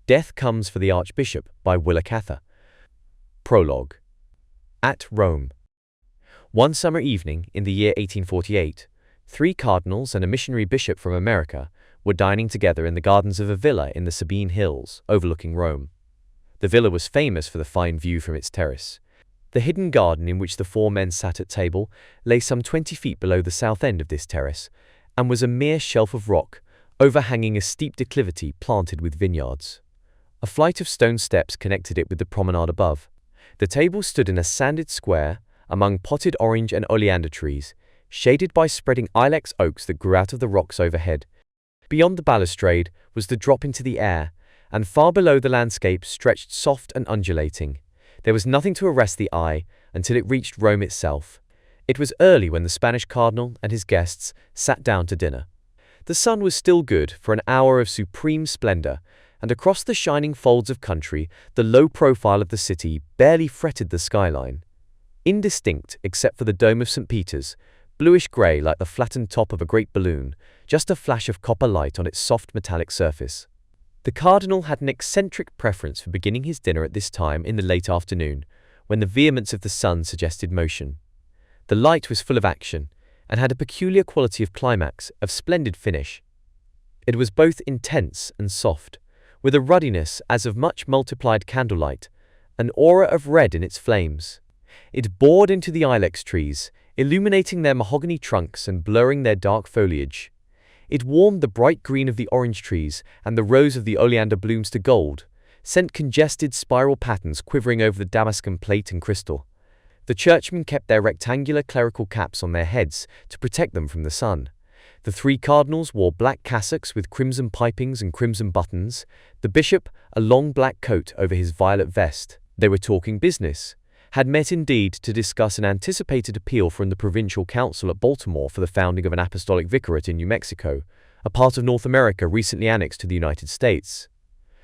Death Comes for the Archbishop by Willa Cather. Prologue. At Rome. One summer evening in the year 1848, 3 cardinals and a missionary bishop from America were dining together in the gardens of a villa in the Sabine Hills overlooking Rome. The villa was famous for the fine view from its terrace. The hidden garden in which the 4 men sat at table lay some 20 feet below the south end of this terrace, and was a mere shelf of rock overhanging a steep declivity planted with vineyards. A flight of stone steps connected it with the promenade above. The table stood in a sanded square among potted orange and oleander trees, shaded by spreading ilex oaks that grew out of the rocks overhead. Beyond the balustrade was the drop into the air, and far below the landscape stretched soft and undulating. There was nothing to arrest the eye until it reached Rome itself. It was early when the Spanish cardinal and his guests sat down to dinner. The sun was still good for an hour of supreme splendor, and across the shining folds of country the low profile of the city barely fretted the skyline. Indistinct except for the dome of St. Peter's, bluish-grey like the flattened top of a great balloon, just a flash of copper light on its soft metallic surface. The cardinal had an eccentric preference for beginning his dinner at this time in the late afternoon, when the vehemence of the sun suggested motion. The light was full of action, and had a peculiar quality of climax, of splendid finish. It was both intense and soft, with a ruddiness as of much multiplied candlelight, an aura of red in its flames. It bored into the ilex trees, illuminating their mahogany trunks and blurring their dark foliage. It warmed the bright green of the orange trees and the rose of the oleander blooms to gold, sent congested spiral patterns quivering over the Damascene plate and crystal. The churchmen kept their rectangular clerical caps on their heads to protect them from the sun. The 3 cardinals wore black cassocks with crimson pipings and crimson buttons, the bishop a long black coat over his violet vest. They were talking business, had met indeed to discuss an anticipated appeal from the provincial council at Baltimore for the founding of an apostolic vicariate in New Mexico, a part of North America recently annexed to the United States.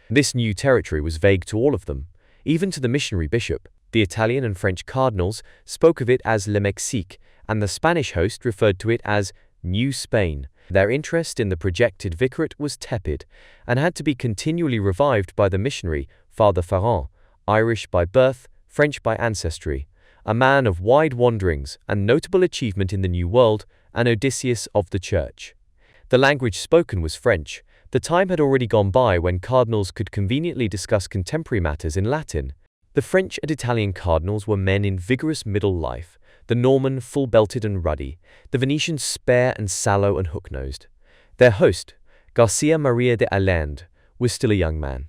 This new territory was vague to all of them, even to the missionary bishop. The Italian and French cardinals spoke of it as Le Mexique, and the Spanish host referred to it as New Spain. Their interest in the projected vicariate was tepid, and had to be continually revived by the missionary, Father Ferrand, Irish by birth, French by ancestry, a man of wide wanderings and notable achievement in the New World, an Odysseus of the Church. The language spoken was French. The time had already gone by when cardinals could conveniently discuss contemporary matters in Latin. The French and Italian cardinals were men in vigorous middle life, the Norman full-belted and ruddy, the Venetian spare and sallow and hook-nosed. Their host, Garcia Maria de Allende, was still a young man.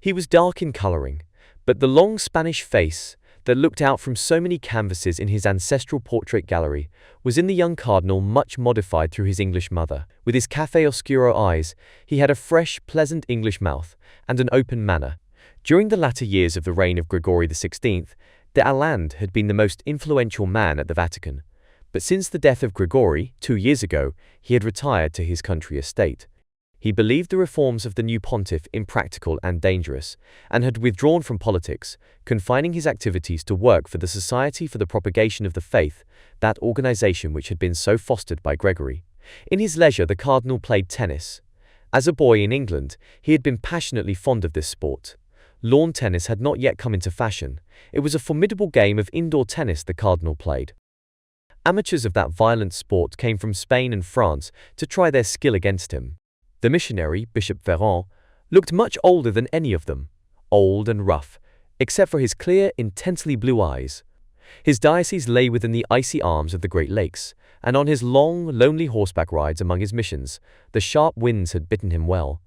He was dark in coloring, but the long Spanish face that looked out from so many canvases in his ancestral portrait gallery was in the young cardinal much modified through his English mother. With his café oscuro eyes, he had a fresh, pleasant English mouth and an open manner. During the latter years of the reign of Gregory XVI, de Allende had been the most influential man at the Vatican, but since the death of Gregory 2 years ago, he had retired to his country estate. He believed the reforms of the new pontiff impractical and dangerous, and had withdrawn from politics, confining his activities to work for the Society for the Propagation of the Faith, that organization which had been so fostered by Gregory. In his leisure the cardinal played tennis. As a boy in England, he had been passionately fond of this sport. Lawn tennis had not yet come into fashion. It was a formidable game of indoor tennis the cardinal played. Amateurs of that violent sport came from Spain and France to try their skill against him. The missionary, Bishop Ferrand, looked much older than any of them, old and rough, except for his clear, intensely blue eyes. His diocese lay within the icy arms of the Great Lakes, and on his long, lonely horseback rides among his missions, the sharp winds had bitten him well.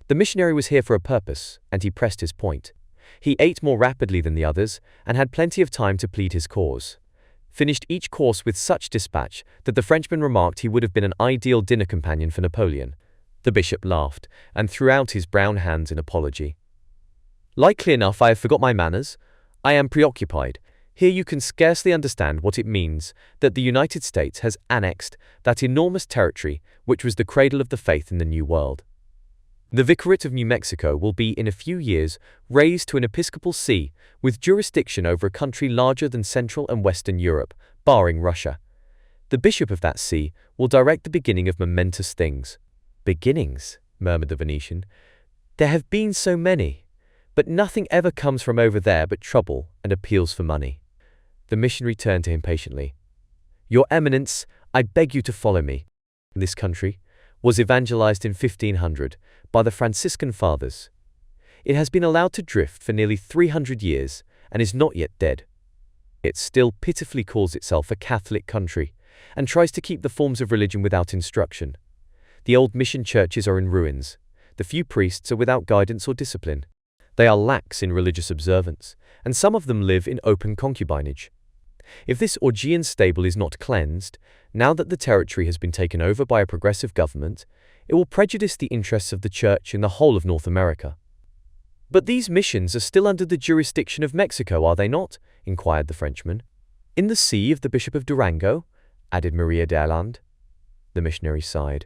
The missionary was here for a purpose, and he pressed his point. He ate more rapidly than the others, and had plenty of time to plead his cause. Finished each course with such dispatch that the Frenchman remarked he would have been an ideal dinner companion for Napoleon. The bishop laughed, and threw out his brown hands in apology. "Likely enough I have forgot my manners. I am preoccupied. Here you can scarcely understand what it means that the United States has annexed that enormous territory which was the cradle of the faith in the New World. The Vicariate of New Mexico will be in a few years raised to an episcopal see with jurisdiction over a country larger than Central and Western Europe, barring Russia. The bishop of that see will direct the beginning of momentous things." "Beginnings," murmured the Venetian. There have been so many, but nothing ever comes from over there but trouble and appeals for money. The missionary turned to him patiently. Your Eminence, I beg you to follow me. This country was evangelized in 1500 by the Franciscan Fathers. It has been allowed to drift for nearly 300 years and is not yet dead. It still pitifully calls itself a Catholic country and tries to keep the forms of religion without instruction. The old mission churches are in ruins. The few priests are without guidance or discipline. They are lax in religious observance, and some of them live in open concubinage. If this Augean stable is not cleansed, now that the territory has been taken over by a progressive government, it will prejudice the interests of the Church in the whole of North America. But these missions are still under the jurisdiction of Mexico, are they not? Inquired the Frenchman. In the see of the Bishop of Durango? Added Maria de Allende. The missionary sighed.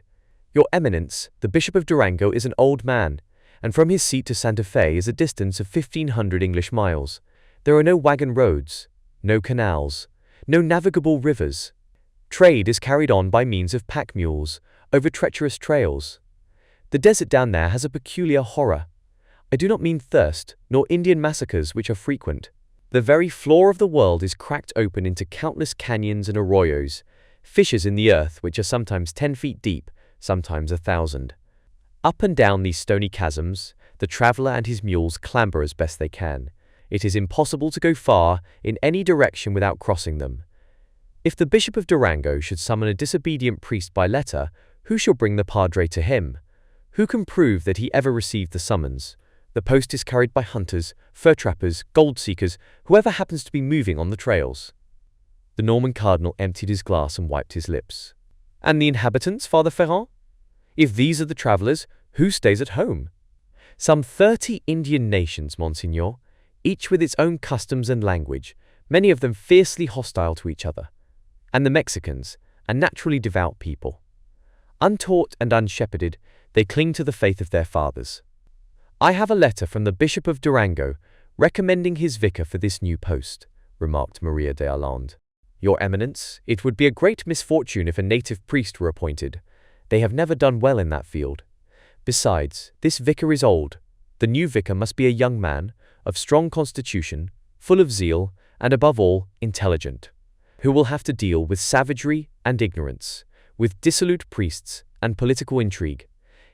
Your Eminence, the Bishop of Durango is an old man, and from his seat to Santa Fe is a distance of 1,500 English miles. There are no wagon roads, no canals, no navigable rivers. Trade is carried on by means of pack mules, over treacherous trails. The desert down there has a peculiar horror. I do not mean thirst, nor Indian massacres which are frequent. The very floor of the world is cracked open into countless canyons and arroyos, fissures in the earth which are sometimes 10 feet deep, sometimes 1,000. Up and down these stony chasms, the traveler and his mules clamber as best they can. It is impossible to go far in any direction without crossing them. If the Bishop of Durango should summon a disobedient priest by letter, who shall bring the padre to him? Who can prove that he ever received the summons? The post is carried by hunters, fur trappers, gold seekers, whoever happens to be moving on the trails. The Norman cardinal emptied his glass and wiped his lips. And the inhabitants, Father Ferrand? If these are the travelers, who stays at home? Some 30 Indian nations, Monsignor, each with its own customs and language, many of them fiercely hostile to each other. And the Mexicans, a naturally devout people. Untaught and unshepherded, they cling to the faith of their fathers. I have a letter from the Bishop of Durango recommending his vicar for this new post, remarked Maria de Allende. Your Eminence, it would be a great misfortune if a native priest were appointed. They have never done well in that field. Besides, this vicar is old. The new vicar must be a young man, of strong constitution, full of zeal, and above all, intelligent, who will have to deal with savagery and ignorance, with dissolute priests and political intrigue.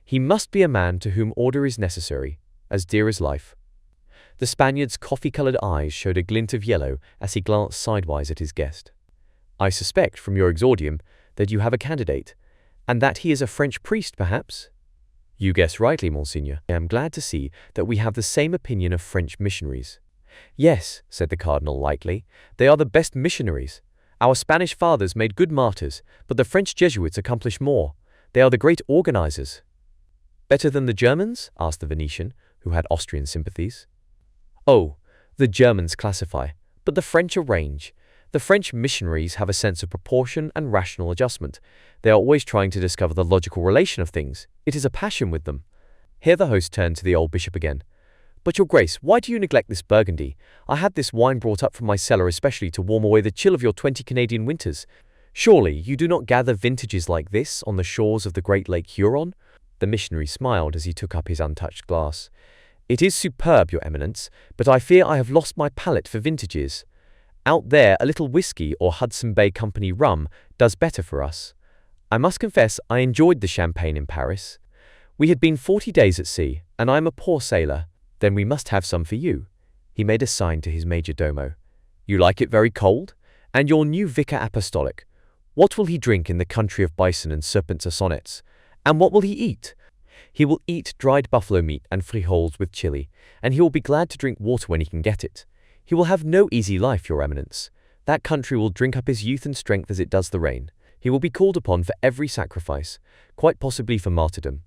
He must be a man to whom order is necessary, as dear as life. The Spaniard's coffee-colored eyes showed a glint of yellow as he glanced sidewise at his guest. I suspect, from your exordium, that you have a candidate, and that he is a French priest, perhaps? You guess rightly, Monseigneur. I am glad to see that we have the same opinion of French missionaries. Yes, said the Cardinal lightly, they are the best missionaries. Our Spanish fathers made good martyrs, but the French Jesuits accomplish more. They are the great organizers. Better than the Germans? Asked the Venetian, who had Austrian sympathies. Oh, the Germans classify, but the French arrange. The French missionaries have a sense of proportion and rational adjustment. They are always trying to discover the logical relation of things. It is a passion with them. Here the host turned to the old bishop again. But your grace, why do you neglect this Burgundy? I had this wine brought up from my cellar especially to warm away the chill of your 20 Canadian winters. Surely you do not gather vintages like this on the shores of the great Lake Huron? The missionary smiled as he took up his untouched glass. It is superb, your Eminence, but I fear I have lost my palate for vintages. Out there, a little whiskey or Hudson Bay Company rum does better for us. I must confess I enjoyed the champagne in Paris. We had been 40 days at sea, and I am a poor sailor. Then we must have some for you. He made a sign to his major domo. You like it very cold? And your new vicar apostolic, what will he drink in the country of bison and serpents or sonnets? And what will he eat? He will eat dried buffalo meat and frijoles with chili, and he will be glad to drink water when he can get it. He will have no easy life, your Eminence. That country will drink up his youth and strength as it does the rain. He will be called upon for every sacrifice, quite possibly for martyrdom.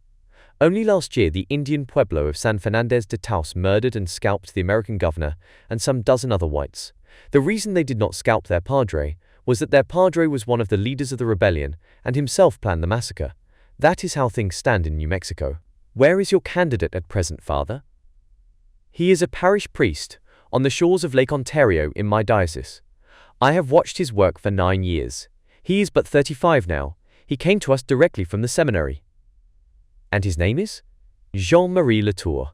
Only last year the Indian pueblo of San Fernandez de Taos murdered and scalped the American governor and some dozen other whites. The reason they did not scalp their padre was that their padre was one of the leaders of the rebellion and himself planned the massacre. That is how things stand in New Mexico. Where is your candidate at present, Father? He is a parish priest on the shores of Lake Ontario in my diocese. I have watched his work for 9 years. He is but 35 now. He came to us directly from the seminary. And his name is? Jean-Marie Latour.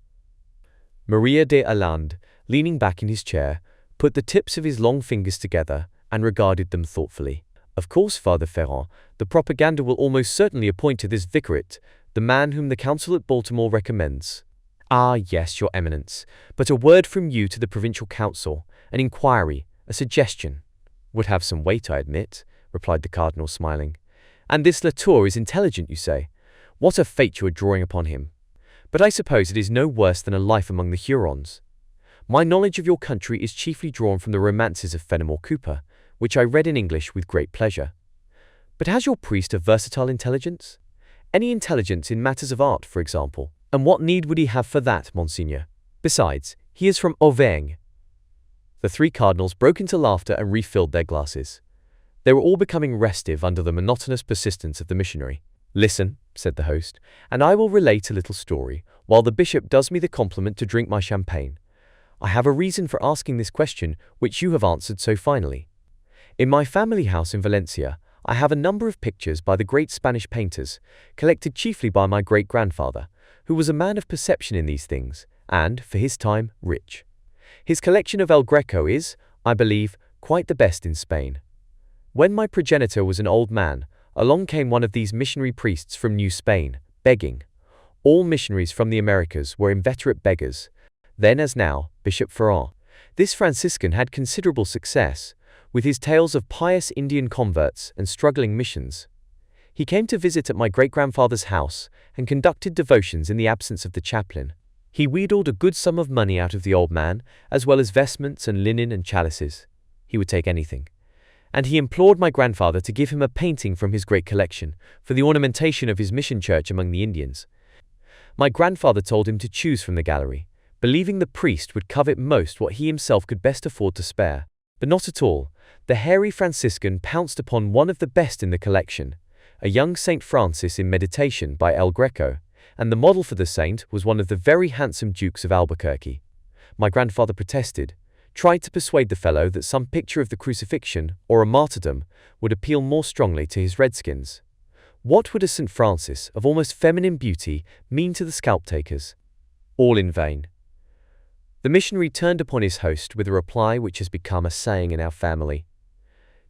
Maria de Allende, leaning back in his chair, put the tips of his long fingers together and regarded them thoughtfully. Of course, Father Ferrand, the propaganda will almost certainly appoint to this vicariate the man whom the council at Baltimore recommends. Ah, yes, Your Eminence, but a word from you to the provincial council, an inquiry, a suggestion, would have some weight, I admit, replied the cardinal, smiling. And this Latour is intelligent, you say? What a fate you are drawing upon him! But I suppose it is no worse than a life among the Hurons. My knowledge of your country is chiefly drawn from the romances of Fenimore Cooper, which I read in English with great pleasure. But has your priest a versatile intelligence? Any intelligence in matters of art, for example? And what need would he have for that, Monseigneur? Besides, he is from Auvergne. The three cardinals broke into laughter and refilled their glasses. They were all becoming restive under the monotonous persistence of the missionary. Listen, said the host, and I will relate a little story, while the bishop does me the compliment to drink my champagne. I have a reason for asking this question, which you have answered so finely. In my family house in Valencia, I have a number of pictures by the great Spanish painters, collected chiefly by my great-grandfather, who was a man of perception in these things, and, for his time, rich. His collection of El Greco is, I believe, quite the best in Spain. When my progenitor was an old man, along came one of these missionary priests from New Spain, begging. All missionaries from the Americas were inveterate beggars. Then as now, Bishop Ferrand. This Franciscan had considerable success, with his tales of pious Indian converts and struggling missions. He came to visit at my great-grandfather's house and conducted devotions in the absence of the chaplain. He wheedled a good sum of money out of the old man, as well as vestments and linen and chalices. He would take anything. And he implored my grandfather to give him a painting from his great collection for the ornamentation of his mission church among the Indians. My grandfather told him to choose from the gallery, believing the priest would covet most what he himself could best afford to spare. But not at all. The hairy Franciscan pounced upon one of the best in the collection, a young Saint Francis in Meditation by El Greco, and the model for the saint was one of the very handsome Dukes of Albuquerque. My grandfather protested, tried to persuade the fellow that some picture of the crucifixion or a martyrdom would appeal more strongly to his redskins. What would a St. Francis of almost feminine beauty mean to the scalp-takers? All in vain. The missionary turned upon his host with a reply which has become a saying in our family.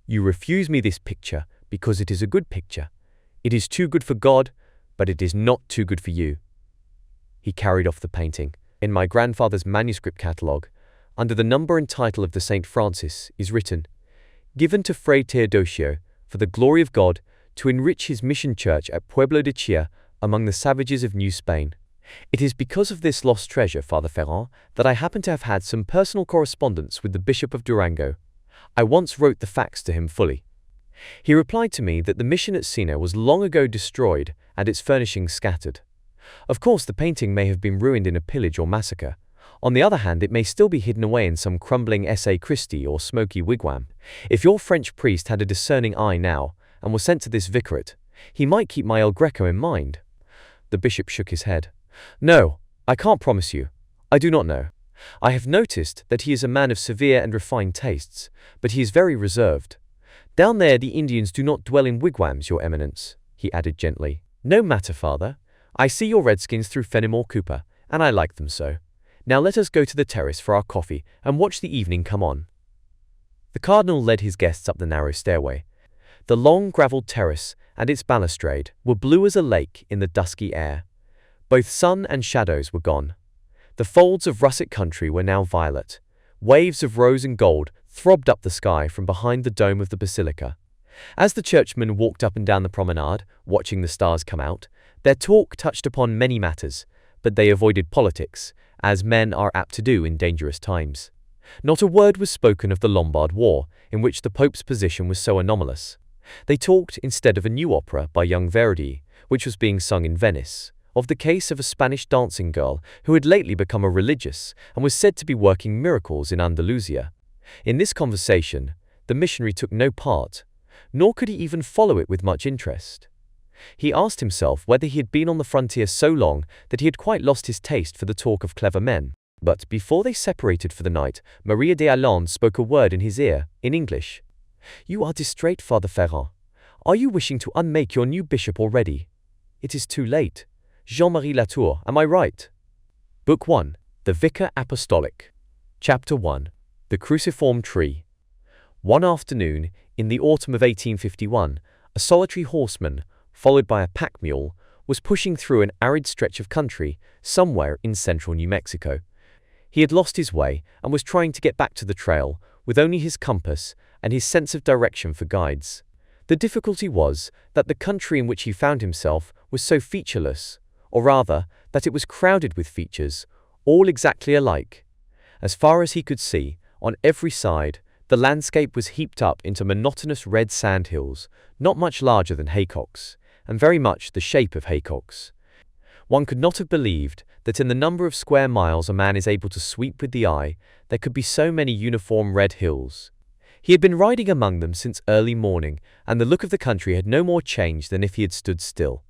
You refuse me this picture because it is a good picture. It is too good for God, but it is not too good for you. He carried off the painting. In my grandfather's manuscript catalogue, under the number and title of the St. Francis, is written, Given to Fray Teodosio, for the glory of God, to enrich his mission church at Pueblo de Chía, among the savages of New Spain. It is because of this lost treasure, Father Ferrand, that I happen to have had some personal correspondence with the Bishop of Durango. I once wrote the facts to him fully. He replied to me that the mission at Sina was long ago destroyed and its furnishings scattered. Of course, the painting may have been ruined in a pillage or massacre. On the other hand, it may still be hidden away in some crumbling S.A. Christie or smoky wigwam. If your French priest had a discerning eye now, and was sent to this vicariate, he might keep my El Greco in mind. The bishop shook his head. No, I can't promise you. I do not know. I have noticed that he is a man of severe and refined tastes, but he is very reserved. Down there the Indians do not dwell in wigwams, Your Eminence, he added gently. No matter, Father. I see your redskins through Fenimore Cooper, and I like them so. Now let us go to the terrace for our coffee and watch the evening come on. The cardinal led his guests up the narrow stairway. The long gravelled terrace and its balustrade were blue as a lake in the dusky air. Both sun and shadows were gone. The folds of russet country were now violet. Waves of rose and gold throbbed up the sky from behind the dome of the basilica. As the churchmen walked up and down the promenade, watching the stars come out, their talk touched upon many matters, but they avoided politics, as men are apt to do in dangerous times. Not a word was spoken of the Lombard War, in which the Pope's position was so anomalous. They talked, instead of a new opera by young Verdi, which was being sung in Venice, of the case of a Spanish dancing girl who had lately become a religious and was said to be working miracles in Andalusia. In this conversation, the missionary took no part, nor could he even follow it with much interest. He asked himself whether he had been on the frontier so long that he had quite lost his taste for the talk of clever men. But before they separated for the night, Maria de Allende spoke a word in his ear, in English. You are distrait, Father Ferrand. Are you wishing to unmake your new bishop already? It is too late. Jean-Marie Latour, am I right? Book 1, The Vicar Apostolic. Chapter 1, The Cruciform Tree. One afternoon, in the autumn of 1851, a solitary horseman, followed by a pack mule, was pushing through an arid stretch of country somewhere in central New Mexico. He had lost his way and was trying to get back to the trail with only his compass and his sense of direction for guides. The difficulty was that the country in which he found himself was so featureless, or rather, that it was crowded with features, all exactly alike. As far as he could see, on every side, the landscape was heaped up into monotonous red sand hills, not much larger than haycocks, and very much the shape of haycocks. One could not have believed that in the number of square miles a man is able to sweep with the eye, there could be so many uniform red hills. He had been riding among them since early morning, and the look of the country had no more changed than if he had stood still.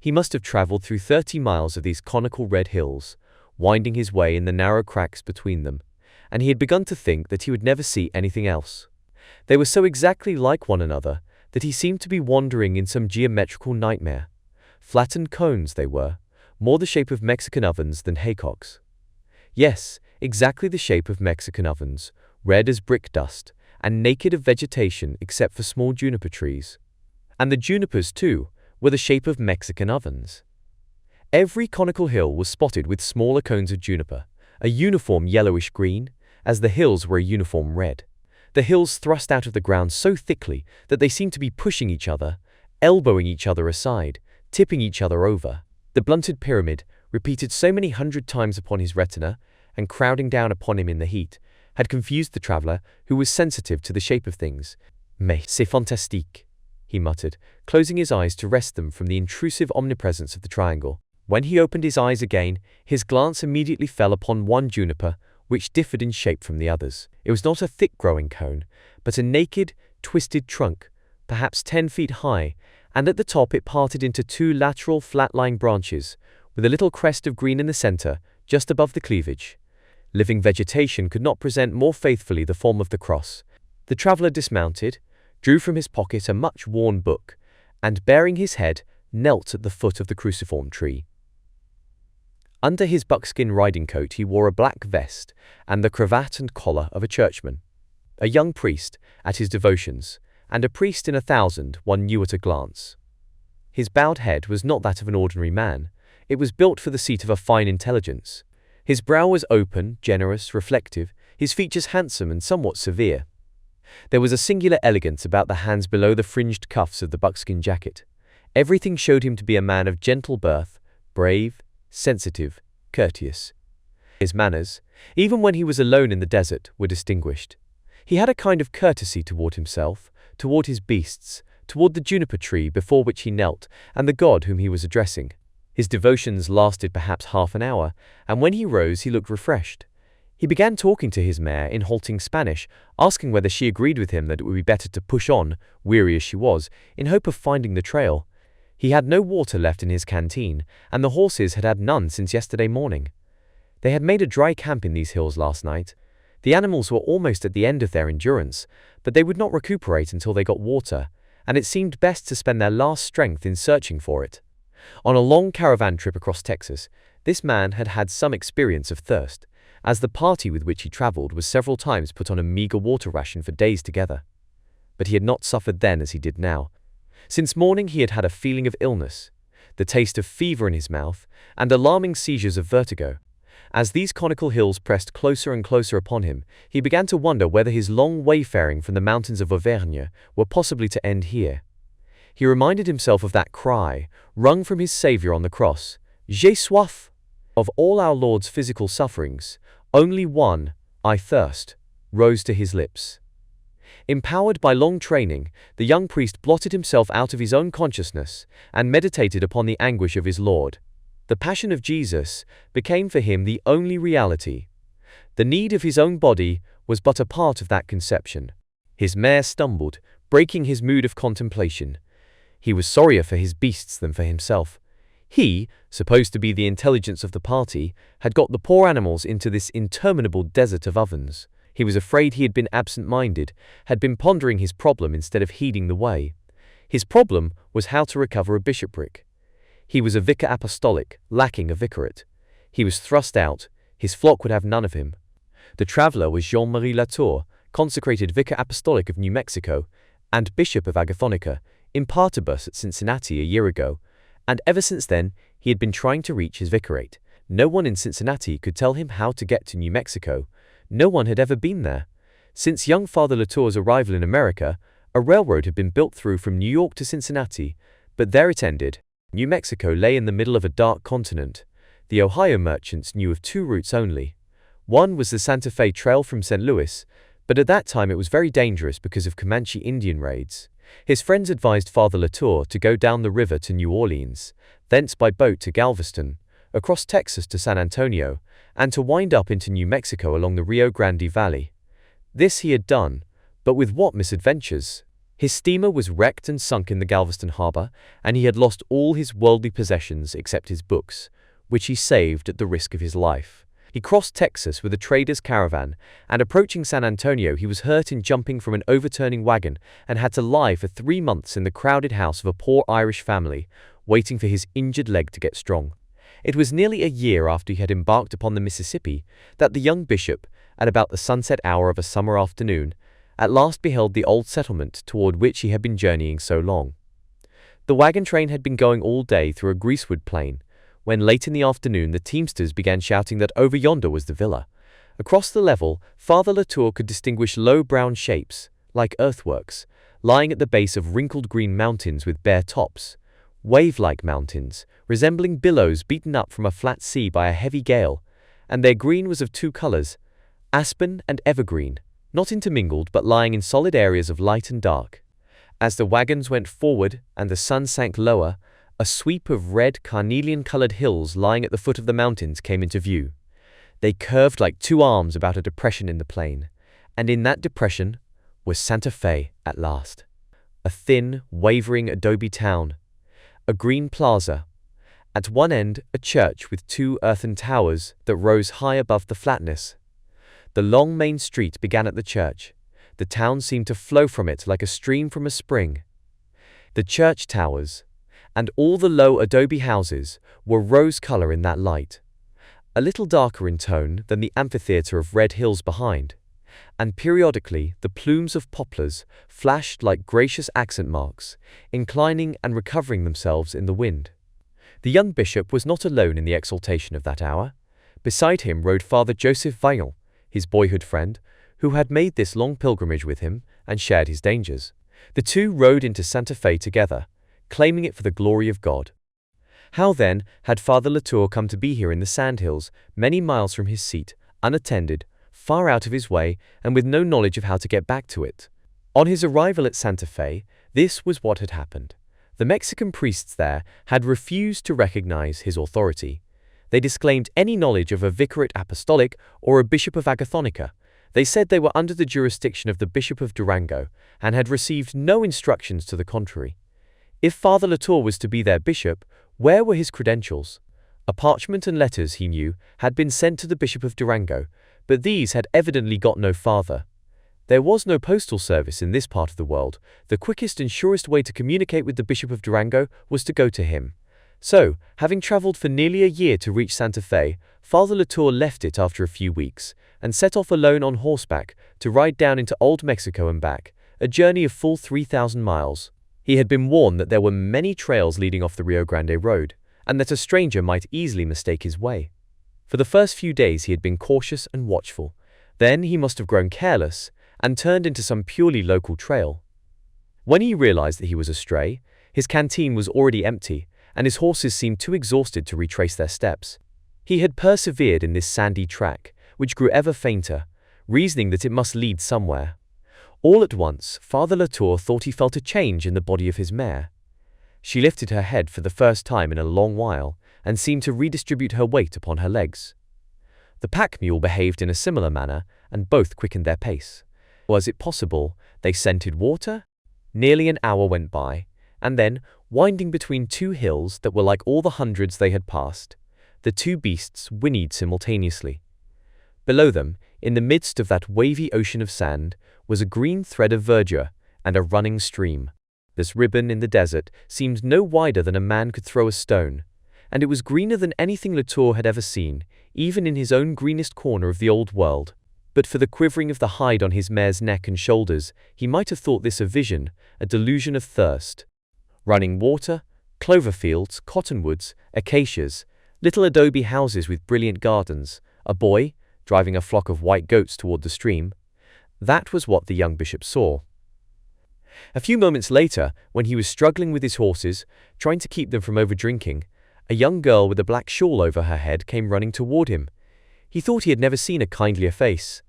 He must have travelled through 30 miles of these conical red hills, winding his way in the narrow cracks between them, and he had begun to think that he would never see anything else. They were so exactly like one another that he seemed to be wandering in some geometrical nightmare. Flattened cones they were, more the shape of Mexican ovens than haycocks. Yes, exactly the shape of Mexican ovens, red as brick dust, and naked of vegetation except for small juniper trees. And the junipers, too, were the shape of Mexican ovens. Every conical hill was spotted with smaller cones of juniper, a uniform yellowish green, as the hills were a uniform red. The hills thrust out of the ground so thickly that they seemed to be pushing each other, elbowing each other aside, tipping each other over. The blunted pyramid, repeated so many hundred times upon his retina, and crowding down upon him in the heat, had confused the traveller, who was sensitive to the shape of things. Mais c'est fantastique, he muttered, closing his eyes to wrest them from the intrusive omnipresence of the triangle. When he opened his eyes again, his glance immediately fell upon one juniper, which differed in shape from the others. It was not a thick-growing cone, but a naked, twisted trunk, perhaps 10 feet high, and at the top it parted into two lateral flat-lying branches, with a little crest of green in the center, just above the cleavage. Living vegetation could not present more faithfully the form of the cross. The traveller dismounted, drew from his pocket a much-worn book, and baring his head, knelt at the foot of the cruciform tree. Under his buckskin riding coat he wore a black vest and the cravat and collar of a churchman. A young priest, at his devotions, and a priest in 1,000 one knew at a glance. His bowed head was not that of an ordinary man, it was built for the seat of a fine intelligence. His brow was open, generous, reflective, his features handsome and somewhat severe. There was a singular elegance about the hands below the fringed cuffs of the buckskin jacket. Everything showed him to be a man of gentle birth, brave, sensitive, courteous. His manners, even when he was alone in the desert, were distinguished. He had a kind of courtesy toward himself, toward his beasts, toward the juniper tree before which he knelt, and the God whom he was addressing. His devotions lasted perhaps half an hour, and when he rose he looked refreshed. He began talking to his mare in halting Spanish, asking whether she agreed with him that it would be better to push on, weary as she was, in hope of finding the trail. He had no water left in his canteen, and the horses had had none since yesterday morning. They had made a dry camp in these hills last night. The animals were almost at the end of their endurance, but they would not recuperate until they got water, and it seemed best to spend their last strength in searching for it. On a long caravan trip across Texas, this man had had some experience of thirst, as the party with which he traveled was several times put on a meager water ration for days together. But he had not suffered then as he did now. Since morning he had had a feeling of illness, the taste of fever in his mouth, and alarming seizures of vertigo. As these conical hills pressed closer and closer upon him, he began to wonder whether his long wayfaring from the mountains of Auvergne were possibly to end here. He reminded himself of that cry, wrung from his Saviour on the cross, "J'ai soif!" Of all our Lord's physical sufferings, only one, "I thirst," rose to his lips. Empowered by long training, the young priest blotted himself out of his own consciousness and meditated upon the anguish of his Lord. The passion of Jesus became for him the only reality. The need of his own body was but a part of that conception. His mare stumbled, breaking his mood of contemplation. He was sorrier for his beasts than for himself. He, supposed to be the intelligence of the party, had got the poor animals into this interminable desert of ovens. He was afraid he had been absent-minded, had been pondering his problem instead of heeding the way. His problem was how to recover a bishopric. He was a vicar apostolic, lacking a vicariate. He was thrust out, his flock would have none of him. The traveler was Jean-Marie Latour, consecrated vicar apostolic of New Mexico and bishop of Agathonica, in partibus at Cincinnati a year ago, and ever since then he had been trying to reach his vicariate. No one in Cincinnati could tell him how to get to New Mexico. No one had ever been there. Since young Father Latour's arrival in America, a railroad had been built through from New York to Cincinnati, but there it ended. New Mexico lay in the middle of a dark continent. The Ohio merchants knew of two routes only. One was the Santa Fe Trail from St. Louis, but at that time it was very dangerous because of Comanche Indian raids. His friends advised Father Latour to go down the river to New Orleans, thence by boat to Galveston, across Texas to San Antonio, and to wind up into New Mexico along the Rio Grande Valley. This he had done, but with what misadventures! His steamer was wrecked and sunk in the Galveston harbor, and he had lost all his worldly possessions except his books, which he saved at the risk of his life. He crossed Texas with a trader's caravan, and approaching San Antonio he was hurt in jumping from an overturning wagon and had to lie for 3 months in the crowded house of a poor Irish family, waiting for his injured leg to get strong. It was nearly a year after he had embarked upon the Mississippi that the young bishop, at about the sunset hour of a summer afternoon, at last beheld the old settlement toward which he had been journeying so long. The wagon train had been going all day through a greasewood plain, when late in the afternoon the teamsters began shouting that over yonder was the villa. Across the level, Father Latour could distinguish low brown shapes, like earthworks, lying at the base of wrinkled green mountains with bare tops, wave-like mountains, resembling billows beaten up from a flat sea by a heavy gale, and their green was of two colors, aspen and evergreen, not intermingled but lying in solid areas of light and dark. As the wagons went forward and the sun sank lower, a sweep of red carnelian-colored hills lying at the foot of the mountains came into view. They curved like two arms about a depression in the plain, and in that depression was Santa Fe at last. A thin, wavering adobe town, a green plaza, at one end a church with 2 earthen towers that rose high above the flatness. The long main street began at the church. The town seemed to flow from it like a stream from a spring. The church towers, and all the low adobe houses, were rose-color in that light, a little darker in tone than the amphitheater of red hills behind, and periodically the plumes of poplars flashed like gracious accent marks, inclining and recovering themselves in the wind. The young bishop was not alone in the exaltation of that hour. Beside him rode Father Joseph Vaillant, his boyhood friend, who had made this long pilgrimage with him and shared his dangers. The two rode into Santa Fe together, claiming it for the glory of God. How then had Father Latour come to be here in the sandhills, many miles from his seat, unattended, far out of his way, and with no knowledge of how to get back to it? On his arrival at Santa Fe, this was what had happened. The Mexican priests there had refused to recognize his authority. They disclaimed any knowledge of a vicariate apostolic or a bishop of Agathonica. They said they were under the jurisdiction of the Bishop of Durango and had received no instructions to the contrary. If Father Latour was to be their bishop, where were his credentials? A parchment and letters, he knew, had been sent to the Bishop of Durango, but these had evidently got no farther. There was no postal service in this part of the world. The quickest and surest way to communicate with the Bishop of Durango was to go to him. So, having traveled for nearly a year to reach Santa Fe, Father Latour left it after a few weeks, and set off alone on horseback to ride down into Old Mexico and back, a journey of full 3,000 miles. He had been warned that there were many trails leading off the Rio Grande Road, and that a stranger might easily mistake his way. For the first few days he had been cautious and watchful. Then he must have grown careless, and turned into some purely local trail. When he realized that he was astray, his canteen was already empty, and his horses seemed too exhausted to retrace their steps. He had persevered in this sandy track, which grew ever fainter, reasoning that it must lead somewhere. All at once, Father Latour thought he felt a change in the body of his mare. She lifted her head for the first time in a long while, and seemed to redistribute her weight upon her legs. The pack mule behaved in a similar manner, and both quickened their pace. Was it possible they scented water? Nearly an hour went by, and then, winding between 2 hills that were like all the hundreds they had passed, the 2 beasts whinnied simultaneously. Below them, in the midst of that wavy ocean of sand, was a green thread of verdure and a running stream. This ribbon in the desert seemed no wider than a man could throw a stone, and it was greener than anything Latour had ever seen, even in his own greenest corner of the old world. But for the quivering of the hide on his mare's neck and shoulders, he might have thought this a vision, a delusion of thirst. Running water, clover fields, cottonwoods, acacias, little adobe houses with brilliant gardens, a boy, driving a flock of white goats toward the stream. That was what the young bishop saw. A few moments later, when he was struggling with his horses, trying to keep them from over-drinking, a young girl with a black shawl over her head came running toward him. He thought he had never seen a kindlier face.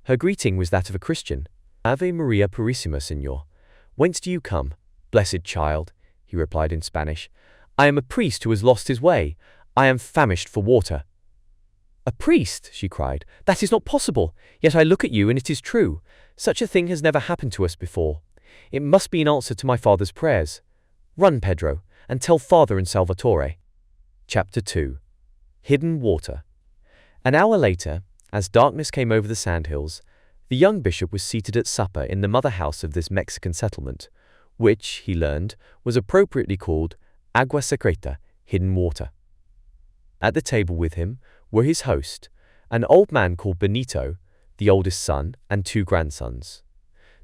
Her greeting was that of a Christian. "Ave Maria Purissima, Señor. Whence do you come?" "Blessed child," he replied in Spanish. "I am a priest who has lost his way. I am famished for water." "A priest?" she cried. "That is not possible. Yet I look at you and it is true. Such a thing has never happened to us before. It must be in answer to my father's prayers. Run, Pedro, and tell father and Salvatore." Chapter 2. Hidden Water. An hour later, as darkness came over the sandhills, the young bishop was seated at supper in the mother house of this Mexican settlement, which, he learned, was appropriately called Agua Secreta, Hidden Water. At the table with him were his host, an old man called Benito, the oldest son, and 2 grandsons.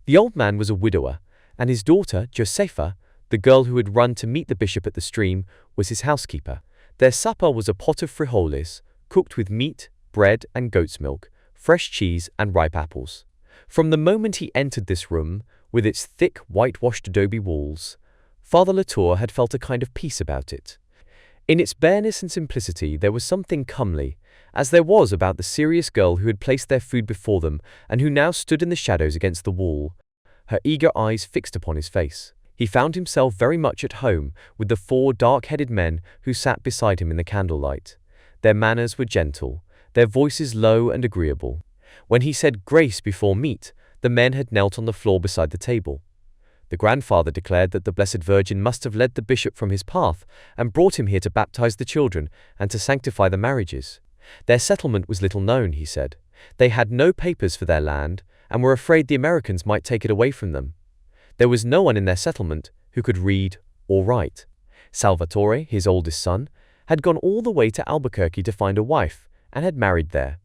The old man was a widower, and his daughter, Josefa, the girl who had run to meet the bishop at the stream, was his housekeeper. Their supper was a pot of frijoles, cooked with meat, bread and goat's milk, fresh cheese and ripe apples. From the moment he entered this room, with its thick whitewashed adobe walls, Father Latour had felt a kind of peace about it. In its bareness and simplicity there was something comely, as there was about the serious girl who had placed their food before them and who now stood in the shadows against the wall, her eager eyes fixed upon his face. He found himself very much at home with the 4 dark-headed men who sat beside him in the candlelight. Their manners were gentle, their voices low and agreeable. When he said grace before meat, the men had knelt on the floor beside the table. The grandfather declared that the Blessed Virgin must have led the bishop from his path and brought him here to baptize the children and to sanctify the marriages. Their settlement was little known, he said. They had no papers for their land and were afraid the Americans might take it away from them. There was no one in their settlement who could read or write. Salvatore, his oldest son, had gone all the way to Albuquerque to find a wife and had married there.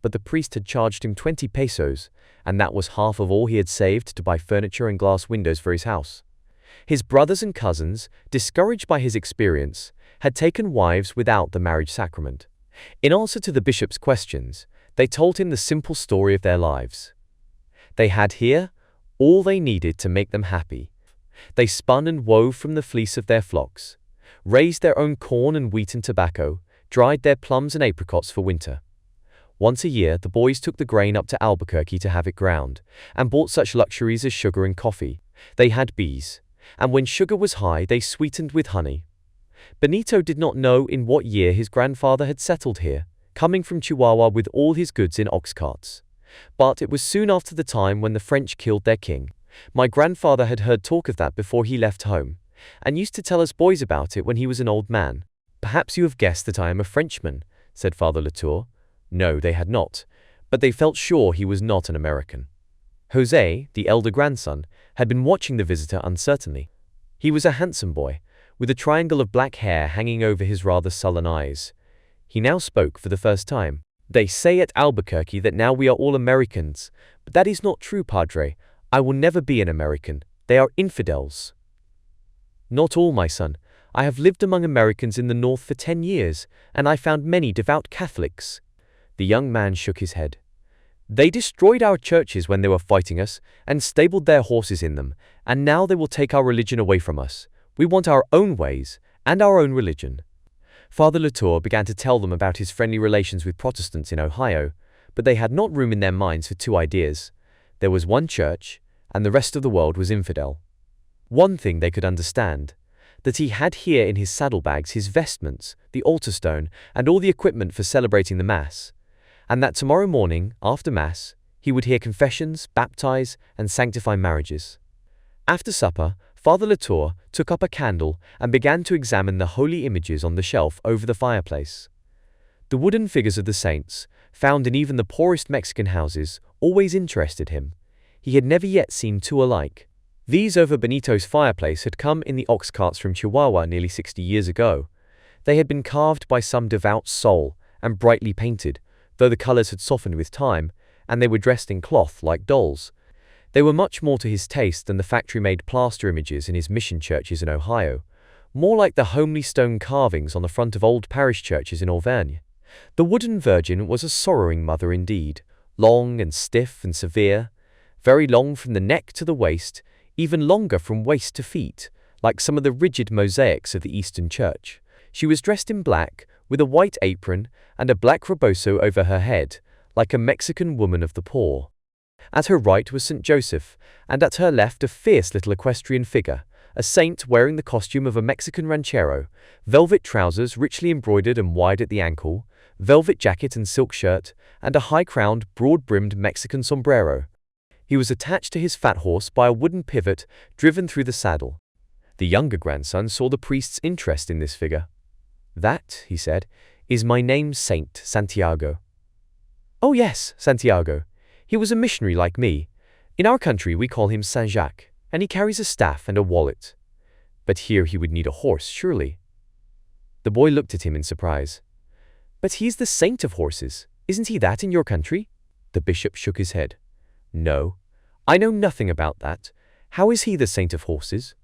But the priest had charged him 20 pesos, and that was half of all he had saved to buy furniture and glass windows for his house. His brothers and cousins, discouraged by his experience, had taken wives without the marriage sacrament. In answer to the bishop's questions, they told him the simple story of their lives. They had here all they needed to make them happy. They spun and wove from the fleece of their flocks, raised their own corn and wheat and tobacco, dried their plums and apricots for winter. Once a year, the boys took the grain up to Albuquerque to have it ground, and bought such luxuries as sugar and coffee. They had bees, and when sugar was high, they sweetened with honey. Benito did not know in what year his grandfather had settled here, coming from Chihuahua with all his goods in ox carts. But it was soon after the time when the French killed their king. My grandfather had heard talk of that before he left home, and used to tell us boys about it when he was an old man. "Perhaps you have guessed that I am a Frenchman," said Father Latour. No, they had not, but they felt sure he was not an American. Jose, the elder grandson, had been watching the visitor uncertainly. He was a handsome boy, with a triangle of black hair hanging over his rather sullen eyes. He now spoke for the first time. "They say at Albuquerque that now we are all Americans, but that is not true, Padre. I will never be an American. They are infidels." "Not all, my son. I have lived among Americans in the North for 10 years, and I found many devout Catholics." The young man shook his head. "They destroyed our churches when they were fighting us, and stabled their horses in them, and now they will take our religion away from us. We want our own ways, and our own religion." Father Latour began to tell them about his friendly relations with Protestants in Ohio, but they had not room in their minds for 2 ideas. There was one church, and the rest of the world was infidel. One thing they could understand, that he had here in his saddlebags his vestments, the altar stone, and all the equipment for celebrating the Mass, and that tomorrow morning, after Mass, he would hear confessions, baptize, and sanctify marriages. After supper, Father Latour took up a candle and began to examine the holy images on the shelf over the fireplace. The wooden figures of the saints, found in even the poorest Mexican houses, always interested him. He had never yet seen 2 alike. These over Benito's fireplace had come in the ox carts from Chihuahua nearly 60 years ago. They had been carved by some devout soul and brightly painted, though the colors had softened with time, and they were dressed in cloth like dolls. They were much more to his taste than the factory-made plaster images in his mission churches in Ohio, more like the homely stone carvings on the front of old parish churches in Auvergne. The wooden Virgin was a sorrowing mother indeed, long and stiff and severe, very long from the neck to the waist, even longer from waist to feet, like some of the rigid mosaics of the Eastern Church. She was dressed in black, with a white apron and a black rebozo over her head, like a Mexican woman of the poor. At her right was St. Joseph, and at her left a fierce little equestrian figure, a saint wearing the costume of a Mexican ranchero, velvet trousers richly embroidered and wide at the ankle, velvet jacket and silk shirt, and a high-crowned, broad-brimmed Mexican sombrero. He was attached to his fat horse by a wooden pivot driven through the saddle. The younger grandson saw the priest's interest in this figure. "That," he said, "is my name's Saint Santiago." "Oh yes, Santiago. He was a missionary like me. In our country we call him Saint Jacques, and he carries a staff and a wallet. But here he would need a horse, surely." The boy looked at him in surprise. "But he's the saint of horses. Isn't he that in your country?" The bishop shook his head. "No, I know nothing about that. How is he the saint of horses?"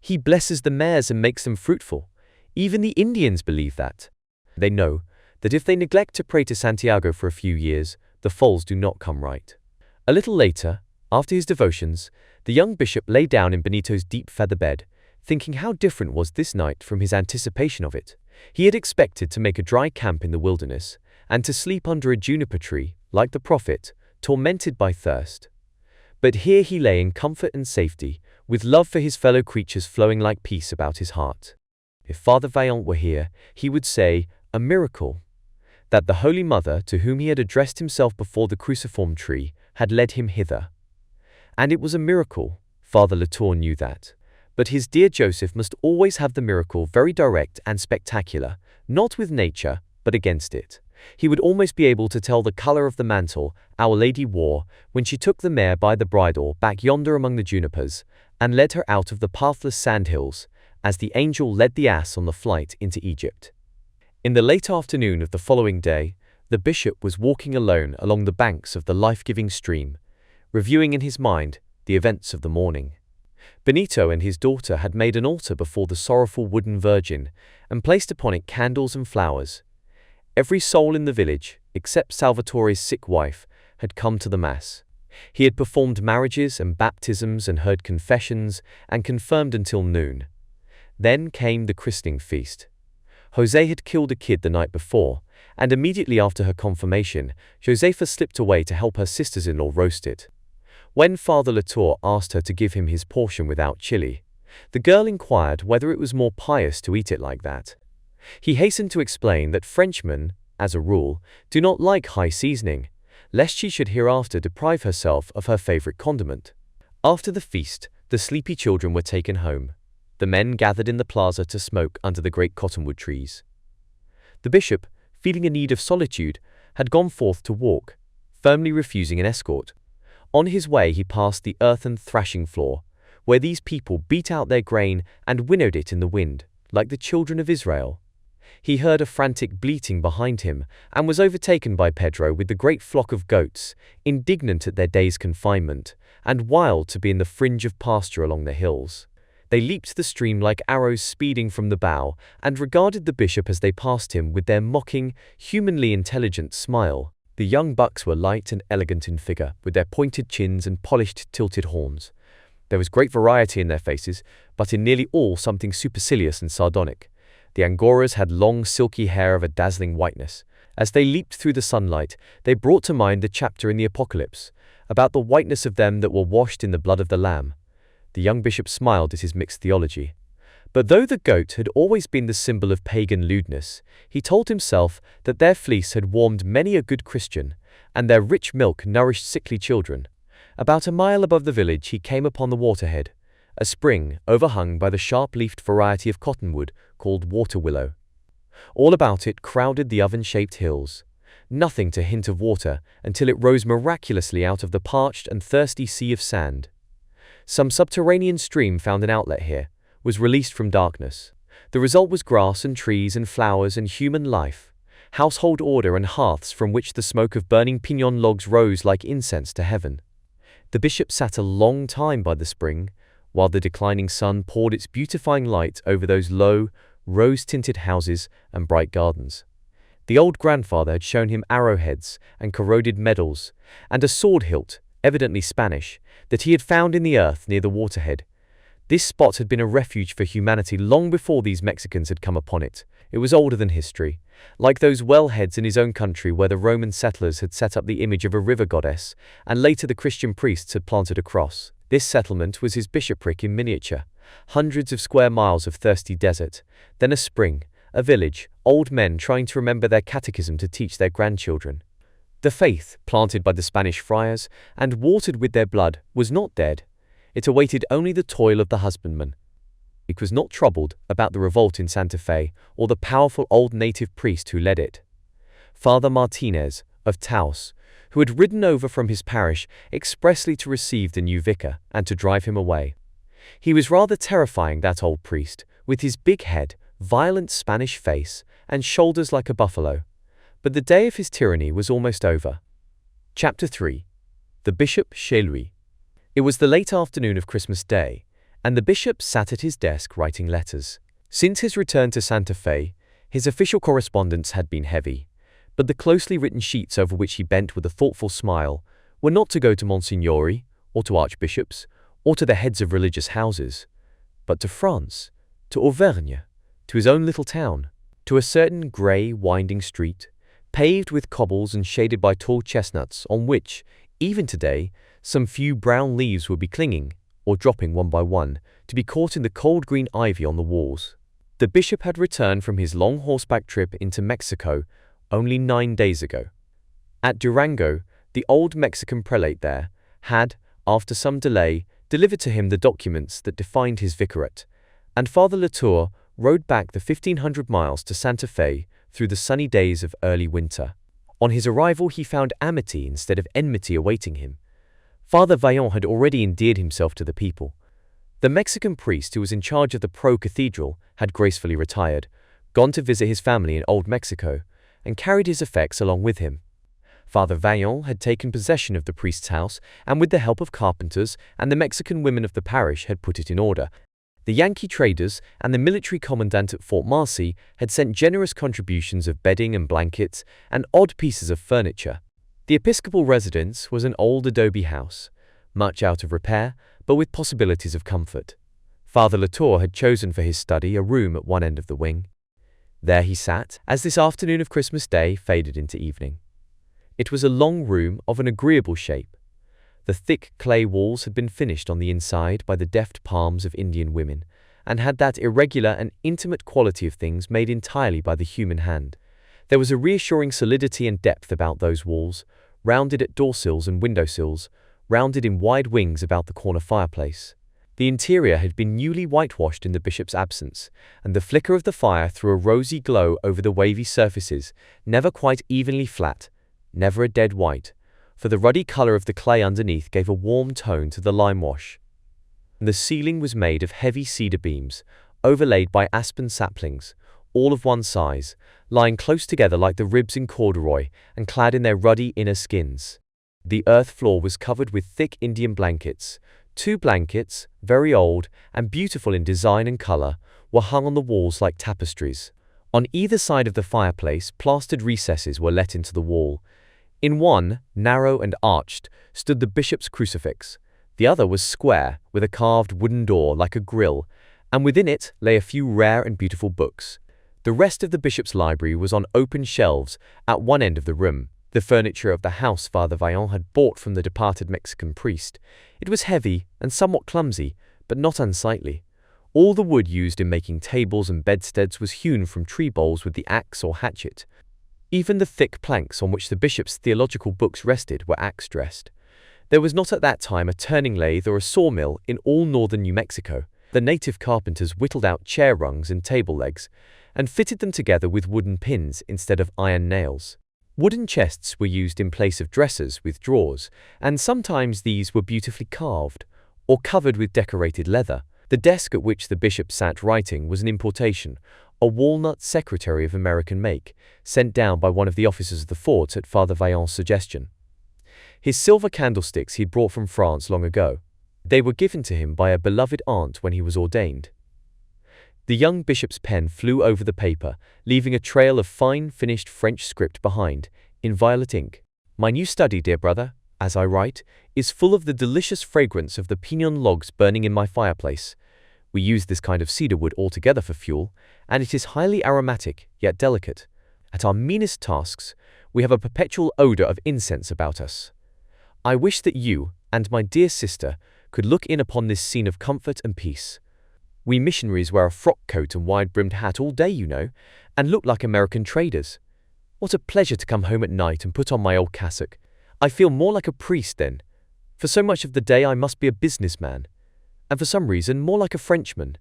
"He blesses the mares and makes them fruitful. Even the Indians believe that. They know that if they neglect to pray to Santiago for a few years, the foals do not come right." A little later, after his devotions, the young bishop lay down in Benito's deep feather bed, thinking how different was this night from his anticipation of it. He had expected to make a dry camp in the wilderness, and to sleep under a juniper tree, like the prophet, tormented by thirst. But here he lay in comfort and safety, with love for his fellow creatures flowing like peace about his heart. If Father Vaillant were here, he would say, "A miracle," that the Holy Mother, to whom he had addressed himself before the cruciform tree, had led him hither. And it was a miracle, Father Latour knew that. But his dear Joseph must always have the miracle very direct and spectacular, not with nature, but against it. He would almost be able to tell the color of the mantle Our Lady wore when she took the mare by the bridle back yonder among the junipers, and led her out of the pathless sandhills, as the angel led the ass on the flight into Egypt. In the late afternoon of the following day, the bishop was walking alone along the banks of the life-giving stream, reviewing in his mind the events of the morning. Benito and his daughter had made an altar before the sorrowful wooden Virgin, and placed upon it candles and flowers. Every soul in the village, except Salvatore's sick wife, had come to the Mass. He had performed marriages and baptisms and heard confessions and confirmed until noon. Then came the christening feast. Jose had killed a kid the night before, and immediately after her confirmation, Josefa slipped away to help her sisters-in-law roast it. When Father Latour asked her to give him his portion without chili, the girl inquired whether it was more pious to eat it like that. He hastened to explain that Frenchmen, as a rule, do not like high seasoning, lest she should hereafter deprive herself of her favorite condiment. After the feast, the sleepy children were taken home. The men gathered in the plaza to smoke under the great cottonwood trees. The bishop, feeling a need of solitude, had gone forth to walk, firmly refusing an escort. On his way he passed the earthen thrashing floor, where these people beat out their grain and winnowed it in the wind, like the children of Israel. He heard a frantic bleating behind him, and was overtaken by Pedro with the great flock of goats, indignant at their day's confinement, and wild to be in the fringe of pasture along the hills. They leaped the stream like arrows speeding from the bow, and regarded the bishop as they passed him with their mocking, humanly intelligent smile. The young bucks were light and elegant in figure, with their pointed chins and polished tilted horns. There was great variety in their faces, but in nearly all something supercilious and sardonic. The Angoras had long silky hair of a dazzling whiteness. As they leaped through the sunlight, they brought to mind the chapter in the Apocalypse, about the whiteness of them that were washed in the blood of the Lamb. The young bishop smiled at his mixed theology. But though the goat had always been the symbol of pagan lewdness, he told himself that their fleece had warmed many a good Christian, and their rich milk nourished sickly children. About a mile above the village he came upon the waterhead, a spring overhung by the sharp-leafed variety of cottonwood called water willow. All about it crowded the oven-shaped hills, nothing to hint of water until it rose miraculously out of the parched and thirsty sea of sand. Some subterranean stream found an outlet here, was released from darkness. The result was grass and trees and flowers and human life, household order and hearths from which the smoke of burning piñon logs rose like incense to heaven. The bishop sat a long time by the spring, while the declining sun poured its beautifying light over those low, rose-tinted houses and bright gardens. The old grandfather had shown him arrowheads and corroded medals, and a sword hilt, evidently Spanish, that he had found in the earth near the waterhead. This spot had been a refuge for humanity long before these Mexicans had come upon it. It was older than history, like those wellheads in his own country where the Roman settlers had set up the image of a river goddess, and later the Christian priests had planted a cross. This settlement was his bishopric in miniature. Hundreds of square miles of thirsty desert, then a spring, a village, old men trying to remember their catechism to teach their grandchildren. The faith, planted by the Spanish friars and watered with their blood, was not dead. It awaited only the toil of the husbandman. It was not troubled about the revolt in Santa Fe or the powerful old native priest who led it. Father Martinez, of Taos, who had ridden over from his parish expressly to receive the new vicar and to drive him away. He was rather terrifying, that old priest, with his big head, violent Spanish face, and shoulders like a buffalo. But the day of his tyranny was almost over. Chapter 3. The Bishop chez lui. It was the late afternoon of Christmas Day, and the bishop sat at his desk writing letters. Since his return to Santa Fe, his official correspondence had been heavy, but the closely written sheets over which he bent with a thoughtful smile were not to go to Monsignori, or to archbishops, or to the heads of religious houses, but to France, to Auvergne, to his own little town, to a certain grey, winding street, paved with cobbles and shaded by tall chestnuts, on which, even today, some few brown leaves would be clinging, or dropping one by one, to be caught in the cold green ivy on the walls. The bishop had returned from his long horseback trip into Mexico only 9 days ago. At Durango, the old Mexican prelate there had, after some delay, delivered to him the documents that defined his vicariate, and Father Latour rode back the 1,500 miles to Santa Fe through the sunny days of early winter. On his arrival he found amity instead of enmity awaiting him. Father Vaillant had already endeared himself to the people. The Mexican priest who was in charge of the pro-cathedral had gracefully retired, gone to visit his family in Old Mexico, and carried his effects along with him. Father Vaillant had taken possession of the priest's house, and with the help of carpenters and the Mexican women of the parish had put it in order. The Yankee traders and the military commandant at Fort Marcy had sent generous contributions of bedding and blankets and odd pieces of furniture. The episcopal residence was an old adobe house, much out of repair, but with possibilities of comfort. Father Latour had chosen for his study a room at one end of the wing. There he sat, as this afternoon of Christmas Day faded into evening. It was a long room of an agreeable shape. The thick clay walls had been finished on the inside by the deft palms of Indian women, and had that irregular and intimate quality of things made entirely by the human hand. There was a reassuring solidity and depth about those walls, rounded at door-sills and window-sills, rounded in wide wings about the corner fireplace. The interior had been newly whitewashed in the bishop's absence, and the flicker of the fire threw a rosy glow over the wavy surfaces, never quite evenly flat, never a dead white, for the ruddy color of the clay underneath gave a warm tone to the lime-wash. The ceiling was made of heavy cedar beams, overlaid by aspen saplings, all of one size, lying close together like the ribs in corduroy and clad in their ruddy inner skins. The earth floor was covered with thick Indian blankets. 2 blankets, very old and beautiful in design and color, were hung on the walls like tapestries. On either side of the fireplace, plastered recesses were let into the wall. In one, narrow and arched, stood the bishop's crucifix. The other was square, with a carved wooden door like a grill, and within it lay a few rare and beautiful books. The rest of the bishop's library was on open shelves at one end of the room. The furniture of the house Father Vaillant had bought from the departed Mexican priest. It was heavy and somewhat clumsy, but not unsightly. All the wood used in making tables and bedsteads was hewn from tree boles with the axe or hatchet. Even the thick planks on which the bishop's theological books rested were axe-dressed. There was not at that time a turning lathe or a sawmill in all northern New Mexico. The native carpenters whittled out chair rungs and table legs, and fitted them together with wooden pins instead of iron nails. Wooden chests were used in place of dressers with drawers, and sometimes these were beautifully carved, or covered with decorated leather. The desk at which the bishop sat writing was an importation, a walnut secretary of American make, sent down by one of the officers of the fort at Father Vaillant's suggestion. His silver candlesticks he had brought from France long ago. They were given to him by a beloved aunt when he was ordained. The young bishop's pen flew over the paper, leaving a trail of fine, finished French script behind, in violet ink. My new study, dear brother, as I write, is full of the delicious fragrance of the pinon logs burning in my fireplace. We use this kind of cedar wood altogether for fuel, and it is highly aromatic, yet delicate. At our meanest tasks, we have a perpetual odor of incense about us. I wish that you, and my dear sister, could look in upon this scene of comfort and peace. We missionaries wear a frock coat and wide-brimmed hat all day, you know, and look like American traders. What a pleasure to come home at night and put on my old cassock. I feel more like a priest then. For so much of the day I must be a businessman, and for some reason more like a Frenchman.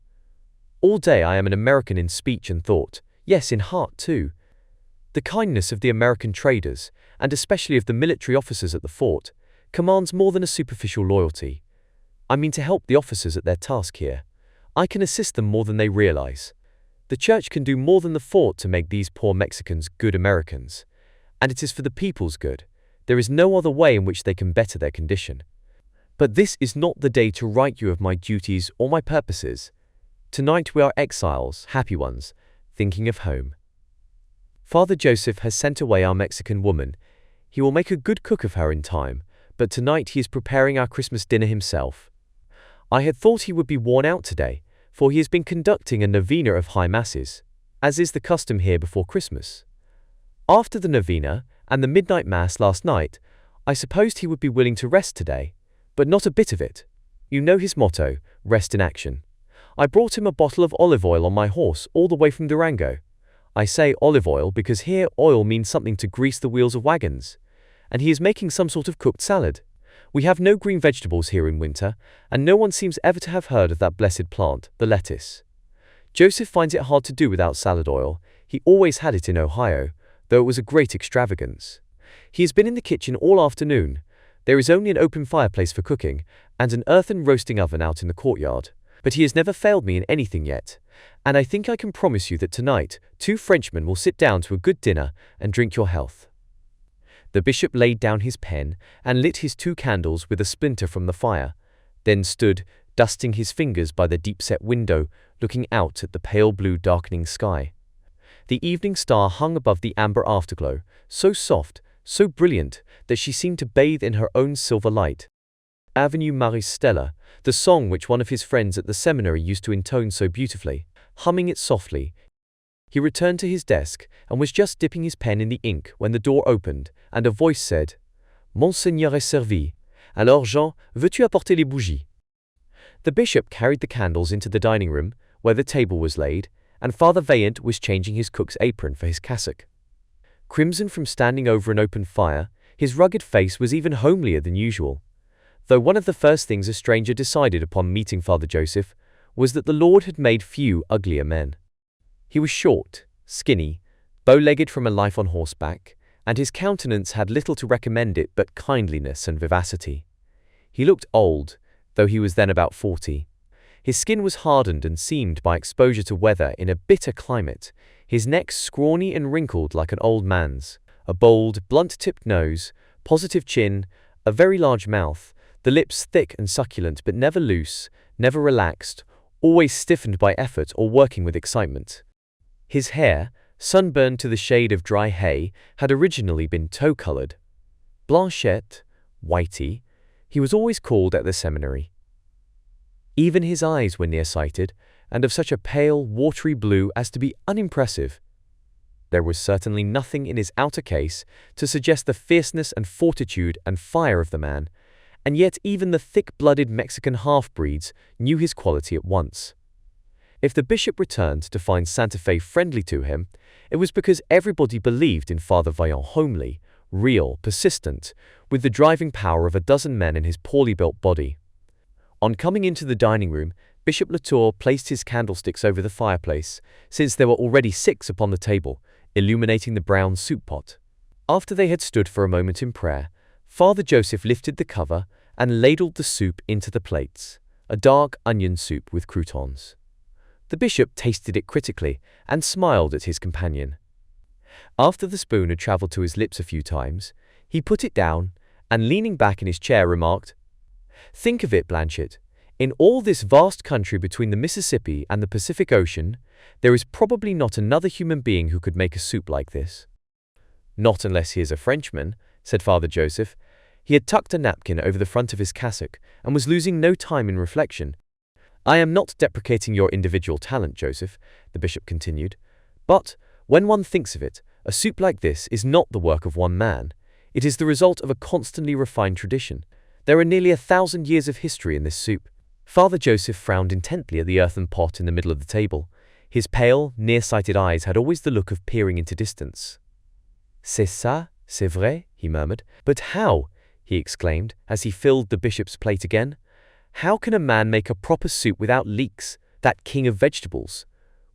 All day I am an American in speech and thought, yes, in heart too. The kindness of the American traders, and especially of the military officers at the fort, commands more than a superficial loyalty. I mean to help the officers at their task here. I can assist them more than they realize. The church can do more than the fort to make these poor Mexicans good Americans. And it is for the people's good. There is no other way in which they can better their condition. But this is not the day to write you of my duties or my purposes. Tonight we are exiles, happy ones, thinking of home. Father Joseph has sent away our Mexican woman. He will make a good cook of her in time, but tonight he is preparing our Christmas dinner himself. I had thought he would be worn out today, for he has been conducting a novena of high masses, as is the custom here before Christmas. After the novena and the midnight mass last night, I supposed he would be willing to rest today, but not a bit of it. You know his motto, rest in action. I brought him a bottle of olive oil on my horse all the way from Durango. I say olive oil because here oil means something to grease the wheels of wagons, and he is making some sort of cooked salad. We have no green vegetables here in winter, and no one seems ever to have heard of that blessed plant, the lettuce. Joseph finds it hard to do without salad oil. He always had it in Ohio, though it was a great extravagance. He has been in the kitchen all afternoon. There is only an open fireplace for cooking, and an earthen roasting oven out in the courtyard. But he has never failed me in anything yet, and I think I can promise you that tonight 2 Frenchmen will sit down to a good dinner and drink your health. The bishop laid down his pen and lit his 2 candles with a splinter from the fire, then stood, dusting his fingers by the deep-set window, looking out at the pale blue darkening sky. The evening star hung above the amber afterglow, so soft, so brilliant, that she seemed to bathe in her own silver light. Avenue Marie Stella, the song which one of his friends at the seminary used to intone so beautifully, humming it softly. He returned to his desk and was just dipping his pen in the ink when the door opened, and a voice said, Monseigneur est servi. Alors Jean, veux-tu apporter les bougies? The bishop carried the candles into the dining room, where the table was laid, and Father Vaillant was changing his cook's apron for his cassock. Crimson from standing over an open fire, his rugged face was even homelier than usual. Though one of the first things a stranger decided upon meeting Father Joseph was that the Lord had made few uglier men. He was short, skinny, bow-legged from a life on horseback, and his countenance had little to recommend it but kindliness and vivacity. He looked old, though he was then about 40. His skin was hardened and seamed by exposure to weather in a bitter climate, his neck scrawny and wrinkled like an old man's, a bold, blunt-tipped nose, positive chin, a very large mouth, the lips thick and succulent but never loose, never relaxed, always stiffened by effort or working with excitement. His hair, sunburned to the shade of dry hay, had originally been tow-colored. Blanchette, whitey, he was always called at the seminary. Even his eyes were nearsighted, and of such a pale, watery blue as to be unimpressive. There was certainly nothing in his outer case to suggest the fierceness and fortitude and fire of the man, and yet even the thick-blooded Mexican half-breeds knew his quality at once. If the bishop returned to find Santa Fe friendly to him, it was because everybody believed in Father Vaillant homely, real, persistent, with the driving power of a dozen men in his poorly built body. On coming into the dining room, Bishop Latour placed his candlesticks over the fireplace, since there were already 6 upon the table, illuminating the brown soup pot. After they had stood for a moment in prayer, Father Joseph lifted the cover and ladled the soup into the plates, a dark onion soup with croutons. The bishop tasted it critically and smiled at his companion. After the spoon had travelled to his lips a few times, he put it down and, leaning back in his chair, remarked, "Think of it, Blanchett. In all this vast country between the Mississippi and the Pacific Ocean, there is probably not another human being who could make a soup like this." "Not unless he is a Frenchman," said Father Joseph. He had tucked a napkin over the front of his cassock and was losing no time in reflection. "I am not deprecating your individual talent, Joseph," the bishop continued, "but when one thinks of it, a soup like this is not the work of one man. It is the result of a constantly refined tradition. There are nearly 1,000 years of history in this soup." Father Joseph frowned intently at the earthen pot in the middle of the table. His pale, nearsighted eyes had always the look of peering into distance. "C'est ça, c'est vrai," he murmured. "But how?" he exclaimed, as he filled the bishop's plate again. "How can a man make a proper soup without leeks, that king of vegetables?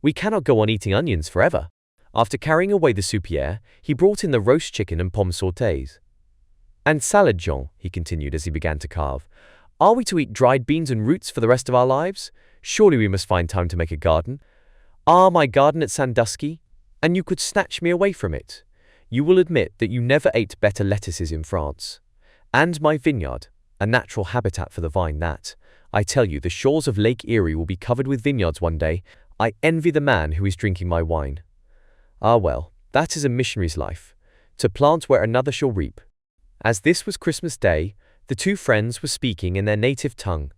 We cannot go on eating onions forever." After carrying away the soupière, he brought in the roast chicken and pommes sautés. "And salad, Jean," he continued as he began to carve. "Are we to eat dried beans and roots for the rest of our lives? Surely we must find time to make a garden. Ah, my garden at Sandusky! And you could snatch me away from it. You will admit that you never ate better lettuces in France. And my vineyard, a natural habitat for the vine that, I tell you, the shores of Lake Erie will be covered with vineyards one day. I envy the man who is drinking my wine. Ah well, that is a missionary's life, to plant where another shall reap." As this was Christmas Day, the two friends were speaking in their native tongue.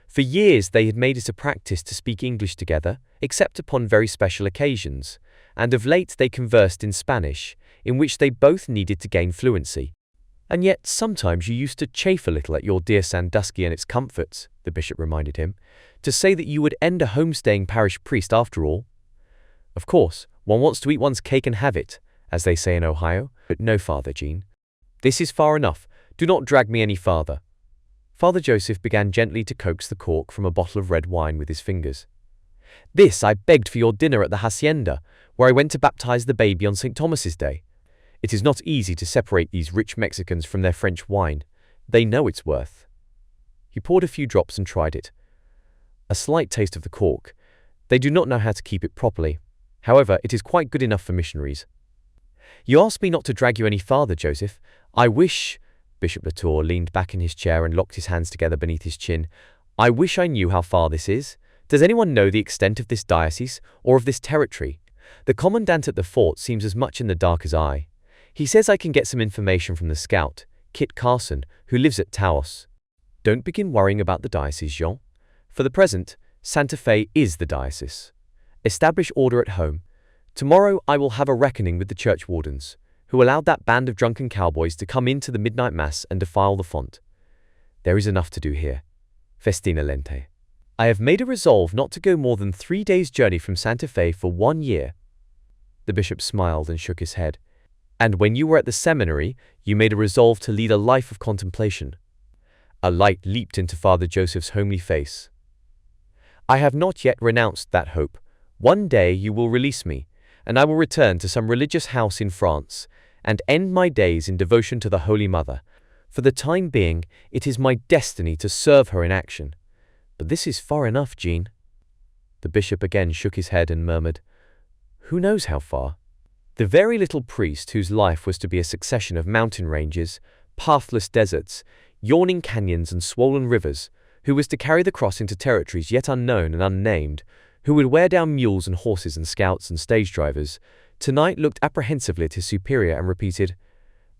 For years they had made it a practice to speak English together, except upon very special occasions, and of late they conversed in Spanish, in which they both needed to gain fluency. "And yet sometimes you used to chafe a little at your dear Sandusky and its comforts," the bishop reminded him, "to say that you would end a homestaying parish priest after all. Of course, one wants to eat one's cake and have it, as they say in Ohio. But no, Father Jean. This is far enough. Do not drag me any farther." Father Joseph began gently to coax the cork from a bottle of red wine with his fingers. "This I begged for your dinner at the hacienda, where I went to baptize the baby on St. Thomas's Day. It is not easy to separate these rich Mexicans from their French wine. They know its worth." He poured a few drops and tried it. A slight taste of the cork. They do not know how to keep it properly. However, it is quite good enough for missionaries. "You asked me not to drag you any farther, Joseph. I wish—" Bishop Latour leaned back in his chair and locked his hands together beneath his chin. "I wish I knew how far this is. Does anyone know the extent of this diocese, or of this territory? The commandant at the fort seems as much in the dark as I. He says I can get some information from the scout, Kit Carson, who lives at Taos." "Don't begin worrying about the diocese, Jean. For the present, Santa Fe is the diocese. Establish order at home. Tomorrow I will have a reckoning with the church wardens, who allowed that band of drunken cowboys to come into the midnight mass and defile the font. There is enough to do here. Festina lente. I have made a resolve not to go more than 3 days' journey from Santa Fe for 1 year." The bishop smiled and shook his head. "And when you were at the seminary, you made a resolve to lead a life of contemplation." A light leaped into Father Joseph's homely face. "I have not yet renounced that hope. One day you will release me, and I will return to some religious house in France, and end my days in devotion to the Holy Mother. For the time being, it is my destiny to serve her in action. But this is far enough, Jean." The bishop again shook his head and murmured, "Who knows how far?" The very little priest whose life was to be a succession of mountain ranges, pathless deserts, yawning canyons and swollen rivers, who was to carry the cross into territories yet unknown and unnamed, who would wear down mules and horses and scouts and stage drivers, tonight looked apprehensively at his superior and repeated,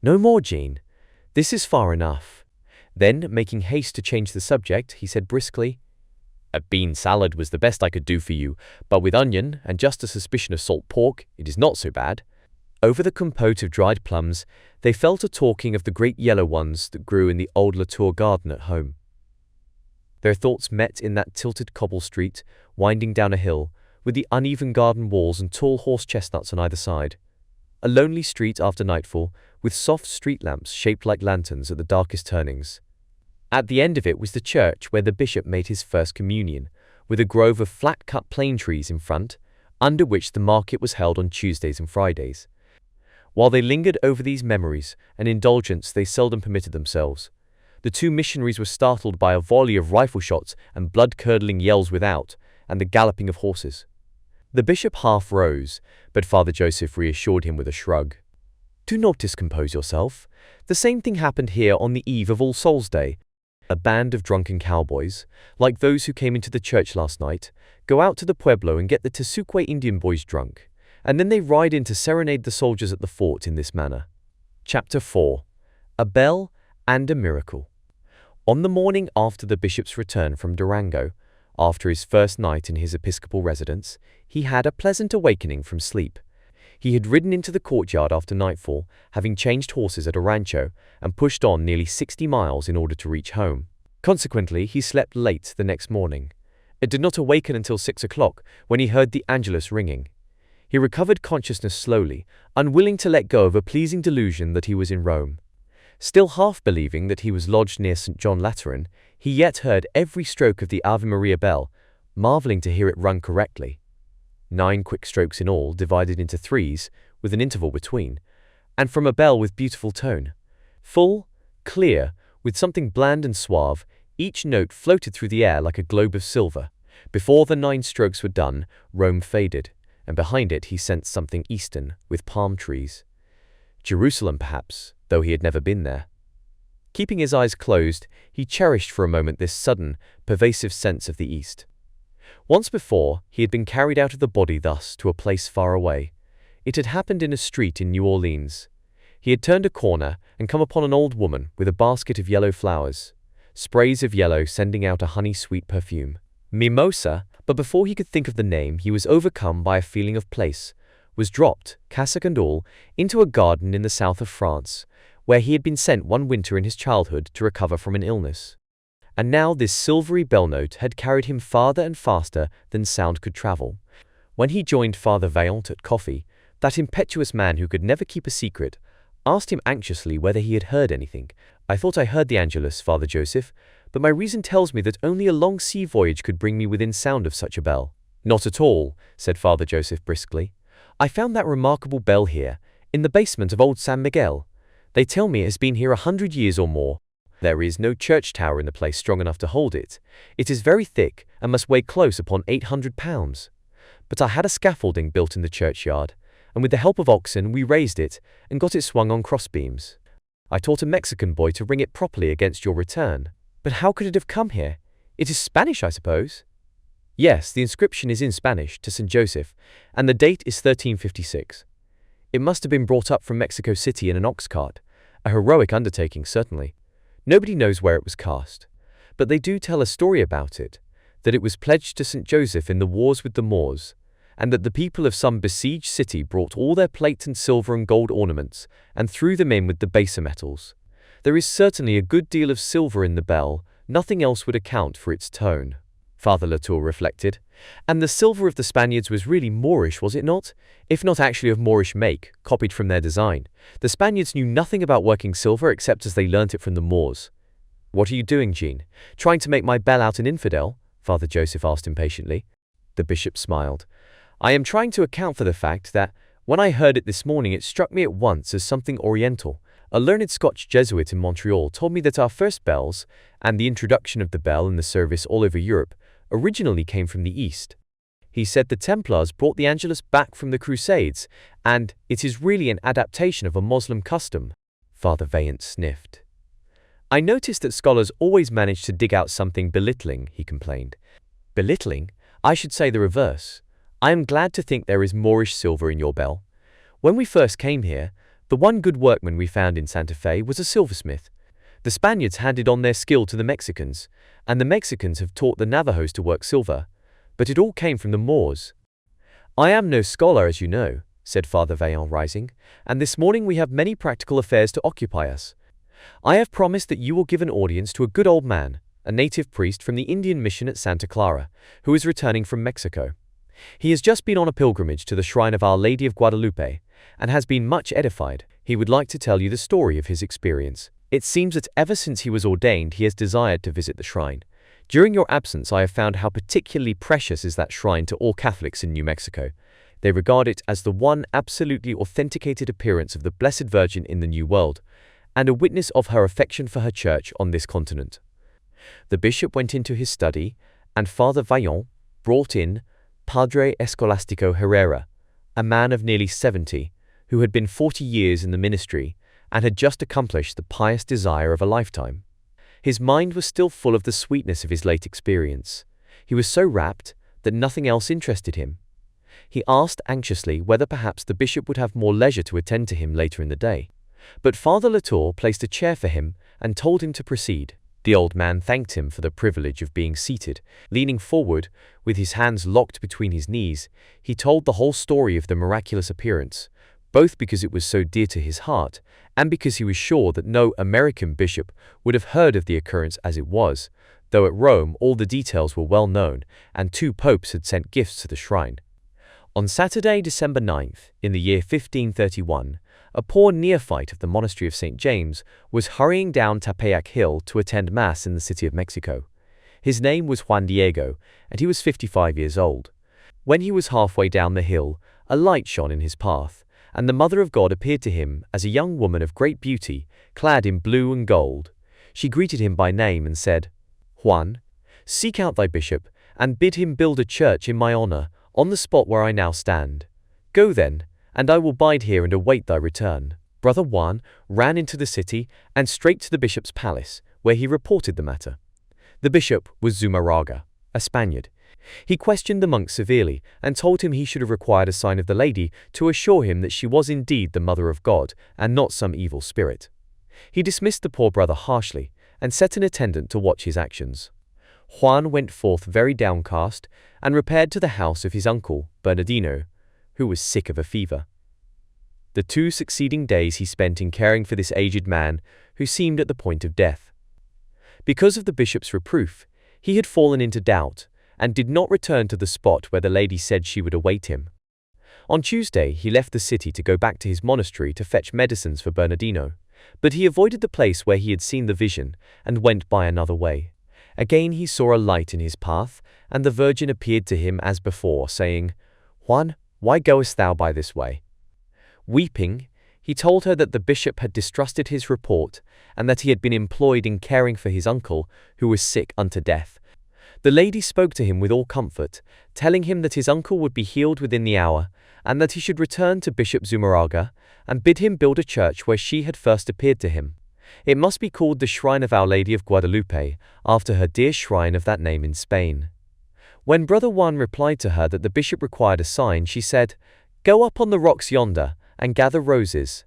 "No more, Jean. This is far enough." Then, making haste to change the subject, he said briskly, "A bean salad was the best I could do for you, but with onion and just a suspicion of salt pork, it is not so bad." Over the compote of dried plums, they fell to talking of the great yellow ones that grew in the old Latour garden at home. Their thoughts met in that tilted cobble street, winding down a hill, with the uneven garden walls and tall horse chestnuts on either side. A lonely street after nightfall, with soft street lamps shaped like lanterns at the darkest turnings. At the end of it was the church where the bishop made his first communion, with a grove of flat-cut plane trees in front, under which the market was held on Tuesdays and Fridays. While they lingered over these memories, an indulgence they seldom permitted themselves, The two missionaries were startled by a volley of rifle shots and blood-curdling yells without, and the galloping of horses. The bishop half rose, but Father Joseph reassured him with a shrug. "Do not discompose yourself. The same thing happened here on the eve of All Souls' Day. A band of drunken cowboys, like those who came into the church last night, go out to the pueblo and get the Tesuque Indian boys drunk, and then they ride in to serenade the soldiers at the fort in this manner." Chapter 4. A Bell and a Miracle. On the morning after the bishop's return from Durango, after his first night in his episcopal residence, he had a pleasant awakening from sleep. He had ridden into the courtyard after nightfall, having changed horses at a rancho, and pushed on nearly 60 miles in order to reach home. Consequently, he slept late the next morning. It did not awaken until 6 o'clock, when he heard the Angelus ringing. He recovered consciousness slowly, unwilling to let go of a pleasing delusion that he was in Rome. Still half believing that he was lodged near St. John Lateran, he yet heard every stroke of the Ave Maria bell, marveling to hear it rung correctly. 9 quick strokes in all, divided into threes, with an interval between, and from a bell with beautiful tone. Full, clear, with something bland and suave, each note floated through the air like a globe of silver. Before the 9 strokes were done, Rome faded, and behind it he sensed something eastern, with palm trees. Jerusalem, perhaps, though he had never been there. Keeping his eyes closed, he cherished for a moment this sudden, pervasive sense of the East. Once before, he had been carried out of the body thus to a place far away. It had happened in a street in New Orleans. He had turned a corner and come upon an old woman with a basket of yellow flowers, sprays of yellow sending out a honey-sweet perfume. Mimosa, but before he could think of the name, he was overcome by a feeling of place, was dropped, cassock and all, into a garden in the south of France, where he had been sent one winter in his childhood to recover from an illness. And now this silvery bell note had carried him farther and faster than sound could travel. When he joined Father Vaillant at coffee, that impetuous man who could never keep a secret asked him anxiously whether he had heard anything. "I thought I heard the Angelus, Father Joseph, but my reason tells me that only a long sea voyage could bring me within sound of such a bell." "Not at all," said Father Joseph briskly. "I found that remarkable bell here, in the basement of old San Miguel. They tell me it has been here 100 years or more. There is no church tower in the place strong enough to hold it. It is very thick and must weigh close upon 800 pounds. But I had a scaffolding built in the churchyard, and with the help of oxen we raised it and got it swung on crossbeams. I taught a Mexican boy to ring it properly against your return. But how could it have come here? It is Spanish, I suppose?" "Yes, the inscription is in Spanish, to St. Joseph, and the date is 1356. It must have been brought up from Mexico City in an ox cart, a heroic undertaking, certainly. Nobody knows where it was cast, but they do tell a story about it, that it was pledged to St. Joseph in the wars with the Moors, and that the people of some besieged city brought all their plate and silver and gold ornaments and threw them in with the baser metals. There is certainly a good deal of silver in the bell, nothing else would account for its tone." Father Latour reflected. "And the silver of the Spaniards was really Moorish, was it not? If not actually of Moorish make, copied from their design. The Spaniards knew nothing about working silver except as they learnt it from the Moors." "What are you doing, Jean? Trying to make my bell out an infidel?" Father Joseph asked impatiently. The bishop smiled. "I am trying to account for the fact that, when I heard it this morning, it struck me at once as something oriental. A learned Scotch Jesuit in Montreal told me that our first bells, and the introduction of the bell in the service all over Europe, originally came from the East. He said the Templars brought the Angelus back from the Crusades, and it is really an adaptation of a Moslem custom." Father Vaillant sniffed. "I noticed that scholars always manage to dig out something belittling," he complained. "Belittling? I should say the reverse. I am glad to think there is Moorish silver in your bell. When we first came here, the one good workman we found in Santa Fe was a silversmith. The Spaniards handed on their skill to the Mexicans, and the Mexicans have taught the Navajos to work silver, but it all came from the Moors." "I am no scholar, as you know," said Father Vaillant, rising, "and this morning we have many practical affairs to occupy us. I have promised that you will give an audience to a good old man, a native priest from the Indian mission at Santa Clara, who is returning from Mexico. He has just been on a pilgrimage to the shrine of Our Lady of Guadalupe, and has been much edified. He would like to tell you the story of his experience. It seems that ever since he was ordained he has desired to visit the shrine. During your absence I have found how particularly precious is that shrine to all Catholics in New Mexico. They regard it as the one absolutely authenticated appearance of the Blessed Virgin in the New World, and a witness of her affection for her church on this continent. The bishop went into his study, and Father Vaillant brought in Padre Escolastico Herrera, a man of nearly 70, who had been 40 years in the ministry and had just accomplished the pious desire of a lifetime. His mind was still full of the sweetness of his late experience. He was so rapt that nothing else interested him. He asked anxiously whether perhaps the bishop would have more leisure to attend to him later in the day. But Father Latour placed a chair for him and told him to proceed. The old man thanked him for the privilege of being seated. Leaning forward, with his hands locked between his knees, he told the whole story of the miraculous appearance, both because it was so dear to his heart and because he was sure that no American bishop would have heard of the occurrence as it was, though at Rome all the details were well known and 2 popes had sent gifts to the shrine. On Saturday, December 9th, in the year 1531, a poor neophyte of the monastery of St. James was hurrying down Tepeyac Hill to attend Mass in the city of Mexico. His name was Juan Diego, and he was 55 years old. When he was halfway down the hill, a light shone in his path, and the Mother of God appeared to him as a young woman of great beauty, clad in blue and gold. She greeted him by name and said, "Juan, seek out thy bishop, and bid him build a church in my honor, on the spot where I now stand. Go then, and I will bide here and await thy return." Brother Juan ran into the city and straight to the bishop's palace, where he reported the matter. The bishop was Zumarraga, a Spaniard. He questioned the monk severely and told him he should have required a sign of the lady to assure him that she was indeed the Mother of God and not some evil spirit. He dismissed the poor brother harshly and set an attendant to watch his actions. Juan went forth very downcast and repaired to the house of his uncle, Bernardino, who was sick of a fever. The 2 succeeding days he spent in caring for this aged man, who seemed at the point of death. Because of the bishop's reproof, he had fallen into doubt, and did not return to the spot where the lady said she would await him. On Tuesday he left the city to go back to his monastery to fetch medicines for Bernardino, but he avoided the place where he had seen the vision, and went by another way. Again he saw a light in his path, and the Virgin appeared to him as before, saying, "Juan, why goest thou by this way?" Weeping, he told her that the bishop had distrusted his report, and that he had been employed in caring for his uncle, who was sick unto death. The lady spoke to him with all comfort, telling him that his uncle would be healed within the hour, and that he should return to Bishop Zumarraga, and bid him build a church where she had first appeared to him. It must be called the Shrine of Our Lady of Guadalupe, after her dear shrine of that name in Spain. When Brother Juan replied to her that the bishop required a sign, she said, "Go up on the rocks yonder, and gather roses."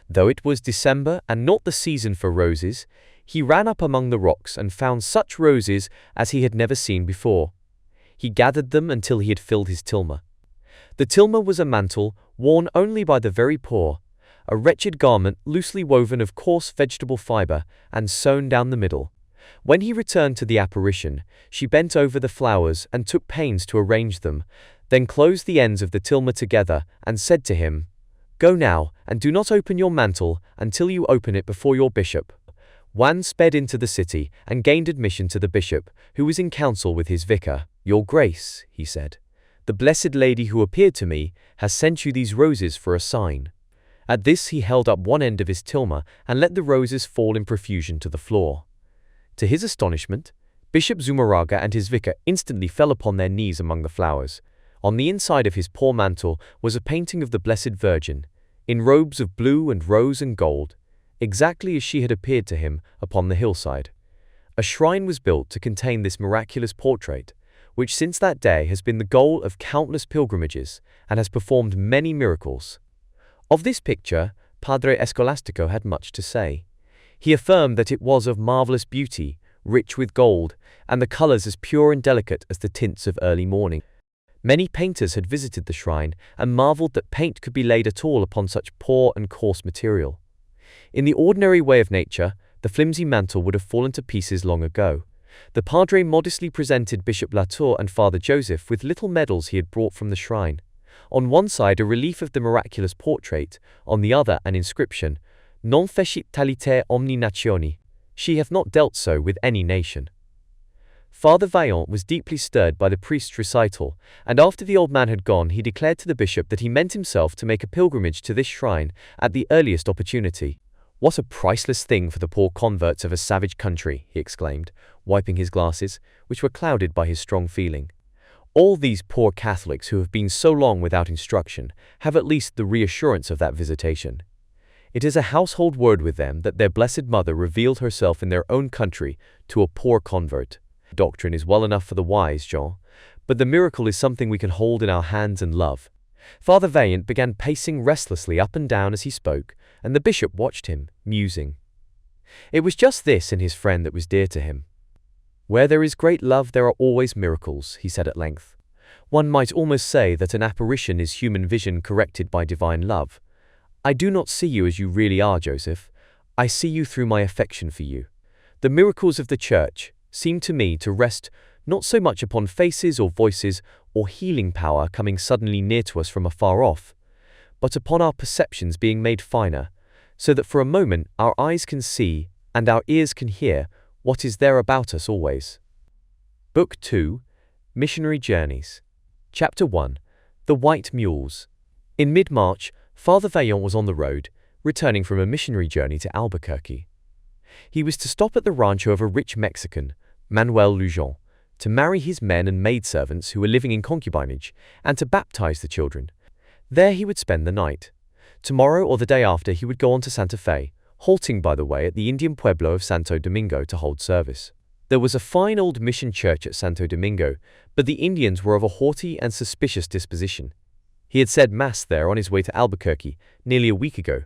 Though it was December and not the season for roses, he ran up among the rocks and found such roses as he had never seen before. He gathered them until he had filled his tilma. The tilma was a mantle worn only by the very poor, a wretched garment loosely woven of coarse vegetable fiber and sewn down the middle. When he returned to the apparition, she bent over the flowers and took pains to arrange them, then closed the ends of the tilma together and said to him, "Go now, and do not open your mantle until you open it before your bishop." Juan sped into the city and gained admission to the bishop, who was in council with his vicar. "Your Grace," he said, "the Blessed Lady who appeared to me has sent you these roses for a sign." At this he held up one end of his tilma and let the roses fall in profusion to the floor. To his astonishment, Bishop Zumarraga and his vicar instantly fell upon their knees among the flowers. On the inside of his poor mantle was a painting of the Blessed Virgin, in robes of blue and rose and gold, exactly as she had appeared to him upon the hillside. A shrine was built to contain this miraculous portrait, which since that day has been the goal of countless pilgrimages and has performed many miracles. Of this picture, Padre Escolastico had much to say. He affirmed that it was of marvelous beauty, rich with gold, and the colors as pure and delicate as the tints of early morning. Many painters had visited the shrine and marveled that paint could be laid at all upon such poor and coarse material. In the ordinary way of nature, the flimsy mantle would have fallen to pieces long ago. The padre modestly presented Bishop Latour and Father Joseph with little medals he had brought from the shrine. On one side a relief of the miraculous portrait, on the other an inscription, "Non fecit taliter omni nationi," "She hath not dealt so with any nation." Father Vaillant was deeply stirred by the priest's recital, and after the old man had gone he declared to the bishop that he meant himself to make a pilgrimage to this shrine at the earliest opportunity. "What a priceless thing for the poor converts of a savage country," he exclaimed, wiping his glasses, which were clouded by his strong feeling. "All these poor Catholics who have been so long without instruction have at least the reassurance of that visitation. It is a household word with them that their Blessed Mother revealed herself in their own country to a poor convert. Doctrine is well enough for the wise, Jean, but the miracle is something we can hold in our hands and love." Father Vaillant began pacing restlessly up and down as he spoke, and the bishop watched him, musing. It was just this in his friend that was dear to him. "Where there is great love there are always miracles," he said at length. "One might almost say that an apparition is human vision corrected by divine love. I do not see you as you really are, Joseph. I see you through my affection for you. The miracles of the Church seem to me to rest not so much upon faces or voices or healing power coming suddenly near to us from afar off, but upon our perceptions being made finer, so that for a moment our eyes can see and our ears can hear what is there about us always." Book 2, Missionary Journeys. Chapter 1, The White Mules. In mid-March, Father Vaillant was on the road, returning from a missionary journey to Albuquerque. He was to stop at the rancho of a rich Mexican, Manuel Lujan, to marry his men and maidservants who were living in concubinage, and to baptize the children. There he would spend the night. Tomorrow or the day after he would go on to Santa Fe, halting by the way at the Indian pueblo of Santo Domingo to hold service. There was a fine old mission church at Santo Domingo, but the Indians were of a haughty and suspicious disposition. He had said Mass there on his way to Albuquerque nearly a week ago.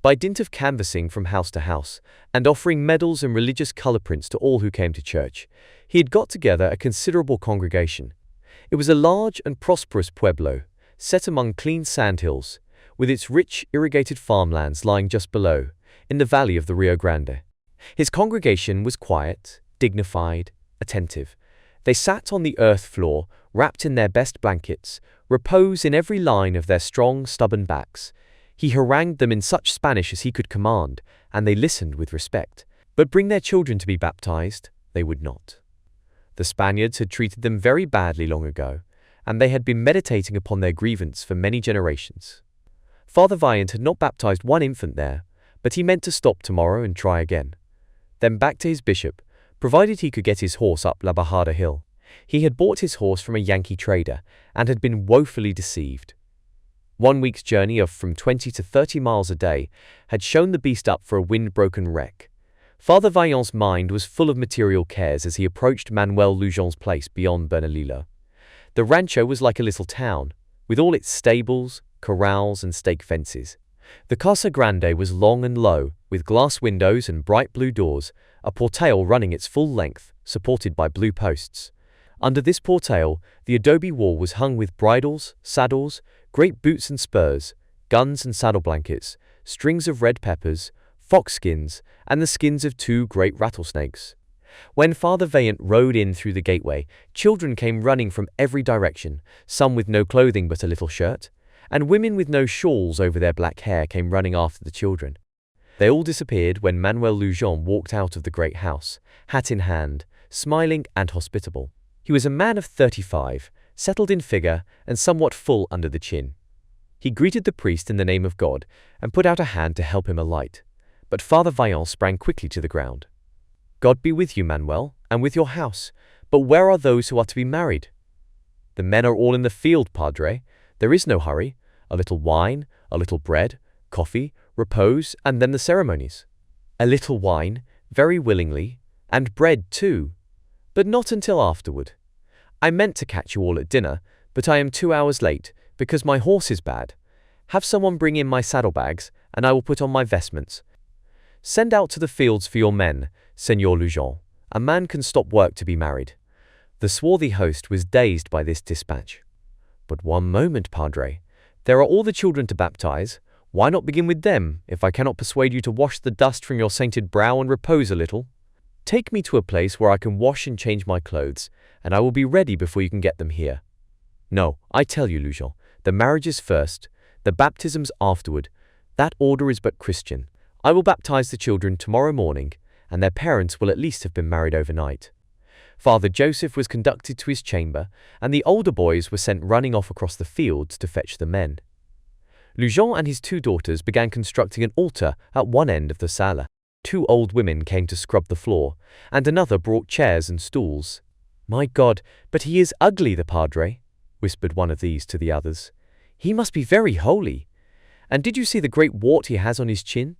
By dint of canvassing from house to house, and offering medals and religious color prints to all who came to church, he had got together a considerable congregation. It was a large and prosperous pueblo, set among clean sandhills, with its rich irrigated farmlands lying just below, in the valley of the Rio Grande. His congregation was quiet, dignified, attentive. They sat on the earth floor, wrapped in their best blankets, repose in every line of their strong, stubborn backs. He harangued them in such Spanish as he could command, and they listened with respect. But bring their children to be baptized, they would not. The Spaniards had treated them very badly long ago, and they had been meditating upon their grievance for many generations. Father Vaillant had not baptized one infant there, but he meant to stop tomorrow and try again. Then back to his bishop, provided he could get his horse up La Bajada Hill. He had bought his horse from a Yankee trader, and had been woefully deceived. 1 week's journey of from 20 to 30 miles a day had shown the beast up for a wind-broken wreck. Father Vaillant's mind was full of material cares as he approached Manuel Lujan's place beyond Bernalillo. The rancho was like a little town, with all its stables, corrals, and stake fences. The Casa Grande was long and low, with glass windows and bright blue doors, a portal running its full length, supported by blue posts. Under this portal, the adobe wall was hung with bridles, saddles, great boots and spurs, guns and saddle blankets, strings of red peppers, fox skins, and the skins of 2 great rattlesnakes. When Father Vaillant rode in through the gateway, children came running from every direction, some with no clothing but a little shirt, and women with no shawls over their black hair came running after the children. They all disappeared when Manuel Lujan walked out of the great house, hat in hand, smiling and hospitable. He was a man of 35, settled in figure and somewhat full under the chin. He greeted the priest in the name of God and put out a hand to help him alight. But Father Vaillant sprang quickly to the ground. "God be with you, Manuel, and with your house. But where are those who are to be married?" "The men are all in the field, Padre. There is no hurry. A little wine, a little bread, coffee, repose, and then the ceremonies." "A little wine, very willingly, and bread too, but not until afterward. I meant to catch you all at dinner, but I am 2 hours late, because my horse is bad. Have someone bring in my saddlebags, and I will put on my vestments. Send out to the fields for your men, Señor Lujan. A man can stop work to be married." The swarthy host was dazed by this dispatch. "But one moment, Padre. There are all the children to baptize. Why not begin with them, if I cannot persuade you to wash the dust from your sainted brow and repose a little? Take me to a place where I can wash and change my clothes, and I will be ready before you can get them here. No, I tell you, Lujan, the marriage is first, the baptisms afterward. That order is but Christian. I will baptize the children tomorrow morning, and their parents will at least have been married overnight." Father Joseph was conducted to his chamber, and the older boys were sent running off across the fields to fetch the men. Lujan and his 2 daughters began constructing an altar at one end of the sala. 2 old women came to scrub the floor, and another brought chairs and stools. "My God, but he is ugly, the padre," whispered one of these to the others. "He must be very holy. And did you see the great wart he has on his chin?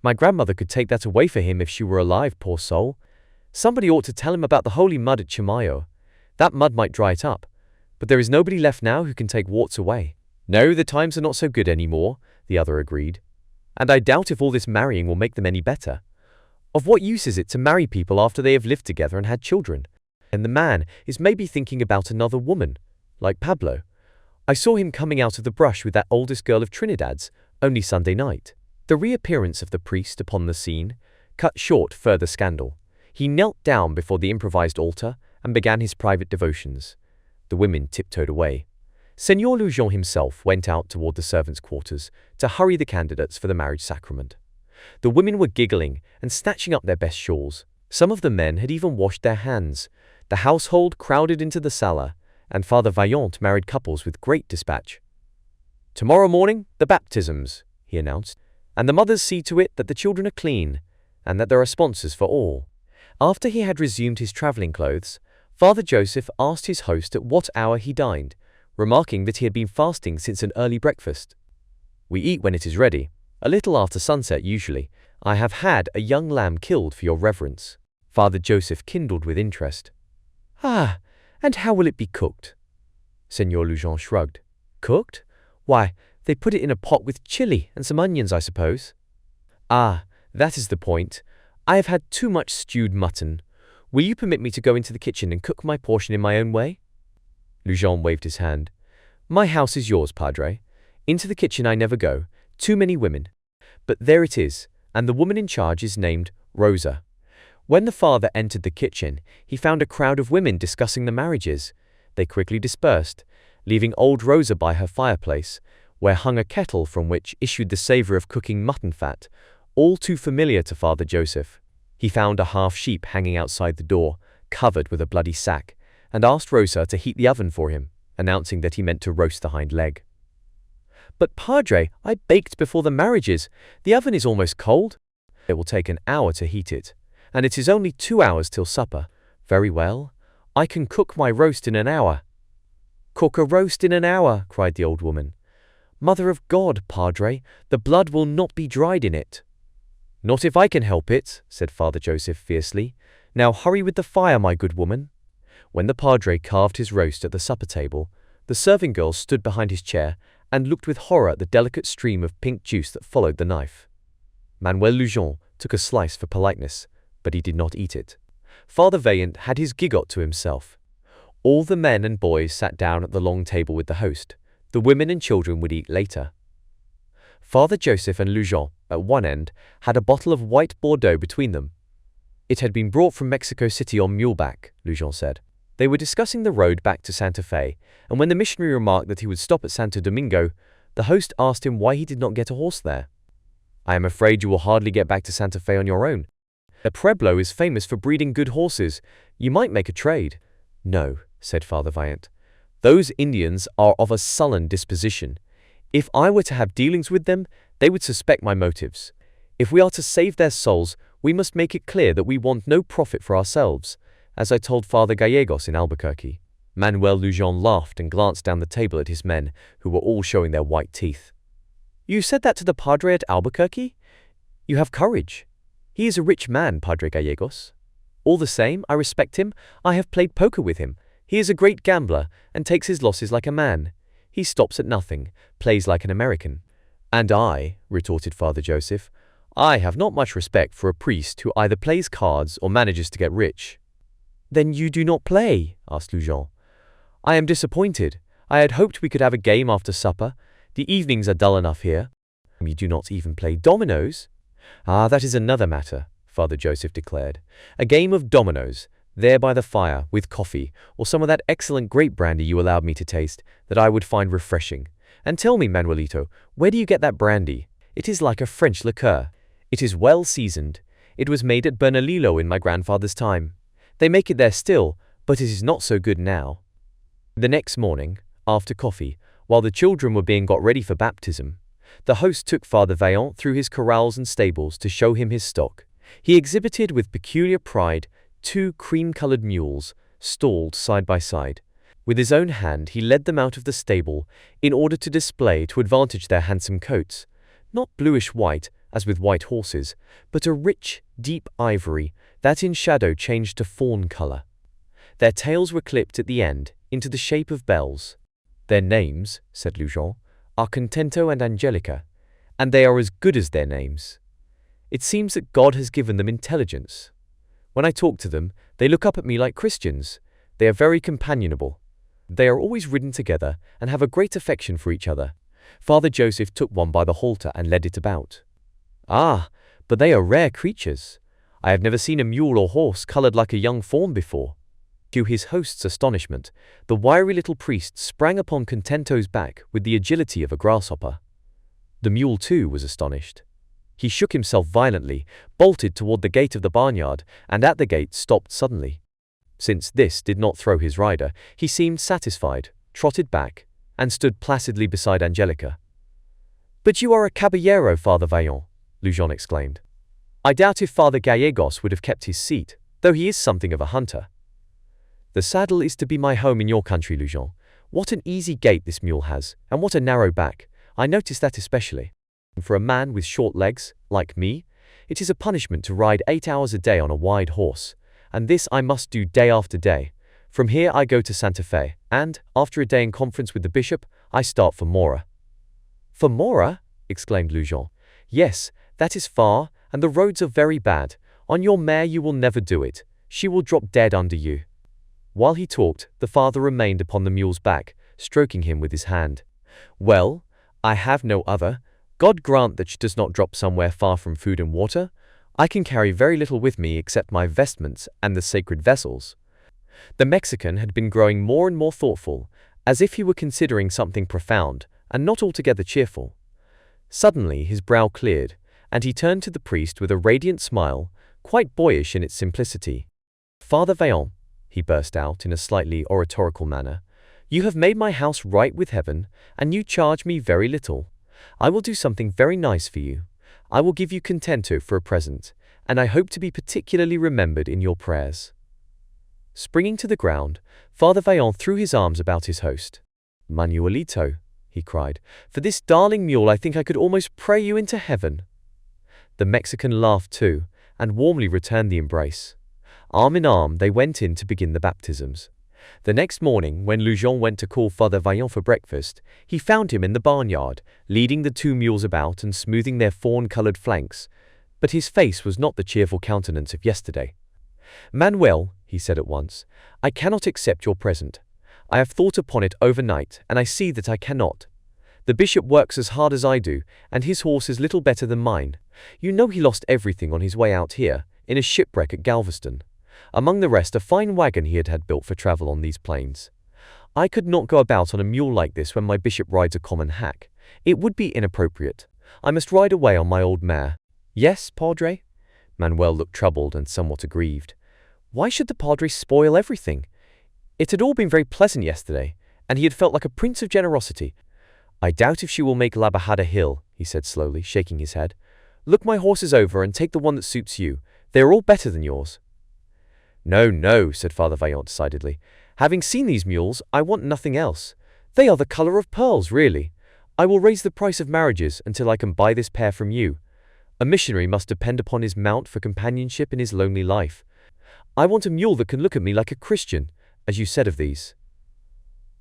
My grandmother could take that away for him if she were alive, poor soul. Somebody ought to tell him about the holy mud at Chimayo. That mud might dry it up, but there is nobody left now who can take warts away." "No, the times are not so good anymore," the other agreed. "And I doubt if all this marrying will make them any better. Of what use is it to marry people after they have lived together and had children? And the man is maybe thinking about another woman, like Pablo. I saw him coming out of the brush with that oldest girl of Trinidad's only Sunday night." The reappearance of the priest upon the scene cut short further scandal. He knelt down before the improvised altar and began his private devotions. The women tiptoed away. Señor Lujan himself went out toward the servants' quarters to hurry the candidates for the marriage sacrament. The women were giggling and snatching up their best shawls. Some of the men had even washed their hands. The household crowded into the sala, and Father Vaillant married couples with great dispatch. "Tomorrow morning, the baptisms," he announced, "and the mothers see to it that the children are clean, and that there are sponsors for all." After he had resumed his traveling clothes, Father Joseph asked his host at what hour he dined, remarking that he had been fasting since an early breakfast. "We eat when it is ready, a little after sunset usually. I have had a young lamb killed for your reverence." Father Joseph kindled with interest. "Ah, and how will it be cooked?" Señor Lujan shrugged. "Cooked? Why, they put it in a pot with chili and some onions, I suppose." "Ah, that is the point. I have had too much stewed mutton. Will you permit me to go into the kitchen and cook my portion in my own way?" Lujan waved his hand. "My house is yours, Padre. Into the kitchen I never go. Too many women. But there it is, and the woman in charge is named Rosa." When the father entered the kitchen, he found a crowd of women discussing the marriages. They quickly dispersed, leaving old Rosa by her fireplace, where hung a kettle from which issued the savor of cooking mutton fat, all too familiar to Father Joseph. He found a half sheep hanging outside the door, covered with a bloody sack, and asked Rosa to heat the oven for him, announcing that he meant to roast the hind leg. "But Padre, I baked before the marriages. The oven is almost cold." "It will take an hour to heat it, and it is only 2 hours till supper." "Very well. I can cook my roast in an hour." "Cook a roast in an hour," cried the old woman. "Mother of God, Padre, the blood will not be dried in it." "Not if I can help it," said Father Joseph fiercely. "Now hurry with the fire, my good woman." When the Padre carved his roast at the supper table, the serving girl stood behind his chair and looked with horror at the delicate stream of pink juice that followed the knife. Manuel Lujan took a slice for politeness, but he did not eat it. Father Vaillant had his gigot to himself. All the men and boys sat down at the long table with the host. The women and children would eat later. Father Joseph and Lujan, at one end, had a bottle of white Bordeaux between them. It had been brought from Mexico City on muleback, Lujan said. They were discussing the road back to Santa Fe, and when the missionary remarked that he would stop at Santo Domingo, the host asked him why he did not get a horse there. "I am afraid you will hardly get back to Santa Fe on your own. The Pueblo is famous for breeding good horses. You might make a trade." "No," said Father Vaillant. "Those Indians are of a sullen disposition. If I were to have dealings with them, they would suspect my motives. If we are to save their souls, we must make it clear that we want no profit for ourselves, as I told Father Gallegos in Albuquerque." Manuel Lujan laughed and glanced down the table at his men, who were all showing their white teeth. "You said that to the Padre at Albuquerque? You have courage. He is a rich man, Padre Gallegos. All the same, I respect him. I have played poker with him. He is a great gambler and takes his losses like a man. He stops at nothing, plays like an American." "And I," retorted Father Joseph, "I have not much respect for a priest who either plays cards or manages to get rich." "Then you do not play?" asked Lujan. "I am disappointed. I had hoped we could have a game after supper. The evenings are dull enough here." "You do not even play dominoes?" "Ah, that is another matter," Father Joseph declared. "A game of dominoes, there by the fire, with coffee, or some of that excellent grape brandy you allowed me to taste, that I would find refreshing. And tell me, Manuelito, where do you get that brandy? It is like a French liqueur. It is well seasoned. It was made at Bernalillo in my grandfather's time. They make it there still, but it is not so good now." The next morning, after coffee, While the children were being got ready for baptism, the host took Father Vaillant through his corrals and stables to show him his stock. He exhibited with peculiar pride 2 cream-colored mules, stalled side by side. With his own hand he led them out of the stable in order to display to advantage their handsome coats, not bluish-white, as with white horses, but a rich, deep ivory that in shadow changed to fawn color. Their tails were clipped at the end into the shape of bells. "Their names," said Lujon, "are Contento and Angelica, and they are as good as their names. It seems that God has given them intelligence. When I talk to them, they look up at me like Christians. They are very companionable. They are always ridden together and have a great affection for each other." Father Joseph took one by the halter and led it about. "Ah, but they are rare creatures. I have never seen a mule or horse colored like a young fawn before." To his host's astonishment, the wiry little priest sprang upon Contento's back with the agility of a grasshopper. The mule, too, was astonished. He shook himself violently, bolted toward the gate of the barnyard, and at the gate stopped suddenly. Since this did not throw his rider, he seemed satisfied, trotted back, and stood placidly beside Angelica. "But you are a caballero, Father Vaillant," Lujon exclaimed. "I doubt if Father Gallegos would have kept his seat, though he is something of a hunter." "The saddle is to be my home in your country, Lujon. What an easy gait this mule has, and what a narrow back. I noticed that especially. For a man with short legs, like me, it is a punishment to ride 8 hours a day on a wide horse, and this I must do day after day. From here I go to Santa Fe, and, after a day in conference with the bishop, I start for Mora." "For Mora?" exclaimed Lujon. "Yes, that is far, and the roads are very bad. On your mare you will never do it. She will drop dead under you." While he talked, the father remained upon the mule's back, stroking him with his hand. "Well, I have no other. God grant that she does not drop somewhere far from food and water. I can carry very little with me except my vestments and the sacred vessels." The Mexican had been growing more and more thoughtful, as if he were considering something profound and not altogether cheerful. Suddenly his brow cleared, and he turned to the priest with a radiant smile, quite boyish in its simplicity. "Father Vaillant," he burst out in a slightly oratorical manner, "you have made my house right with heaven, and you charge me very little. I will do something very nice for you. I will give you Contento for a present, and I hope to be particularly remembered in your prayers." Springing to the ground, Father Vaillant threw his arms about his host. "Manuelito," he cried, "for this darling mule I think I could almost pray you into heaven." The Mexican laughed too, and warmly returned the embrace. Arm in arm they went in to begin the baptisms. The next morning, when Lujon went to call Father Vaillant for breakfast, he found him in the barnyard, leading the 2 mules about and smoothing their fawn-colored flanks, but his face was not the cheerful countenance of yesterday. "Manuel," he said at once, "I cannot accept your present. I have thought upon it overnight, and I see that I cannot. The bishop works as hard as I do, and his horse is little better than mine. You know he lost everything on his way out here, in a shipwreck at Galveston. Among the rest a fine wagon he had built for travel on these plains. I could not go about on a mule like this when my bishop rides a common hack. It would be inappropriate. I must ride away on my old mare." "Yes, Padre?" Manuel looked troubled and somewhat aggrieved. Why should the Padre spoil everything? It had all been very pleasant yesterday, and he had felt like a prince of generosity. "I doubt if she will make La Bajada Hill," he said slowly, shaking his head. "Look my horses over and take the one that suits you. They are all better than yours." "No, no," said Father Vaillant decidedly. "Having seen these mules, I want nothing else. They are the color of pearls, really. I will raise the price of marriages until I can buy this pair from you. A missionary must depend upon his mount for companionship in his lonely life. I want a mule that can look at me like a Christian, as you said of these."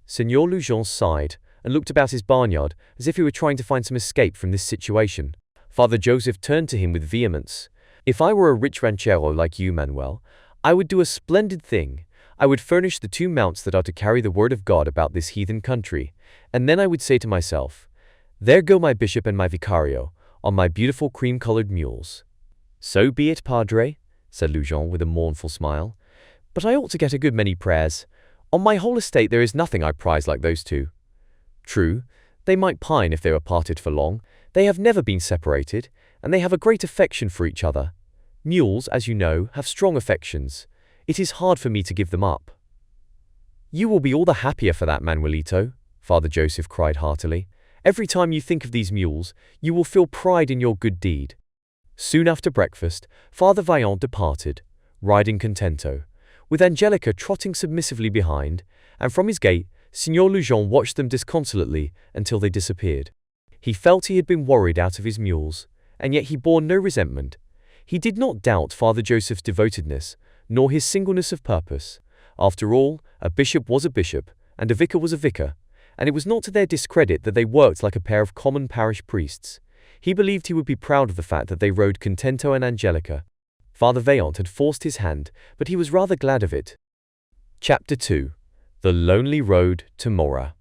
Señor Lujon sighed and looked about his barnyard as if he were trying to find some escape from this situation. Father Joseph turned to him with vehemence. "If I were a rich ranchero like you, Manuel, I would do a splendid thing. I would furnish the 2 mounts that are to carry the word of God about this heathen country, and then I would say to myself, 'There go my bishop and my vicario, on my beautiful cream-colored mules.'" "So be it, Padre," said Lujon with a mournful smile. "But I ought to get a good many prayers. On my whole estate there is nothing I prize like those 2. True, they might pine if they were parted for long. They have never been separated, and they have a great affection for each other. Mules, as you know, have strong affections. It is hard for me to give them up." "You will be all the happier for that, Manuelito," Father Joseph cried heartily. "Every time you think of these mules, you will feel pride in your good deed." Soon after breakfast, Father Vaillant departed, riding contento, with Angelica trotting submissively behind, and from his gate, Signor Lujon watched them disconsolately until they disappeared. He felt he had been worried out of his mules, and yet he bore no resentment. He did not doubt Father Joseph's devotedness, nor his singleness of purpose. After all, a bishop was a bishop, and a vicar was a vicar, and it was not to their discredit that they worked like a pair of common parish priests. He believed he would be proud of the fact that they rode Contento and Angelica. Father Vaillant had forced his hand, but he was rather glad of it. Chapter 2. The Lonely Road to Mora.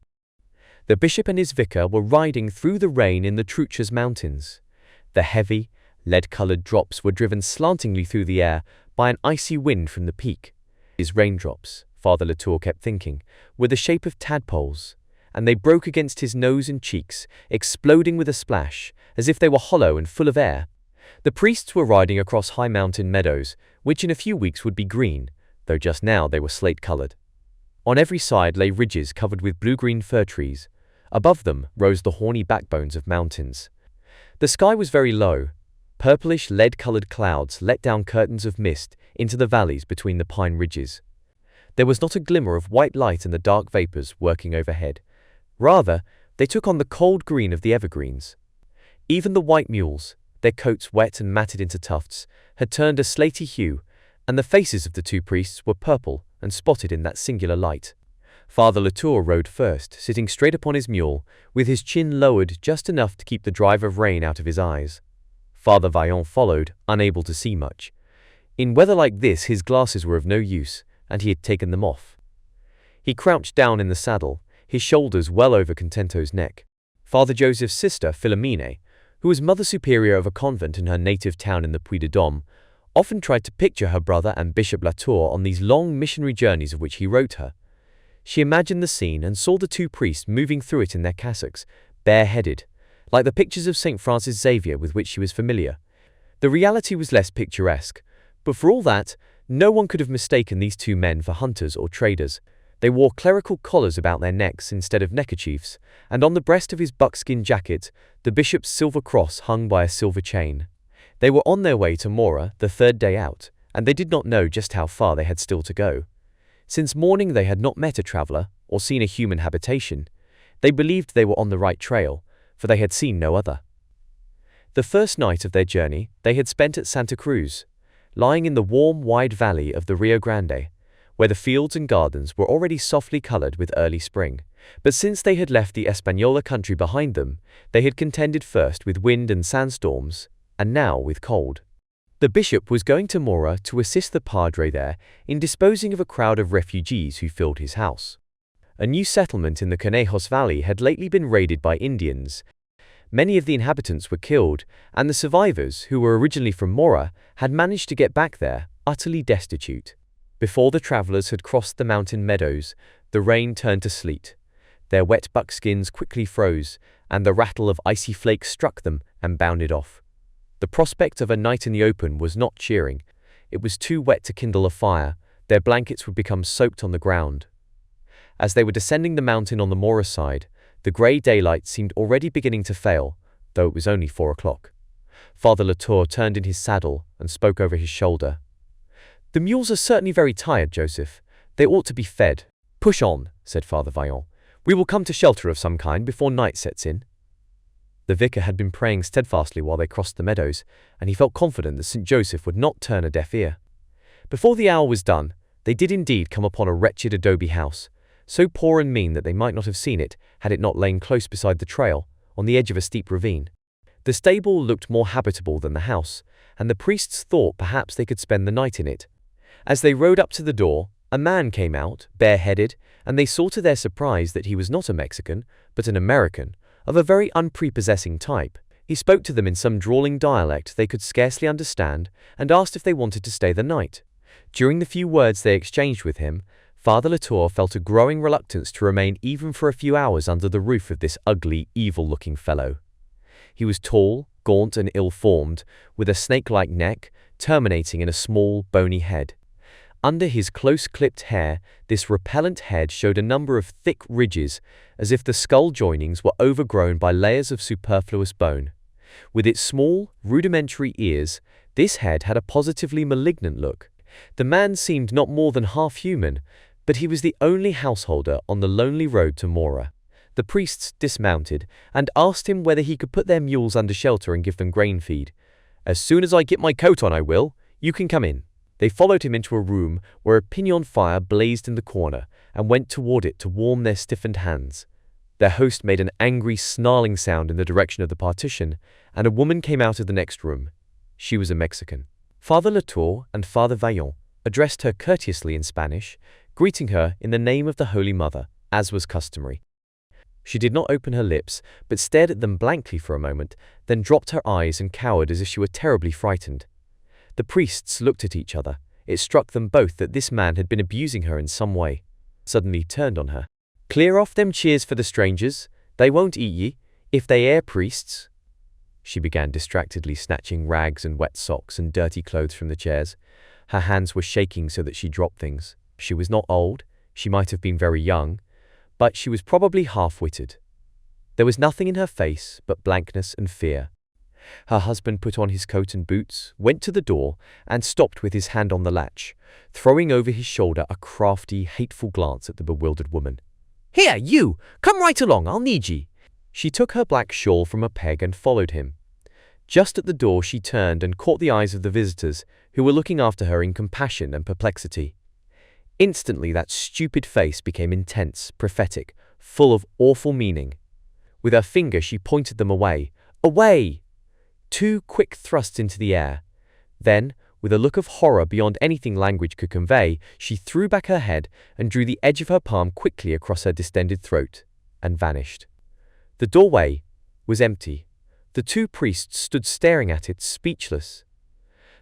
The bishop and his vicar were riding through the rain in the Truchas Mountains. The heavy, lead-colored drops were driven slantingly through the air by an icy wind from the peak. His raindrops, Father Latour kept thinking, were the shape of tadpoles, and they broke against his nose and cheeks, exploding with a splash, as if they were hollow and full of air. The priests were riding across high mountain meadows, which in a few weeks would be green, though just now they were slate-colored. On every side lay ridges covered with blue-green fir trees. Above them rose the horny backbones of mountains. The sky was very low. Purplish, lead-colored clouds let down curtains of mist into the valleys between the pine ridges. There was not a glimmer of white light in the dark vapors working overhead. Rather, they took on the cold green of the evergreens. Even the white mules, their coats wet and matted into tufts, had turned a slaty hue, and the faces of the two priests were purple and spotted in that singular light. Father Latour rode first, sitting straight upon his mule, with his chin lowered just enough to keep the drive of rain out of his eyes. Father Vaillant followed, unable to see much. In weather like this his glasses were of no use, and he had taken them off. He crouched down in the saddle, his shoulders well over Contento's neck. Father Joseph's sister, Philomene, who was Mother Superior of a convent in her native town in the Puy-de-Dôme, often tried to picture her brother and Bishop Latour on these long missionary journeys of which he wrote her. She imagined the scene and saw the two priests moving through it in their cassocks, bareheaded, like the pictures of St. Francis Xavier with which she was familiar. The reality was less picturesque, but for all that, no one could have mistaken these two men for hunters or traders. They wore clerical collars about their necks instead of neckerchiefs, and on the breast of his buckskin jacket, the bishop's silver cross hung by a silver chain. They were on their way to Mora, the third day out, and they did not know just how far they had still to go. Since morning they had not met a traveler or seen a human habitation. They believed they were on the right trail, for they had seen no other. The first night of their journey they had spent at Santa Cruz, lying in the warm, wide valley of the Rio Grande, where the fields and gardens were already softly colored with early spring. But since they had left the Española country behind them, they had contended first with wind and sandstorms, and now with cold. The bishop was going to Mora to assist the padre there in disposing of a crowd of refugees who filled his house. A new settlement in the Conejos Valley had lately been raided by Indians. Many of the inhabitants were killed, and the survivors, who were originally from Mora, had managed to get back there, utterly destitute. Before the travelers had crossed the mountain meadows, the rain turned to sleet. Their wet buckskins quickly froze, and the rattle of icy flakes struck them and bounded off. The prospect of a night in the open was not cheering. It was too wet to kindle a fire. Their blankets would become soaked on the ground. As they were descending the mountain on the Mora side, the grey daylight seemed already beginning to fail, though it was only 4 o'clock. Father Latour turned in his saddle and spoke over his shoulder. "The mules are certainly very tired, Joseph. They ought to be fed." "Push on," said Father Vaillant. "We will come to shelter of some kind before night sets in." The vicar had been praying steadfastly while they crossed the meadows, and he felt confident that St. Joseph would not turn a deaf ear. Before the hour was done, they did indeed come upon a wretched adobe house, so poor and mean that they might not have seen it had it not lain close beside the trail, on the edge of a steep ravine. The stable looked more habitable than the house, and the priests thought perhaps they could spend the night in it. As they rode up to the door, a man came out, bareheaded, and they saw to their surprise that he was not a Mexican, but an American, of a very unprepossessing type. He spoke to them in some drawling dialect they could scarcely understand, and asked if they wanted to stay the night. During the few words they exchanged with him, Father Latour felt a growing reluctance to remain even for a few hours under the roof of this ugly, evil-looking fellow. He was tall, gaunt, and ill-formed, with a snake-like neck, terminating in a small, bony head. Under his close-clipped hair, this repellent head showed a number of thick ridges, as if the skull joinings were overgrown by layers of superfluous bone. With its small, rudimentary ears, this head had a positively malignant look. The man seemed not more than half human, but he was the only householder on the lonely road to Mora. The priests dismounted and asked him whether he could put their mules under shelter and give them grain feed. "As soon as I get my coat on, I will. You can come in." They followed him into a room where a pinon fire blazed in the corner and went toward it to warm their stiffened hands. Their host made an angry, snarling sound in the direction of the partition, and a woman came out of the next room. She was a Mexican. Father Latour and Father Vaillant addressed her courteously in Spanish, greeting her in the name of the Holy Mother, as was customary. She did not open her lips, but stared at them blankly for a moment, then dropped her eyes and cowered as if she were terribly frightened. The priests looked at each other. It struck them both that this man had been abusing her in some way. Suddenly turned on her. "Clear off them chairs for the strangers. They won't eat ye, if they air priests." She began distractedly snatching rags and wet socks and dirty clothes from the chairs. Her hands were shaking so that she dropped things. She was not old. She might have been very young, but she was probably half-witted. There was nothing in her face but blankness and fear. Her husband put on his coat and boots, went to the door, and stopped with his hand on the latch, throwing over his shoulder a crafty, hateful glance at the bewildered woman. "Here, you! Come right along, I'll need ye." She took her black shawl from a peg and followed him. Just at the door she turned and caught the eyes of the visitors, who were looking after her in compassion and perplexity. Instantly that stupid face became intense, prophetic, full of awful meaning. With her finger she pointed them away. Away! 2 quick thrusts into the air. Then, with a look of horror beyond anything language could convey, she threw back her head and drew the edge of her palm quickly across her distended throat, and vanished. The doorway was empty. The 2 priests stood staring at it, speechless.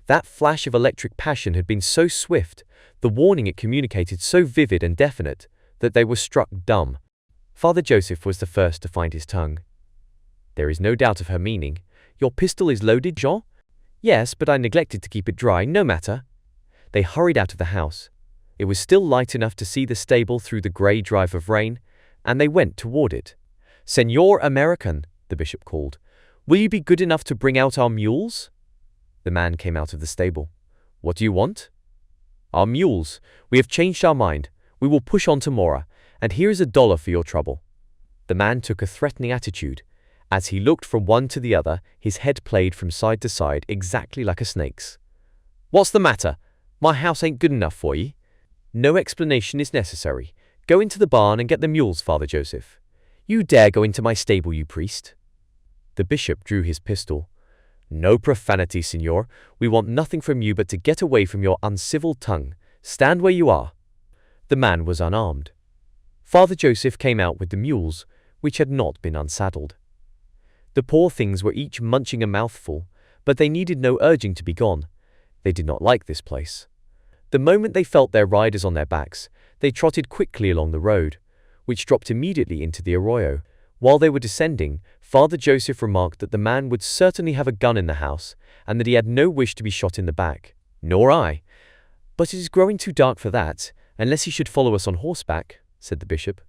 That flash of electric passion had been so swift, the warning it communicated so vivid and definite, that they were struck dumb. Father Joseph was the first to find his tongue. "There is no doubt of her meaning. Your pistol is loaded, Jean?" "Yes, but I neglected to keep it dry. No matter." They hurried out of the house. It was still light enough to see the stable through the grey drive of rain, and they went toward it. "Señor American," the bishop called, "will you be good enough to bring out our mules?" The man came out of the stable. "What do you want?" "Our mules. We have changed our mind. We will push on to Mora, and here is $1 for your trouble." The man took a threatening attitude. As he looked from one to the other, his head played from side to side exactly like a snake's. "What's the matter? My house ain't good enough for ye." "No explanation is necessary. Go into the barn and get the mules, Father Joseph." "You dare go into my stable, you priest?" The bishop drew his pistol. "No profanity, Signor. We want nothing from you but to get away from your uncivil tongue. Stand where you are." The man was unarmed. Father Joseph came out with the mules, which had not been unsaddled. The poor things were each munching a mouthful, but they needed no urging to be gone. They did not like this place. The moment they felt their riders on their backs, they trotted quickly along the road, which dropped immediately into the arroyo. While they were descending, Father Joseph remarked that the man would certainly have a gun in the house, and that he had no wish to be shot in the back. "Nor I. But it is growing too dark for that, unless he should follow us on horseback," said the bishop.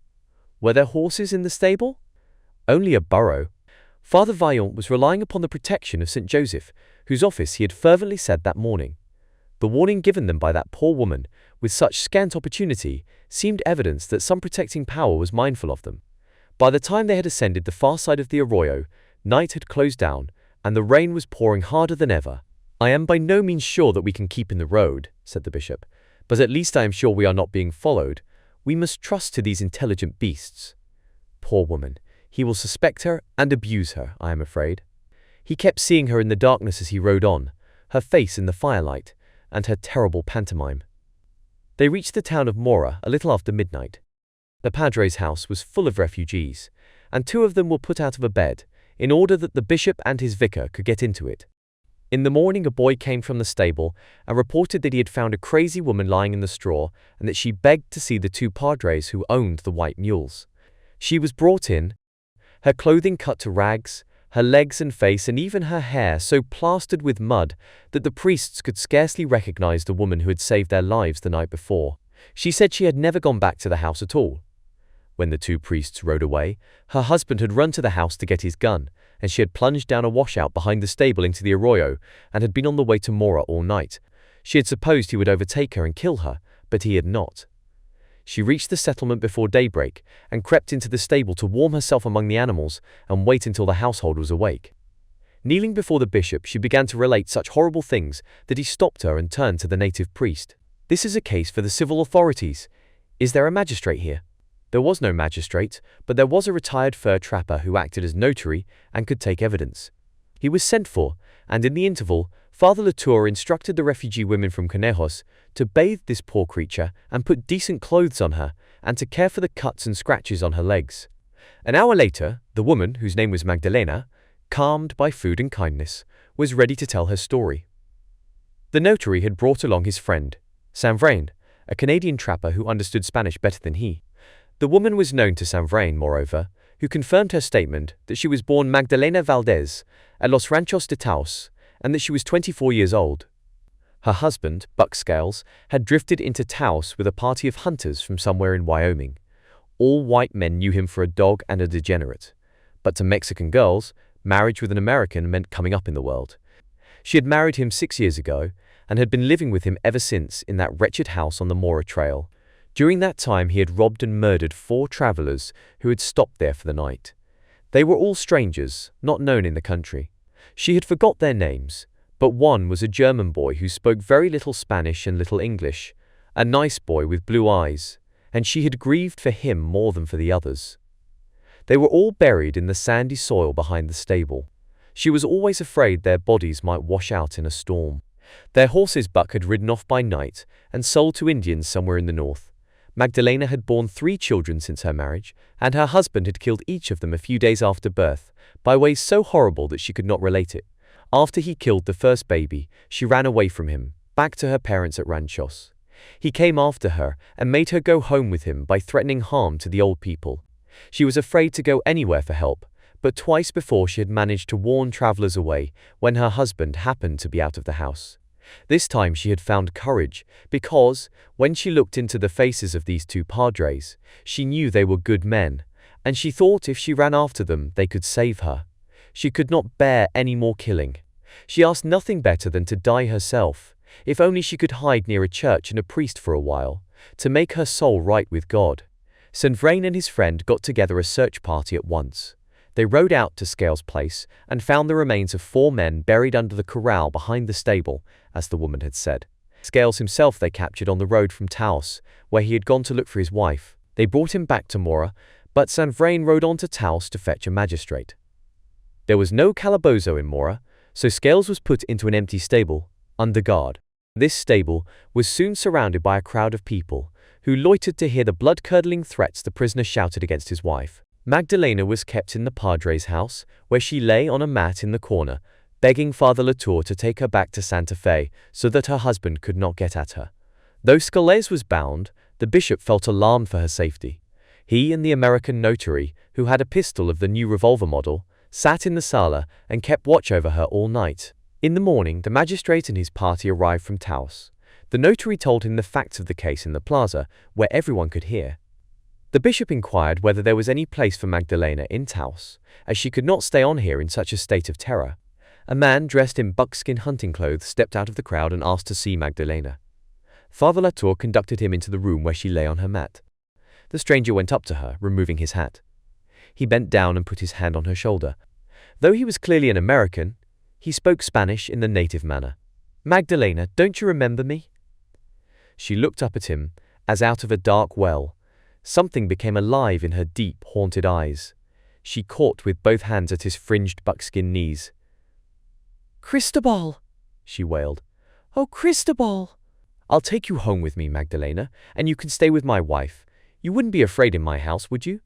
"Were there horses in the stable?" "Only a burro." Father Vaillant was relying upon the protection of St. Joseph, whose office he had fervently said that morning. The warning given them by that poor woman, with such scant opportunity, seemed evidence that some protecting power was mindful of them. By the time they had ascended the far side of the arroyo, night had closed down, and the rain was pouring harder than ever. "I am by no means sure that we can keep in the road," said the bishop, "but at least I am sure we are not being followed. We must trust to these intelligent beasts." Poor woman. He will suspect her and abuse her, I am afraid. He kept seeing her in the darkness as he rode on, her face in the firelight, and her terrible pantomime. They reached the town of Mora a little after midnight. The padre's house was full of refugees, and 2 of them were put out of a bed, in order that the bishop and his vicar could get into it. In the morning a boy came from the stable and reported that he had found a crazy woman lying in the straw, and that she begged to see the 2 padres who owned the white mules. She was brought in, her clothing cut to rags, her legs and face and even her hair so plastered with mud that the priests could scarcely recognize the woman who had saved their lives the night before. She said she had never gone back to the house at all. When the two priests rode away, her husband had run to the house to get his gun, and she had plunged down a washout behind the stable into the arroyo and had been on the way to Mora all night. She had supposed he would overtake her and kill her, but he had not. She reached the settlement before daybreak and crept into the stable to warm herself among the animals and wait until the household was awake. Kneeling before the bishop, she began to relate such horrible things that he stopped her and turned to the native priest. "This is a case for the civil authorities. Is there a magistrate here?" There was no magistrate, but there was a retired fur trapper who acted as notary and could take evidence. He was sent for, and in the interval, Father Latour instructed the refugee women from Conejos to bathe this poor creature and put decent clothes on her, and to care for the cuts and scratches on her legs. An hour later, the woman, whose name was Magdalena, calmed by food and kindness, was ready to tell her story. The notary had brought along his friend, Saint-Vrain, a Canadian trapper who understood Spanish better than he. The woman was known to Saint-Vrain, moreover, who confirmed her statement that she was born Magdalena Valdez at Los Ranchos de Taos, and that she was 24 years old. Her husband, Buck Scales, had drifted into Taos with a party of hunters from somewhere in Wyoming. All white men knew him for a dog and a degenerate. But to Mexican girls, marriage with an American meant coming up in the world. She had married him 6 years ago and had been living with him ever since in that wretched house on the Mora Trail. During that time, he had robbed and murdered 4 travelers who had stopped there for the night. They were all strangers, not known in the country. She had forgot their names, but one was a German boy who spoke very little Spanish and little English, a nice boy with blue eyes, and she had grieved for him more than for the others. They were all buried in the sandy soil behind the stable. She was always afraid their bodies might wash out in a storm. Their horses Buck had ridden off by night and sold to Indians somewhere in the north. Magdalena had borne 3 children since her marriage, and her husband had killed each of them a few days after birth, by ways so horrible that she could not relate it. After he killed the first baby, she ran away from him, back to her parents at Ranchos. He came after her and made her go home with him by threatening harm to the old people. She was afraid to go anywhere for help, but twice before she had managed to warn travelers away when her husband happened to be out of the house. This time she had found courage, because, when she looked into the faces of these 2 padres, she knew they were good men, and she thought if she ran after them they could save her. She could not bear any more killing. She asked nothing better than to die herself, if only she could hide near a church and a priest for a while, to make her soul right with God. Saint-Vrain and his friend got together a search party at once. They rode out to Scales' place and found the remains of 4 men buried under the corral behind the stable, as the woman had said. Scales himself they captured on the road from Taos, where he had gone to look for his wife. They brought him back to Mora, but Saint-Vrain rode on to Taos to fetch a magistrate. There was no calabozo in Mora, so Scales was put into an empty stable, under guard. This stable was soon surrounded by a crowd of people, who loitered to hear the blood-curdling threats the prisoner shouted against his wife. Magdalena was kept in the padre's house, where she lay on a mat in the corner, begging Father Latour to take her back to Santa Fe so that her husband could not get at her. Though Scales was bound, the bishop felt alarmed for her safety. He and the American notary, who had a pistol of the new revolver model, sat in the sala and kept watch over her all night. In the morning, the magistrate and his party arrived from Taos. The notary told him the facts of the case in the plaza, where everyone could hear. The bishop inquired whether there was any place for Magdalena in Taos, as she could not stay on here in such a state of terror. A man dressed in buckskin hunting clothes stepped out of the crowd and asked to see Magdalena. Father Latour conducted him into the room where she lay on her mat. The stranger went up to her, removing his hat. He bent down and put his hand on her shoulder. Though he was clearly an American, he spoke Spanish in the native manner. "Magdalena, don't you remember me?" She looked up at him, as out of a dark well. Something became alive in her deep, haunted eyes. She caught with both hands at his fringed buckskin knees. "Cristobal!" she wailed. "Oh, Cristobal!" "I'll take you home with me, Magdalena, and you can stay with my wife. You wouldn't be afraid in my house, would you?"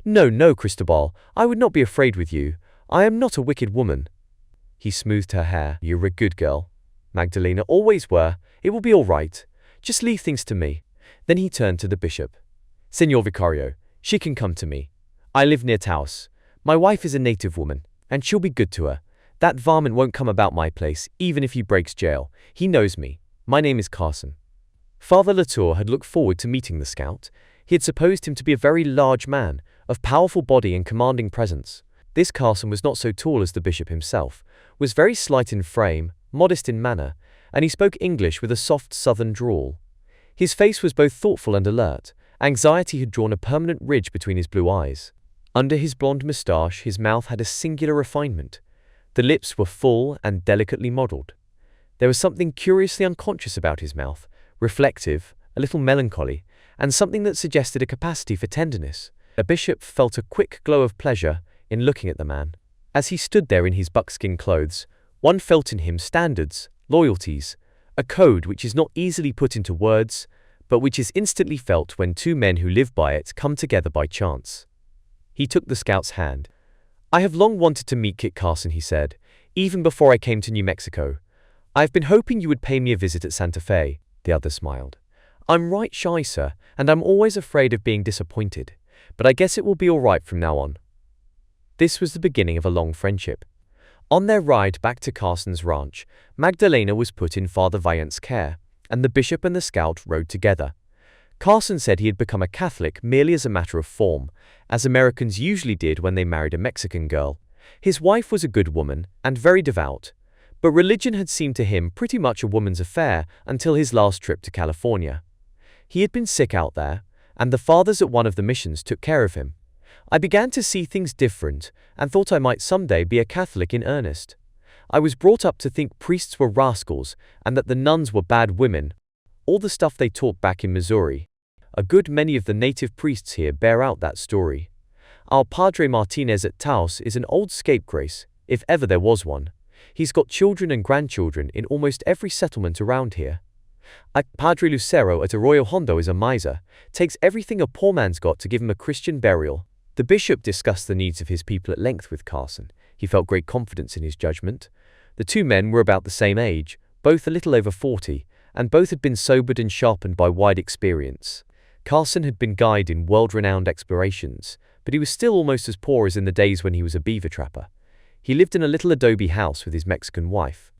"No, no, Cristobal, I would not be afraid with you. I am not a wicked woman." He smoothed her hair. "You're a good girl. Magdalena, always were. It will be all right. Just leave things to me." Then he turned to the bishop. "Señor Vicario, she can come to me. I live near Taos. My wife is a native woman. and she'll be good to her. That varmint won't come about my place, even if he breaks jail. He knows me. My name is Carson." Father Latour had looked forward to meeting the scout. He had supposed him to be a very large man, of powerful body and commanding presence. This Carson was not so tall as the bishop himself, was very slight in frame, modest in manner, and he spoke English with a soft southern drawl. His face was both thoughtful and alert. Anxiety had drawn a permanent ridge between his blue eyes. Under his blonde moustache, his mouth had a singular refinement. The lips were full and delicately modelled. There was something curiously unconscious about his mouth, reflective, a little melancholy, and something that suggested a capacity for tenderness. A bishop felt a quick glow of pleasure in looking at the man. As he stood there in his buckskin clothes, one felt in him standards, loyalties, a code which is not easily put into words, but which is instantly felt when two men who live by it come together by chance. He took the scout's hand. "I have long wanted to meet Kit Carson," he said, "even before I came to New Mexico. I have been hoping you would pay me a visit at Santa Fe." The other smiled. "I'm right shy, sir, and I'm always afraid of being disappointed, but I guess it will be all right from now on." This was the beginning of a long friendship. On their ride back to Carson's ranch, Magdalena was put in Father Vaillant's care, and the bishop and the scout rode together. Carson said he had become a Catholic merely as a matter of form, as Americans usually did when they married a Mexican girl. His wife was a good woman and very devout, but religion had seemed to him pretty much a woman's affair until his last trip to California. He had been sick out there, and the fathers at one of the missions took care of him. "I began to see things different and thought I might someday be a Catholic in earnest. I was brought up to think priests were rascals and that the nuns were bad women, all the stuff they taught back in Missouri. A good many of the native priests here bear out that story. Our Padre Martinez at Taos is an old scapegrace, if ever there was one. He's got children and grandchildren in almost every settlement around here. Padre Lucero at Arroyo Hondo is a miser, takes everything a poor man's got to give him a Christian burial." The bishop discussed the needs of his people at length with Carson. He felt great confidence in his judgment. The two men were about the same age, both a little over 40, and both had been sobered and sharpened by wide experience. Carson had been guide in world-renowned explorations, but he was still almost as poor as in the days when he was a beaver trapper. He lived in a little adobe house with his Mexican wife.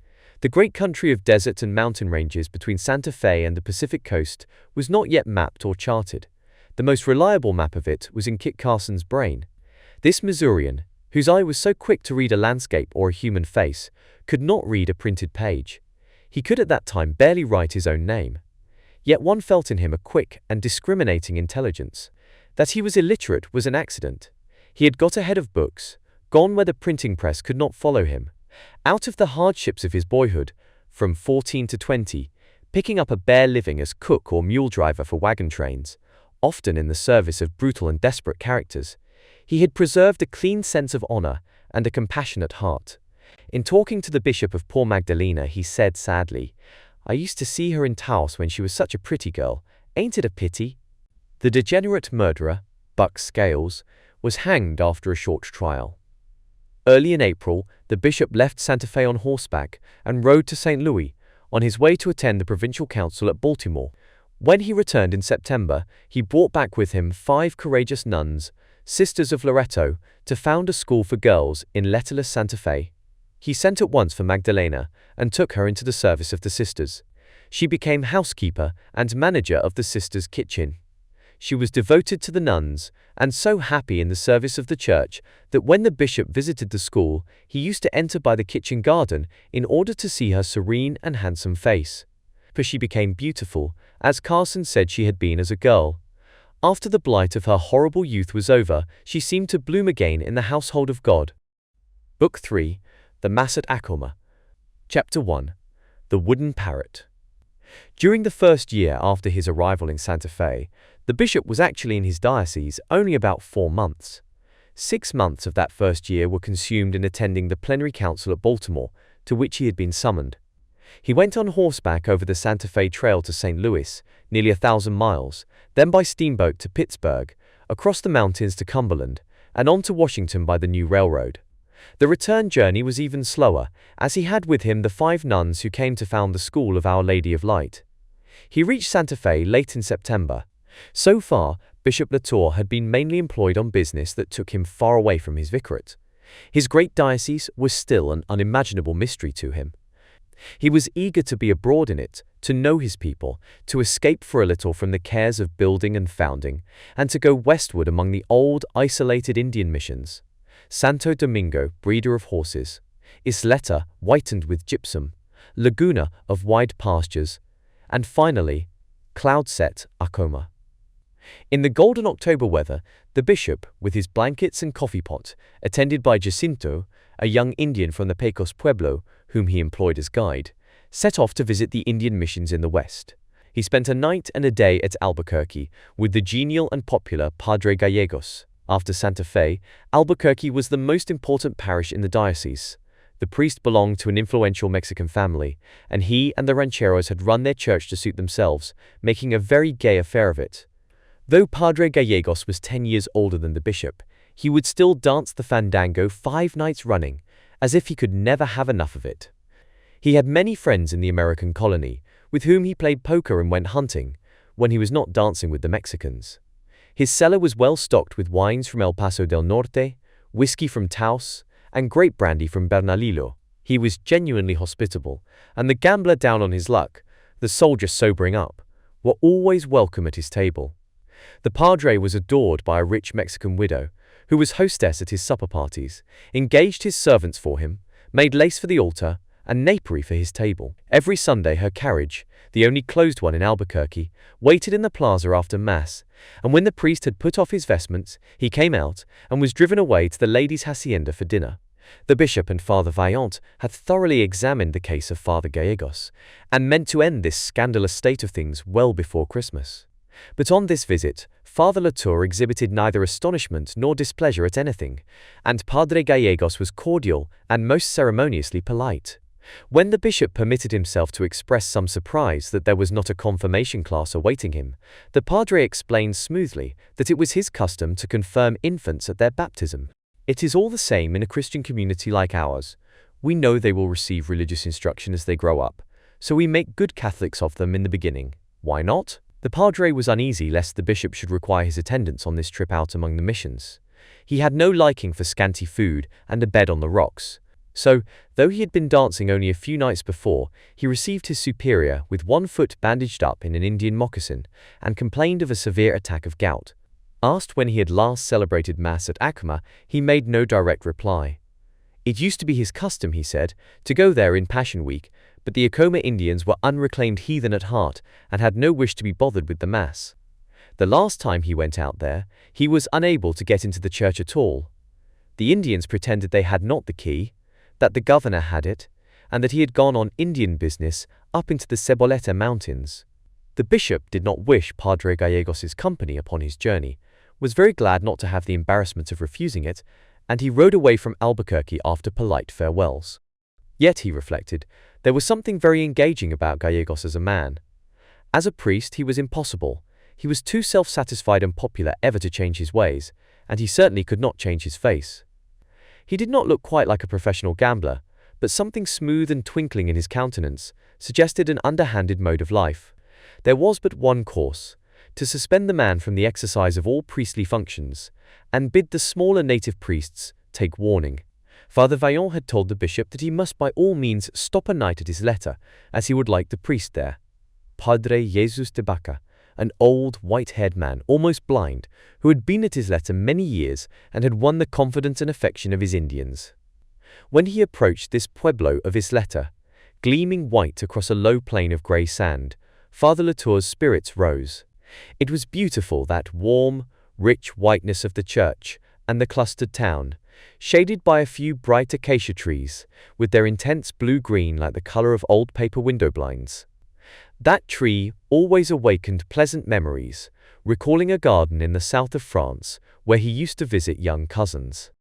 The great country of desert and mountain ranges between Santa Fe and the Pacific coast was not yet mapped or charted. The most reliable map of it was in Kit Carson's brain. This Missourian, whose eye was so quick to read a landscape or a human face, could not read a printed page. He could at that time barely write his own name. Yet one felt in him a quick and discriminating intelligence. That he was illiterate was an accident. He had got ahead of books, gone where the printing press could not follow him. Out of the hardships of his boyhood, from 14 to 20, picking up a bare living as cook or mule driver for wagon trains, often in the service of brutal and desperate characters, he had preserved a clean sense of honor and a compassionate heart. In talking to the bishop of poor Magdalena, he said sadly, "I used to see her in Taos when she was such a pretty girl. Ain't it a pity?" The degenerate murderer, Buck Scales, was hanged after a short trial. Early in April, the bishop left Santa Fe on horseback and rode to St. Louis, on his way to attend the provincial council at Baltimore. When he returned in September, he brought back with him 5 courageous nuns, Sisters of Loretto, to found a school for girls in letterless Santa Fe. He sent at once for Magdalena and took her into the service of the sisters. She became housekeeper and manager of the sisters' kitchen. She was devoted to the nuns and so happy in the service of the church that when the bishop visited the school, he used to enter by the kitchen garden in order to see her serene and handsome face. For she became beautiful, as Carson said she had been as a girl. After the blight of her horrible youth was over, she seemed to bloom again in the household of God. Book 3, The Mass at Acoma. Chapter 1, The Wooden Parrot. During the first year after his arrival in Santa Fe, the bishop was actually in his diocese only about 4 months. 6 months of that first year were consumed in attending the plenary council at Baltimore, to which he had been summoned. He went on horseback over the Santa Fe Trail to St. Louis, nearly 1,000 miles, then by steamboat to Pittsburgh, across the mountains to Cumberland, and on to Washington by the new railroad. The return journey was even slower, as he had with him the 5 nuns who came to found the School of Our Lady of Light. He reached Santa Fe late in September. So far, Bishop Latour had been mainly employed on business that took him far away from his vicariate. His great diocese was still an unimaginable mystery to him. He was eager to be abroad in it, to know his people, to escape for a little from the cares of building and founding, and to go westward among the old, isolated Indian missions. Santo Domingo, breeder of horses; Isleta, whitened with gypsum; Laguna, of wide pastures; and finally, cloud-set Acoma. In the golden October weather, the bishop, with his blankets and coffee pot, attended by Jacinto, a young Indian from the Pecos Pueblo, whom he employed as guide, set off to visit the Indian missions in the west. He spent a night and a day at Albuquerque with the genial and popular Padre Gallegos. After Santa Fe, Albuquerque was the most important parish in the diocese. The priest belonged to an influential Mexican family, and he and the rancheros had run their church to suit themselves, making a very gay affair of it. Though Padre Gallegos was 10 years older than the bishop, he would still dance the fandango 5 nights running, as if he could never have enough of it. He had many friends in the American colony, with whom he played poker and went hunting, when he was not dancing with the Mexicans. His cellar was well stocked with wines from El Paso del Norte, whiskey from Taos, and grape brandy from Bernalillo. He was genuinely hospitable, and the gambler down on his luck, the soldier sobering up, were always welcome at his table. The padre was adored by a rich Mexican widow, who was hostess at his supper parties, engaged his servants for him, made lace for the altar, and napery for his table. Every Sunday her carriage, the only closed one in Albuquerque, waited in the plaza after Mass, and when the priest had put off his vestments, he came out and was driven away to the ladies' hacienda for dinner. The bishop and Father Vaillant had thoroughly examined the case of Father Gallegos, and meant to end this scandalous state of things well before Christmas. But on this visit, Father Latour exhibited neither astonishment nor displeasure at anything, and Padre Gallegos was cordial and most ceremoniously polite. When the bishop permitted himself to express some surprise that there was not a confirmation class awaiting him, the padre explained smoothly that it was his custom to confirm infants at their baptism. It is all the same in a Christian community like ours. We know they will receive religious instruction as they grow up, so we make good Catholics of them in the beginning. Why not? The padre was uneasy lest the bishop should require his attendance on this trip out among the missions. He had no liking for scanty food and a bed on the rocks. So, though he had been dancing only a few nights before, he received his superior with one foot bandaged up in an Indian moccasin, and complained of a severe attack of gout. Asked when he had last celebrated Mass at Acoma, he made no direct reply. It used to be his custom, he said, to go there in Passion Week, but the Acoma Indians were unreclaimed heathen at heart and had no wish to be bothered with the Mass. The last time he went out there, he was unable to get into the church at all. The Indians pretended they had not the key, that the governor had it, and that he had gone on Indian business up into the Ceboleta mountains. The bishop did not wish Padre Gallegos' company upon his journey, was very glad not to have the embarrassment of refusing it, and he rode away from Albuquerque after polite farewells. Yet, he reflected, there was something very engaging about Gallegos as a man. As a priest, he was impossible. He was too self-satisfied and popular ever to change his ways, and he certainly could not change his face. He did not look quite like a professional gambler, but something smooth and twinkling in his countenance suggested an underhanded mode of life. There was but one course: to suspend the man from the exercise of all priestly functions, and bid the smaller native priests take warning. Father Vaillant had told the bishop that he must by all means stop a night at Isleta, as he would like the priest there. Padre Jesus de Baca, an old, white-haired man, almost blind, who had been at Isleta many years and had won the confidence and affection of his Indians. When he approached this pueblo of Isleta, gleaming white across a low plain of grey sand, Father Latour's spirits rose. It was beautiful, that warm, rich whiteness of the church and the clustered town, shaded by a few bright acacia trees, with their intense blue-green like the color of old paper window blinds. That tree always awakened pleasant memories, recalling a garden in the south of France where he used to visit young cousins.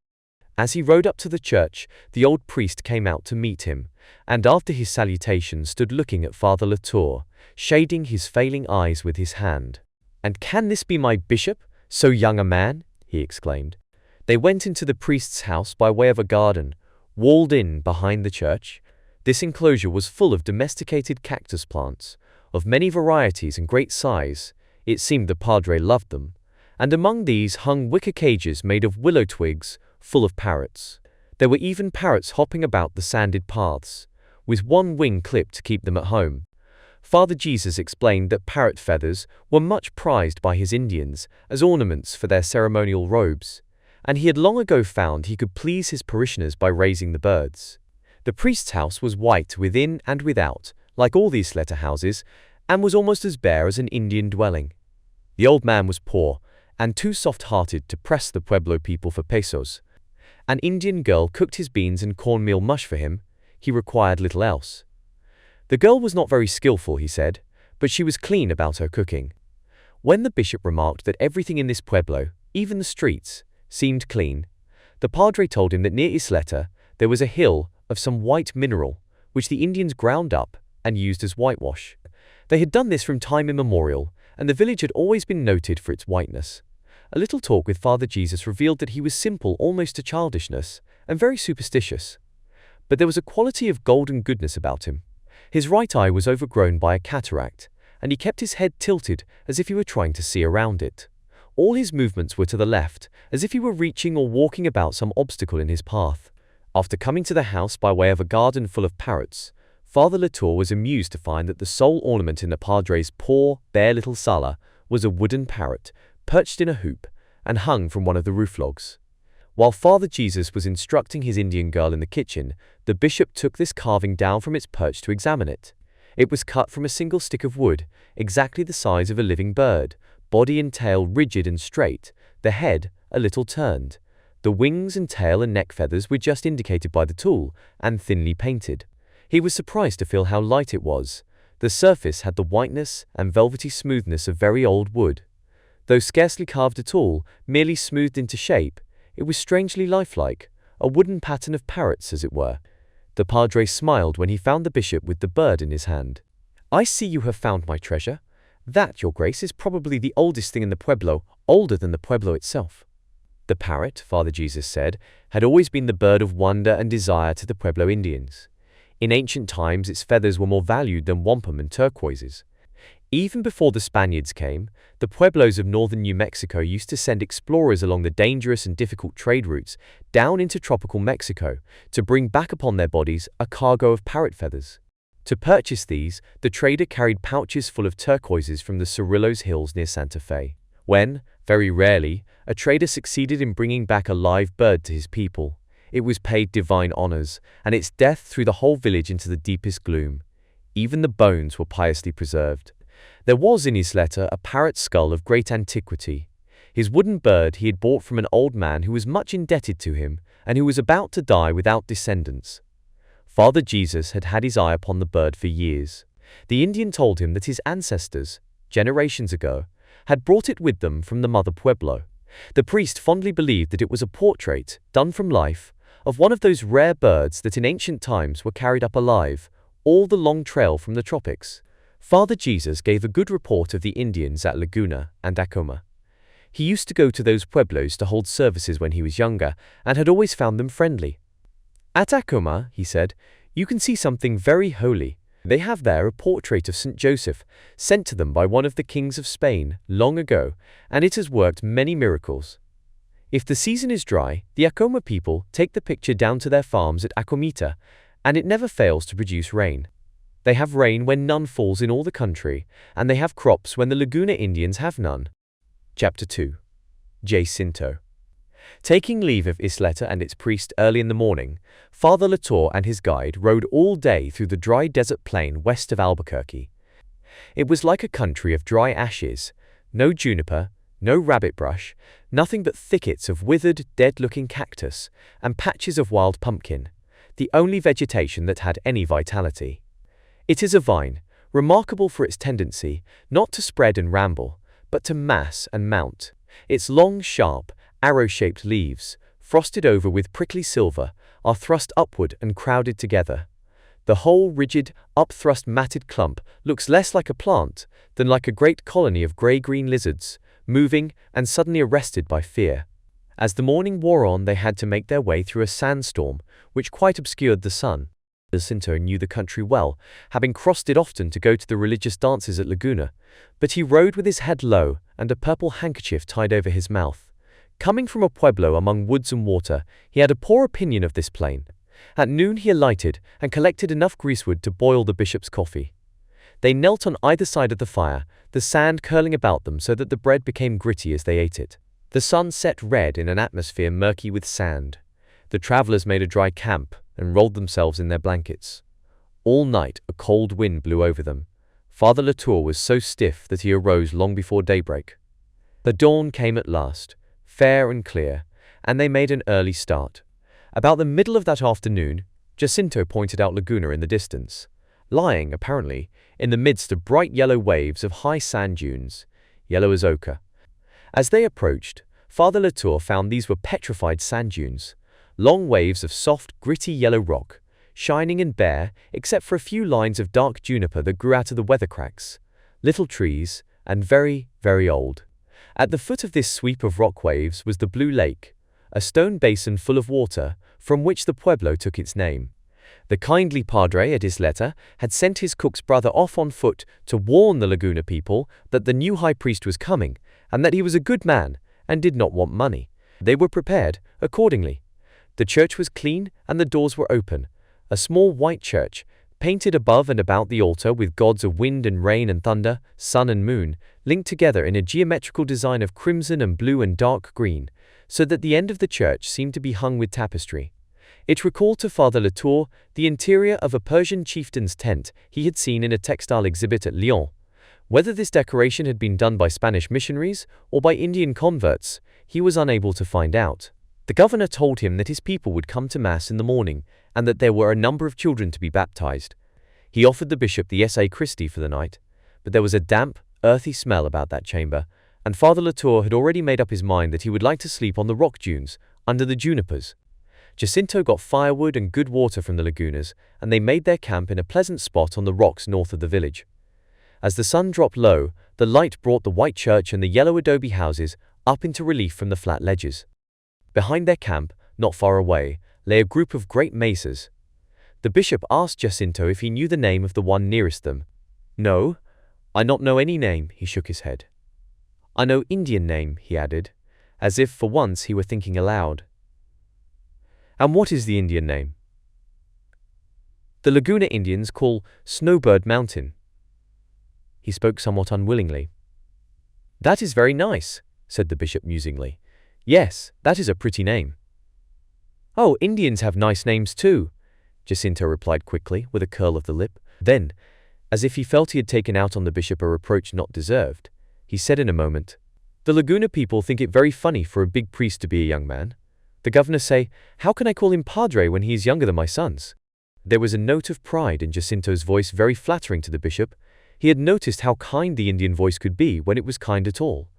As he rode up to the church, the old priest came out to meet him, and after his salutation stood looking at Father Latour, shading his failing eyes with his hand. "And can this be my bishop, so young a man?" he exclaimed. They went into the priest's house by way of a garden, walled in behind the church. This enclosure was full of domesticated cactus plants, of many varieties and great size. It seemed the padre loved them, and among these hung wicker cages made of willow twigs, full of parrots. There were even parrots hopping about the sanded paths, with one wing clipped to keep them at home. Father Jesus explained that parrot feathers were much prized by his Indians as ornaments for their ceremonial robes, and he had long ago found he could please his parishioners by raising the birds. The priest's house was white within and without, like all these Isleta houses, and was almost as bare as an Indian dwelling. The old man was poor, and too soft-hearted to press the Pueblo people for pesos. An Indian girl cooked his beans and cornmeal mush for him. He required little else. The girl was not very skillful, he said, but she was clean about her cooking. When the bishop remarked that everything in this pueblo, even the streets, seemed clean, the padre told him that near Isleta there was a hill of some white mineral, which the Indians ground up and used as whitewash. They had done this from time immemorial, and the village had always been noted for its whiteness. A little talk with Father Jesus revealed that he was simple almost to childishness, and very superstitious. But there was a quality of golden goodness about him. His right eye was overgrown by a cataract, and he kept his head tilted as if he were trying to see around it. All his movements were to the left, as if he were reaching or walking about some obstacle in his path. After coming to the house by way of a garden full of parrots, Father Latour was amused to find that the sole ornament in the padre's poor, bare little sala was a wooden parrot, perched in a hoop, and hung from one of the roof logs. While Father Jesus was instructing his Indian girl in the kitchen, the bishop took this carving down from its perch to examine it. It was cut from a single stick of wood, exactly the size of a living bird, body and tail rigid and straight, the head a little turned. The wings and tail and neck feathers were just indicated by the tool, and thinly painted. He was surprised to feel how light it was. The surface had the whiteness and velvety smoothness of very old wood. Though scarcely carved at all, merely smoothed into shape, it was strangely lifelike, a wooden pattern of parrots, as it were. The padre smiled when he found the bishop with the bird in his hand. "I see you have found my treasure. That, your grace, is probably the oldest thing in the pueblo, older than the pueblo itself." The parrot, Father Jesus said, had always been the bird of wonder and desire to the Pueblo Indians. In ancient times, its feathers were more valued than wampum and turquoises. Even before the Spaniards came, the pueblos of northern New Mexico used to send explorers along the dangerous and difficult trade routes down into tropical Mexico to bring back upon their bodies a cargo of parrot feathers. To purchase these, the trader carried pouches full of turquoises from the Cerrillos Hills near Santa Fe. When, very rarely, a trader succeeded in bringing back a live bird to his people, it was paid divine honors, and its death threw the whole village into the deepest gloom. Even the bones were piously preserved. There was in Isleta a parrot skull of great antiquity. His wooden bird he had bought from an old man who was much indebted to him, and who was about to die without descendants. Father Jesus had had his eye upon the bird for years. The Indian told him that his ancestors, generations ago, had brought it with them from the mother pueblo. The priest fondly believed that it was a portrait, done from life, of one of those rare birds that in ancient times were carried up alive, all the long trail from the tropics. Father Jesus gave a good report of the Indians at Laguna and Acoma. He used to go to those pueblos to hold services when he was younger, and had always found them friendly. "At Acoma," he said, "you can see something very holy. They have there a portrait of St. Joseph, sent to them by one of the kings of Spain long ago, and it has worked many miracles. If the season is dry, the Acoma people take the picture down to their farms at Acomita, and it never fails to produce rain. They have rain when none falls in all the country, and they have crops when the Laguna Indians have none." Chapter 2. Jacinto. Taking leave of Isleta and its priest early in the morning, Father Latour and his guide rode all day through the dry desert plain west of Albuquerque. It was like a country of dry ashes, no juniper, no rabbit brush, nothing but thickets of withered, dead-looking cactus and patches of wild pumpkin, the only vegetation that had any vitality. It is a vine, remarkable for its tendency not to spread and ramble, but to mass and mount. Its long, sharp, arrow-shaped leaves, frosted over with prickly silver, are thrust upward and crowded together. The whole rigid, up-thrust matted clump looks less like a plant than like a great colony of grey-green lizards, moving and suddenly arrested by fear. As the morning wore on, they had to make their way through a sandstorm, which quite obscured the sun. Jacinto knew the country well, having crossed it often to go to the religious dances at Laguna, but he rode with his head low and a purple handkerchief tied over his mouth. Coming from a pueblo among woods and water, he had a poor opinion of this plain. At noon he alighted and collected enough greasewood to boil the bishop's coffee. They knelt on either side of the fire, the sand curling about them so that the bread became gritty as they ate it. The sun set red in an atmosphere murky with sand. The travelers made a dry camp and rolled themselves in their blankets. All night a cold wind blew over them. Father Latour was so stiff that he arose long before daybreak. The dawn came at last, fair and clear, and they made an early start. About the middle of that afternoon, Jacinto pointed out Laguna in the distance, lying, apparently, in the midst of bright yellow waves of high sand dunes, yellow as ochre. As they approached, Father Latour found these were petrified sand dunes, long waves of soft, gritty yellow rock, shining and bare except for a few lines of dark juniper that grew out of the weather cracks, little trees, and very, very old. At the foot of this sweep of rock waves was the Blue Lake, a stone basin full of water from which the pueblo took its name. The kindly padre at Isleta had sent his cook's brother off on foot to warn the Laguna people that the new high priest was coming and that he was a good man and did not want money. They were prepared accordingly. The church was clean and the doors were open, a small white church, painted above and about the altar with gods of wind and rain and thunder, sun and moon, linked together in a geometrical design of crimson and blue and dark green, so that the end of the church seemed to be hung with tapestry. It recalled to Father Latour the interior of a Persian chieftain's tent he had seen in a textile exhibit at Lyon. Whether this decoration had been done by Spanish missionaries or by Indian converts, he was unable to find out. The governor told him that his people would come to Mass in the morning and that there were a number of children to be baptized. He offered the bishop the S.A. Christi for the night, but there was a damp, earthy smell about that chamber, and Father Latour had already made up his mind that he would like to sleep on the rock dunes, under the junipers. Jacinto got firewood and good water from the lagunas, and they made their camp in a pleasant spot on the rocks north of the village. As the sun dropped low, the light brought the white church and the yellow adobe houses up into relief from the flat ledges. Behind their camp, not far away, lay a group of great mesas. The bishop asked Jacinto if he knew the name of the one nearest them. "No, I not know any name," he shook his head. "I know Indian name," he added, as if for once he were thinking aloud. "And what is the Indian name?" "The Laguna Indians call Snowbird Mountain." He spoke somewhat unwillingly. "That is very nice," said the bishop musingly. "Yes, that is a pretty name." "Oh, Indians have nice names too," Jacinto replied quickly, with a curl of the lip. Then, as if he felt he had taken out on the bishop a reproach not deserved, he said in a moment, "The Laguna people think it very funny for a big priest to be a young man. The governor say, 'How can I call him padre when he is younger than my sons?'" There was a note of pride in Jacinto's voice very flattering to the bishop. He had noticed how kind the Indian voice could be when it was kind at all.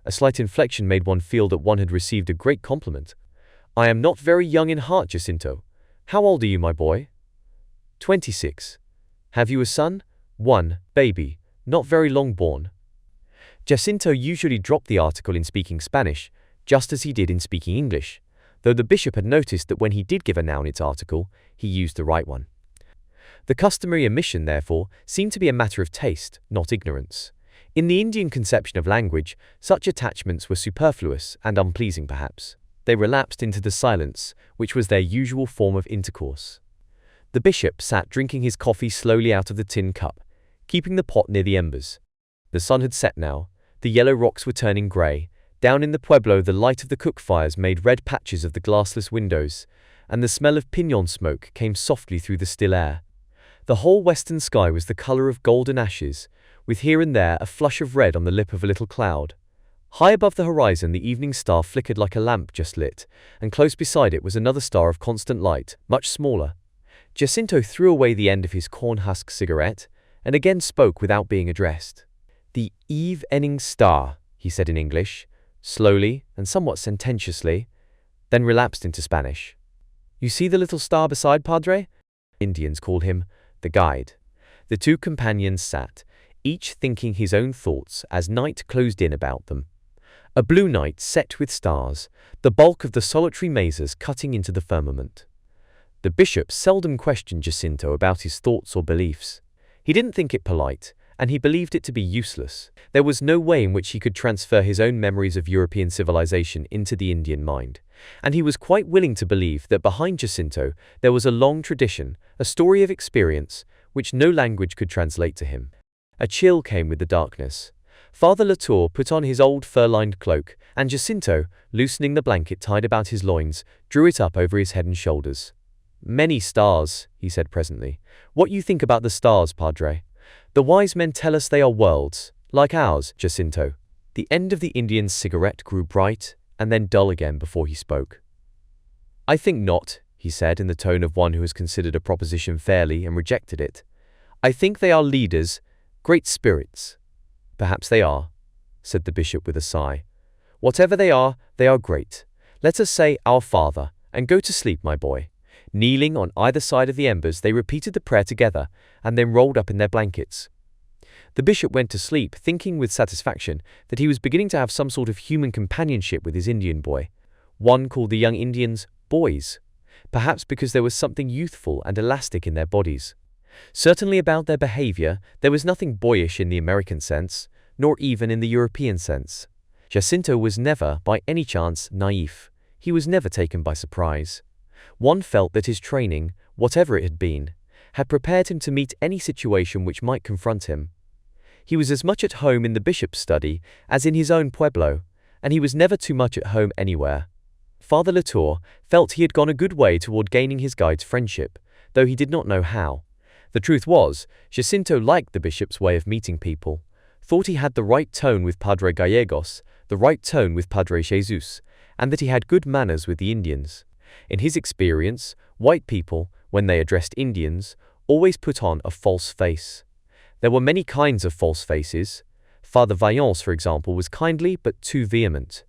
A slight inflection made one feel that one had received a great compliment. "I am not very young in heart, Jacinto. How old are you, my boy?" 26. "Have you a son?" "One, baby, not very long born." Jacinto usually dropped the article in speaking Spanish, just as he did in speaking English, though the bishop had noticed that when he did give a noun its article, he used the right one. The customary omission, therefore, seemed to be a matter of taste, not ignorance. In the Indian conception of language, such attachments were superfluous and unpleasing perhaps. They relapsed into the silence, which was their usual form of intercourse. The bishop sat drinking his coffee slowly out of the tin cup, keeping the pot near the embers. The sun had set now, the yellow rocks were turning grey, down in the pueblo the light of the cook fires made red patches of the glassless windows, and the smell of pinon smoke came softly through the still air. The whole western sky was the colour of golden ashes, with here and there a flush of red on the lip of a little cloud. High above the horizon the evening star flickered like a lamp just lit, and close beside it was another star of constant light, much smaller. Jacinto threw away the end of his corn-husk cigarette, and again spoke without being addressed. "The evening star," he said in English, slowly and somewhat sententiously, then relapsed into Spanish. "You see the little star beside, Padre?" Indians called him the guide. The two companions sat, each thinking his own thoughts as night closed in about them. A blue night set with stars, the bulk of the solitary mesas cutting into the firmament. The bishop seldom questioned Jacinto about his thoughts or beliefs. He didn't think it polite, and he believed it to be useless. There was no way in which he could transfer his own memories of European civilization into the Indian mind, and he was quite willing to believe that behind Jacinto there was a long tradition, a story of experience, which no language could translate to him. A chill came with the darkness. Father Latour put on his old fur-lined cloak, and Jacinto, loosening the blanket tied about his loins, drew it up over his head and shoulders. "Many stars," he said presently. "What you think about the stars, Padre?" "The wise men tell us they are worlds, like ours, Jacinto." The end of the Indian's cigarette grew bright and then dull again before he spoke. "I think not," he said in the tone of one who has considered a proposition fairly and rejected it. "I think they are leaders, great spirits." "Perhaps they are," said the bishop with a sigh. "Whatever they are great. Let us say Our Father, and go to sleep, my boy." Kneeling on either side of the embers, they repeated the prayer together, and then rolled up in their blankets. The bishop went to sleep, thinking with satisfaction that he was beginning to have some sort of human companionship with his Indian boy. One called the young Indians boys, perhaps because there was something youthful and elastic in their bodies. Certainly about their behavior, there was nothing boyish in the American sense, nor even in the European sense. Jacinto was never, by any chance, naïf. He was never taken by surprise. One felt that his training, whatever it had been, had prepared him to meet any situation which might confront him. He was as much at home in the bishop's study as in his own pueblo, and he was never too much at home anywhere. Father Latour felt he had gone a good way toward gaining his guide's friendship, though he did not know how. The truth was, Jacinto liked the bishop's way of meeting people, thought he had the right tone with Padre Gallegos, the right tone with Padre Jesus, and that he had good manners with the Indians. In his experience, white people, when they addressed Indians, always put on a false face. There were many kinds of false faces. Father Vaillance, for example, was kindly but too vehement.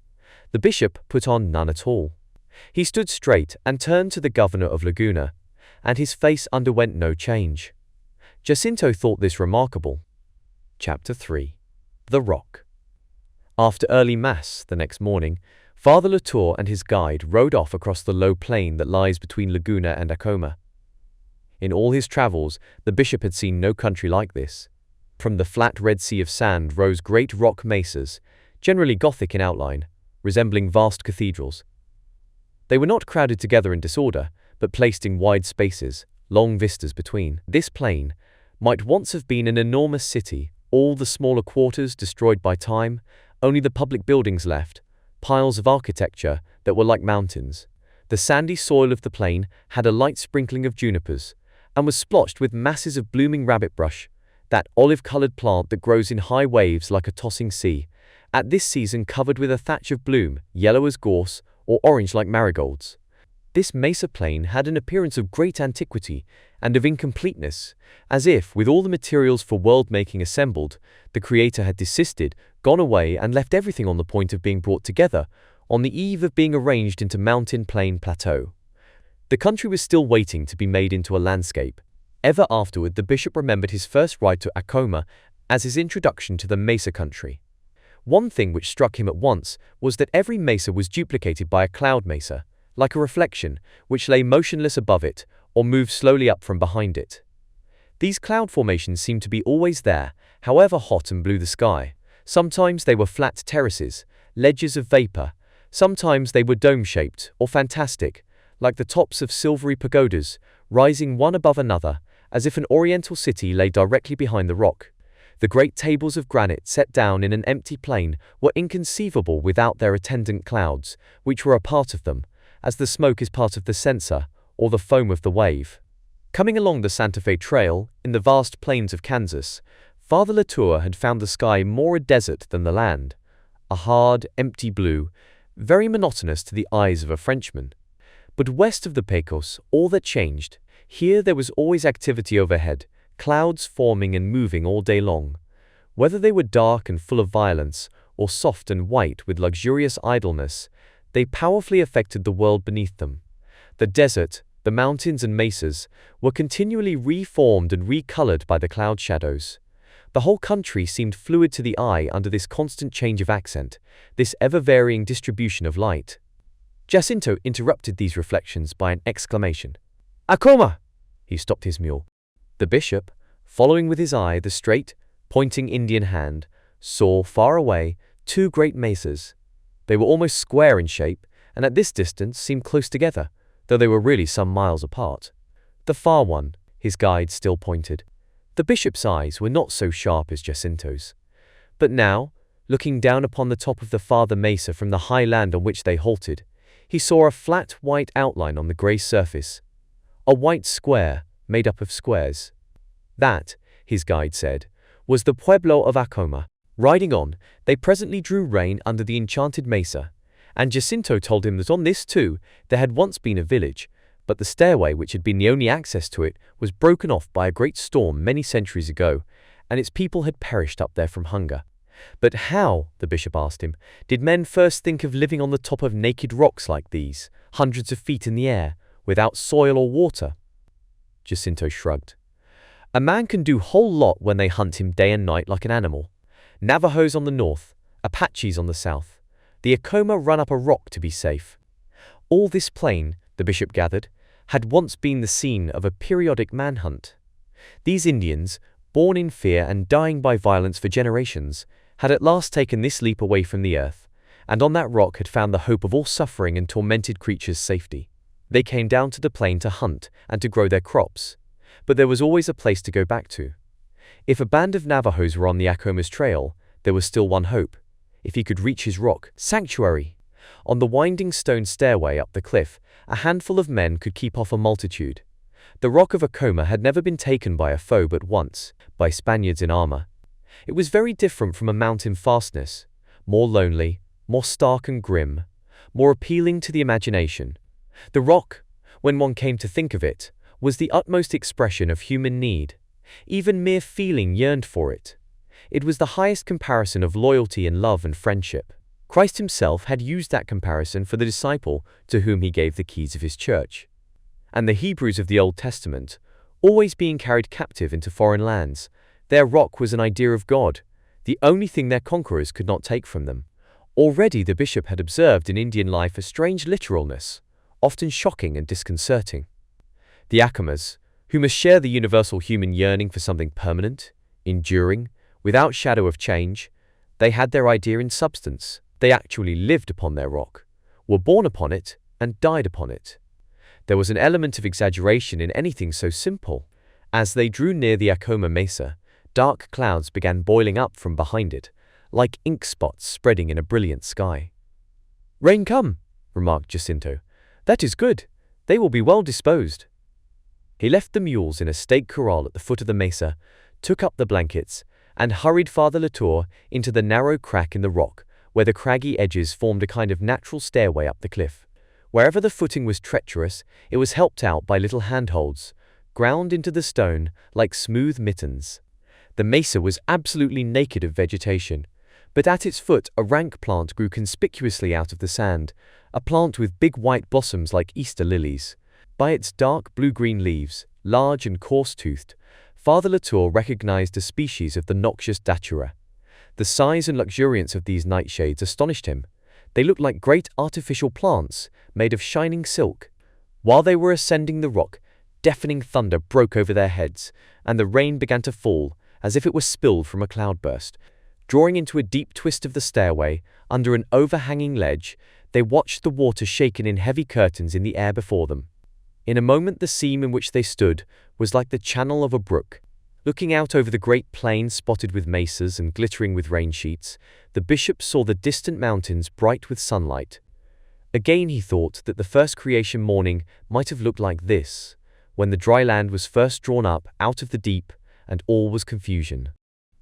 The bishop put on none at all. He stood straight and turned to the governor of Laguna, and his face underwent no change. Jacinto thought this remarkable. Chapter 3. The Rock. After early Mass the next morning, Father Latour and his guide rode off across the low plain that lies between Laguna and Acoma. In all his travels, the bishop had seen no country like this. From the flat Red Sea of sand rose great rock mesas, generally Gothic in outline, resembling vast cathedrals. They were not crowded together in disorder, but placed in wide spaces, long vistas between. This plain might once have been an enormous city, all the smaller quarters destroyed by time, only the public buildings left, piles of architecture that were like mountains. The sandy soil of the plain had a light sprinkling of junipers, and was splotched with masses of blooming rabbit brush, that olive-colored plant that grows in high waves like a tossing sea, at this season covered with a thatch of bloom, yellow as gorse, or orange like marigolds. This mesa plain had an appearance of great antiquity and of incompleteness, as if, with all the materials for world-making assembled, the Creator had desisted, gone away, and left everything on the point of being brought together, on the eve of being arranged into mountain plain plateau. The country was still waiting to be made into a landscape. Ever afterward the bishop remembered his first ride to Acoma as his introduction to the mesa country. One thing which struck him at once was that every mesa was duplicated by a cloud mesa, like a reflection, which lay motionless above it, or moved slowly up from behind it. These cloud formations seemed to be always there, however hot and blue the sky. Sometimes they were flat terraces, ledges of vapor, sometimes they were dome-shaped, or fantastic, like the tops of silvery pagodas, rising one above another, as if an oriental city lay directly behind the rock. The great tables of granite set down in an empty plain were inconceivable without their attendant clouds, which were a part of them, as the smoke is part of the censer, or the foam of the wave. Coming along the Santa Fe Trail, in the vast plains of Kansas, Father Latour had found the sky more a desert than the land, a hard, empty blue, very monotonous to the eyes of a Frenchman. But west of the Pecos, all that changed. Here there was always activity overhead, clouds forming and moving all day long. Whether they were dark and full of violence, or soft and white with luxurious idleness, they powerfully affected the world beneath them. The desert, the mountains and mesas, were continually reformed and recolored by the cloud shadows. The whole country seemed fluid to the eye under this constant change of accent, this ever-varying distribution of light. Jacinto interrupted these reflections by an exclamation. "Acoma!" He stopped his mule. The bishop, following with his eye the straight, pointing Indian hand, saw, far away, two great mesas. They were almost square in shape, and at this distance seemed close together, though they were really some miles apart. The far one, his guide still pointed. The bishop's eyes were not so sharp as Jacinto's. But now, looking down upon the top of the farther mesa from the high land on which they halted, he saw a flat white outline on the grey surface. A white square, made up of squares. That, his guide said, was the pueblo of Acoma. Riding on, they presently drew rein under the enchanted mesa, and Jacinto told him that on this too there had once been a village, but the stairway which had been the only access to it was broken off by a great storm many centuries ago, and its people had perished up there from hunger. But how, the bishop asked him, did men first think of living on the top of naked rocks like these, hundreds of feet in the air, without soil or water? Jacinto shrugged. A man can do whole lot when they hunt him day and night like an animal. Navajos on the north, Apaches on the south. The Acoma run up a rock to be safe. All this plain, the bishop gathered, had once been the scene of a periodic manhunt. These Indians, born in fear and dying by violence for generations, had at last taken this leap away from the earth, and on that rock had found the hope of all suffering and tormented creatures' safety. They came down to the plain to hunt and to grow their crops, but there was always a place to go back to. If a band of Navajos were on the Acoma's trail, there was still one hope: if he could reach his rock sanctuary. On the winding stone stairway up the cliff, a handful of men could keep off a multitude. The rock of Acoma had never been taken by a foe but once, by Spaniards in armor. It was very different from a mountain fastness, more lonely, more stark and grim, more appealing to the imagination. The rock, when one came to think of it, was the utmost expression of human need. Even mere feeling yearned for it. It was the highest comparison of loyalty and love and friendship. Christ himself had used that comparison for the disciple to whom he gave the keys of his church. And the Hebrews of the Old Testament, always being carried captive into foreign lands, their rock was an idea of God, the only thing their conquerors could not take from them. Already the bishop had observed in Indian life a strange literalness, often shocking and disconcerting. The Acomas, who must share the universal human yearning for something permanent, enduring, without shadow of change, they had their idea in substance. They actually lived upon their rock, were born upon it, and died upon it. There was an element of exaggeration in anything so simple. As they drew near the Acoma Mesa, dark clouds began boiling up from behind it, like ink spots spreading in a brilliant sky. "Rain come," remarked Jacinto. "That is good. They will be well disposed." He left the mules in a stake corral at the foot of the mesa, took up the blankets, and hurried Father Latour into the narrow crack in the rock, where the craggy edges formed a kind of natural stairway up the cliff. Wherever the footing was treacherous, it was helped out by little handholds, ground into the stone like smooth mittens. The mesa was absolutely naked of vegetation, but at its foot a rank plant grew conspicuously out of the sand, a plant with big white blossoms like Easter lilies. By its dark blue-green leaves, large and coarse-toothed, Father Latour recognized a species of the noxious datura. The size and luxuriance of these nightshades astonished him. They looked like great artificial plants made of shining silk. While they were ascending the rock, deafening thunder broke over their heads, and the rain began to fall as if it were spilled from a cloudburst. Drawing into a deep twist of the stairway, under an overhanging ledge, they watched the water shaken in heavy curtains in the air before them. In a moment the seam in which they stood was like the channel of a brook. Looking out over the great plain spotted with mesas and glittering with rain sheets, the bishop saw the distant mountains bright with sunlight. Again he thought that the first creation morning might have looked like this, when the dry land was first drawn up out of the deep and all was confusion.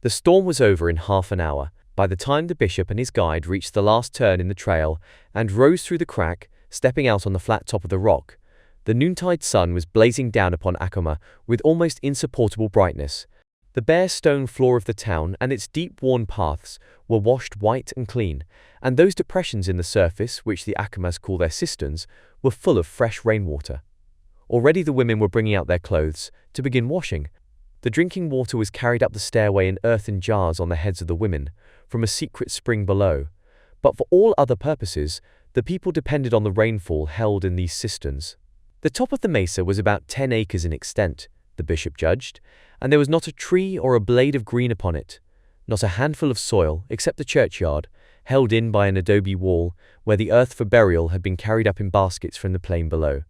The storm was over in half an hour, by the time the bishop and his guide reached the last turn in the trail and rose through the crack, stepping out on the flat top of the rock. The noontide sun was blazing down upon Acoma with almost insupportable brightness. The bare stone floor of the town and its deep-worn paths were washed white and clean, and those depressions in the surface, which the Acomas call their cisterns, were full of fresh rainwater. Already the women were bringing out their clothes to begin washing. The drinking water was carried up the stairway in earthen jars on the heads of the women, from a secret spring below. But for all other purposes, the people depended on the rainfall held in these cisterns. The top of the mesa was about 10 acres in extent, the bishop judged, and there was not a tree or a blade of green upon it, not a handful of soil, except the churchyard, held in by an adobe wall, where the earth for burial had been carried up in baskets from the plain below.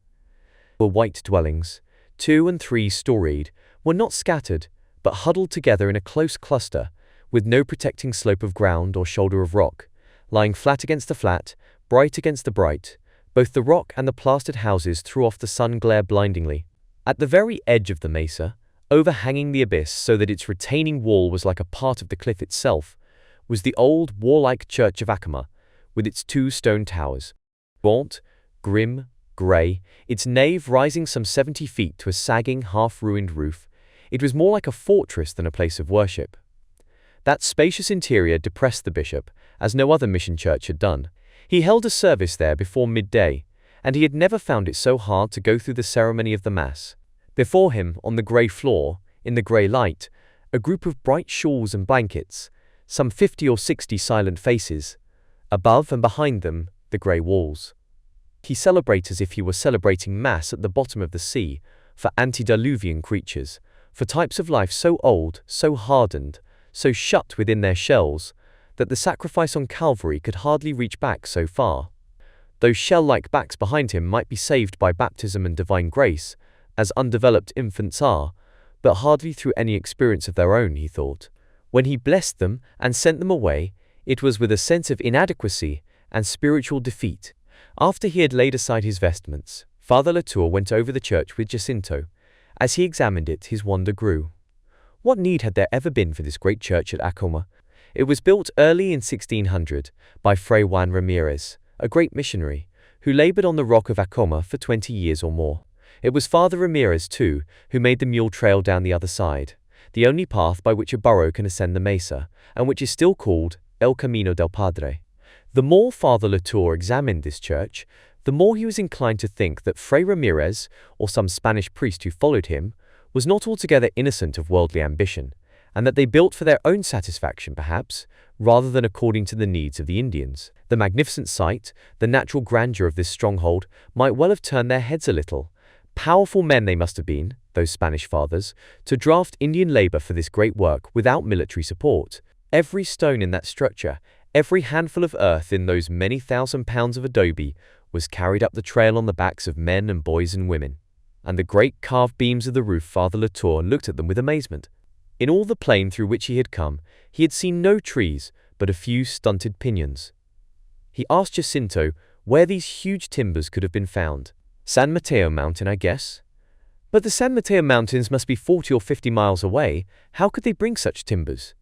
Were white dwellings, 2 and 3 storied, were not scattered, but huddled together in a close cluster, with no protecting slope of ground or shoulder of rock, lying flat against the flat, bright against the bright. Both the rock and the plastered houses threw off the sun glare blindingly. At the very edge of the mesa, overhanging the abyss so that its retaining wall was like a part of the cliff itself, was the old warlike church of Acoma, with its 2 stone towers. Gaunt, grim, grey, its nave rising some 70 feet to a sagging, half-ruined roof, it was more like a fortress than a place of worship. That spacious interior depressed the bishop, as no other mission church had done. He held a service there before midday, and he had never found it so hard to go through the ceremony of the Mass. Before him, on the grey floor, in the grey light, a group of bright shawls and blankets, some 50 or 60 silent faces. Above and behind them, the grey walls. He celebrated as if he were celebrating Mass at the bottom of the sea, for antediluvian creatures, for types of life so old, so hardened, so shut within their shells, that the sacrifice on Calvary could hardly reach back so far. Those shell-like backs behind him might be saved by baptism and divine grace, as undeveloped infants are, but hardly through any experience of their own, he thought. When he blessed them and sent them away, it was with a sense of inadequacy and spiritual defeat. After he had laid aside his vestments, Father Latour went over the church with Jacinto. As he examined it, his wonder grew. What need had there ever been for this great church at Acoma? It was built early in 1600 by Fray Juan Ramirez, a great missionary, who labored on the rock of Acoma for 20 years or more. It was Father Ramirez, too, who made the mule trail down the other side, the only path by which a burro can ascend the mesa, and which is still called El Camino del Padre. The more Father Latour examined this church, the more he was inclined to think that Fray Ramirez, or some Spanish priest who followed him, was not altogether innocent of worldly ambition, and that they built for their own satisfaction, perhaps, rather than according to the needs of the Indians. The magnificent sight, the natural grandeur of this stronghold, might well have turned their heads a little. Powerful men they must have been, those Spanish fathers, to draft Indian labor for this great work without military support. Every stone in that structure, every handful of earth in those many thousand pounds of adobe, was carried up the trail on the backs of men and boys and women. And the great carved beams of the roof, Father Latour looked at them with amazement. In all the plain through which he had come, he had seen no trees, but a few stunted piñons. He asked Jacinto where these huge timbers could have been found. San Mateo Mountain, I guess. But the San Mateo Mountains must be 40 or 50 miles away. How could they bring such timbers?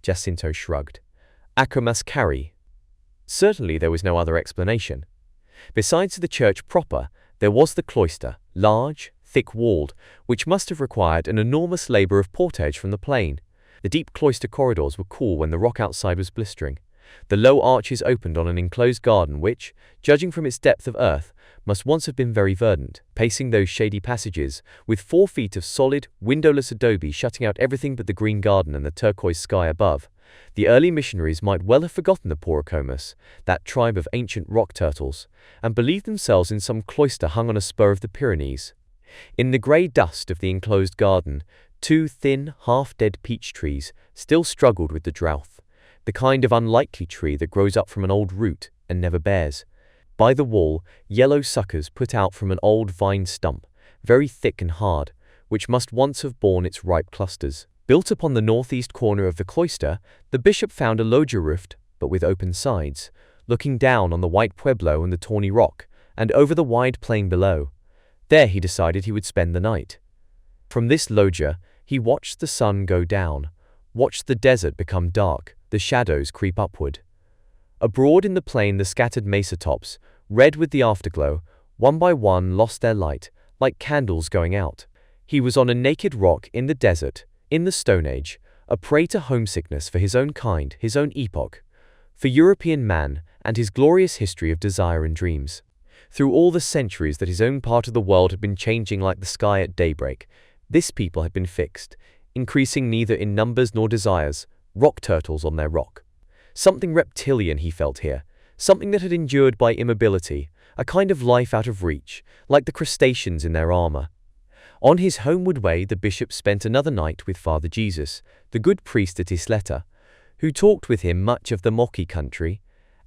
Jacinto shrugged. Acomas carry. Certainly there was no other explanation. Besides the church proper, there was the cloister, large, thick-walled, which must have required an enormous labor of portage from the plain. The deep cloister corridors were cool when the rock outside was blistering. The low arches opened on an enclosed garden which, judging from its depth of earth, must once have been very verdant. Pacing those shady passages, with 4 feet of solid, windowless adobe shutting out everything but the green garden and the turquoise sky above, the early missionaries might well have forgotten the poor Acomas, that tribe of ancient rock turtles, and believed themselves in some cloister hung on a spur of the Pyrenees. In the grey dust of the enclosed garden, 2 thin, half-dead peach trees still struggled with the drought, the kind of unlikely tree that grows up from an old root and never bears. By the wall, yellow suckers put out from an old vine stump, very thick and hard, which must once have borne its ripe clusters. Built upon the northeast corner of the cloister, the bishop found a loggia roofed, but with open sides, looking down on the white pueblo and the tawny rock, and over the wide plain below. There he decided he would spend the night. From this loggia, he watched the sun go down, watched the desert become dark, the shadows creep upward. Abroad in the plain the scattered mesa tops, red with the afterglow, one by one lost their light, like candles going out. He was on a naked rock in the desert, in the Stone Age, a prey to homesickness for his own kind, his own epoch, for European man and his glorious history of desire and dreams. Through all the centuries that his own part of the world had been changing like the sky at daybreak, this people had been fixed, increasing neither in numbers nor desires, rock turtles on their rock. Something reptilian he felt here, something that had endured by immobility, a kind of life out of reach, like the crustaceans in their armor. On his homeward way, the bishop spent another night with Father Jesus, the good priest at Isleta, who talked with him much of the Moqui country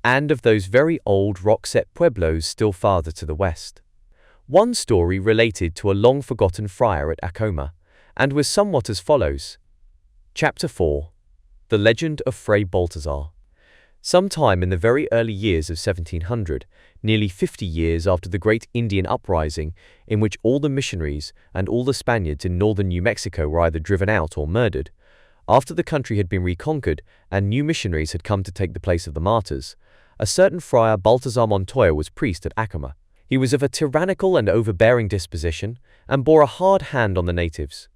and of those very old rock-set pueblos still farther to the west. One story related to a long-forgotten friar at Acoma, and was somewhat as follows. Chapter 4. The Legend of Fray Baltazar. Sometime in the very early years of 1700, nearly 50 years after the great Indian uprising in which all the missionaries and all the Spaniards in northern New Mexico were either driven out or murdered, after the country had been reconquered and new missionaries had come to take the place of the martyrs, a certain Friar Baltazar Montoya was priest at Acoma. He was of a tyrannical and overbearing disposition and bore a hard hand on the natives.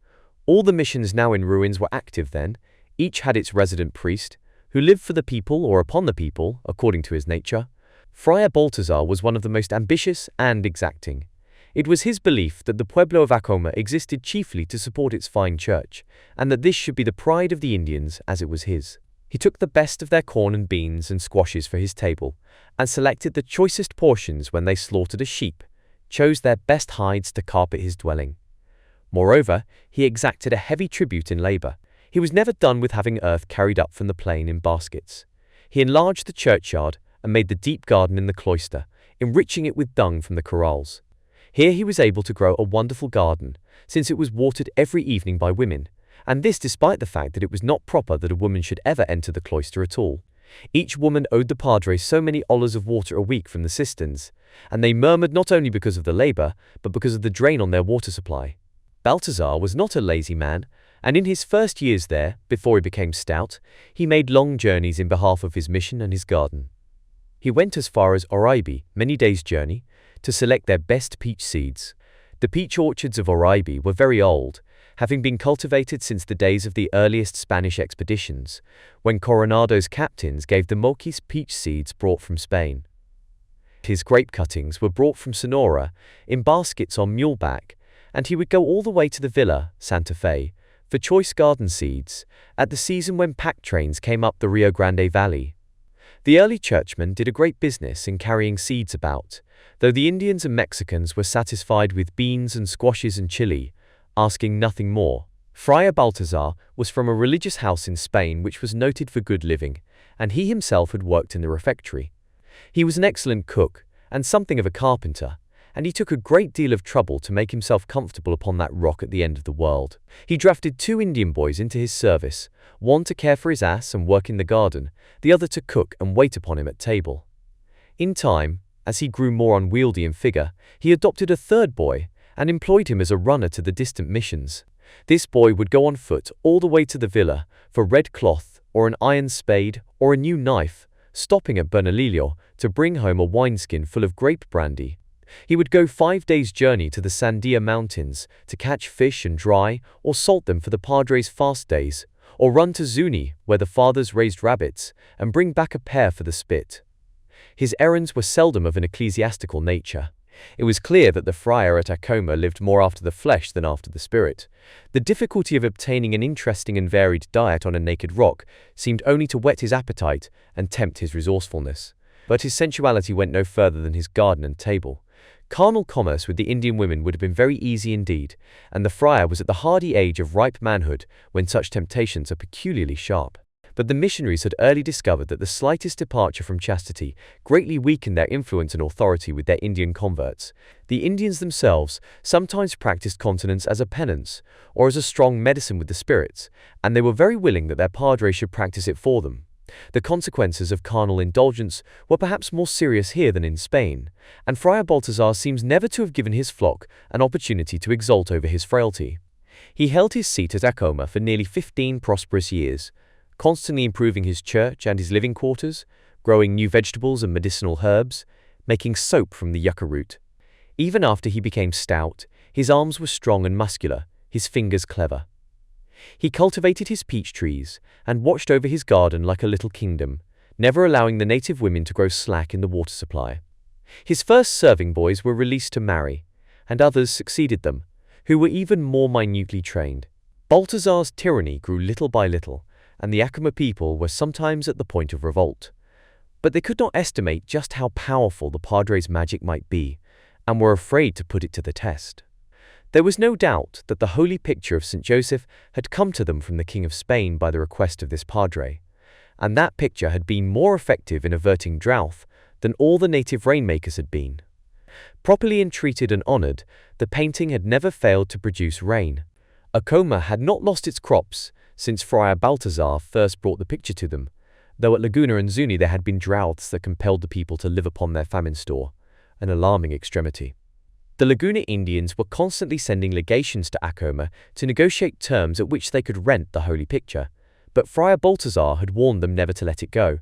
All the missions now in ruins were active then. Each had its resident priest, who lived for the people or upon the people, according to his nature. Friar Baltazar was one of the most ambitious and exacting. It was his belief that the pueblo of Acoma existed chiefly to support its fine church, and that this should be the pride of the Indians as it was his. He took the best of their corn and beans and squashes for his table, and selected the choicest portions when they slaughtered a sheep, chose their best hides to carpet his dwelling. Moreover, he exacted a heavy tribute in labor. He was never done with having earth carried up from the plain in baskets. He enlarged the churchyard and made the deep garden in the cloister, enriching it with dung from the corrals. Here he was able to grow a wonderful garden, since it was watered every evening by women, and this despite the fact that it was not proper that a woman should ever enter the cloister at all. Each woman owed the padre so many ollars of water a week from the cisterns, and they murmured not only because of the labor, but because of the drain on their water supply. Baltazar was not a lazy man, and in his first years there, before he became stout, he made long journeys in behalf of his mission and his garden. He went as far as Oraibi, many days' journey, to select their best peach seeds. The peach orchards of Oraibi were very old, having been cultivated since the days of the earliest Spanish expeditions, when Coronado's captains gave the Moquis peach seeds brought from Spain. His grape cuttings were brought from Sonora in baskets on muleback, and he would go all the way to the Villa, Santa Fe, for choice garden seeds, at the season when pack trains came up the Rio Grande Valley. The early churchmen did a great business in carrying seeds about, though the Indians and Mexicans were satisfied with beans and squashes and chili, asking nothing more. Friar Baltazar was from a religious house in Spain which was noted for good living, and he himself had worked in the refectory. He was an excellent cook and something of a carpenter, and he took a great deal of trouble to make himself comfortable upon that rock at the end of the world. He drafted 2 Indian boys into his service, one to care for his ass and work in the garden, the other to cook and wait upon him at table. In time, as he grew more unwieldy in figure, he adopted a 3rd boy and employed him as a runner to the distant missions. This boy would go on foot all the way to the villa for red cloth or an iron spade or a new knife, stopping at Bernalillo to bring home a wineskin full of grape brandy. He would go 5 days' journey to the Sandia Mountains to catch fish and dry or salt them for the padre's fast days, or run to Zuni, where the fathers raised rabbits, and bring back a pair for the spit. His errands were seldom of an ecclesiastical nature. It was clear that the friar at Acoma lived more after the flesh than after the spirit. The difficulty of obtaining an interesting and varied diet on a naked rock seemed only to whet his appetite and tempt his resourcefulness. But his sensuality went no further than his garden and table. Carnal commerce with the Indian women would have been very easy indeed, and the friar was at the hardy age of ripe manhood when such temptations are peculiarly sharp. But the missionaries had early discovered that the slightest departure from chastity greatly weakened their influence and authority with their Indian converts. The Indians themselves sometimes practiced continence as a penance or as a strong medicine with the spirits, and they were very willing that their padre should practice it for them. The consequences of carnal indulgence were perhaps more serious here than in Spain, and Friar Baltazar seems never to have given his flock an opportunity to exult over his frailty. He held his seat at Acoma for nearly 15 prosperous years, constantly improving his church and his living quarters, growing new vegetables and medicinal herbs, making soap from the yucca root. Even after he became stout, his arms were strong and muscular, his fingers clever. He cultivated his peach trees and watched over his garden like a little kingdom, never allowing the native women to grow slack in the water supply. His first serving boys were released to marry, and others succeeded them, who were even more minutely trained. Baltazar's tyranny grew little by little, and the Acoma people were sometimes at the point of revolt. But they could not estimate just how powerful the padre's magic might be, and were afraid to put it to the test. There was no doubt that the holy picture of St. Joseph had come to them from the King of Spain by the request of this padre, and that picture had been more effective in averting drought than all the native rainmakers had been. Properly entreated and honored, the painting had never failed to produce rain. Acoma had not lost its crops since Friar Balthazar first brought the picture to them, though at Laguna and Zuni there had been droughts that compelled the people to live upon their famine store, an alarming extremity. The Laguna Indians were constantly sending legations to Acoma to negotiate terms at which they could rent the holy picture, but Friar Balthazar had warned them never to let it go.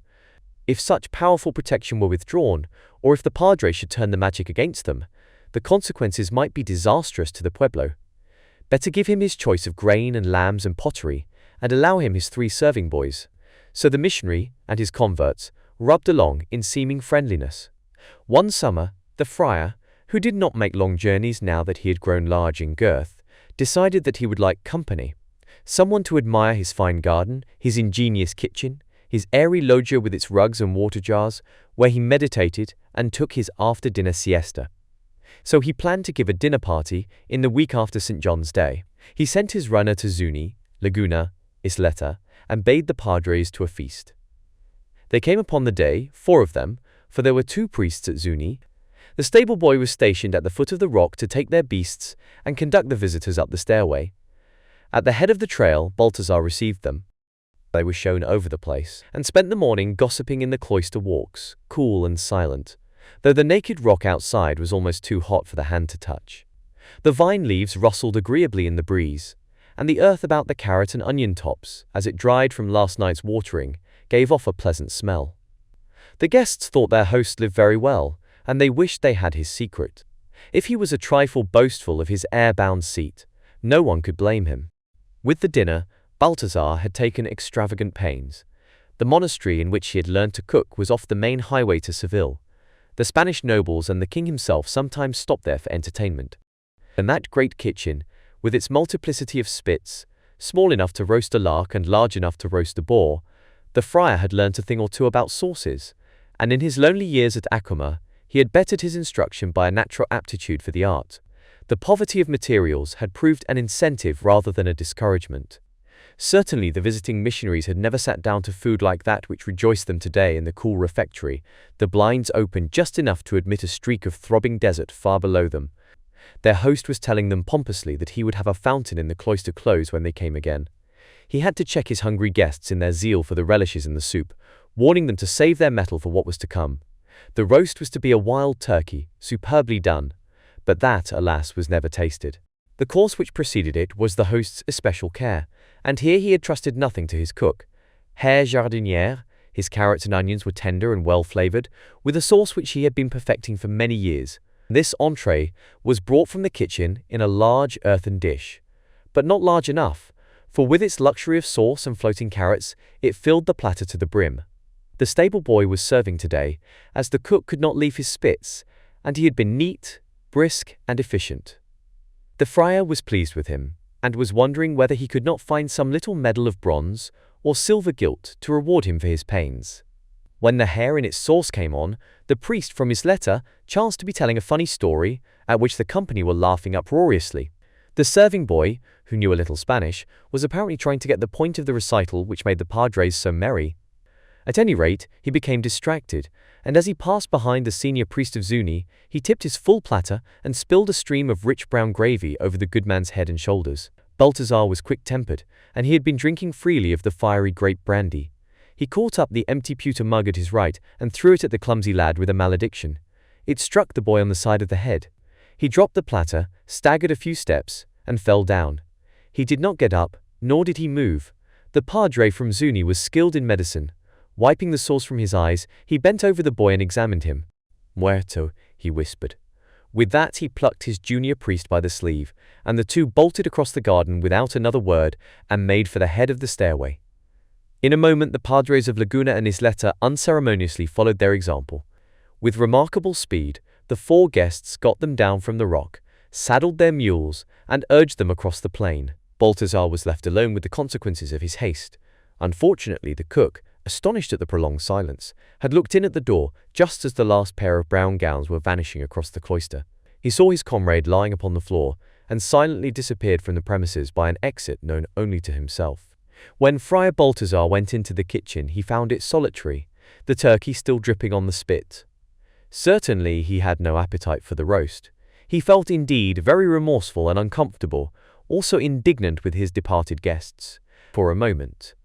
If such powerful protection were withdrawn, or if the padre should turn the magic against them, the consequences might be disastrous to the pueblo. Better give him his choice of grain and lambs and pottery, and allow him his 3 serving boys. So the missionary and his converts rubbed along in seeming friendliness. One summer, the friar, who did not make long journeys now that he had grown large in girth, decided that he would like company. Someone to admire his fine garden, his ingenious kitchen, his airy loggia with its rugs and water jars, where he meditated and took his after-dinner siesta. So he planned to give a dinner party in the week after St. John's Day. He sent his runner to Zuni, Laguna, Isleta, and bade the padres to a feast. They came upon the day, 4 of them, for there were 2 priests at Zuni. The stable boy was stationed at the foot of the rock to take their beasts and conduct the visitors up the stairway. At the head of the trail, Balthazar received them. They were shown over the place, and spent the morning gossiping in the cloister walks, cool and silent, though the naked rock outside was almost too hot for the hand to touch. The vine leaves rustled agreeably in the breeze, and the earth about the carrot and onion tops, as it dried from last night's watering, gave off a pleasant smell. The guests thought their host lived very well, and they wished they had his secret. If he was a trifle boastful of his air-bound seat, no one could blame him. With the dinner, Balthazar had taken extravagant pains. The monastery in which he had learned to cook was off the main highway to Seville. The Spanish nobles and the king himself sometimes stopped there for entertainment. And that great kitchen, with its multiplicity of spits, small enough to roast a lark and large enough to roast a boar, the friar had learnt a thing or two about sauces, and in his lonely years at Acoma, he had bettered his instruction by a natural aptitude for the art. The poverty of materials had proved an incentive rather than a discouragement. Certainly the visiting missionaries had never sat down to food like that which rejoiced them today in the cool refectory, the blinds open just enough to admit a streak of throbbing desert far below them. Their host was telling them pompously that he would have a fountain in the cloister close when they came again. He had to check his hungry guests in their zeal for the relishes in the soup, warning them to save their mettle for what was to come. The roast was to be a wild turkey, superbly done, but that, alas, was never tasted. The course which preceded it was the host's especial care, and here he had trusted nothing to his cook. Herr Jardiniere, his carrots and onions were tender and well-flavored, with a sauce which he had been perfecting for many years. This entree was brought from the kitchen in a large earthen dish, but not large enough, for with its luxury of sauce and floating carrots, it filled the platter to the brim. The stable boy was serving today, as the cook could not leave his spits, and he had been neat, brisk, and efficient. The friar was pleased with him, and was wondering whether he could not find some little medal of bronze or silver gilt to reward him for his pains. When the hare in its sauce came on, the priest from Isleta chanced to be telling a funny story, at which the company were laughing uproariously. The serving boy, who knew a little Spanish, was apparently trying to get the point of the recital which made the padres so merry. At any rate, he became distracted, and as he passed behind the senior priest of Zuni, he tipped his full platter and spilled a stream of rich brown gravy over the good man's head and shoulders. Balthazar was quick-tempered, and he had been drinking freely of the fiery grape brandy. He caught up the empty pewter mug at his right and threw it at the clumsy lad with a malediction. It struck the boy on the side of the head. He dropped the platter, staggered a few steps, and fell down. He did not get up, nor did he move. The padre from Zuni was skilled in medicine. Wiping the sauce from his eyes, he bent over the boy and examined him. "Muerto," he whispered. With that he plucked his junior priest by the sleeve, and the two bolted across the garden without another word and made for the head of the stairway. In a moment the padres of Laguna and Isleta unceremoniously followed their example. With remarkable speed, the 4 guests got them down from the rock, saddled their mules, and urged them across the plain. Balthazar was left alone with the consequences of his haste. Unfortunately, the cook, astonished at the prolonged silence, had looked in at the door just as the last pair of brown gowns were vanishing across the cloister. He saw his comrade lying upon the floor, and silently disappeared from the premises by an exit known only to himself. When Friar Balthazar went into the kitchen, he found it solitary, the turkey still dripping on the spit. Certainly he had no appetite for the roast. He felt indeed very remorseful and uncomfortable, also indignant with his departed guests. For a moment,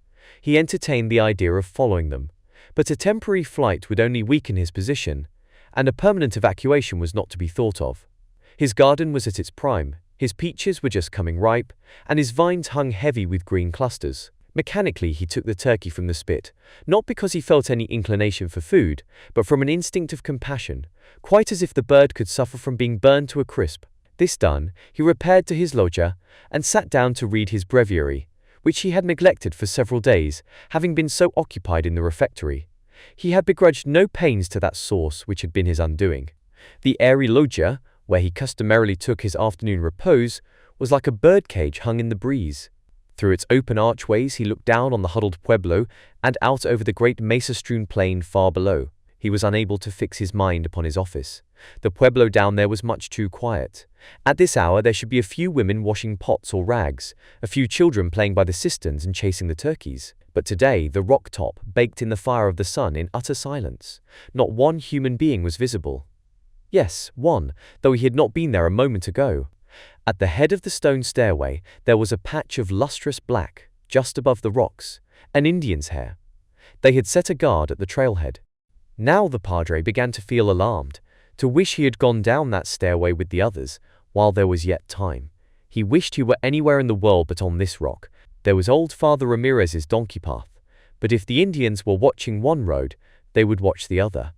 he entertained the idea of following them, but a temporary flight would only weaken his position, and a permanent evacuation was not to be thought of. His garden was at its prime, his peaches were just coming ripe, and his vines hung heavy with green clusters. Mechanically he took the turkey from the spit, not because he felt any inclination for food, but from an instinct of compassion, quite as if the bird could suffer from being burned to a crisp. This done, he repaired to his loggia, and sat down to read his breviary, which he had neglected for several days, having been so occupied in the refectory. He had begrudged no pains to that source which had been his undoing. The airy loggia, where he customarily took his afternoon repose, was like a birdcage hung in the breeze. Through its open archways he looked down on the huddled pueblo and out over the great mesa-strewn plain far below. He was unable to fix his mind upon his office. The pueblo down there was much too quiet. At this hour there should be a few women washing pots or rags, a few children playing by the cisterns and chasing the turkeys. But today the rock top baked in the fire of the sun in utter silence. Not one human being was visible. Yes, one, though he had not been there a moment ago. At the head of the stone stairway there was a patch of lustrous black, just above the rocks, an Indian's hair. They had set a guard at the trailhead. Now the padre began to feel alarmed, to wish he had gone down that stairway with the others, while there was yet time. He wished he were anywhere in the world but on this rock. There was old Father Ramirez's donkey path, but if the Indians were watching one road, they would watch the other.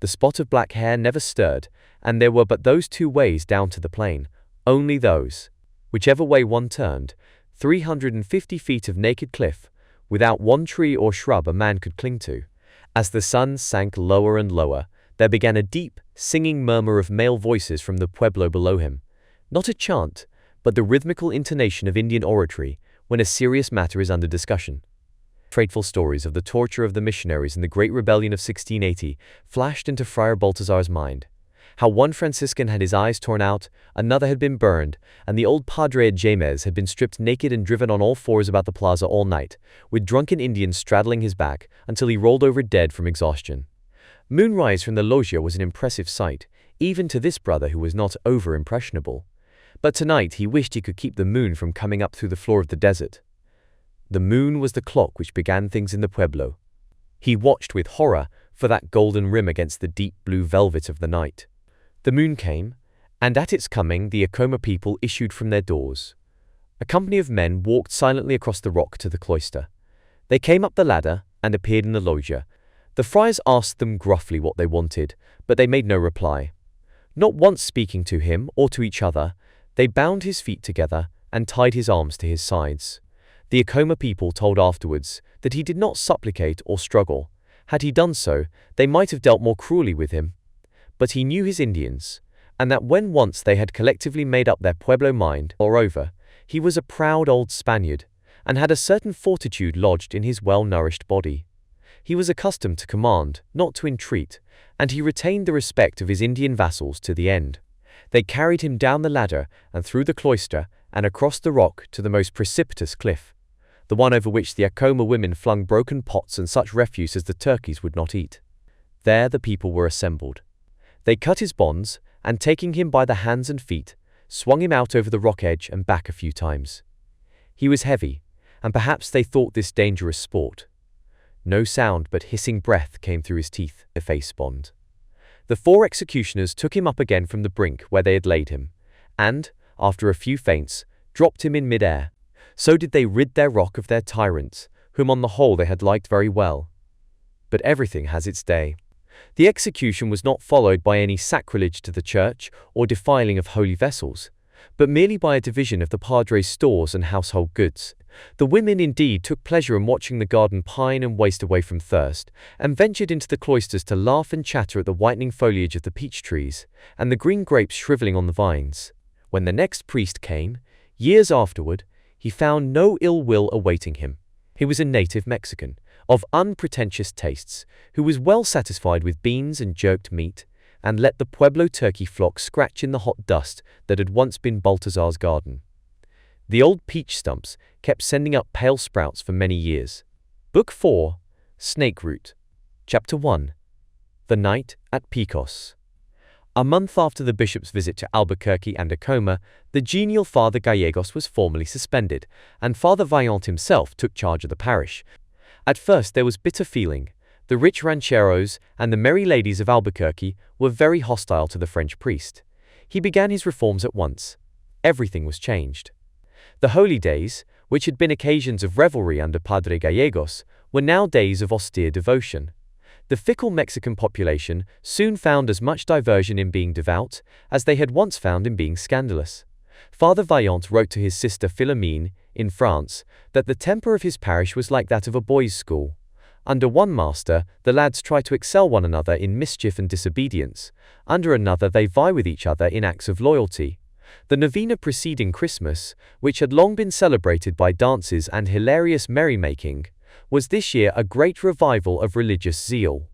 The spot of black hair never stirred, and there were but those two ways down to the plain, only those. Whichever way one turned, 350 feet of naked cliff, without one tree or shrub a man could cling to. As the sun sank lower and lower, there began a deep, singing murmur of male voices from the pueblo below him. Not a chant, but the rhythmical intonation of Indian oratory when a serious matter is under discussion. Fateful stories of the torture of the missionaries in the Great Rebellion of 1680 flashed into Friar Balthazar's mind. How one Franciscan had his eyes torn out, another had been burned, and the old padre at Jemez had been stripped naked and driven on all fours about the plaza all night, with drunken Indians straddling his back until he rolled over dead from exhaustion. Moonrise from the loggia was an impressive sight, even to this brother who was not over-impressionable. But tonight he wished he could keep the moon from coming up through the floor of the desert. The moon was the clock which began things in the pueblo. He watched with horror for that golden rim against the deep blue velvet of the night. The moon came, and at its coming the Acoma people issued from their doors. A company of men walked silently across the rock to the cloister. They came up the ladder and appeared in the loggia. The friars asked them gruffly what they wanted, but they made no reply. Not once speaking to him or to each other, they bound his feet together and tied his arms to his sides. The Acoma people told afterwards that he did not supplicate or struggle. Had he done so, they might have dealt more cruelly with him. But he knew his Indians, and that when once they had collectively made up their pueblo mind, moreover, he was a proud old Spaniard, and had a certain fortitude lodged in his well-nourished body. He was accustomed to command, not to entreat, and he retained the respect of his Indian vassals to the end. They carried him down the ladder and through the cloister and across the rock to the most precipitous cliff, the one over which the Acoma women flung broken pots and such refuse as the turkeys would not eat. There the people were assembled. They cut his bonds, and taking him by the hands and feet, swung him out over the rock edge and back a few times. He was heavy, and perhaps they thought this dangerous sport. No sound but hissing breath came through his teeth, a face bond. The four executioners took him up again from the brink where they had laid him, and, after a few feints, dropped him in mid-air. So did they rid their rock of their tyrants, whom on the whole they had liked very well. But everything has its day. The execution was not followed by any sacrilege to the church or defiling of holy vessels, but merely by a division of the padre's stores and household goods. The women indeed took pleasure in watching the garden pine and waste away from thirst, and ventured into the cloisters to laugh and chatter at the whitening foliage of the peach trees, and the green grapes shriveling on the vines. When the next priest came, years afterward, he found no ill will awaiting him. He was a native Mexican, of unpretentious tastes, who was well satisfied with beans and jerked meat, and let the Pueblo turkey flock scratch in the hot dust that had once been Baltazar's garden. The old peach stumps kept sending up pale sprouts for many years. Book 4, Snake Root. Chapter 1. The Night at Pecos. A month after the bishop's visit to Albuquerque and Acoma, the genial Father Gallegos was formally suspended, and Father Vaillant himself took charge of the parish. At first there was bitter feeling. The rich rancheros and the merry ladies of Albuquerque were very hostile to the French priest. He began his reforms at once. Everything was changed. The holy days, which had been occasions of revelry under Padre Gallegos, were now days of austere devotion. The fickle Mexican population soon found as much diversion in being devout as they had once found in being scandalous. Father Vaillant wrote to his sister Philomene, in France, that the temper of his parish was like that of a boys' school. Under one master, the lads try to excel one another in mischief and disobedience. Under another, they vie with each other in acts of loyalty. The novena preceding Christmas, which had long been celebrated by dances and hilarious merrymaking, was this year a great revival of religious zeal.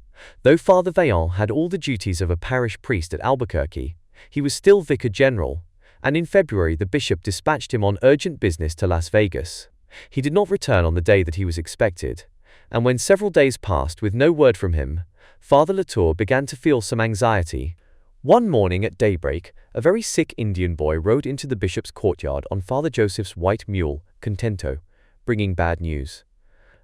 Though Father Vaillant had all the duties of a parish priest at Albuquerque, he was still vicar general, and in February the bishop dispatched him on urgent business to Las Vegas. He did not return on the day that he was expected, and when several days passed with no word from him, Father Latour began to feel some anxiety. One morning at daybreak, a very sick Indian boy rode into the bishop's courtyard on Father Joseph's white mule, Contento, bringing bad news.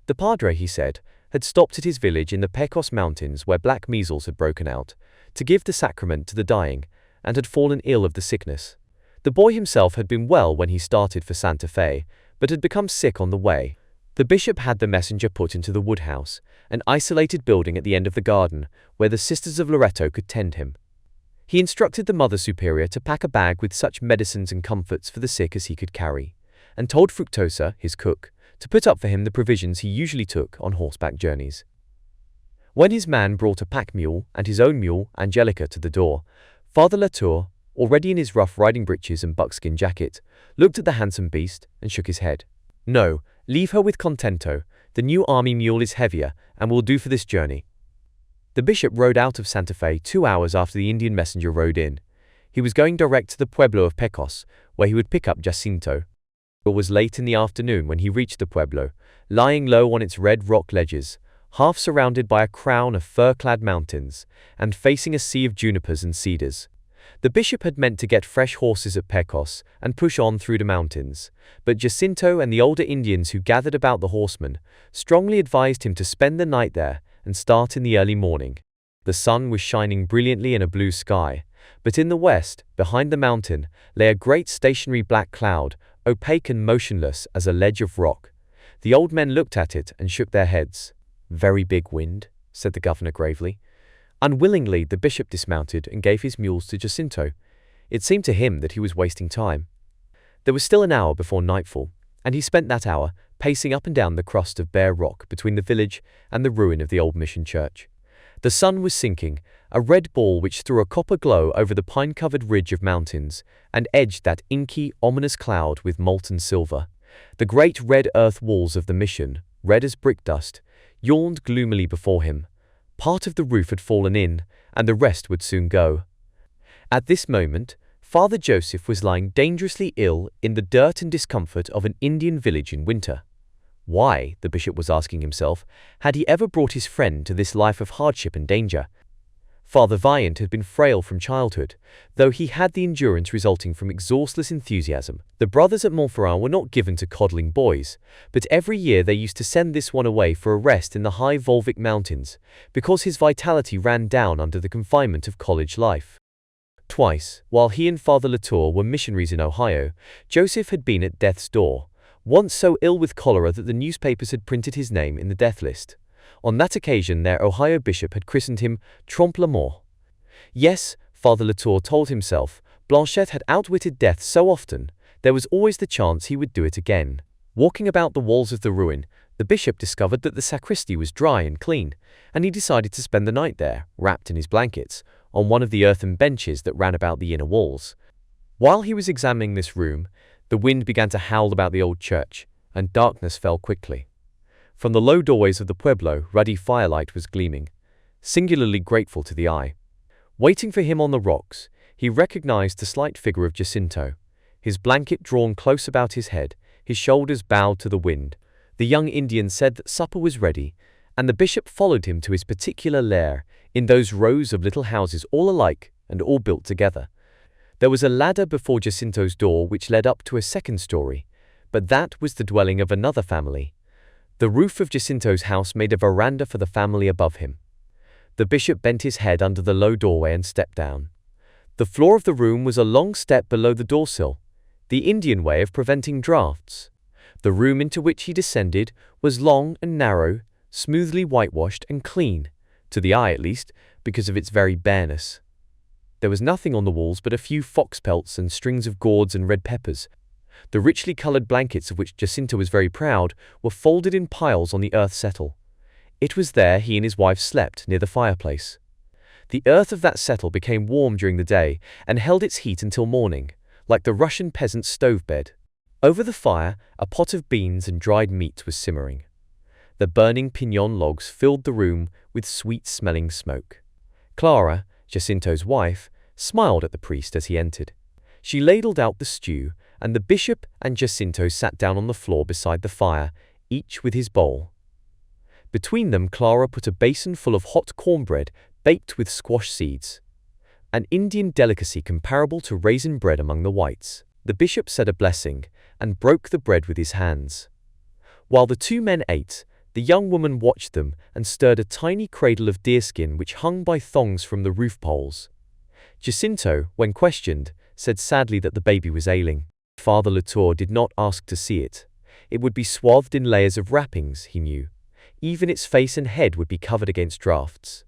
The padre, he said, had stopped at his village in the Pecos Mountains where black measles had broken out, to give the sacrament to the dying, and had fallen ill of the sickness. The boy himself had been well when he started for Santa Fe, but had become sick on the way. The bishop had the messenger put into the woodhouse, an isolated building at the end of the garden, where the Sisters of Loreto could tend him. He instructed the Mother Superior to pack a bag with such medicines and comforts for the sick as he could carry, and told Fructosa, his cook, to put up for him the provisions he usually took on horseback journeys. When his man brought a pack mule and his own mule, Angelica, to the door, Father Latour, already in his rough riding breeches and buckskin jacket, looked at the handsome beast and shook his head. "No, leave her with Contento. The new army mule is heavier and will do for this journey." The bishop rode out of Santa Fe 2 hours after the Indian messenger rode in. He was going direct to the pueblo of Pecos, where he would pick up Jacinto. It was late in the afternoon when he reached the pueblo, lying low on its red rock ledges, half surrounded by a crown of fir-clad mountains, and facing a sea of junipers and cedars. The bishop had meant to get fresh horses at Pecos and push on through the mountains, but Jacinto and the older Indians who gathered about the horseman strongly advised him to spend the night there and start in the early morning. The sun was shining brilliantly in a blue sky, but in the west, behind the mountain, lay a great stationary black cloud, opaque and motionless as a ledge of rock. The old men looked at it and shook their heads. "Very big wind," said the governor gravely. Unwillingly, the bishop dismounted and gave his mules to Jacinto. It seemed to him that he was wasting time. There was still an hour before nightfall, and he spent that hour pacing up and down the crust of bare rock between the village and the ruin of the old mission church. The sun was sinking, a red ball which threw a copper glow over the pine-covered ridge of mountains and edged that inky, ominous cloud with molten silver. The great red earth walls of the mission, red as brick dust, yawned gloomily before him. Part of the roof had fallen in, and the rest would soon go. At this moment, Father Joseph was lying dangerously ill in the dirt and discomfort of an Indian village in winter. Why, the bishop was asking himself, had he ever brought his friend to this life of hardship and danger? Father Vaillant had been frail from childhood, though he had the endurance resulting from exhaustless enthusiasm. The brothers at Montferrat were not given to coddling boys, but every year they used to send this one away for a rest in the high Volvic mountains, because his vitality ran down under the confinement of college life. Twice, while he and Father Latour were missionaries in Ohio, Joseph had been at death's door, once so ill with cholera that the newspapers had printed his name in the death list. On that occasion their Ohio bishop had christened him Trompe la Mort. Yes, Father Latour told himself, Blanchette had outwitted death so often, there was always the chance he would do it again. Walking about the walls of the ruin, the bishop discovered that the sacristy was dry and clean, and he decided to spend the night there, wrapped in his blankets, on one of the earthen benches that ran about the inner walls. While he was examining this room, the wind began to howl about the old church, and darkness fell quickly. From the low doorways of the pueblo, ruddy firelight was gleaming, singularly grateful to the eye. Waiting for him on the rocks, he recognized the slight figure of Jacinto, his blanket drawn close about his head, his shoulders bowed to the wind. The young Indian said that supper was ready, and the bishop followed him to his particular lair, in those rows of little houses all alike and all built together. There was a ladder before Jacinto's door which led up to a second story, but that was the dwelling of another family. The roof of Jacinto's house made a veranda for the family above him. The bishop bent his head under the low doorway and stepped down. The floor of the room was a long step below the doorsill, the Indian way of preventing draughts. The room into which he descended was long and narrow, smoothly whitewashed and clean, to the eye at least, because of its very bareness. There was nothing on the walls but a few fox pelts and strings of gourds and red peppers. The richly colored blankets of which Jacinto was very proud were folded in piles on the earth settle. It was there he and his wife slept, near the fireplace. The earth of that settle became warm during the day and held its heat until morning, like the Russian peasant's stove bed. Over the fire, a pot of beans and dried meat was simmering. The burning piñon logs filled the room with sweet-smelling smoke. Clara, Jacinto's wife, smiled at the priest as he entered. She ladled out the stew, and the bishop and Jacinto sat down on the floor beside the fire, each with his bowl. Between them, Clara put a basin full of hot cornbread baked with squash seeds, an Indian delicacy comparable to raisin bread among the whites. The bishop said a blessing and broke the bread with his hands. While the two men ate, the young woman watched them and stirred a tiny cradle of deerskin which hung by thongs from the roof poles. Jacinto, when questioned, said sadly that the baby was ailing. Father Latour did not ask to see it. It would be swathed in layers of wrappings, he knew. Even its face and head would be covered against drafts.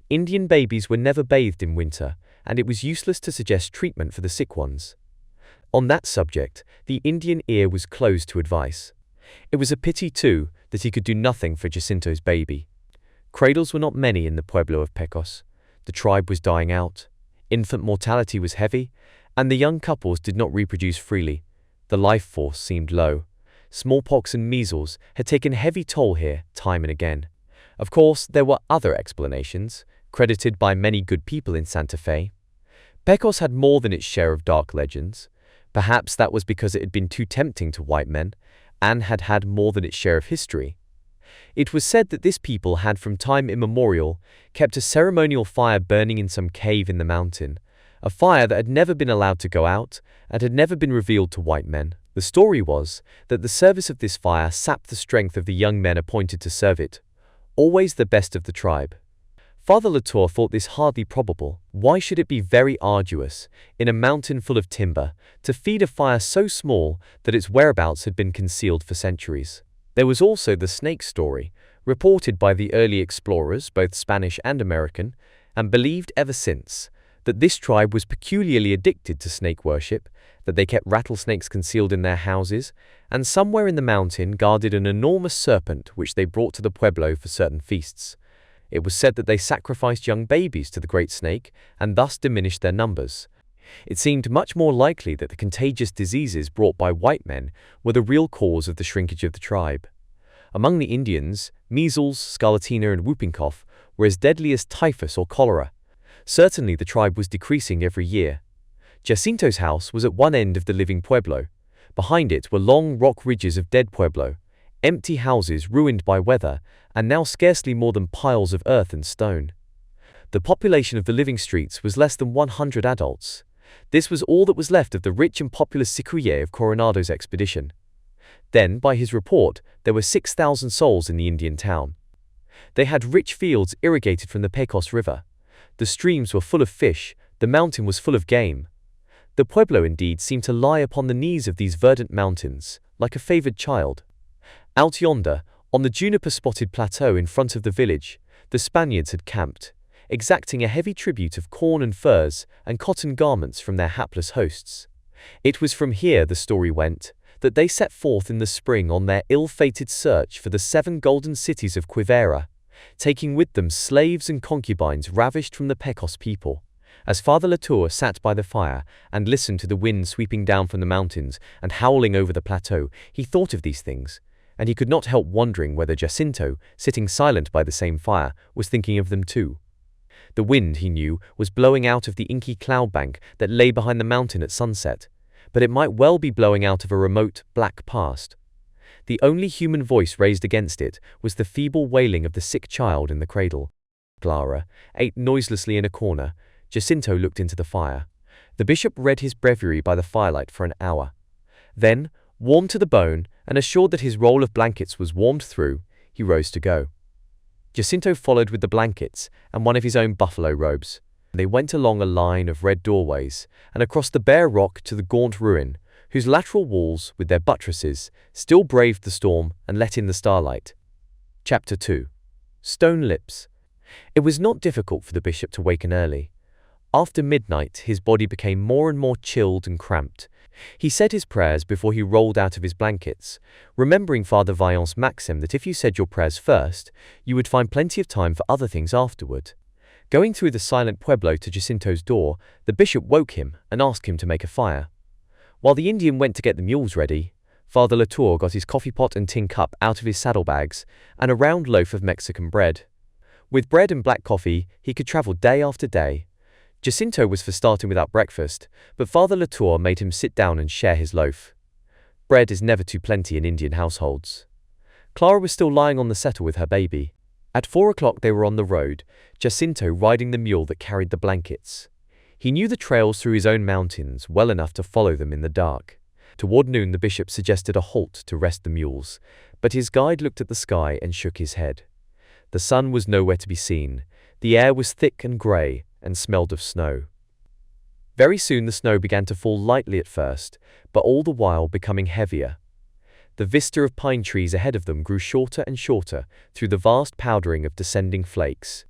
Indian babies were never bathed in winter, and it was useless to suggest treatment for the sick ones. On that subject, the Indian ear was closed to advice. It was a pity, too, that he could do nothing for Jacinto's baby. Cradles were not many in the pueblo of Pecos. The tribe was dying out. Infant mortality was heavy, and the young couples did not reproduce freely. The life force seemed low. Smallpox and measles had taken heavy toll here, time and again. Of course, there were other explanations, credited by many good people in Santa Fe. Pecos had more than its share of dark legends. Perhaps that was because it had been too tempting to white men, and had had more than its share of history. It was said that this people had from time immemorial kept a ceremonial fire burning in some cave in the mountain, a fire that had never been allowed to go out and had never been revealed to white men. The story was that the service of this fire sapped the strength of the young men appointed to serve it, always the best of the tribe. Father Latour thought this hardly probable. Why should it be very arduous, in a mountain full of timber, to feed a fire so small that its whereabouts had been concealed for centuries? There was also the snake story, reported by the early explorers, both Spanish and American, and believed ever since, that this tribe was peculiarly addicted to snake worship, that they kept rattlesnakes concealed in their houses, and somewhere in the mountain guarded an enormous serpent which they brought to the pueblo for certain feasts. It was said that they sacrificed young babies to the great snake and thus diminished their numbers. It seemed much more likely that the contagious diseases brought by white men were the real cause of the shrinkage of the tribe. Among the Indians, measles, scarlatina, and whooping cough were as deadly as typhus or cholera. Certainly the tribe was decreasing every year. Jacinto's house was at one end of the living pueblo. Behind it were long rock ridges of dead pueblo, empty houses ruined by weather, and now scarcely more than piles of earth and stone. The population of the living streets was less than 100 adults. This was all that was left of the rich and populous Sicuye of Coronado's expedition. Then, by his report, there were 6,000 souls in the Indian town. They had rich fields irrigated from the Pecos River. The streams were full of fish, the mountain was full of game. The pueblo indeed seemed to lie upon the knees of these verdant mountains, like a favored child. Out yonder, on the juniper-spotted plateau in front of the village, the Spaniards had camped, exacting a heavy tribute of corn and furs and cotton garments from their hapless hosts. It was from here, the story went, that they set forth in the spring on their ill-fated search for the 7 golden cities of Quivira, taking with them slaves and concubines ravished from the Pecos people. As Father Latour sat by the fire and listened to the wind sweeping down from the mountains and howling over the plateau, he thought of these things, and he could not help wondering whether Jacinto, sitting silent by the same fire, was thinking of them too. The wind, he knew, was blowing out of the inky cloud bank that lay behind the mountain at sunset, but it might well be blowing out of a remote, black past. The only human voice raised against it was the feeble wailing of the sick child in the cradle. Clara ate noiselessly in a corner. Jacinto looked into the fire. The bishop read his breviary by the firelight for an hour. Then, warmed to the bone and assured that his roll of blankets was warmed through, he rose to go. Jacinto followed with the blankets and one of his own buffalo robes. They went along a line of red doorways and across the bare rock to the gaunt ruin, whose lateral walls, with their buttresses, still braved the storm and let in the starlight. Chapter 2. Stone Lips. It was not difficult for the bishop to waken early. After midnight, his body became more and more chilled and cramped. He said his prayers before he rolled out of his blankets, remembering Father Vaillant's maxim that if you said your prayers first, you would find plenty of time for other things afterward. Going through the silent pueblo to Jacinto's door, the bishop woke him and asked him to make a fire. While the Indian went to get the mules ready, Father Latour got his coffee pot and tin cup out of his saddlebags and a round loaf of Mexican bread. With bread and black coffee, he could travel day after day. Jacinto was for starting without breakfast, but Father Latour made him sit down and share his loaf. Bread is never too plenty in Indian households. Clara was still lying on the settle with her baby. At 4 o'clock they were on the road, Jacinto riding the mule that carried the blankets. He knew the trails through his own mountains well enough to follow them in the dark. Toward noon the bishop suggested a halt to rest the mules, but his guide looked at the sky and shook his head. The sun was nowhere to be seen. The air was thick and grey and smelled of snow. Very soon the snow began to fall lightly at first, but all the while becoming heavier. The vista of pine trees ahead of them grew shorter and shorter through the vast powdering of descending flakes.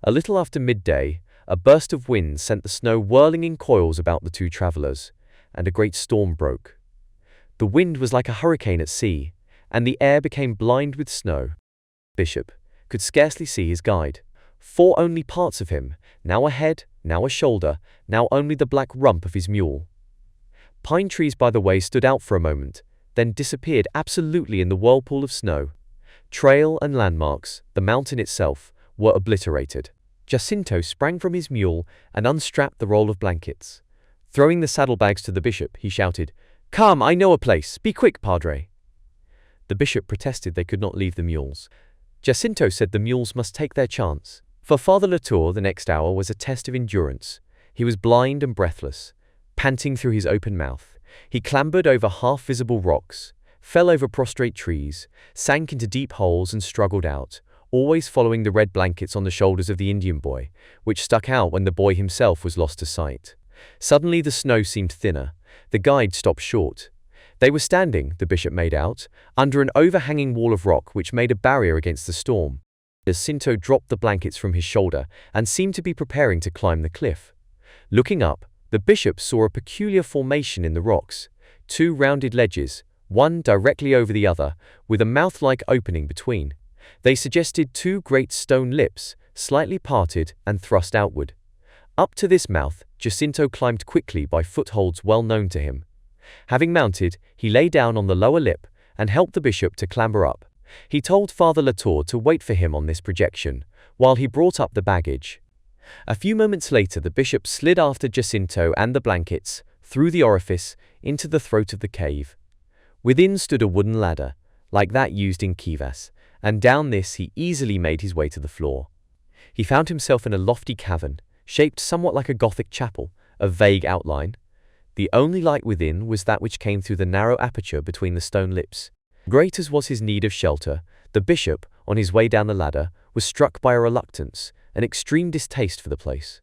A little after midday, a burst of wind sent the snow whirling in coils about the two travelers, and a great storm broke. The wind was like a hurricane at sea, and the air became blind with snow. Bishop could scarcely see his guide. Four only parts of him, now a head, now a shoulder, now only the black rump of his mule. Pine trees by the way stood out for a moment, then disappeared absolutely in the whirlpool of snow. Trail and landmarks, the mountain itself, were obliterated. Jacinto sprang from his mule and unstrapped the roll of blankets. Throwing the saddlebags to the bishop, he shouted, "Come, I know a place. Be quick, Padre." The bishop protested they could not leave the mules. Jacinto said the mules must take their chance. For Father Latour, the next hour was a test of endurance. He was blind and breathless, panting through his open mouth. He clambered over half-visible rocks, fell over prostrate trees, sank into deep holes and struggled out, always following the red blankets on the shoulders of the Indian boy, which stuck out when the boy himself was lost to sight. Suddenly the snow seemed thinner. The guide stopped short. They were standing, the bishop made out, under an overhanging wall of rock which made a barrier against the storm. Jacinto dropped the blankets from his shoulder and seemed to be preparing to climb the cliff. Looking up, the bishop saw a peculiar formation in the rocks, two rounded ledges, one directly over the other, with a mouth-like opening between. They suggested two great stone lips, slightly parted and thrust outward. Up to this mouth, Jacinto climbed quickly by footholds well known to him. Having mounted, he lay down on the lower lip and helped the bishop to clamber up. He told Father Latour to wait for him on this projection, while he brought up the baggage. A few moments later the bishop slid after Jacinto and the blankets, through the orifice, into the throat of the cave. Within stood a wooden ladder, like that used in kivas, and down this he easily made his way to the floor. He found himself in a lofty cavern, shaped somewhat like a Gothic chapel, of vague outline. The only light within was that which came through the narrow aperture between the stone lips. Great as was his need of shelter, the bishop, on his way down the ladder, was struck by a reluctance, an extreme distaste for the place.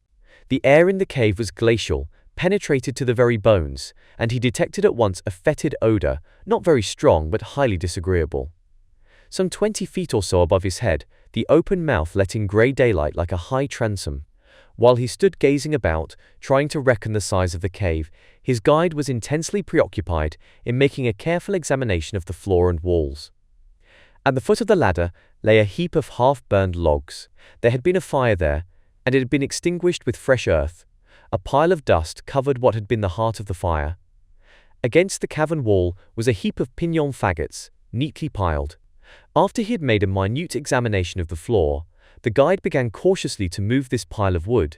The air in the cave was glacial, penetrated to the very bones, and he detected at once a fetid odor, not very strong but highly disagreeable. Some 20 feet or so above his head, the open mouth let in grey daylight like a high transom. While he stood gazing about, trying to reckon the size of the cave, his guide was intensely preoccupied in making a careful examination of the floor and walls. At the foot of the ladder lay a heap of half-burned logs. There had been a fire there, and it had been extinguished with fresh earth. A pile of dust covered what had been the heart of the fire. Against the cavern wall was a heap of piñon faggots, neatly piled. After he had made a minute examination of the floor, The guide began cautiously to move this pile of wood,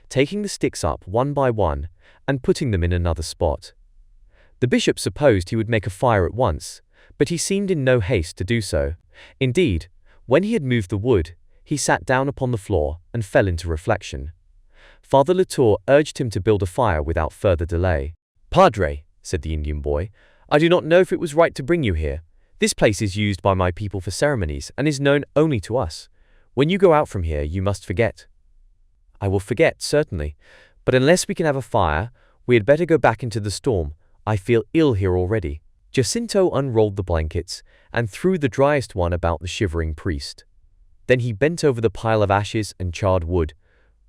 taking the sticks up one by one and putting them in another spot. The bishop supposed he would make a fire at once, but he seemed in no haste to do so. Indeed, when he had moved the wood, he sat down upon the floor and fell into reflection. Father Latour urged him to build a fire without further delay. "Padre," said the Indian boy, "I do not know if it was right to bring you here. This place is used by my people for ceremonies and is known only to us. When you go out from here, you must forget." "I will forget, certainly, but unless we can have a fire, we had better go back into the storm. I feel ill here already." Jacinto unrolled the blankets and threw the driest one about the shivering priest. Then he bent over the pile of ashes and charred wood,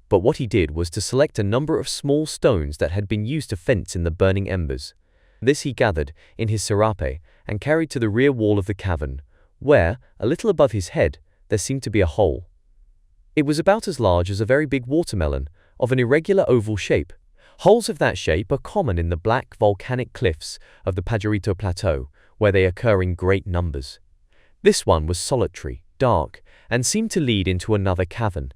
but what he did was to select a number of small stones that had been used to fence in the burning embers. This he gathered in his serape and carried to the rear wall of the cavern, where, a little above his head, there seemed to be a hole. It was about as large as a very big watermelon, of an irregular oval shape. Holes of that shape are common in the black volcanic cliffs of the Pajarito Plateau, where they occur in great numbers. This one was solitary, dark, and seemed to lead into another cavern.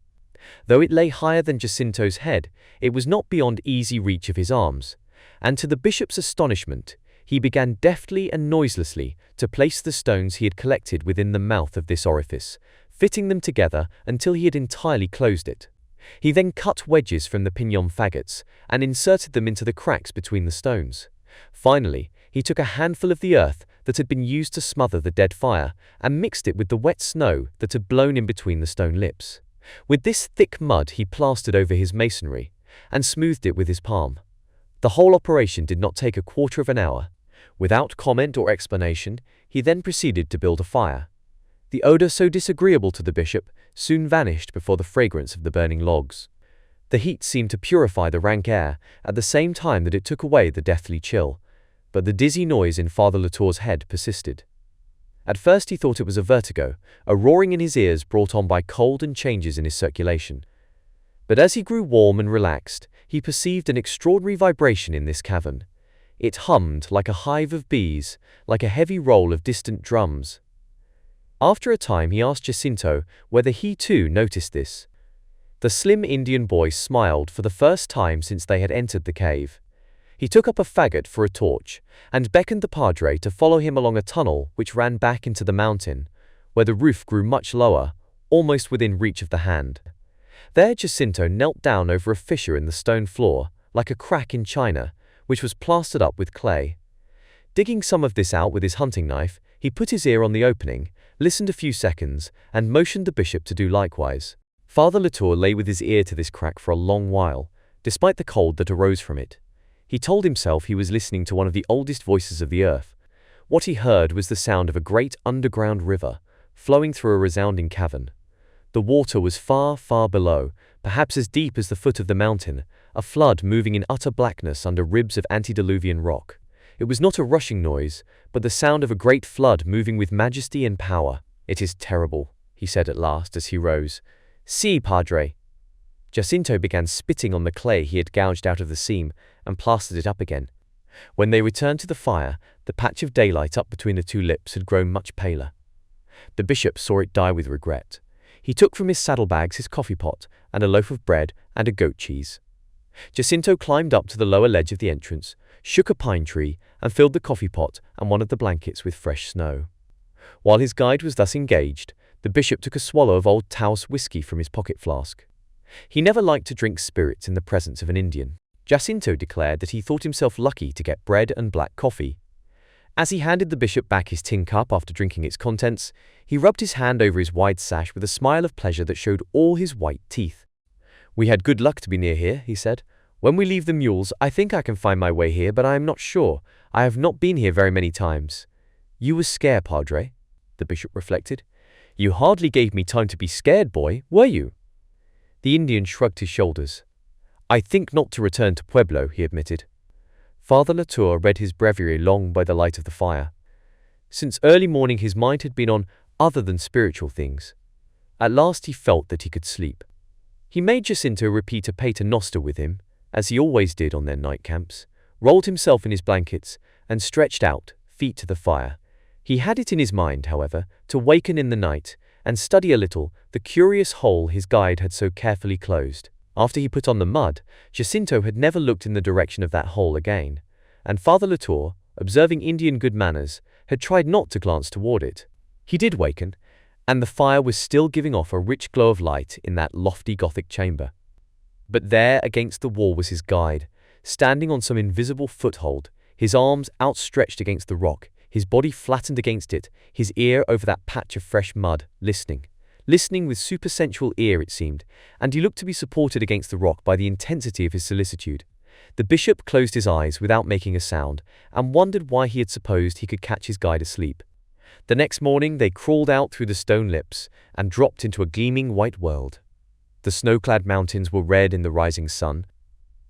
Though it lay higher than Jacinto's head, it was not beyond easy reach of his arms, and to the bishop's astonishment, he began deftly and noiselessly to place the stones he had collected within the mouth of this orifice, fitting them together until he had entirely closed it. He then cut wedges from the piñón faggots and inserted them into the cracks between the stones. Finally, he took a handful of the earth that had been used to smother the dead fire and mixed it with the wet snow that had blown in between the stone lips. With this thick mud he plastered over his masonry and smoothed it with his palm. The whole operation did not take a quarter of an hour. Without comment or explanation, he then proceeded to build a fire. The odor, so disagreeable to the bishop, soon vanished before the fragrance of the burning logs. The heat seemed to purify the rank air at the same time that it took away the deathly chill, but the dizzy noise in Father Latour's head persisted. At first he thought it was a vertigo, a roaring in his ears brought on by cold and changes in his circulation. But as he grew warm and relaxed, he perceived an extraordinary vibration in this cavern. It hummed like a hive of bees, like a heavy roll of distant drums. After a time he asked Jacinto whether he too noticed this. The slim Indian boy smiled for the first time since they had entered the cave. He took up a faggot for a torch and beckoned the padre to follow him along a tunnel which ran back into the mountain, where the roof grew much lower, almost within reach of the hand. There Jacinto knelt down over a fissure in the stone floor, like a crack in china, which was plastered up with clay. Digging some of this out with his hunting knife, he put his ear on the opening, listened a few seconds, and motioned the bishop to do likewise. Father Latour lay with his ear to this crack for a long while, despite the cold that arose from it. He told himself he was listening to one of the oldest voices of the earth. What he heard was the sound of a great underground river, flowing through a resounding cavern. The water was far, far below, perhaps as deep as the foot of the mountain, a flood moving in utter blackness under ribs of antediluvian rock. It was not a rushing noise, but the sound of a great flood moving with majesty and power. "It is terrible," he said at last as he rose. "See, Padre." Jacinto began spitting on the clay he had gouged out of the seam and plastered it up again. When they returned to the fire, the patch of daylight up between the two lips had grown much paler. The bishop saw it die with regret. He took from his saddlebags his coffee pot and a loaf of bread and a goat cheese. Jacinto climbed up to the lower ledge of the entrance, shook a pine tree, and filled the coffee pot and one of the blankets with fresh snow. While his guide was thus engaged, the bishop took a swallow of old Taos whiskey from his pocket flask. He never liked to drink spirits in the presence of an Indian. Jacinto declared that he thought himself lucky to get bread and black coffee. As he handed the bishop back his tin cup after drinking its contents, he rubbed his hand over his wide sash with a smile of pleasure that showed all his white teeth. "We had good luck to be near here," he said. "When we leave the mules, I think I can find my way here, but I am not sure. I have not been here very many times." "You were scared, Padre," the bishop reflected. "You hardly gave me time to be scared, boy, were you?" The Indian shrugged his shoulders. "I think not to return to Pueblo," he admitted. Father Latour read his breviary long by the light of the fire. Since early morning his mind had been on other than spiritual things. At last he felt that he could sleep. He made Jacinto repeat a pater noster with him, as he always did on their night camps, rolled himself in his blankets, and stretched out, feet to the fire. He had it in his mind, however, to waken in the night and study a little the curious hole his guide had so carefully closed. After he put on the mud, Jacinto had never looked in the direction of that hole again, and Father Latour, observing Indian good manners, had tried not to glance toward it. He did waken, and the fire was still giving off a rich glow of light in that lofty Gothic chamber. But there against the wall was his guide, standing on some invisible foothold, his arms outstretched against the rock, his body flattened against it, his ear over that patch of fresh mud, listening with supersensual ear it seemed, and he looked to be supported against the rock by the intensity of his solicitude. The bishop closed his eyes without making a sound, and wondered why he had supposed he could catch his guide asleep. The next morning they crawled out through the stone lips, and dropped into a gleaming white world. The snow-clad mountains were red in the rising sun.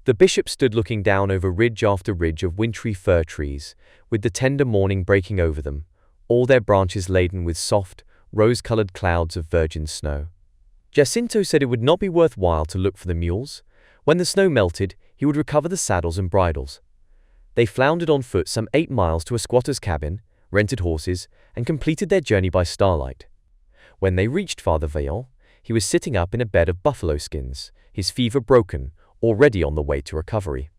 The bishop stood looking down over ridge after ridge of wintry fir trees, with the tender morning breaking over them, all their branches laden with soft, rose-colored clouds of virgin snow. Jacinto said it would not be worth while to look for the mules. When the snow melted, he would recover the saddles and bridles. They floundered on foot some 8 miles to a squatter's cabin, rented horses, and completed their journey by starlight. When they reached Father Vaillant, he was sitting up in a bed of buffalo skins, his fever broken, already on the way to recovery.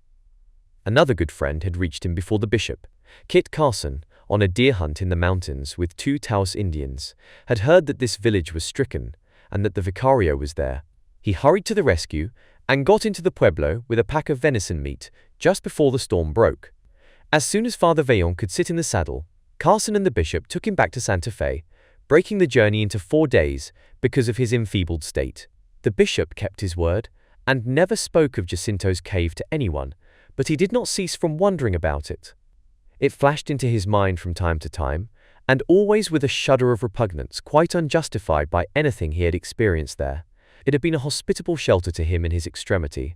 Another good friend had reached him before the bishop. Kit Carson, on a deer hunt in the mountains with 2 Taos Indians, had heard that this village was stricken, and that the vicario was there. He hurried to the rescue, and got into the pueblo with a pack of venison meat just before the storm broke. As soon as Father Vaillant could sit in the saddle, Carson and the bishop took him back to Santa Fe, breaking the journey into 4 days because of his enfeebled state. The bishop kept his word, and never spoke of Jacinto's cave to anyone, but he did not cease from wondering about it. It flashed into his mind from time to time, and always with a shudder of repugnance quite unjustified by anything he had experienced there. It had been a hospitable shelter to him in his extremity,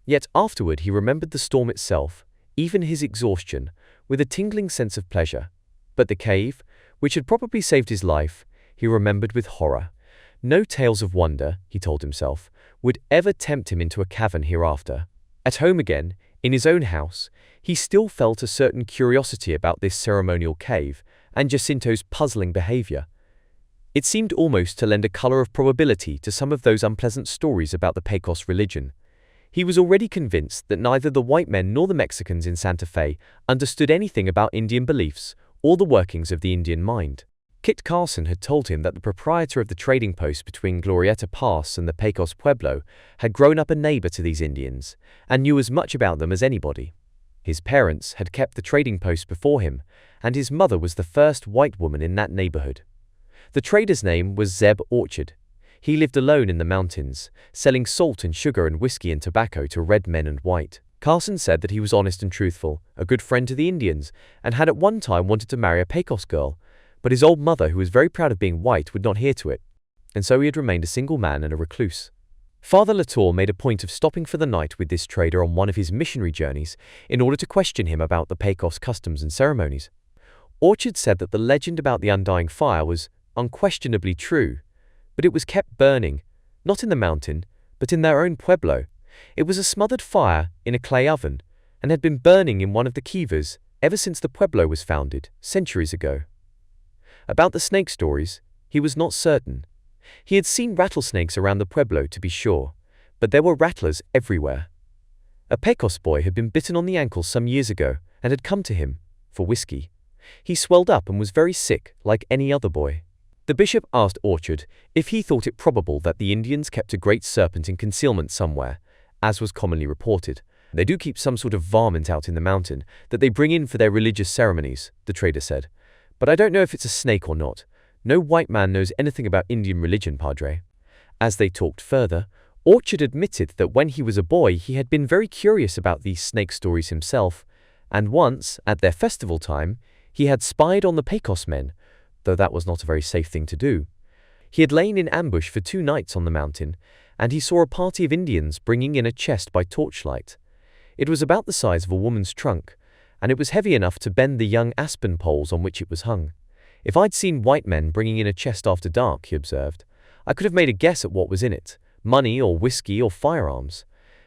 yet afterward he remembered the storm itself, even his exhaustion, with a tingling sense of pleasure. But the cave, which had probably saved his life, he remembered with horror. No tales of wonder, he told himself, would ever tempt him into a cavern hereafter. At home again, in his own house, he still felt a certain curiosity about this ceremonial cave and Jacinto's puzzling behavior. It seemed almost to lend a color of probability to some of those unpleasant stories about the Pecos religion. He was already convinced that neither the white men nor the Mexicans in Santa Fe understood anything about Indian beliefs or the workings of the Indian mind. Kit Carson had told him that the proprietor of the trading post between Glorieta Pass and the Pecos Pueblo had grown up a neighbor to these Indians, and knew as much about them as anybody. His parents had kept the trading post before him, and his mother was the first white woman in that neighborhood. The trader's name was Zeb Orchard. He lived alone in the mountains, selling salt and sugar and whiskey and tobacco to red men and white. Carson said that he was honest and truthful, a good friend to the Indians, and had at one time wanted to marry a Pecos girl, but his old mother, who was very proud of being white, would not hear to it, and so he had remained a single man and a recluse. Father Latour made a point of stopping for the night with this trader on one of his missionary journeys in order to question him about the Pecos customs and ceremonies. Orchard said that the legend about the undying fire was unquestionably true, but it was kept burning, not in the mountain, but in their own pueblo. It was a smothered fire in a clay oven, and had been burning in one of the kivas ever since the pueblo was founded, centuries ago. About the snake stories, he was not certain. He had seen rattlesnakes around the pueblo, to be sure, but there were rattlers everywhere. A Pecos boy had been bitten on the ankle some years ago and had come to him for whiskey. He swelled up and was very sick, like any other boy. The bishop asked Orchard if he thought it probable that the Indians kept a great serpent in concealment somewhere, as was commonly reported. They do keep some sort of varmint out in the mountain that they bring in for their religious ceremonies, the trader said. But I don't know if it's a snake or not. No white man knows anything about Indian religion, Padre. As they talked further, Orchard admitted that when he was a boy he had been very curious about these snake stories himself, and once, at their festival time, he had spied on the Pecos men, though that was not a very safe thing to do. He had lain in ambush for 2 nights on the mountain, and he saw a party of Indians bringing in a chest by torchlight. It was about the size of a woman's trunk, and it was heavy enough to bend the young aspen poles on which it was hung. If I'd seen white men bringing in a chest after dark, he observed, I could have made a guess at what was in it, money or whiskey or firearms.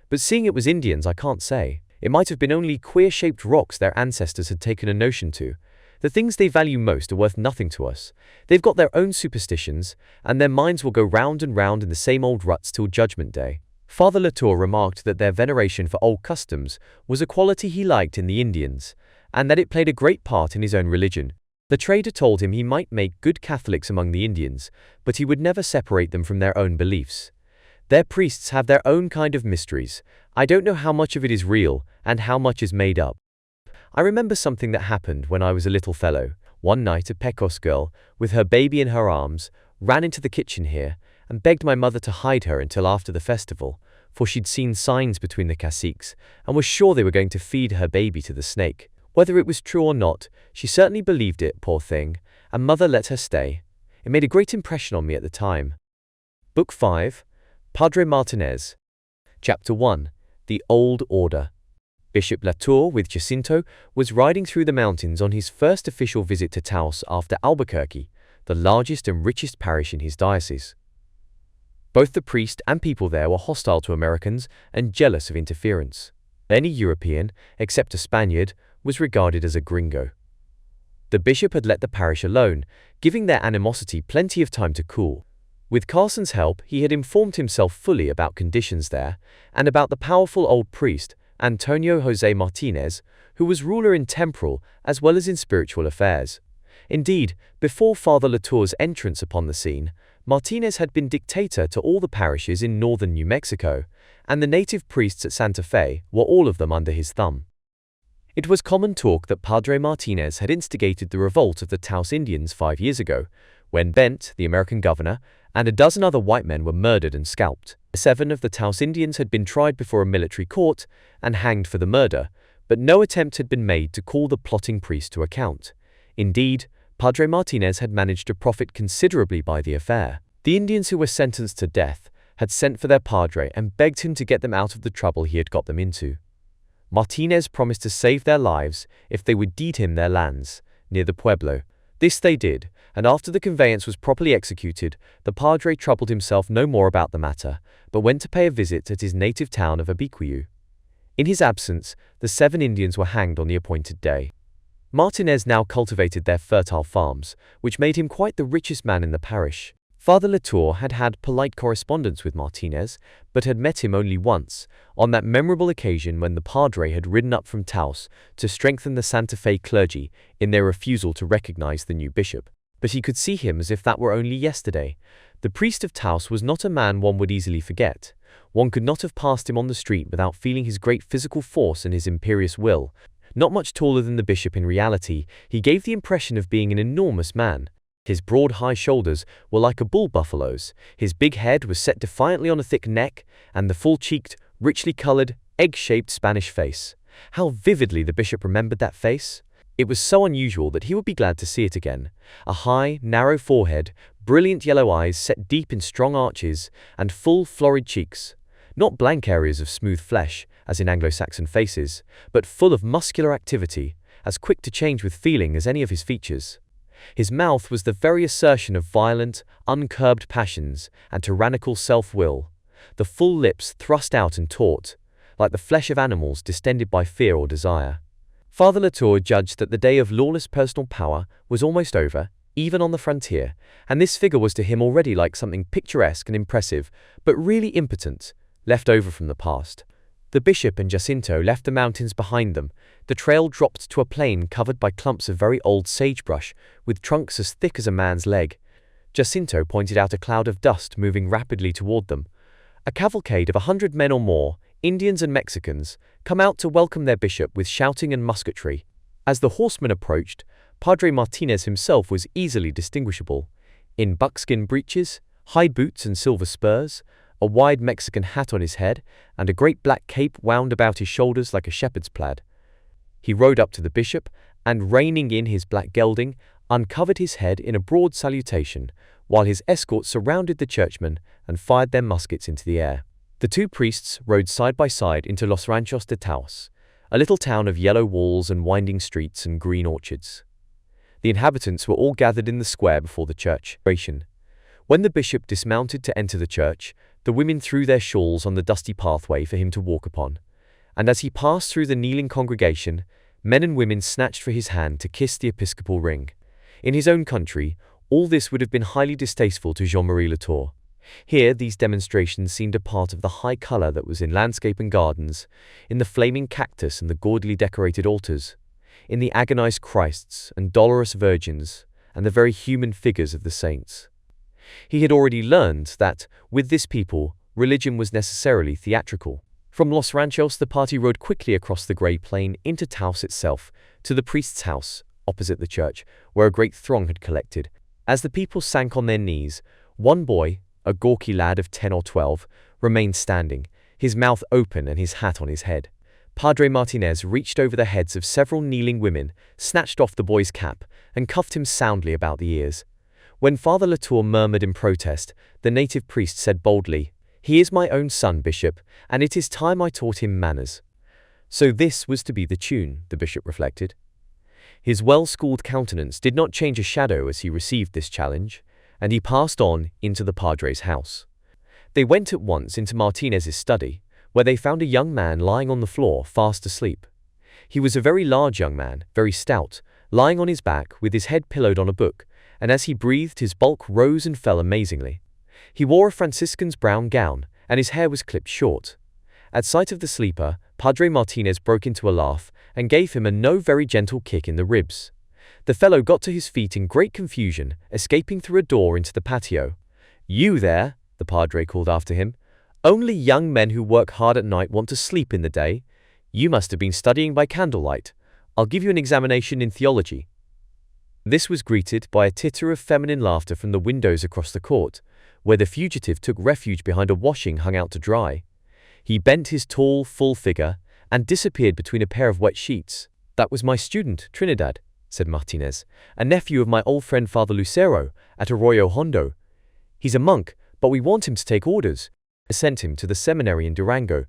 But seeing it was Indians, I can't say. It might have been only queer-shaped rocks their ancestors had taken a notion to, The things they value most are worth nothing to us. They've got their own superstitions, and their minds will go round and round in the same old ruts till Judgment Day. Father Latour remarked that their veneration for old customs was a quality he liked in the Indians, and that it played a great part in his own religion. The trader told him he might make good Catholics among the Indians, but he would never separate them from their own beliefs. Their priests have their own kind of mysteries. I don't know how much of it is real and how much is made up. I remember something that happened when I was a little fellow. One night a Pecos girl, with her baby in her arms, ran into the kitchen here and begged my mother to hide her until after the festival, for she'd seen signs between the caciques and was sure they were going to feed her baby to the snake. Whether it was true or not, she certainly believed it, poor thing, and mother let her stay. It made a great impression on me at the time. Book 5, Padre Martinez. Chapter 1, The Old Order. Bishop Latour, with Jacinto, was riding through the mountains on his first official visit to Taos after Albuquerque, the largest and richest parish in his diocese. Both the priest and people there were hostile to Americans and jealous of interference. Any European, except a Spaniard, was regarded as a gringo. The bishop had let the parish alone, giving their animosity plenty of time to cool. With Carson's help, he had informed himself fully about conditions there and about the powerful old priest, Antonio José Martinez, who was ruler in temporal as well as in spiritual affairs. Indeed, before Father Latour's entrance upon the scene, Martinez had been dictator to all the parishes in northern New Mexico, and the native priests at Santa Fe were all of them under his thumb. It was common talk that Padre Martinez had instigated the revolt of the Taos Indians 5 years ago, when Bent, the American governor, and a dozen other white men were murdered and scalped. 7 of the Taos Indians had been tried before a military court and hanged for the murder, but no attempt had been made to call the plotting priest to account. Indeed, Padre Martinez had managed to profit considerably by the affair. The Indians who were sentenced to death had sent for their padre and begged him to get them out of the trouble he had got them into. Martinez promised to save their lives if they would deed him their lands, near the pueblo. This they did, and after the conveyance was properly executed, the padre troubled himself no more about the matter, but went to pay a visit at his native town of Abiquiu. In his absence, the 7 Indians were hanged on the appointed day. Martinez now cultivated their fertile farms, which made him quite the richest man in the parish. Father Latour had had polite correspondence with Martinez, but had met him only once, on that memorable occasion when the padre had ridden up from Taos to strengthen the Santa Fe clergy in their refusal to recognize the new bishop. But he could see him as if that were only yesterday. The priest of Taos was not a man one would easily forget. One could not have passed him on the street without feeling his great physical force and his imperious will. Not much taller than the bishop in reality, he gave the impression of being an enormous man. His broad high shoulders were like a bull buffalo's, his big head was set defiantly on a thick neck, and the full-cheeked, richly colored, egg-shaped Spanish face. How vividly the bishop remembered that face! It was so unusual that he would be glad to see it again. A high, narrow forehead, brilliant yellow eyes set deep in strong arches, and full, florid cheeks. Not blank areas of smooth flesh, as in Anglo-Saxon faces, but full of muscular activity, as quick to change with feeling as any of his features. His mouth was the very assertion of violent, uncurbed passions and tyrannical self-will, the full lips thrust out and taut, like the flesh of animals distended by fear or desire. Father Latour judged that the day of lawless personal power was almost over, even on the frontier, and this figure was to him already like something picturesque and impressive, but really impotent, left over from the past. The bishop and Jacinto left the mountains behind them. The trail dropped to a plain covered by clumps of very old sagebrush, with trunks as thick as a man's leg. Jacinto pointed out a cloud of dust moving rapidly toward them. A cavalcade of 100 men or more, Indians and Mexicans, come out to welcome their bishop with shouting and musketry. As the horsemen approached, Padre Martinez himself was easily distinguishable. In buckskin breeches, high boots and silver spurs, a wide Mexican hat on his head, and a great black cape wound about his shoulders like a shepherd's plaid. He rode up to the bishop, and reining in his black gelding, uncovered his head in a broad salutation, while his escort surrounded the churchmen and fired their muskets into the air. The 2 priests rode side by side into Los Ranchos de Taos, a little town of yellow walls and winding streets and green orchards. The inhabitants were all gathered in the square before the church. When the bishop dismounted to enter the church, the women threw their shawls on the dusty pathway for him to walk upon, and as he passed through the kneeling congregation, men and women snatched for his hand to kiss the episcopal ring. In his own country, all this would have been highly distasteful to Jean-Marie Latour. Here, these demonstrations seemed a part of the high color that was in landscape and gardens, in the flaming cactus and the gaudily decorated altars, in the agonized Christs and dolorous virgins, and the very human figures of the saints. He had already learned that, with this people, religion was necessarily theatrical. From Los Ranchos, the party rode quickly across the grey plain into Taos itself, to the priest's house, opposite the church, where a great throng had collected. As the people sank on their knees, one boy, a gawky lad of 10 or 12, remained standing, his mouth open and his hat on his head. Padre Martinez reached over the heads of several kneeling women, snatched off the boy's cap, and cuffed him soundly about the ears. When Father Latour murmured in protest, the native priest said boldly, "He is my own son, Bishop, and it is time I taught him manners." So this was to be the tune, the bishop reflected. His well-schooled countenance did not change a shadow as he received this challenge, and he passed on into the padre's house. They went at once into Martinez's study, where they found a young man lying on the floor, fast asleep. He was a very large young man, very stout, lying on his back with his head pillowed on a book, and as he breathed his bulk rose and fell amazingly. He wore a Franciscan's brown gown, and his hair was clipped short. At sight of the sleeper, Padre Martinez broke into a laugh and gave him a no very gentle kick in the ribs. The fellow got to his feet in great confusion, escaping through a door into the patio. "You there," the padre called after him. "Only young men who work hard at night want to sleep in the day. You must have been studying by candlelight. I'll give you an examination in theology." This was greeted by a titter of feminine laughter from the windows across the court, where the fugitive took refuge behind a washing hung out to dry. He bent his tall, full figure and disappeared between a pair of wet sheets. "That was my student, Trinidad," said Martinez, "a nephew of my old friend Father Lucero at Arroyo Hondo. He's a monk, but we want him to take orders. We sent him to the seminary in Durango,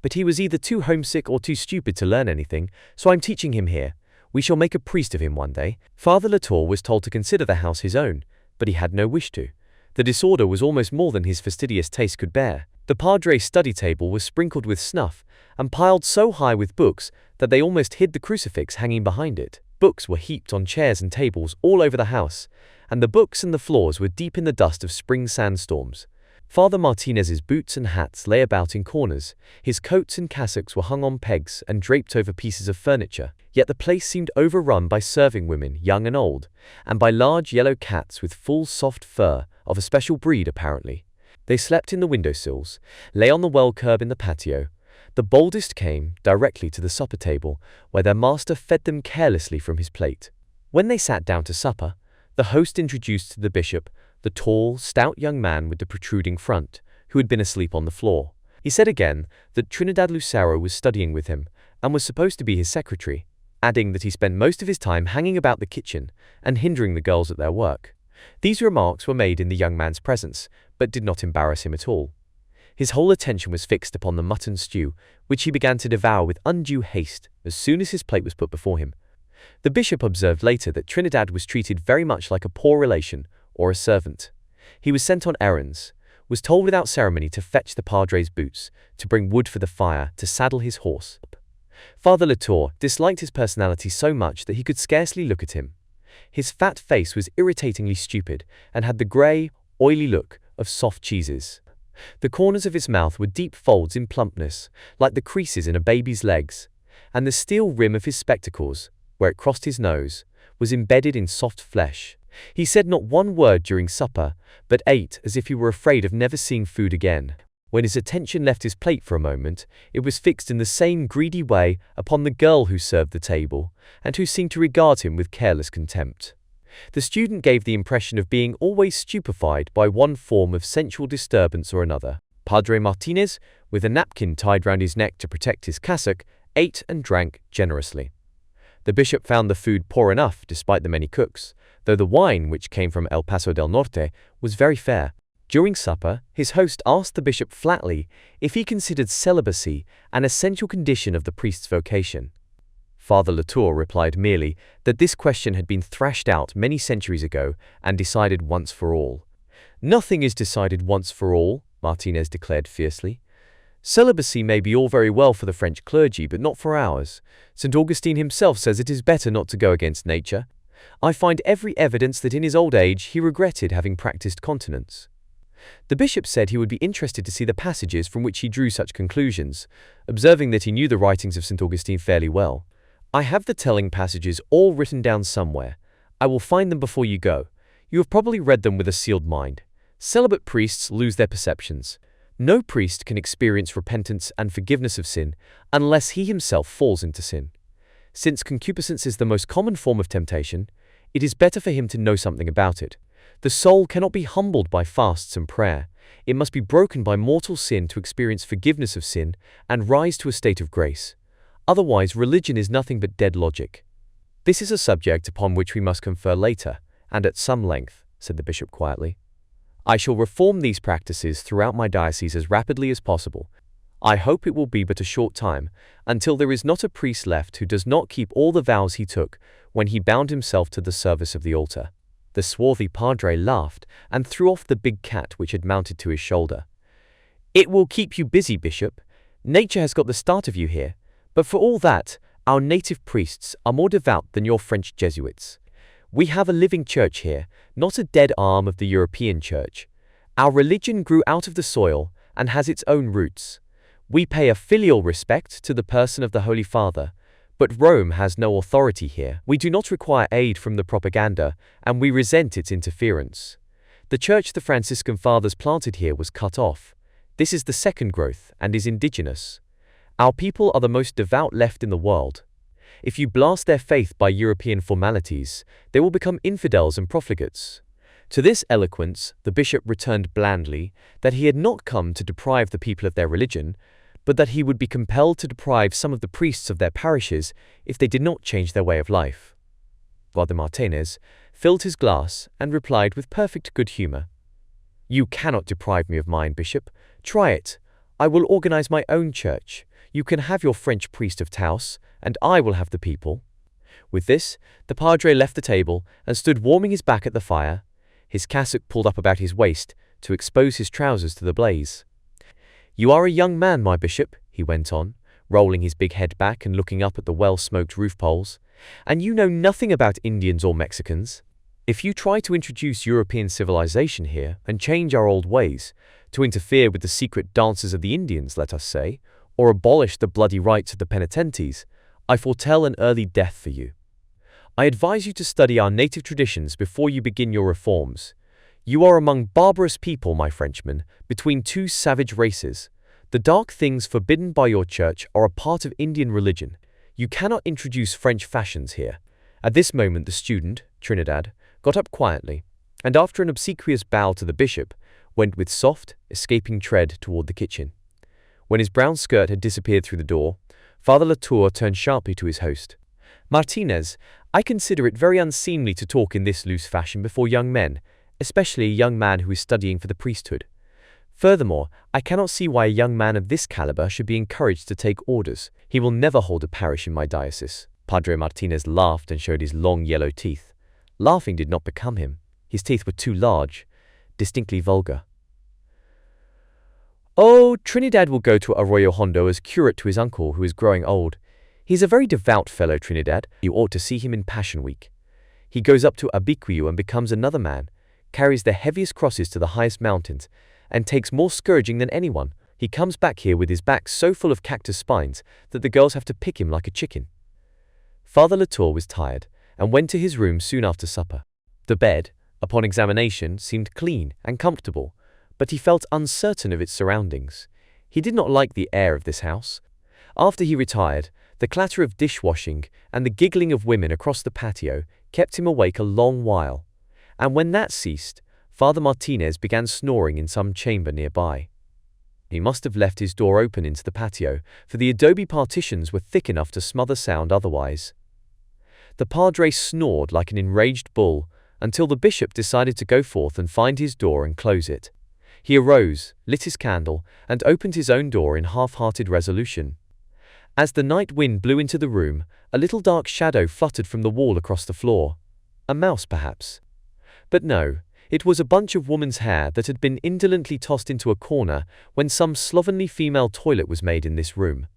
but he was either too homesick or too stupid to learn anything, so I'm teaching him here. We shall make a priest of him one day." Father Latour was told to consider the house his own, but he had no wish to. The disorder was almost more than his fastidious taste could bear. The padre's study table was sprinkled with snuff, and piled so high with books that they almost hid the crucifix hanging behind it. Books were heaped on chairs and tables all over the house, and the books and the floors were deep in the dust of spring sandstorms. Father Martinez's boots and hats lay about in corners, his coats and cassocks were hung on pegs and draped over pieces of furniture, yet the place seemed overrun by serving women, young and old, and by large yellow cats with full soft fur, of a special breed apparently. They slept in the windowsills, lay on the well curb in the patio. The boldest came directly to the supper table, where their master fed them carelessly from his plate. When they sat down to supper, the host introduced to the bishop the tall, stout young man with the protruding front, who had been asleep on the floor. He said again that Trinidad Lucero was studying with him, and was supposed to be his secretary, adding that he spent most of his time hanging about the kitchen and hindering the girls at their work. These remarks were made in the young man's presence, but did not embarrass him at all. His whole attention was fixed upon the mutton stew, which he began to devour with undue haste as soon as his plate was put before him. The bishop observed later that Trinidad was treated very much like a poor relation or a servant. He was sent on errands, was told without ceremony to fetch the padre's boots, to bring wood for the fire, to saddle his horse. Father Latour disliked his personality so much that he could scarcely look at him. His fat face was irritatingly stupid and had the grey, oily look of soft cheeses. The corners of his mouth were deep folds in plumpness, like the creases in a baby's legs, and the steel rim of his spectacles, where it crossed his nose, was embedded in soft flesh. He said not one word during supper, but ate as if he were afraid of never seeing food again. When his attention left his plate for a moment, it was fixed in the same greedy way upon the girl who served the table, and who seemed to regard him with careless contempt. The student gave the impression of being always stupefied by one form of sensual disturbance or another. Padre Martinez, with a napkin tied round his neck to protect his cassock, ate and drank generously. The bishop found the food poor enough despite the many cooks, though the wine, which came from El Paso del Norte, was very fair. During supper, his host asked the bishop flatly if he considered celibacy an essential condition of the priest's vocation. Father Latour replied merely that this question had been thrashed out many centuries ago and decided once for all. "Nothing is decided once for all," Martinez declared fiercely. Celibacy may be all very well for the French clergy, but not for ours. St. Augustine himself says it is better not to go against nature. I find every evidence that in his old age he regretted having practiced continence. The bishop said he would be interested to see the passages from which he drew such conclusions, observing that he knew the writings of St. Augustine fairly well. I have the telling passages all written down somewhere. I will find them before you go. You have probably read them with a sealed mind. Celibate priests lose their perceptions. No priest can experience repentance and forgiveness of sin unless he himself falls into sin. Since concupiscence is the most common form of temptation, it is better for him to know something about it. The soul cannot be humbled by fasts and prayer. It must be broken by mortal sin to experience forgiveness of sin and rise to a state of grace. Otherwise, religion is nothing but dead logic. This is a subject upon which we must confer later, and at some length, said the bishop quietly. I shall reform these practices throughout my diocese as rapidly as possible. I hope it will be but a short time, until there is not a priest left who does not keep all the vows he took when he bound himself to the service of the altar. The swarthy padre laughed and threw off the big cat which had mounted to his shoulder. It will keep you busy, Bishop. Nature has got the start of you here, but for all that, our native priests are more devout than your French Jesuits. We have a living church here, not a dead arm of the European church. Our religion grew out of the soil and has its own roots. We pay a filial respect to the person of the Holy Father, but Rome has no authority here. We do not require aid from the propaganda, and we resent its interference. The church the Franciscan fathers planted here was cut off. This is the second growth and is indigenous. Our people are the most devout left in the world. If you blast their faith by European formalities, they will become infidels and profligates. To this eloquence, the bishop returned blandly that he had not come to deprive the people of their religion, but that he would be compelled to deprive some of the priests of their parishes if they did not change their way of life. Father Martinez filled his glass and replied with perfect good humor. You cannot deprive me of mine, Bishop. Try it. I will organize my own church. You can have your French priest of Taos, and I will have the people. With this, the padre left the table and stood warming his back at the fire, his cassock pulled up about his waist to expose his trousers to the blaze. You are a young man, my bishop, he went on, rolling his big head back and looking up at the well-smoked roof poles, and you know nothing about Indians or Mexicans. If you try to introduce European civilization here and change our old ways, to interfere with the secret dances of the Indians, let us say, or abolish the bloody rites of the penitentes, I foretell an early death for you. I advise you to study our native traditions before you begin your reforms. You are among barbarous people, my Frenchman, between two savage races. The dark things forbidden by your church are a part of Indian religion. You cannot introduce French fashions here. At this moment the student, Trinidad, got up quietly, and after an obsequious bow to the bishop, went with soft, escaping tread toward the kitchen. When his brown skirt had disappeared through the door, Father Latour turned sharply to his host. Martinez, I consider it very unseemly to talk in this loose fashion before young men, especially a young man who is studying for the priesthood. Furthermore, I cannot see why a young man of this caliber should be encouraged to take orders. He will never hold a parish in my diocese. Padre Martinez laughed and showed his long yellow teeth. Laughing did not become him. His teeth were too large, distinctly vulgar. Oh, Trinidad will go to Arroyo Hondo as curate to his uncle, who is growing old. He is a very devout fellow, Trinidad. You ought to see him in Passion Week. He goes up to Abiquiu and becomes another man, carries the heaviest crosses to the highest mountains, and takes more scourging than anyone. He comes back here with his back so full of cactus spines that the girls have to pick him like a chicken. Father Latour was tired and went to his room soon after supper. The bed, upon examination, seemed clean and comfortable, but he felt uncertain of its surroundings. He did not like the air of this house. After he retired, the clatter of dishwashing and the giggling of women across the patio kept him awake a long while, and when that ceased, Father Martinez began snoring in some chamber nearby. He must have left his door open into the patio, for the adobe partitions were thick enough to smother sound otherwise. The padre snored like an enraged bull until the bishop decided to go forth and find his door and close it. He arose, lit his candle, and opened his own door in half-hearted resolution. As the night wind blew into the room, a little dark shadow fluttered from the wall across the floor. A mouse, perhaps. But no, It was a bunch of woman's hair that had been indolently tossed into a corner when some slovenly female toilet was made in this room.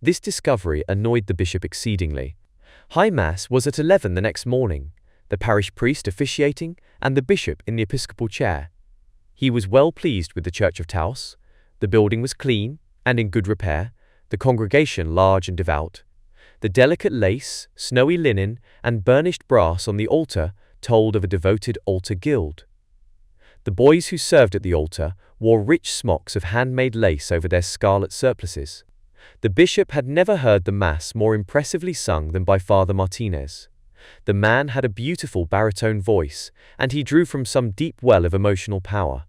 This discovery annoyed the bishop exceedingly. High Mass was at 11 the next morning, the parish priest officiating and the bishop in the episcopal chair. He was well pleased with the church of Taos. The building was clean and in good repair, the congregation large and devout. The delicate lace, snowy linen, and burnished brass on the altar told of a devoted altar guild. The boys who served at the altar wore rich smocks of handmade lace over their scarlet surplices. The bishop had never heard the Mass more impressively sung than by Father Martinez. The man had a beautiful baritone voice, and he drew from some deep well of emotional power.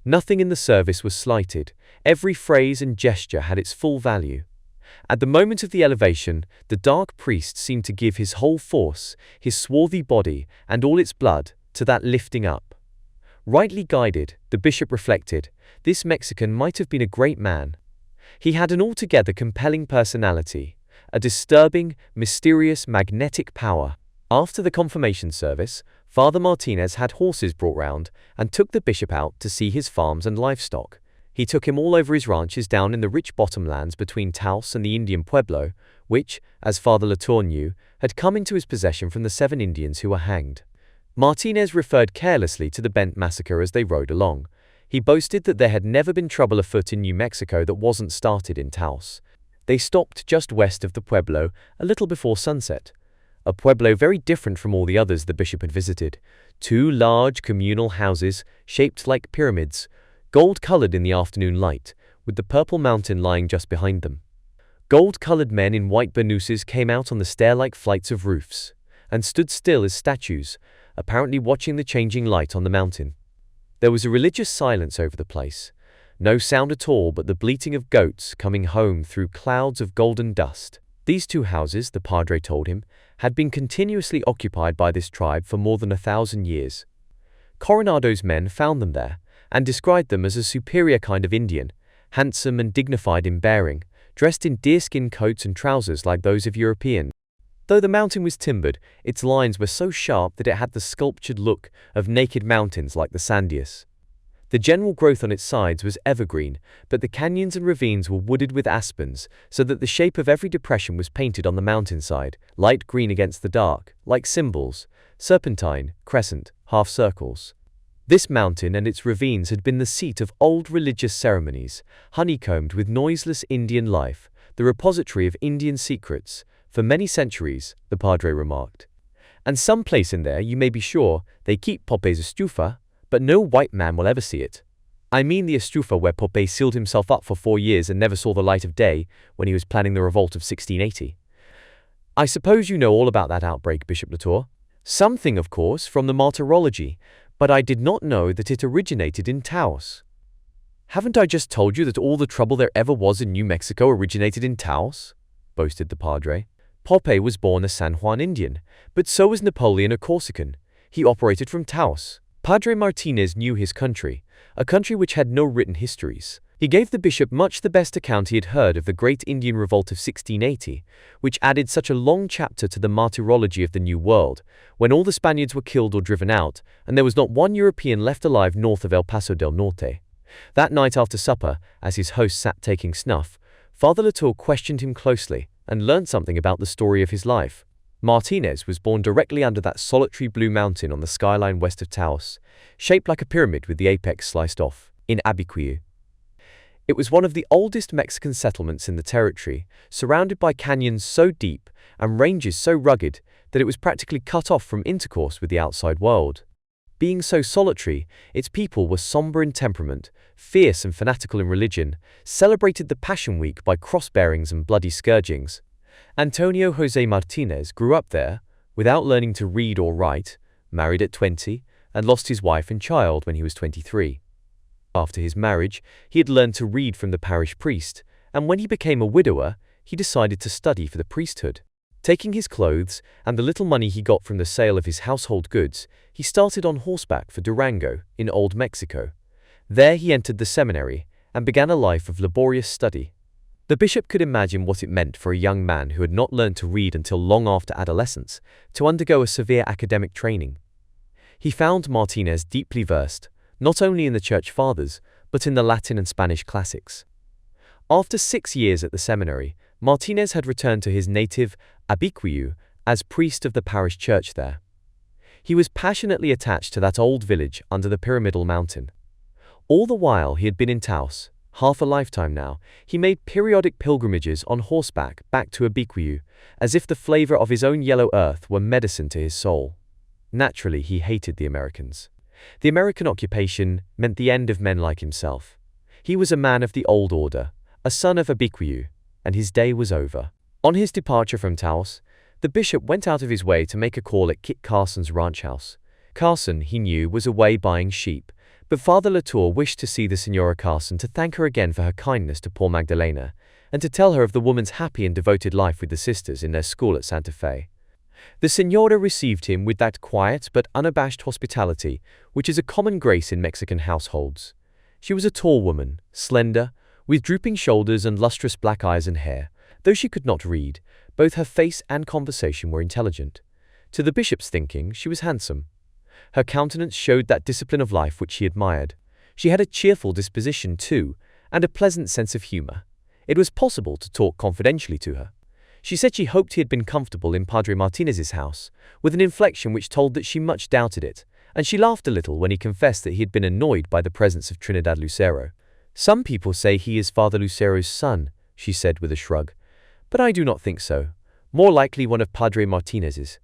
Nothing in the service was slighted. Every phrase and gesture had its full value. At the moment of the elevation, the dark priest seemed to give his whole force, his swarthy body, and all its blood, to that lifting up. Rightly guided, the bishop reflected, this Mexican might have been a great man. He had an altogether compelling personality, a disturbing, mysterious, magnetic power. After the confirmation service, Father Martinez had horses brought round and took the bishop out to see his farms and livestock. He took him all over his ranches down in the rich bottomlands between Taos and the Indian Pueblo, which, as Father Latour knew, had come into his possession from the 7 Indians who were hanged. Martinez referred carelessly to the Bent massacre as they rode along. He boasted that there had never been trouble afoot in New Mexico that wasn't started in Taos. They stopped just west of the Pueblo, a little before sunset. A Pueblo very different from all the others the bishop had visited. 2 large communal houses, shaped like pyramids, gold-colored in the afternoon light, with the purple mountain lying just behind them. Gold-colored men in white burnouses came out on the stair-like flights of roofs, and stood still as statues, apparently watching the changing light on the mountain. There was a religious silence over the place. No sound at all but the bleating of goats coming home through clouds of golden dust. These 2 houses, the padre told him, had been continuously occupied by this tribe for more than 1,000 years. Coronado's men found them there, and described them as a superior kind of Indian, handsome and dignified in bearing, dressed in deerskin coats and trousers like those of Europeans. Though the mountain was timbered, its lines were so sharp that it had the sculptured look of naked mountains like the Sandias. The general growth on its sides was evergreen, but the canyons and ravines were wooded with aspens, so that the shape of every depression was painted on the mountainside, light green against the dark, like symbols, serpentine, crescent, half circles. This mountain and its ravines had been the seat of old religious ceremonies, honeycombed with noiseless Indian life, the repository of Indian secrets, for many centuries, the padre remarked. And some place in there, you may be sure, they keep Pope's estufa, but no white man will ever see it. I mean the estufa where Pope sealed himself up for 4 years and never saw the light of day when he was planning the revolt of 1680. I suppose you know all about that outbreak, Bishop Latour? Something, of course, from the martyrology, but I did not know that it originated in Taos. Haven't I just told you that all the trouble there ever was in New Mexico originated in Taos? Boasted the padre. Pope was born a San Juan Indian, but so was Napoleon a Corsican. He operated from Taos. Padre Martinez knew his country, a country which had no written histories. He gave the bishop much the best account he had heard of the great Indian revolt of 1680, which added such a long chapter to the martyrology of the New World, when all the Spaniards were killed or driven out, and there was not one European left alive north of El Paso del Norte. That night after supper, as his host sat taking snuff, Father Latour questioned him closely, and learned something about the story of his life. Martinez was born directly under that solitary blue mountain on the skyline west of Taos, shaped like a pyramid with the apex sliced off, in Abiquiu. It was one of the oldest Mexican settlements in the territory, surrounded by canyons so deep and ranges so rugged that it was practically cut off from intercourse with the outside world. Being so solitary, its people were somber in temperament, fierce and fanatical in religion, celebrated the Passion Week by cross-bearings and bloody scourgings. Antonio Jose Martinez grew up there, without learning to read or write, married at 20, and lost his wife and child when he was 23. After his marriage, he had learned to read from the parish priest, and when he became a widower, he decided to study for the priesthood. Taking his clothes and the little money he got from the sale of his household goods, he started on horseback for Durango, in Old Mexico. There he entered the seminary and began a life of laborious study. The bishop could imagine what it meant for a young man who had not learned to read until long after adolescence to undergo a severe academic training. He found Martinez deeply versed, not only in the Church Fathers, but in the Latin and Spanish classics. After 6 years at the seminary, Martinez had returned to his native Abiquiu as priest of the parish church there. He was passionately attached to that old village under the pyramidal mountain. All the while he had been in Taos, half a lifetime now, he made periodic pilgrimages on horseback back to Abiquiu, as if the flavor of his own yellow earth were medicine to his soul. Naturally, he hated the Americans. The American occupation meant the end of men like himself. He was a man of the old order, a son of Abiquiu, and his day was over. On his departure from Taos, the bishop went out of his way to make a call at Kit Carson's ranch house. Carson, he knew, was away buying sheep, but Father Latour wished to see the Senora Carson to thank her again for her kindness to poor Magdalena, and to tell her of the woman's happy and devoted life with the sisters in their school at Santa Fe. The Senora received him with that quiet but unabashed hospitality which is a common grace in Mexican households. She was a tall woman, slender, with drooping shoulders and lustrous black eyes and hair. Though she could not read, both her face and conversation were intelligent. To the bishop's thinking, she was handsome. Her countenance showed that discipline of life which he admired. She had a cheerful disposition, too, and a pleasant sense of humor. It was possible to talk confidentially to her. She said she hoped he had been comfortable in Padre Martinez's house, with an inflection which told that she much doubted it, and she laughed a little when he confessed that he had been annoyed by the presence of Trinidad Lucero. "Some people say he is Father Lucero's son," she said with a shrug, "but I do not think so. More likely one of Padre Martinez's.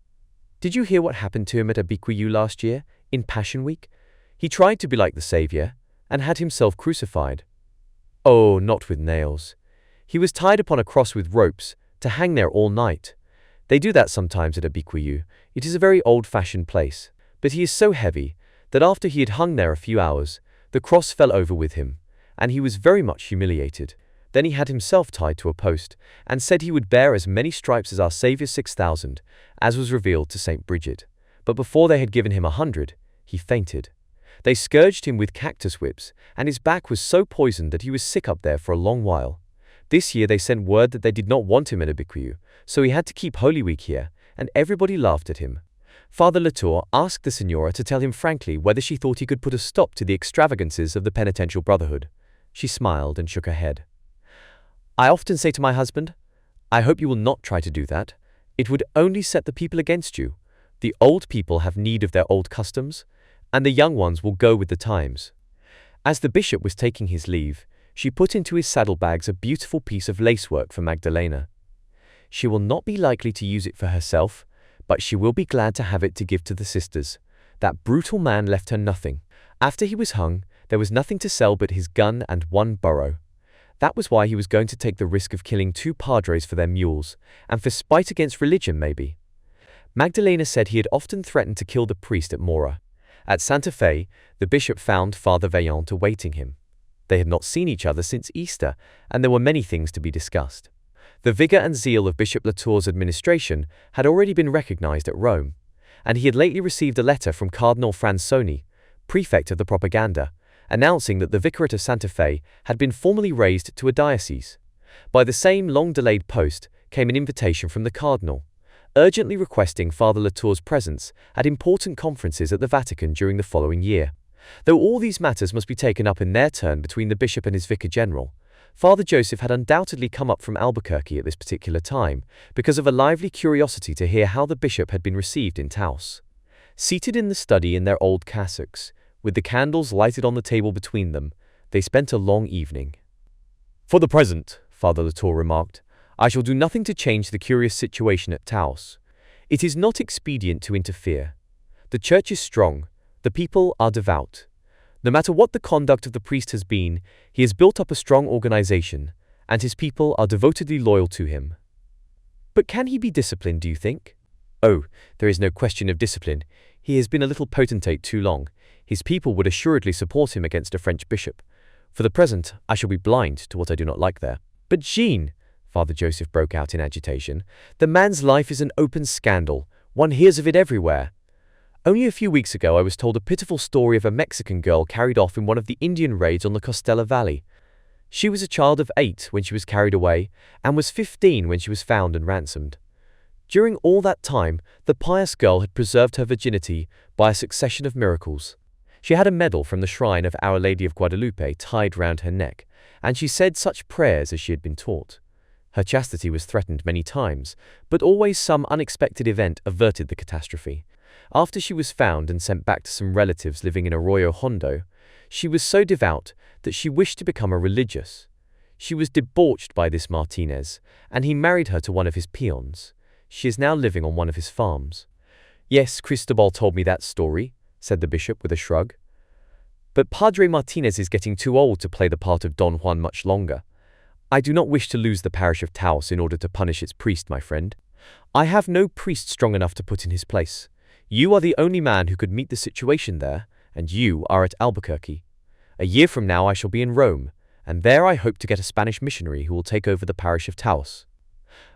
Did you hear what happened to him at Abiquiu last year, in Passion Week? He tried to be like the Savior, and had himself crucified. Oh, not with nails. He was tied upon a cross with ropes, to hang there all night. They do that sometimes at Abiquiu. It is a very old-fashioned place. But he is so heavy, that after he had hung there a few hours, the cross fell over with him, and he was very much humiliated. Then he had himself tied to a post, and said he would bear as many stripes as our Saviour's 6,000, as was revealed to St. Bridget. But before they had given him 100, he fainted. They scourged him with cactus whips, and his back was so poisoned that he was sick up there for a long while. This year they sent word that they did not want him at Abiquiu, so he had to keep Holy Week here, and everybody laughed at him. Father Latour asked the Senora to tell him frankly whether she thought he could put a stop to the extravagances of the penitential brotherhood. She smiled and shook her head. "I often say to my husband, I hope you will not try to do that. It would only set the people against you. The old people have need of their old customs, and the young ones will go with the times." As the bishop was taking his leave, she put into his saddlebags a beautiful piece of lacework for Magdalena. "She will not be likely to use it for herself, but she will be glad to have it to give to the sisters. That brutal man left her nothing. After he was hung, there was nothing to sell but his gun and one burro. That was why he was going to take the risk of killing 2 padres for their mules, and for spite against religion maybe." Magdalena said he had often threatened to kill the priest at Mora. At Santa Fe, the bishop found Father Vaillant awaiting him. They had not seen each other since Easter, and there were many things to be discussed. The vigor and zeal of Bishop Latour's administration had already been recognized at Rome, and he had lately received a letter from Cardinal Fransoni, prefect of the propaganda, announcing that the vicariate of Santa Fe had been formally raised to a diocese. By the same long-delayed post came an invitation from the cardinal, urgently requesting Father Latour's presence at important conferences at the Vatican during the following year. Though all these matters must be taken up in their turn between the bishop and his vicar general, Father Joseph had undoubtedly come up from Albuquerque at this particular time because of a lively curiosity to hear how the bishop had been received in Taos. Seated in the study in their old cassocks, with the candles lighted on the table between them, they spent a long evening. "For the present," Father Latour remarked, "I shall do nothing to change the curious situation at Taos. It is not expedient to interfere. The church is strong, the people are devout. No matter what the conduct of the priest has been, he has built up a strong organization, and his people are devotedly loyal to him." "But can he be disciplined, do you think?" "Oh, there is no question of discipline. He has been a little potentate too long. His people would assuredly support him against a French bishop. For the present, I shall be blind to what I do not like there." "But Jean," Father Joseph broke out in agitation, "the man's life is an open scandal. One hears of it everywhere. Only a few weeks ago I was told a pitiful story of a Mexican girl carried off in one of the Indian raids on the Costella Valley. She was a child of 8 when she was carried away, and was 15 when she was found and ransomed. During all that time, the pious girl had preserved her virginity by a succession of miracles. She had a medal from the shrine of Our Lady of Guadalupe tied round her neck, and she said such prayers as she had been taught. Her chastity was threatened many times, but always some unexpected event averted the catastrophe. After she was found and sent back to some relatives living in Arroyo Hondo, she was so devout that she wished to become a religious. She was debauched by this Martinez, and he married her to one of his peons. She is now living on one of his farms. Yes, Cristobal told me that story, said the bishop with a shrug. But Padre Martinez is getting too old to play the part of Don Juan much longer. I do not wish to lose the parish of Taos in order to punish its priest, my friend. I have no priest strong enough to put in his place. You are the only man who could meet the situation there, and you are at Albuquerque. A year from now I shall be in Rome, and there I hope to get a Spanish missionary who will take over the parish of Taos.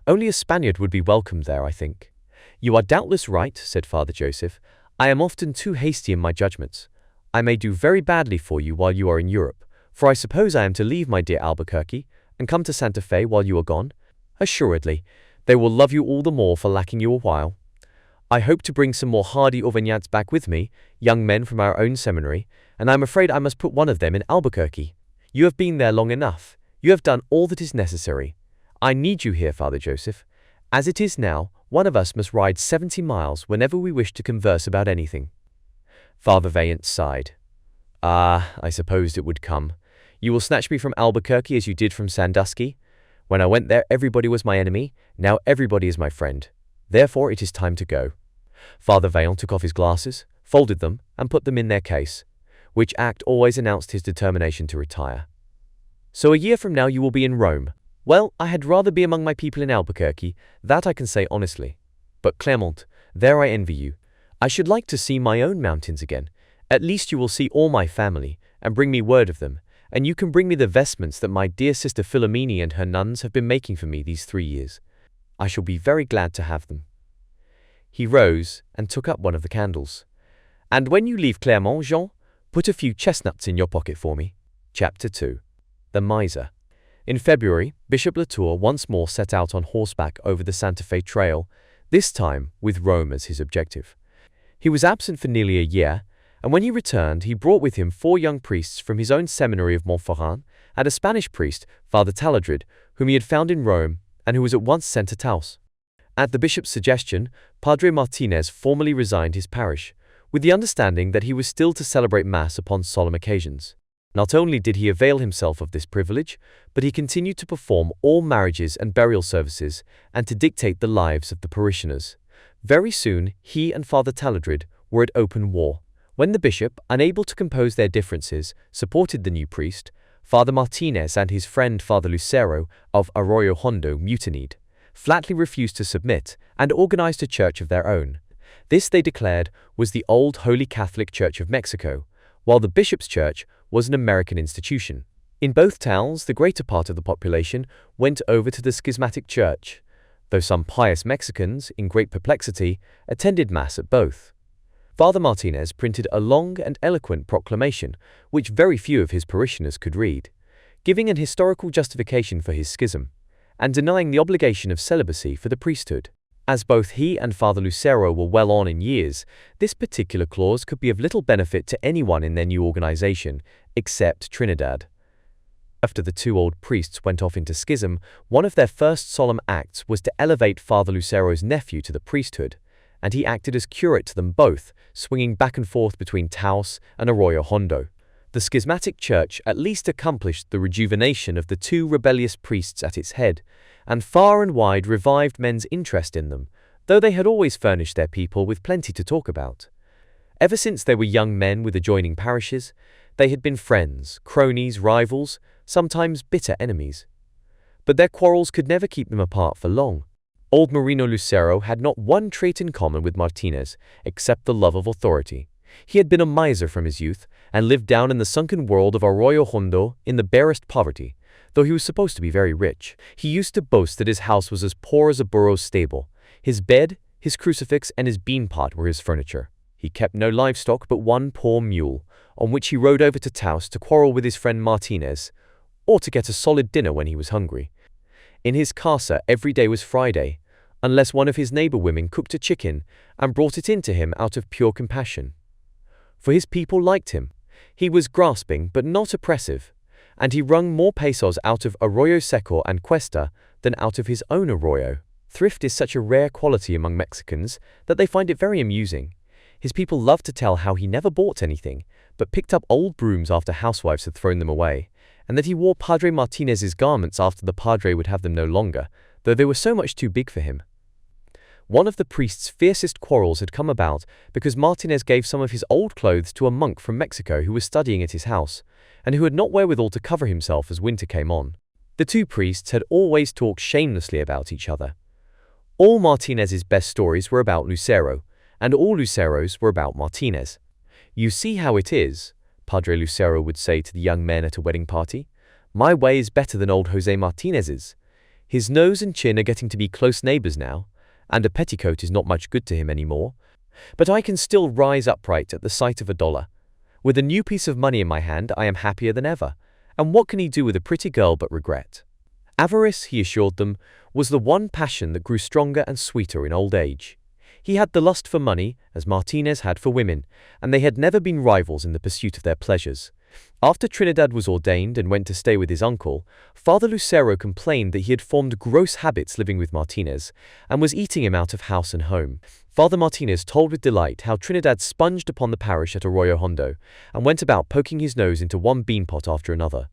Only a Spaniard would be welcomed there, I think. You are doubtless right, said Father Joseph. I am often too hasty in my judgments. I may do very badly for you while you are in Europe, for I suppose I am to leave my dear Albuquerque and come to Santa Fe while you are gone. Assuredly, they will love you all the more for lacking you a while. I hope to bring some more hardy Auvergnats back with me, young men from our own seminary, and I am afraid I must put one of them in Albuquerque. You have been there long enough. You have done all that is necessary. I need you here, Father Joseph. As it is now, one of us must ride 70 miles whenever we wish to converse about anything. Father Vaillant sighed. I supposed it would come. You will snatch me from Albuquerque as you did from Sandusky. When I went there, everybody was my enemy. Now everybody is my friend. Therefore, it is time to go. Father Vaillant took off his glasses, folded them, and put them in their case, which act always announced his determination to retire. So a year from now you will be in Rome. Well, I had rather be among my people in Albuquerque, that I can say honestly. But Clermont, there I envy you. I should like to see my own mountains again. At least you will see all my family, and bring me word of them, and you can bring me the vestments that my dear sister Philomene and her nuns have been making for me these 3 years. I shall be very glad to have them. He rose and took up one of the candles. And when you leave Clermont, Jean, put a few chestnuts in your pocket for me. Chapter 2. The Miser. In February, Bishop Latour once more set out on horseback over the Santa Fe Trail, this time with Rome as his objective. He was absent for nearly a year, and when he returned, he brought with him 4 young priests from his own seminary of Montferrand and a Spanish priest, Father Taladrid, whom he had found in Rome and who was at once sent to Taos. At the bishop's suggestion, Padre Martinez formally resigned his parish, with the understanding that he was still to celebrate Mass upon solemn occasions. Not only did he avail himself of this privilege, but he continued to perform all marriages and burial services and to dictate the lives of the parishioners. Very soon, he and Father Taladrid were at open war. When the bishop, unable to compose their differences, supported the new priest, Father Martinez and his friend Father Lucero of Arroyo Hondo mutinied, flatly refused to submit, and organized a church of their own. This, they declared, was the old Holy Catholic Church of Mexico, while the bishop's church was an American institution. In both towns, the greater part of the population went over to the schismatic church, though some pious Mexicans, in great perplexity, attended Mass at both. Father Martinez printed a long and eloquent proclamation, which very few of his parishioners could read, giving an historical justification for his schism, and denying the obligation of celibacy for the priesthood. As both he and Father Lucero were well on in years, this particular clause could be of little benefit to anyone in their new organization, except Trinidad. After the 2 old priests went off into schism, one of their first solemn acts was to elevate Father Lucero's nephew to the priesthood, and he acted as curate to them both, swinging back and forth between Taos and Arroyo Hondo. The schismatic church at least accomplished the rejuvenation of the 2 rebellious priests at its head, and far and wide revived men's interest in them, though they had always furnished their people with plenty to talk about. Ever since they were young men with adjoining parishes, they had been friends, cronies, rivals, sometimes bitter enemies. But their quarrels could never keep them apart for long. Old Marino Lucero had not one trait in common with Martinez, except the love of authority. He had been a miser from his youth, and lived down in the sunken world of Arroyo Hondo in the barest poverty. Though he was supposed to be very rich, he used to boast that his house was as poor as a burro's stable. His bed, his crucifix, and his bean-pot were his furniture. He kept no livestock but one poor mule, on which he rode over to Taos to quarrel with his friend Martinez, or to get a solid dinner when he was hungry. In his casa every day was Friday, unless one of his neighbor women cooked a chicken and brought it in to him out of pure compassion. For his people liked him. He was grasping but not oppressive, and he wrung more pesos out of Arroyo Seco and Cuesta than out of his own arroyo. Thrift is such a rare quality among Mexicans that they find it very amusing. His people love to tell how he never bought anything, but picked up old brooms after housewives had thrown them away, and that he wore Padre Martinez's garments after the padre would have them no longer, though they were so much too big for him. One of the priest's fiercest quarrels had come about because Martinez gave some of his old clothes to a monk from Mexico who was studying at his house, and who had not wherewithal to cover himself as winter came on. The two priests had always talked shamelessly about each other. All Martinez's best stories were about Lucero, and all Lucero's were about Martinez. "You see how it is," Padre Lucero would say to the young men at a wedding party. "My way is better than old Jose Martinez's. His nose and chin are getting to be close neighbors now, and a petticoat is not much good to him anymore. But I can still rise upright at the sight of $1. With a new piece of money in my hand, I am happier than ever. And what can he do with a pretty girl but regret?" Avarice, he assured them, was the one passion that grew stronger and sweeter in old age. He had the lust for money, as Martinez had for women, and they had never been rivals in the pursuit of their pleasures. After Trinidad was ordained and went to stay with his uncle, Father Lucero complained that he had formed gross habits living with Martinez, and was eating him out of house and home. Father Martinez told with delight how Trinidad sponged upon the parish at Arroyo Hondo, and went about poking his nose into one beanpot after another.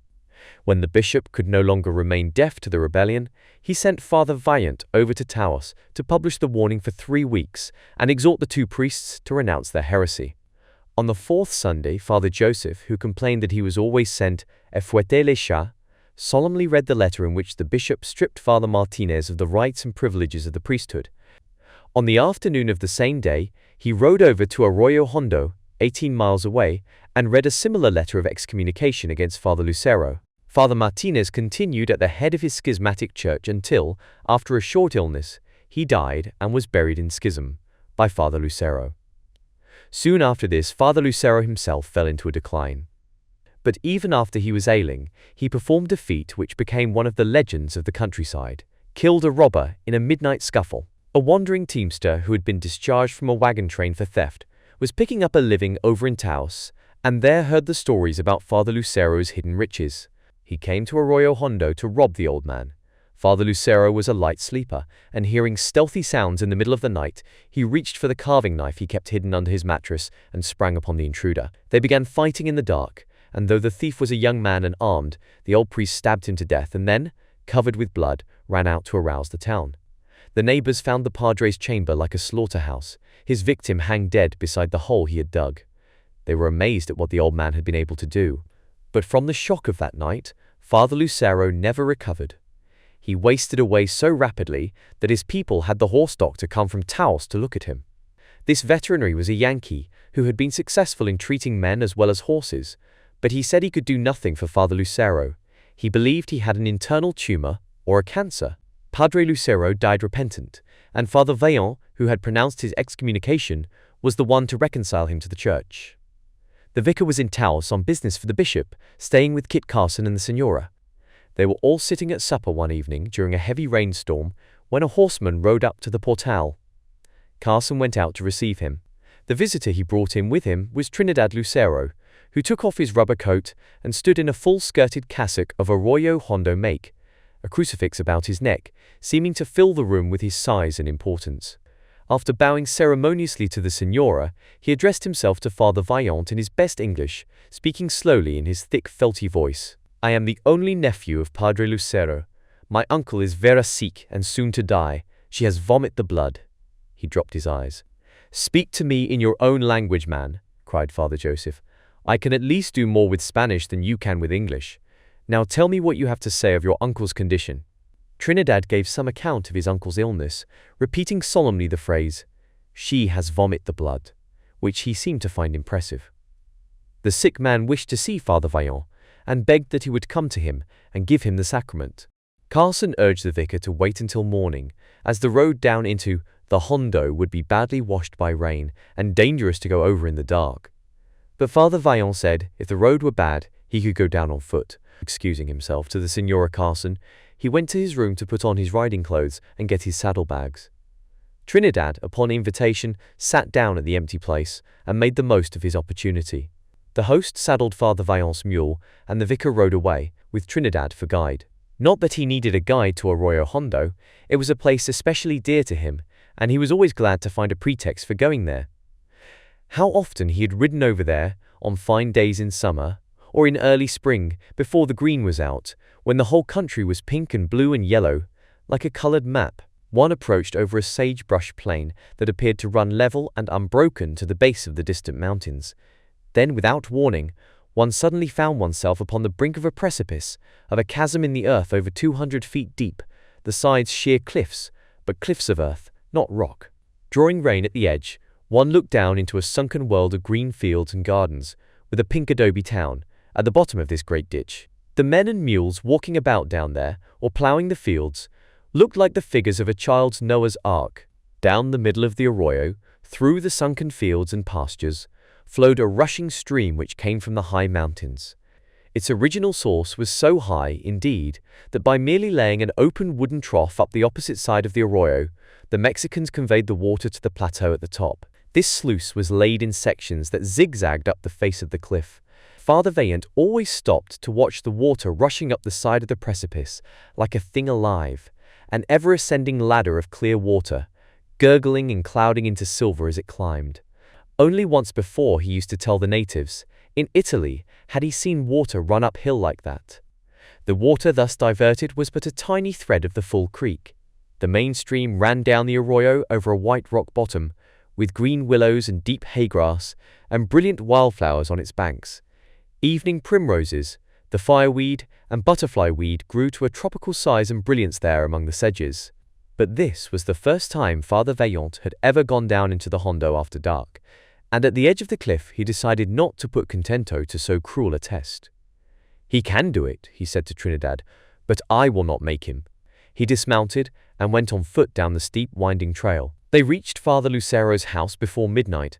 When the bishop could no longer remain deaf to the rebellion, he sent Father Vaillant over to Taos to publish the warning for 3 weeks and exhort the two priests to renounce their heresy. On the 4th Sunday, Father Joseph, who complained that he was always sent a fouetter les chats, solemnly read the letter in which the bishop stripped Father Martinez of the rights and privileges of the priesthood. On the afternoon of the same day, he rode over to Arroyo Hondo, 18 miles away, and read a similar letter of excommunication against Father Lucero. Father Martinez continued at the head of his schismatic church until, after a short illness, he died and was buried in schism by Father Lucero. Soon after this, Father Lucero himself fell into a decline. But even after he was ailing, he performed a feat which became one of the legends of the countryside: killed a robber in a midnight scuffle. A wandering teamster who had been discharged from a wagon train for theft was picking up a living over in Taos, and there heard the stories about Father Lucero's hidden riches. He came to Arroyo Hondo to rob the old man. Father Lucero was a light sleeper, and hearing stealthy sounds in the middle of the night, he reached for the carving knife he kept hidden under his mattress and sprang upon the intruder. They began fighting in the dark, and though the thief was a young man and armed, the old priest stabbed him to death and then, covered with blood, ran out to arouse the town. The neighbors found the padre's chamber like a slaughterhouse, his victim hanged dead beside the hole he had dug. They were amazed at what the old man had been able to do. But from the shock of that night, Father Lucero never recovered. He wasted away so rapidly that his people had the horse doctor come from Taos to look at him. This veterinary was a Yankee who had been successful in treating men as well as horses, but he said he could do nothing for Father Lucero. He believed he had an internal tumor or a cancer. Padre Lucero died repentant, and Father Vaillant, who had pronounced his excommunication, was the one to reconcile him to the church. The vicar was in Taos on business for the bishop, staying with Kit Carson and the Senora. They were all sitting at supper one evening during a heavy rainstorm when a horseman rode up to the portal. Carson went out to receive him. The visitor he brought in with him was Trinidad Lucero, who took off his rubber coat and stood in a full-skirted cassock of Arroyo Hondo make, a crucifix about his neck, seeming to fill the room with his size and importance. After bowing ceremoniously to the Senora, he addressed himself to Father Vaillant in his best English, speaking slowly in his thick, felty voice. "I am the only nephew of Padre Lucero. My uncle is very sick and soon to die. She has vomit the blood." He dropped his eyes. "Speak to me in your own language, man," cried Father Joseph. "I can at least do more with Spanish than you can with English. Now tell me what you have to say of your uncle's condition." Trinidad gave some account of his uncle's illness, repeating solemnly the phrase, "She has vomit the blood," which he seemed to find impressive. The sick man wished to see Father Vaillant, and begged that he would come to him and give him the sacrament. Carson urged the vicar to wait until morning, as the road down into the Hondo would be badly washed by rain and dangerous to go over in the dark. But Father Vaillant said if the road were bad, he could go down on foot. Excusing himself to the Senora Carson, he went to his room to put on his riding clothes and get his saddlebags. Trinidad, upon invitation, sat down at the empty place and made the most of his opportunity. The host saddled Father Vaillant's mule, and the vicar rode away, with Trinidad for guide. Not that he needed a guide to Arroyo Hondo, it was a place especially dear to him, and he was always glad to find a pretext for going there. How often he had ridden over there, on fine days in summer, or in early spring, before the green was out, when the whole country was pink and blue and yellow, like a colored map. One approached over a sagebrush plain that appeared to run level and unbroken to the base of the distant mountains. Then, without warning, one suddenly found oneself upon the brink of a precipice, of a chasm in the earth over 200 feet deep, the sides sheer cliffs, but cliffs of earth, not rock. Drawing rein at the edge, one looked down into a sunken world of green fields and gardens, with a pink adobe town, at the bottom of this great ditch. The men and mules walking about down there, or ploughing the fields, looked like the figures of a child's Noah's Ark. Down the middle of the arroyo, through the sunken fields and pastures, flowed a rushing stream which came from the high mountains. Its original source was so high, indeed, that by merely laying an open wooden trough up the opposite side of the arroyo, the Mexicans conveyed the water to the plateau at the top. This sluice was laid in sections that zigzagged up the face of the cliff. Father Vaillant always stopped to watch the water rushing up the side of the precipice, like a thing alive, an ever-ascending ladder of clear water, gurgling and clouding into silver as it climbed. Only once before, he used to tell the natives, in Italy, had he seen water run uphill like that. The water thus diverted was but a tiny thread of the full creek. The main stream ran down the arroyo over a white rock bottom, with green willows and deep haygrass, and brilliant wildflowers on its banks. Evening primroses, the fireweed, and butterfly weed grew to a tropical size and brilliance there among the sedges. But this was the first time Father Vaillant had ever gone down into the Hondo after dark, and at the edge of the cliff he decided not to put Contento to so cruel a test. "He can do it," he said to Trinidad, "but I will not make him." He dismounted and went on foot down the steep, winding trail. They reached Father Lucero's house before midnight.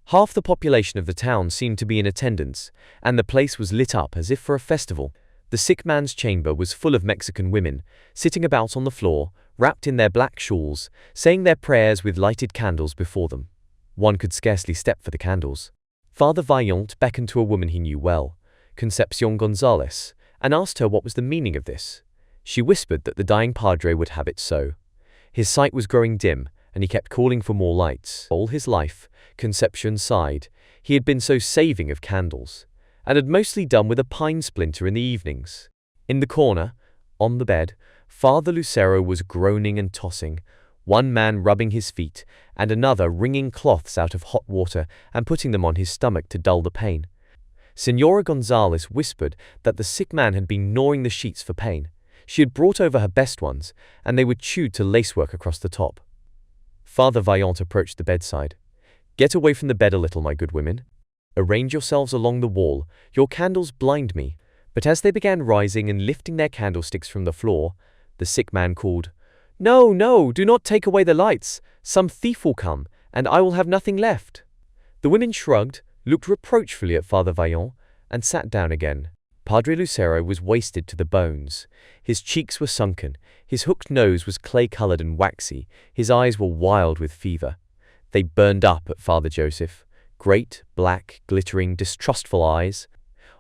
Half the population of the town seemed to be in attendance, and the place was lit up as if for a festival. The sick man's chamber was full of Mexican women, sitting about on the floor, wrapped in their black shawls, saying their prayers with lighted candles before them. One could scarcely step for the candles. Father Vaillant beckoned to a woman he knew well, Concepcion Gonzalez, and asked her what was the meaning of this. She whispered that the dying padre would have it so. His sight was growing dim, and he kept calling for more lights. All his life, Concepcion sighed, he had been so saving of candles, and had mostly done with a pine splinter in the evenings. In the corner, on the bed, Father Lucero was groaning and tossing, one man rubbing his feet, and another wringing cloths out of hot water and putting them on his stomach to dull the pain. Senora Gonzalez whispered that the sick man had been gnawing the sheets for pain. She had brought over her best ones, and they were chewed to lacework across the top. Father Vaillant approached the bedside. "Get away from the bed a little, my good women. Arrange yourselves along the wall. Your candles blind me." But as they began rising and lifting their candlesticks from the floor, the sick man called, "No, no, do not take away the lights. Some thief will come, and I will have nothing left." The women shrugged, looked reproachfully at Father Vaillant, and sat down again. Padre Lucero was wasted to the bones. His cheeks were sunken, his hooked nose was clay-colored and waxy, his eyes were wild with fever. They burned up at Father Joseph, great, black, glittering, distrustful eyes.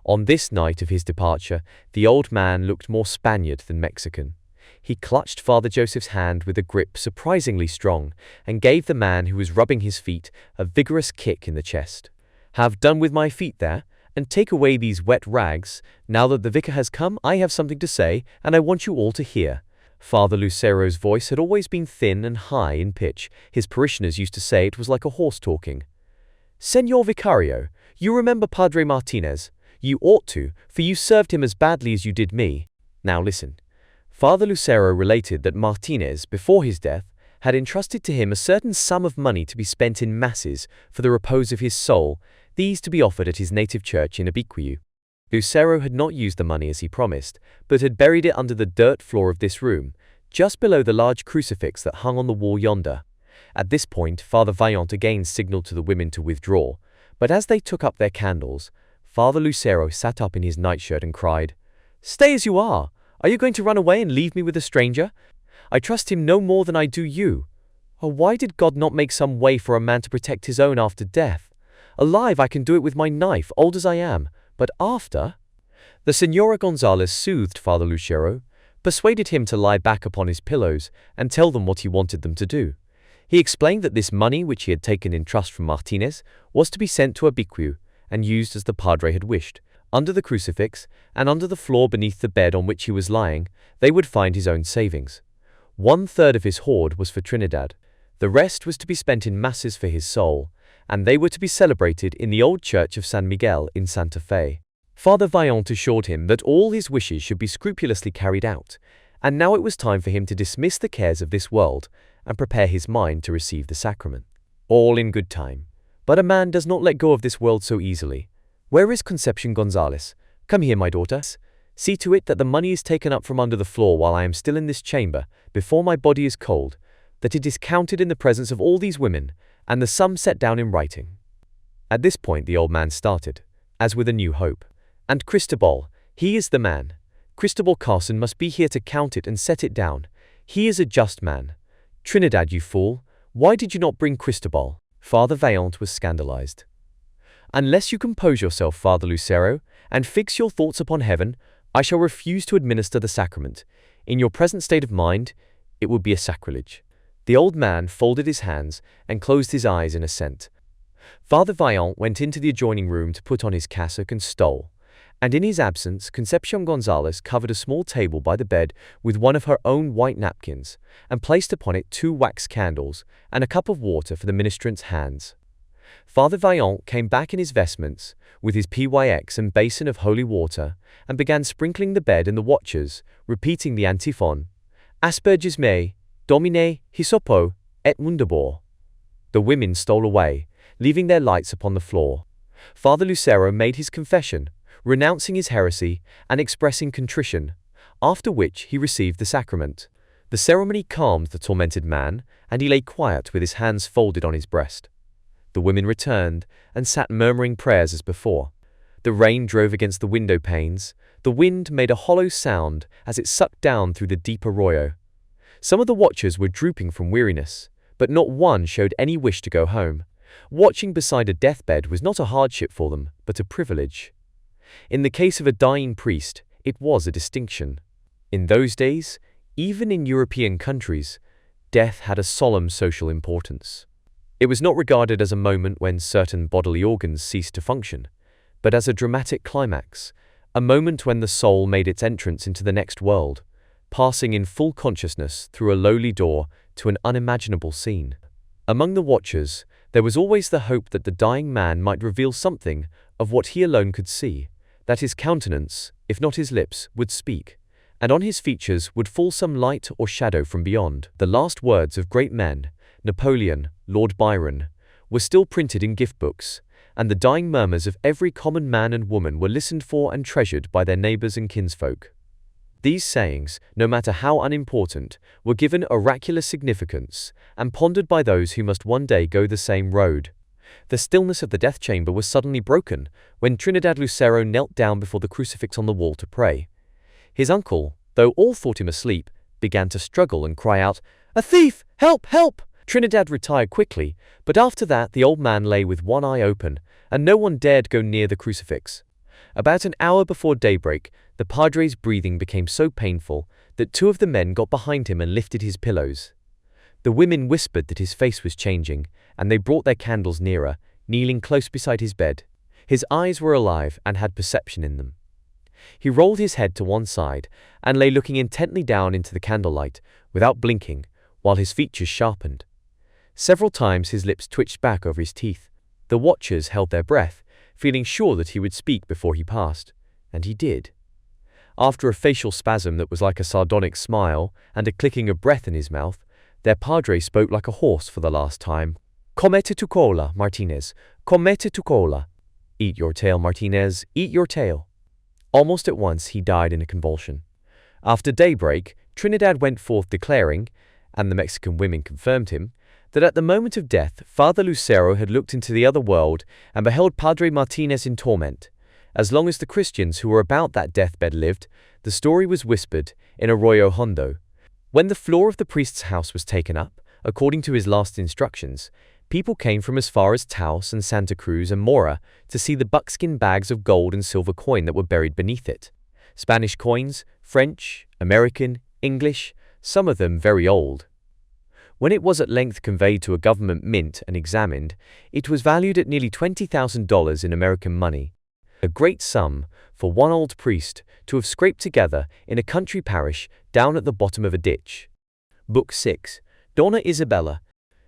On this night of his departure, the old man looked more Spaniard than Mexican. He clutched Father Joseph's hand with a grip surprisingly strong, and gave the man who was rubbing his feet a vigorous kick in the chest. "Have done with my feet there, and take away these wet rags. Now that the vicar has come, I have something to say, and I want you all to hear." Father Lucero's voice had always been thin and high in pitch. His parishioners used to say it was like a horse talking. "Señor Vicario, you remember Padre Martinez? You ought to, for you served him as badly as you did me. Now listen." Father Lucero related that Martinez, before his death, had entrusted to him a certain sum of money to be spent in masses for the repose of his soul, these to be offered at his native church in Abiquiu. Lucero had not used the money as he promised, but had buried it under the dirt floor of this room, just below the large crucifix that hung on the wall yonder. At this point, Father Vaillant again signaled to the women to withdraw, but as they took up their candles, Father Lucero sat up in his nightshirt and cried, "Stay as you are! Are you going to run away and leave me with a stranger? I trust him no more than I do you." Oh, why did God not make some way for a man to protect his own after death? Alive, I can do it with my knife, old as I am, but after? The Señora González soothed Father Lucero, persuaded him to lie back upon his pillows and tell them what he wanted them to do. He explained that this money which he had taken in trust from Martinez was to be sent to Abiquiu and used as the padre had wished. Under the crucifix and under the floor beneath the bed on which he was lying, they would find his own savings. 1/3 of his hoard was for Trinidad. The rest was to be spent in masses for his soul, and they were to be celebrated in the old church of San Miguel in Santa Fe. Father Vaillant assured him that all his wishes should be scrupulously carried out, and now it was time for him to dismiss the cares of this world and prepare his mind to receive the sacrament. All in good time. But a man does not let go of this world so easily. Where is Concepcion González? Come here, my daughter. See to it that the money is taken up from under the floor while I am still in this chamber, before my body is cold, that it is counted in the presence of all these women, and the sum set down in writing. At this point the old man started, as with a new hope. And Cristobal, he is the man. Cristobal Carson must be here to count it and set it down. He is a just man. Trinidad, you fool, why did you not bring Cristobal? Father Vaillant was scandalized. Unless you compose yourself, Father Lucero, and fix your thoughts upon heaven, I shall refuse to administer the sacrament. In your present state of mind, it would be a sacrilege. The old man folded his hands and closed his eyes in assent. Father Vaillant went into the adjoining room to put on his cassock and stole, and in his absence Concepcion González covered a small table by the bed with one of her own white napkins, and placed upon it 2 wax candles and a cup of water for the ministrant's hands. Father Vaillant came back in his vestments, with his pyx and basin of holy water, and began sprinkling the bed and the watchers, repeating the antiphon, Asperges me, Domine, hysopo, et mundabor. The women stole away, leaving their lights upon the floor. Father Lucero made his confession, renouncing his heresy and expressing contrition, after which he received the sacrament. The ceremony calmed the tormented man, and he lay quiet with his hands folded on his breast. The women returned and sat murmuring prayers as before. The rain drove against the window panes. The wind made a hollow sound as it sucked down through the deep arroyo. Some of the watchers were drooping from weariness, but not one showed any wish to go home. Watching beside a deathbed was not a hardship for them, but a privilege. In the case of a dying priest, it was a distinction. In those days, even in European countries, death had a solemn social importance. It was not regarded as a moment when certain bodily organs ceased to function, but as a dramatic climax, a moment when the soul made its entrance into the next world, passing in full consciousness through a lowly door to an unimaginable scene. Among the watchers, there was always the hope that the dying man might reveal something of what he alone could see, that his countenance, if not his lips, would speak, and on his features would fall some light or shadow from beyond. The last words of great men, Napoleon, Lord Byron, were still printed in gift books, and the dying murmurs of every common man and woman were listened for and treasured by their neighbors and kinsfolk. These sayings, no matter how unimportant, were given oracular significance and pondered by those who must one day go the same road. The stillness of the death chamber was suddenly broken when Trinidad Lucero knelt down before the crucifix on the wall to pray. His uncle, though all thought him asleep, began to struggle and cry out, "A thief! Help! Help!" Trinidad retired quickly, but after that the old man lay with one eye open, and no one dared go near the crucifix. About an hour before daybreak, the padre's breathing became so painful that 2 of the men got behind him and lifted his pillows. The women whispered that his face was changing, and they brought their candles nearer, kneeling close beside his bed. His eyes were alive and had perception in them. He rolled his head to one side and lay looking intently down into the candlelight, without blinking, while his features sharpened. Several times his lips twitched back over his teeth. The watchers held their breath, feeling sure that he would speak before he passed, and he did. After a facial spasm that was like a sardonic smile and a clicking of breath in his mouth, their padre spoke like a horse for the last time. "Comete tu cola, Martinez, comete tu cola." Eat your tail, Martinez, eat your tail. Almost at once he died in a convulsion. After daybreak, Trinidad went forth declaring, and the Mexican women confirmed him, that at the moment of death, Father Lucero had looked into the other world and beheld Padre Martinez in torment. As long as the Christians who were about that deathbed lived, the story was whispered in Arroyo Hondo. When the floor of the priest's house was taken up, According to his last instructions, people came from as far as Taos and Santa Cruz and Mora to see the buckskin bags of gold and silver coin that were buried beneath it. Spanish coins, French, American, English, some of them very old. When it was at length conveyed to a government mint and examined, it was valued at nearly $20,000 in American money. A great sum for one old priest to have scraped together in a country parish down at the bottom of a ditch. Book 6, Donna Isabella.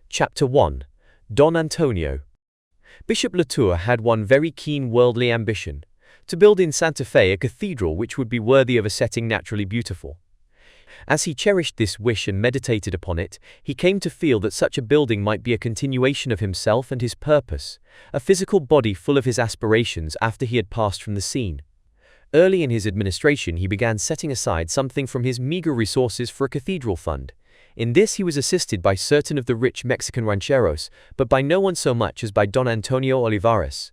Chapter 1, Don Antonio. Bishop Latour had one very keen worldly ambition, to build in Santa Fe a cathedral which would be worthy of a setting naturally beautiful. As he cherished this wish and meditated upon it, he came to feel that such a building might be a continuation of himself and his purpose, a physical body full of his aspirations after he had passed from the scene. Early in his administration he began setting aside something from his meager resources for a cathedral fund. In this he was assisted by certain of the rich Mexican rancheros, but by no one so much as by Don Antonio Olivares.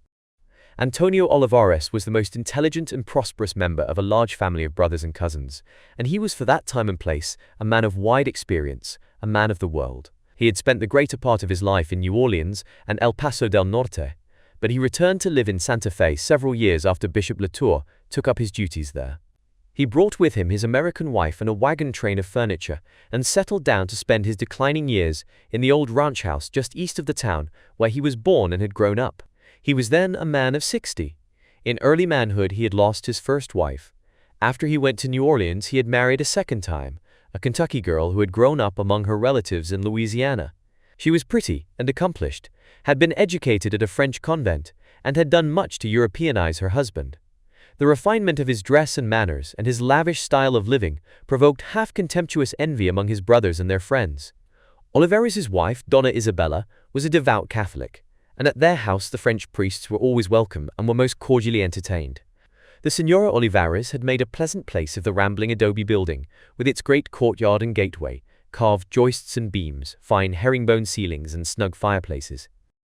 Antonio Olivares was the most intelligent and prosperous member of a large family of brothers and cousins, and he was for that time and place a man of wide experience, a man of the world. He had spent the greater part of his life in New Orleans and El Paso del Norte, but he returned to live in Santa Fe several years after Bishop Latour took up his duties there. He brought with him his American wife and a wagon train of furniture, and settled down to spend his declining years in the old ranch house just east of the town where he was born and had grown up. He was then a man of 60. In early manhood he had lost his first wife. After he went to New Orleans he had married a second time, a Kentucky girl who had grown up among her relatives in Louisiana. She was pretty and accomplished, had been educated at a French convent, and had done much to Europeanize her husband. The refinement of his dress and manners and his lavish style of living provoked half-contemptuous envy among his brothers and their friends. Olivares' wife, Donna Isabella, was a devout Catholic, and at their house the French priests were always welcome and were most cordially entertained. The Señora Olivares had made a pleasant place of the rambling adobe building, with its great courtyard and gateway, carved joists and beams, fine herringbone ceilings and snug fireplaces.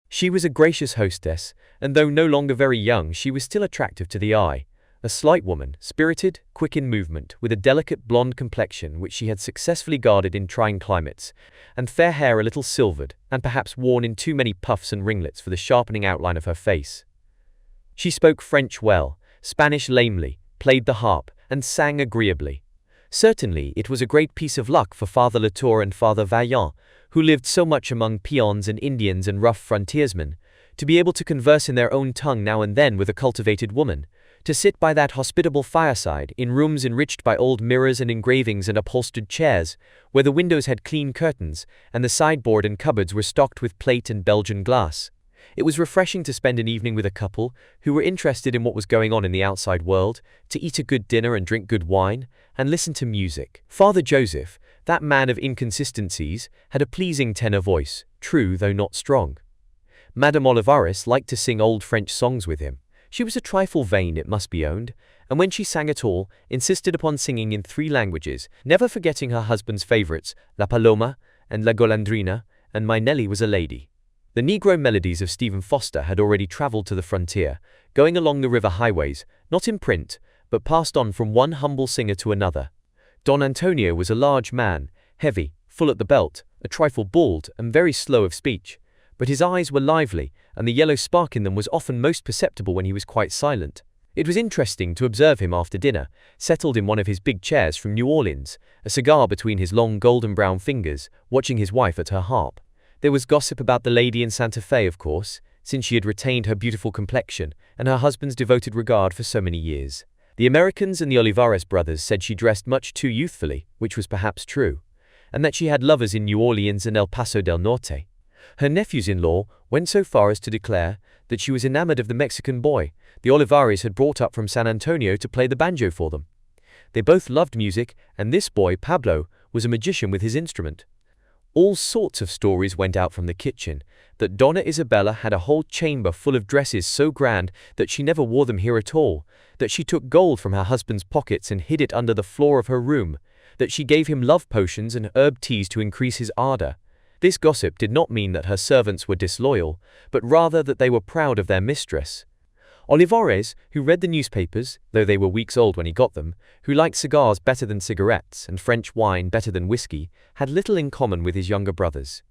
She was a gracious hostess, and though no longer very young she was still attractive to the eye. A slight woman, spirited, quick in movement, with a delicate blonde complexion which she had successfully guarded in trying climates, and fair hair a little silvered, and perhaps worn in too many puffs and ringlets for the sharpening outline of her face. She spoke French well, Spanish lamely, played the harp, and sang agreeably. Certainly it was a great piece of luck for Father Latour and Father Vaillant, who lived so much among peons and Indians and rough frontiersmen, to be able to converse in their own tongue now and then with a cultivated woman, to sit by that hospitable fireside in rooms enriched by old mirrors and engravings and upholstered chairs, where the windows had clean curtains, and the sideboard and cupboards were stocked with plate and Belgian glass. It was refreshing to spend an evening with a couple who were interested in what was going on in the outside world, to eat a good dinner and drink good wine, and listen to music. Father Joseph, that man of inconsistencies, had a pleasing tenor voice, true though not strong. Madame Olivares liked to sing old French songs with him. She was a trifle vain, it must be owned, and when she sang at all, insisted upon singing in 3 languages, never forgetting her husband's favorites, La Paloma and La Golondrina, and My Nelly was a lady. The Negro melodies of Stephen Foster had already traveled to the frontier, going along the river highways, not in print, but passed on from one humble singer to another. Don Antonio was a large man, heavy, full at the belt, a trifle bald, and very slow of speech, but his eyes were lively, and the yellow spark in them was often most perceptible when he was quite silent. It was interesting to observe him after dinner, settled in one of his big chairs from New Orleans, a cigar between his long golden-brown fingers, watching his wife at her harp. There was gossip about the lady in Santa Fe, of course, since she had retained her beautiful complexion and her husband's devoted regard for so many years. The Americans and the Olivares brothers said she dressed much too youthfully, which was perhaps true, and that she had lovers in New Orleans and El Paso del Norte. Her nephews-in-law went so far as to declare that she was enamored of the Mexican boy the Olivares had brought up from San Antonio to play the banjo for them. They both loved music, and this boy, Pablo, was a magician with his instrument. All sorts of stories went out from the kitchen, that Donna Isabella had a whole chamber full of dresses so grand that she never wore them here at all, that she took gold from her husband's pockets and hid it under the floor of her room, that she gave him love potions and herb teas to increase his ardor. This gossip did not mean that her servants were disloyal, but rather that they were proud of their mistress. Olivares, who read the newspapers, though they were weeks old when he got them, who liked cigars better than cigarettes and French wine better than whiskey, had little in common with his younger brothers.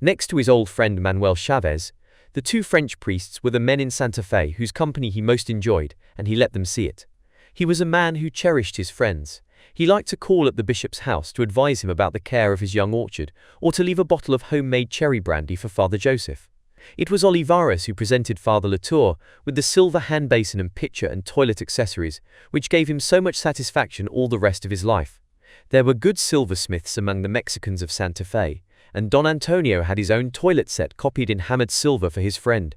Next to his old friend Manuel Chavez, the two French priests were the men in Santa Fe whose company he most enjoyed, and he let them see it. He was a man who cherished his friends. He liked to call at the bishop's house to advise him about the care of his young orchard, or to leave a bottle of homemade cherry brandy for Father Joseph. It was Olivares who presented Father Latour with the silver hand basin and pitcher and toilet accessories, which gave him so much satisfaction all the rest of his life. There were good silversmiths among the Mexicans of Santa Fe, and Don Antonio had his own toilet set copied in hammered silver for his friend.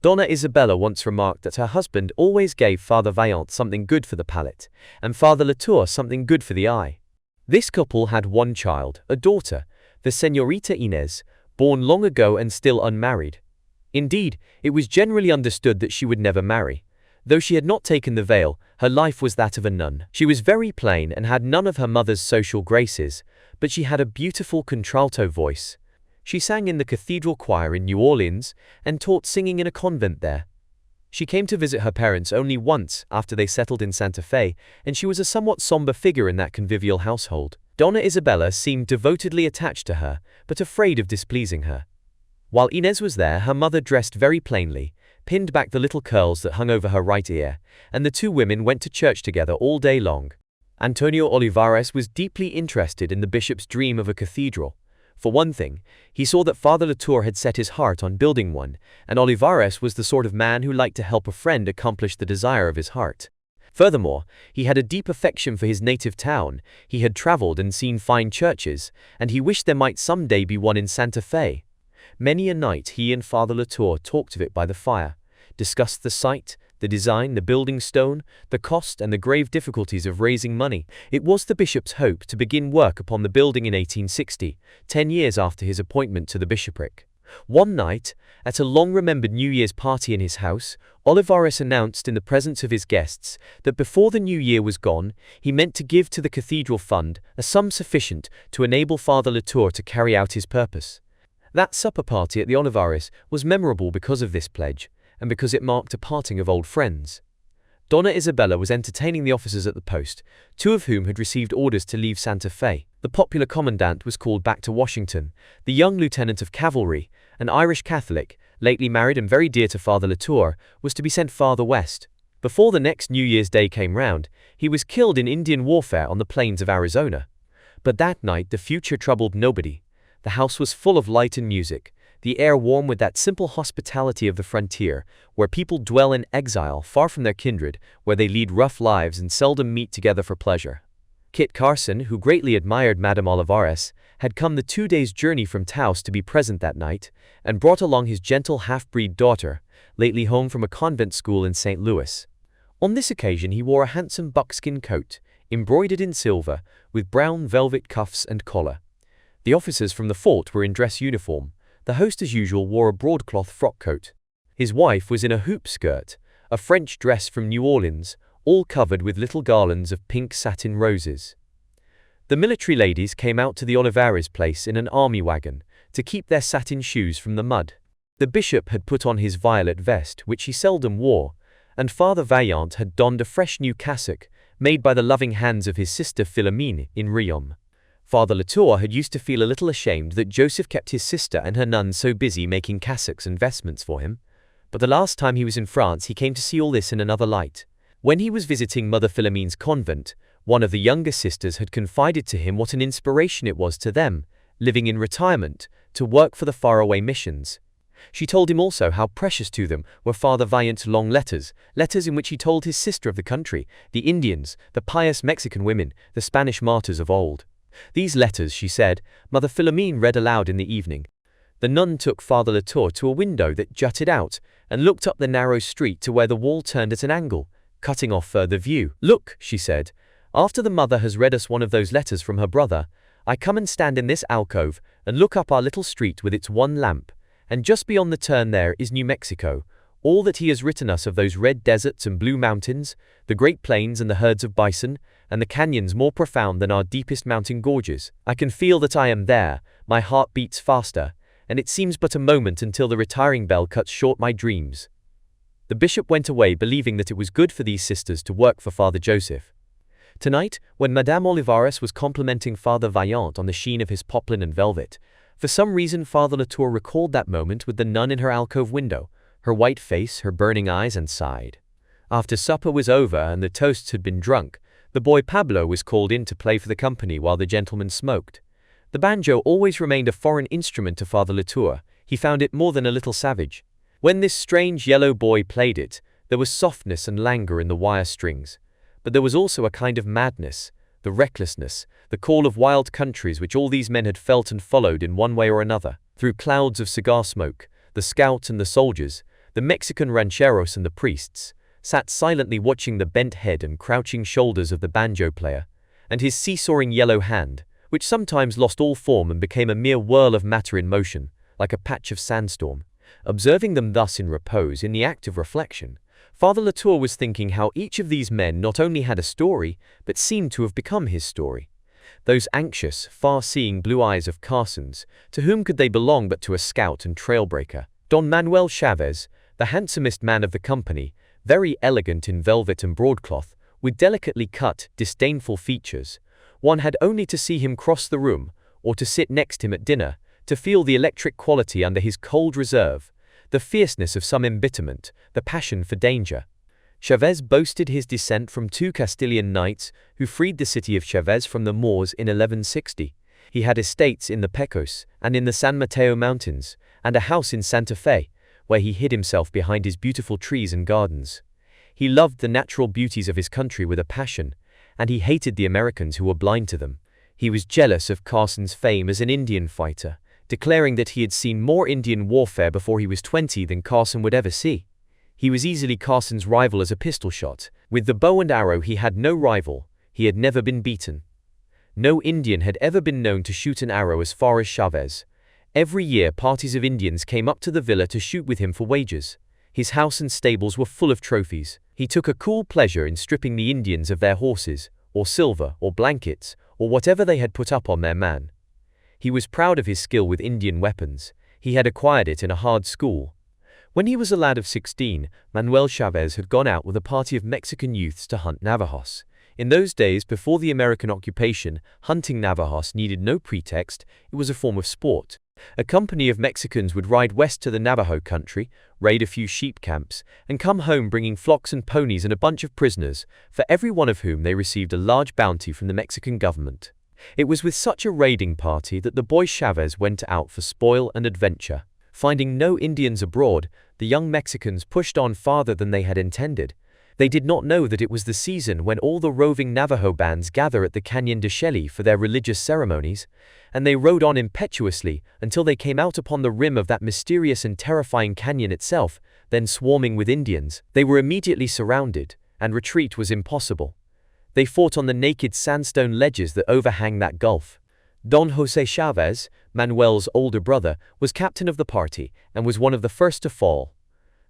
Donna Isabella once remarked that her husband always gave Father Vaillant something good for the palate, and Father Latour something good for the eye. This couple had one child, a daughter, the Señorita Inés, born long ago and still unmarried. Indeed, it was generally understood that she would never marry. Though she had not taken the veil, her life was that of a nun. She was very plain and had none of her mother's social graces, but she had a beautiful contralto voice. She sang in the cathedral choir in New Orleans and taught singing in a convent there. She came to visit her parents only once after they settled in Santa Fe, and she was a somewhat somber figure in that convivial household. Donna Isabella seemed devotedly attached to her, but afraid of displeasing her. While Inés was there, her mother dressed very plainly, pinned back the little curls that hung over her right ear, and the two women went to church together all day long. Antonio Olivares was deeply interested in the bishop's dream of a cathedral. For one thing, he saw that Father Latour had set his heart on building one, and Olivares was the sort of man who liked to help a friend accomplish the desire of his heart. Furthermore, he had a deep affection for his native town. He had traveled and seen fine churches, and he wished there might someday be one in Santa Fe. Many a night he and Father Latour talked of it by the fire, discussed the site, the design, the building stone, the cost, and the grave difficulties of raising money. It was the bishop's hope to begin work upon the building in 1860, 10 years after his appointment to the bishopric. One night, at a long-remembered New Year's party in his house, Olivares announced in the presence of his guests that before the new year was gone, he meant to give to the cathedral fund a sum sufficient to enable Father Latour to carry out his purpose. That supper party at the Olivares was memorable because of this pledge, and because it marked a parting of old friends. Donna Isabella was entertaining the officers at the post, two of whom had received orders to leave Santa Fe. The popular commandant was called back to Washington. The young lieutenant of cavalry, an Irish Catholic, lately married and very dear to Father Latour, was to be sent farther west. Before the next New Year's Day came round, he was killed in Indian warfare on the plains of Arizona. But that night the future troubled nobody. The house was full of light and music, the air warm with that simple hospitality of the frontier, where people dwell in exile far from their kindred, where they lead rough lives and seldom meet together for pleasure. Kit Carson, who greatly admired Madame Olivares, had come the 2 days' journey from Taos to be present that night, and brought along his gentle half-breed daughter, lately home from a convent school in St. Louis. On this occasion he wore a handsome buckskin coat, embroidered in silver, with brown velvet cuffs and collar. The officers from the fort were in dress uniform. The host as usual wore a broadcloth frock coat. His wife was in a hoop skirt, a French dress from New Orleans, all covered with little garlands of pink satin roses. The military ladies came out to the Olivares place in an army wagon, to keep their satin shoes from the mud. The bishop had put on his violet vest, which he seldom wore, and Father Vaillant had donned a fresh new cassock, made by the loving hands of his sister Philomene in Riom. Father Latour had used to feel a little ashamed that Joseph kept his sister and her nuns so busy making cassocks and vestments for him. But the last time he was in France he came to see all this in another light. When he was visiting Mother Philomene's convent, one of the younger sisters had confided to him what an inspiration it was to them, living in retirement, to work for the faraway missions. She told him also how precious to them were Father Vaillant's long letters in which he told his sister of the country, the Indians, the pious Mexican women, the Spanish martyrs of old. These letters, she said, Mother Philomene read aloud in the evening. The nun took Father Latour to a window that jutted out and looked up the narrow street to where the wall turned at an angle, cutting off further view. "Look," she said, "after the mother has read us one of those letters from her brother, I come and stand in this alcove and look up our little street with its one lamp, and just beyond the turn there is New Mexico, all that he has written us of those red deserts and blue mountains, the great plains and the herds of bison, and the canyons more profound than our deepest mountain gorges. I can feel that I am there, my heart beats faster, and it seems but a moment until the retiring bell cuts short my dreams." The bishop went away believing that it was good for these sisters to work for Father Joseph. Tonight, when Madame Olivares was complimenting Father Vaillant on the sheen of his poplin and velvet, for some reason Father Latour recalled that moment with the nun in her alcove window, her white face, her burning eyes, and sighed. After supper was over and the toasts had been drunk, the boy Pablo was called in to play for the company while the gentlemen smoked. The banjo always remained a foreign instrument to Father Latour. He found it more than a little savage. When this strange yellow boy played it, there was softness and languor in the wire strings. But there was also a kind of madness, the recklessness, the call of wild countries which all these men had felt and followed in one way or another. Through clouds of cigar smoke, the scouts and the soldiers, the Mexican rancheros and the priests, sat silently watching the bent head and crouching shoulders of the banjo player, and his seesawing yellow hand, which sometimes lost all form and became a mere whirl of matter in motion, like a patch of sandstorm. Observing them thus in repose, in the act of reflection, Father Latour was thinking how each of these men not only had a story, but seemed to have become his story. Those anxious, far-seeing blue eyes of Carson's, to whom could they belong but to a scout and trailbreaker? Don Manuel Chavez, the handsomest man of the company, very elegant in velvet and broadcloth, with delicately cut, disdainful features. One had only to see him cross the room, or to sit next him at dinner, to feel the electric quality under his cold reserve, the fierceness of some embitterment, the passion for danger. Chavez boasted his descent from 2 Castilian knights who freed the city of Chavez from the Moors in 1160. He had estates in the Pecos and in the San Mateo Mountains, and a house in Santa Fe, where he hid himself behind his beautiful trees and gardens. He loved the natural beauties of his country with a passion, and he hated the Americans who were blind to them. He was jealous of Carson's fame as an Indian fighter, declaring that he had seen more Indian warfare before he was 20 than Carson would ever see. He was easily Carson's rival as a pistol shot. With the bow and arrow he had no rival, he had never been beaten. No Indian had ever been known to shoot an arrow as far as Chavez. Every year parties of Indians came up to the villa to shoot with him for wages. His house and stables were full of trophies. He took a cool pleasure in stripping the Indians of their horses, or silver, or blankets, or whatever they had put up on their man. He was proud of his skill with Indian weapons. He had acquired it in a hard school. When he was a lad of 16, Manuel Chavez had gone out with a party of Mexican youths to hunt Navajos. In those days, before the American occupation, hunting Navajos needed no pretext. It was a form of sport. A company of Mexicans would ride west to the Navajo country, raid a few sheep camps, and come home bringing flocks and ponies and a bunch of prisoners, for every one of whom they received a large bounty from the Mexican government. It was with such a raiding party that the boy Chavez went out for spoil and adventure. Finding no Indians abroad, the young Mexicans pushed on farther than they had intended. They did not know that it was the season when all the roving Navajo bands gather at the Cañon de Shelly for their religious ceremonies, and they rode on impetuously until they came out upon the rim of that mysterious and terrifying canyon itself, then swarming with Indians. They were immediately surrounded, and retreat was impossible. They fought on the naked sandstone ledges that overhang that gulf. Don José Chavez, Manuel's older brother, was captain of the party and was one of the first to fall.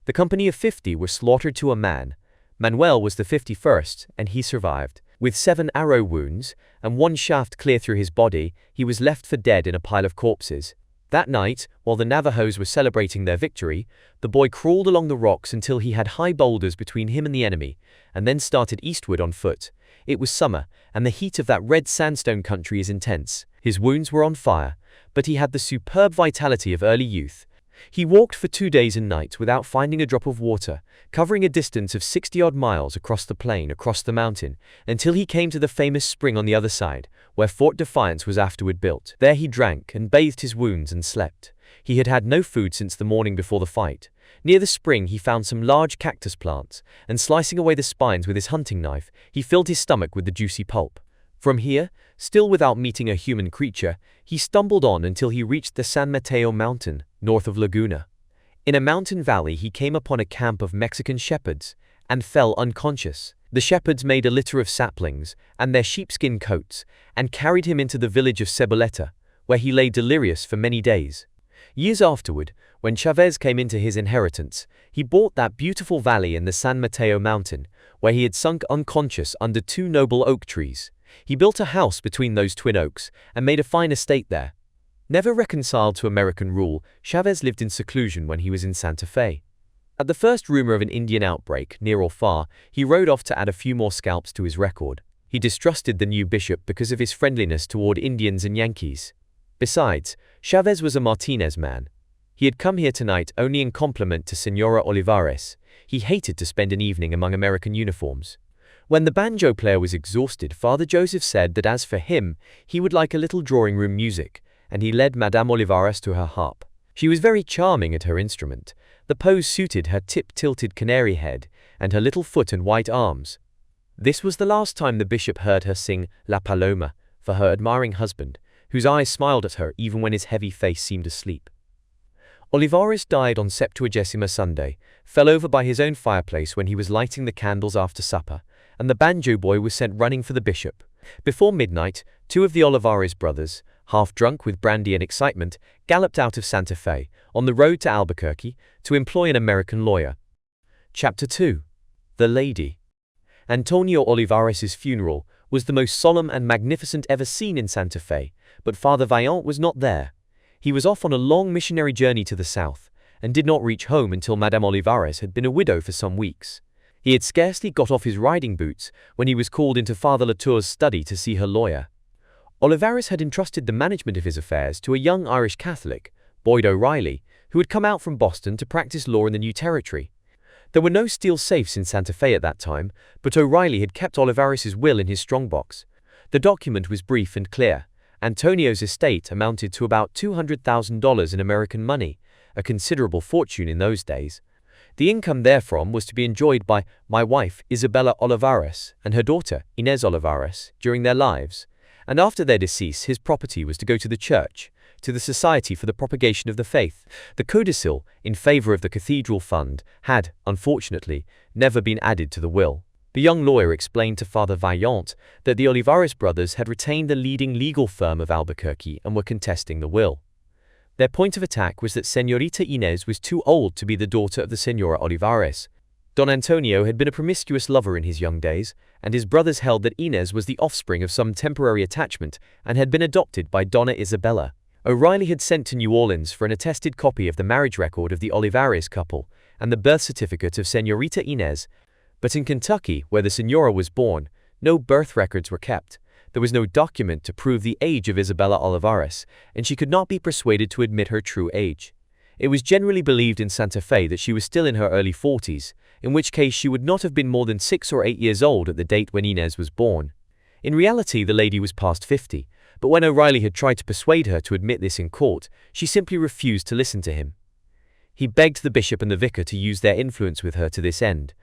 The company of 50 were slaughtered to a man. Manuel was the 51st, and he survived. With 7 arrow wounds and 1 shaft clear through his body, he was left for dead in a pile of corpses. That night, while the Navajos were celebrating their victory, the boy crawled along the rocks until he had high boulders between him and the enemy, and then started eastward on foot. It was summer, and the heat of that red sandstone country is intense. His wounds were on fire, but he had the superb vitality of early youth. He walked for 2 days and nights without finding a drop of water, covering a distance of 60-odd miles across the plain, across the mountain, until he came to the famous spring on the other side, where Fort Defiance was afterward built. There he drank and bathed his wounds and slept. He had had no food since the morning before the fight. Near the spring he found some large cactus plants, and slicing away the spines with his hunting knife, he filled his stomach with the juicy pulp. From here, still without meeting a human creature, he stumbled on until he reached the San Mateo mountain, north of Laguna. In a mountain valley he came upon a camp of Mexican shepherds, and fell unconscious. The shepherds made a litter of saplings, and their sheepskin coats, and carried him into the village of Ceboleta, where he lay delirious for many days. Years afterward, when Chavez came into his inheritance, he bought that beautiful valley in the San Mateo mountain, where he had sunk unconscious under 2 noble oak trees. He built a house between those twin oaks, and made a fine estate there. Never reconciled to American rule, Chavez lived in seclusion when he was in Santa Fe. At the first rumor of an Indian outbreak, near or far, he rode off to add a few more scalps to his record. He distrusted the new bishop because of his friendliness toward Indians and Yankees. Besides, Chavez was a Martinez man. He had come here tonight only in compliment to Senora Olivares. He hated to spend an evening among American uniforms. When the banjo player was exhausted, Father Joseph said that as for him, he would like a little drawing-room music, and he led Madame Olivares to her harp. She was very charming at her instrument. The pose suited her tip-tilted canary head and her little foot and white arms. This was the last time the bishop heard her sing La Paloma for her admiring husband, whose eyes smiled at her even when his heavy face seemed asleep. Olivares died on Septuagesima Sunday, fell over by his own fireplace when he was lighting the candles after supper, and the banjo boy was sent running for the bishop. Before midnight, two of the Olivares brothers, half drunk with brandy and excitement, galloped out of Santa Fe, on the road to Albuquerque, to employ an American lawyer. Chapter 2. The Lady. Antonio Olivares' funeral was the most solemn and magnificent ever seen in Santa Fe, but Father Vaillant was not there. He was off on a long missionary journey to the south, and did not reach home until Madame Olivares had been a widow for some weeks. He had scarcely got off his riding boots when he was called into Father Latour's study to see her lawyer. Olivares had entrusted the management of his affairs to a young Irish Catholic, Boyd O'Reilly, who had come out from Boston to practice law in the new territory. There were no steel safes in Santa Fe at that time, but O'Reilly had kept Olivares' will in his strongbox. The document was brief and clear. Antonio's estate amounted to about $200,000 in American money, a considerable fortune in those days. The income therefrom was to be enjoyed by my wife, Isabella Olivares, and her daughter, Inez Olivares, during their lives, and after their decease his property was to go to the church, to the Society for the Propagation of the Faith. The codicil, in favor of the cathedral fund, had, unfortunately, never been added to the will. The young lawyer explained to Father Vaillant that the Olivares brothers had retained the leading legal firm of Albuquerque and were contesting the will. Their point of attack was that Señorita Inez was too old to be the daughter of the Señora Olivares. Don Antonio had been a promiscuous lover in his young days, and his brothers held that Inez was the offspring of some temporary attachment and had been adopted by Donna Isabella. O'Reilly had sent to New Orleans for an attested copy of the marriage record of the Olivares couple and the birth certificate of Señorita Inez, but in Kentucky, where the Señora was born, no birth records were kept. There was no document to prove the age of Isabella Olivares, and she could not be persuaded to admit her true age. It was generally believed in Santa Fe that she was still in her early 40s, in which case she would not have been more than 6 or 8 years old at the date when Inez was born. In reality, the lady was past 50, but when O'Reilly had tried to persuade her to admit this in court, she simply refused to listen to him. He begged the bishop and the vicar to use their influence with her to this end.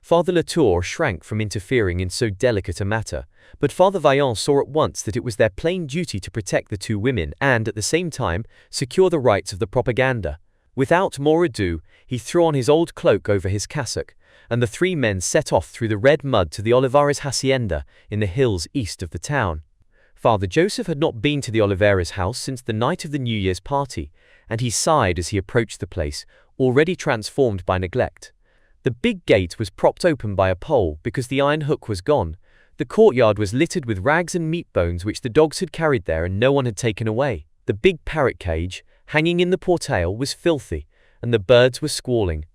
Father Latour shrank from interfering in so delicate a matter, but Father Vaillant saw at once that it was their plain duty to protect the two women and, at the same time, secure the rights of the propaganda. Without more ado, he threw on his old cloak over his cassock, and the three men set off through the red mud to the Olivares hacienda in the hills east of the town. Father Joseph had not been to the Olivares house since the night of the New Year's party, and he sighed as he approached the place, already transformed by neglect. The big gate was propped open by a pole because the iron hook was gone. The courtyard was littered with rags and meat bones which the dogs had carried there and no one had taken away. The big parrot cage, hanging in the portal, was filthy, and the birds were squalling.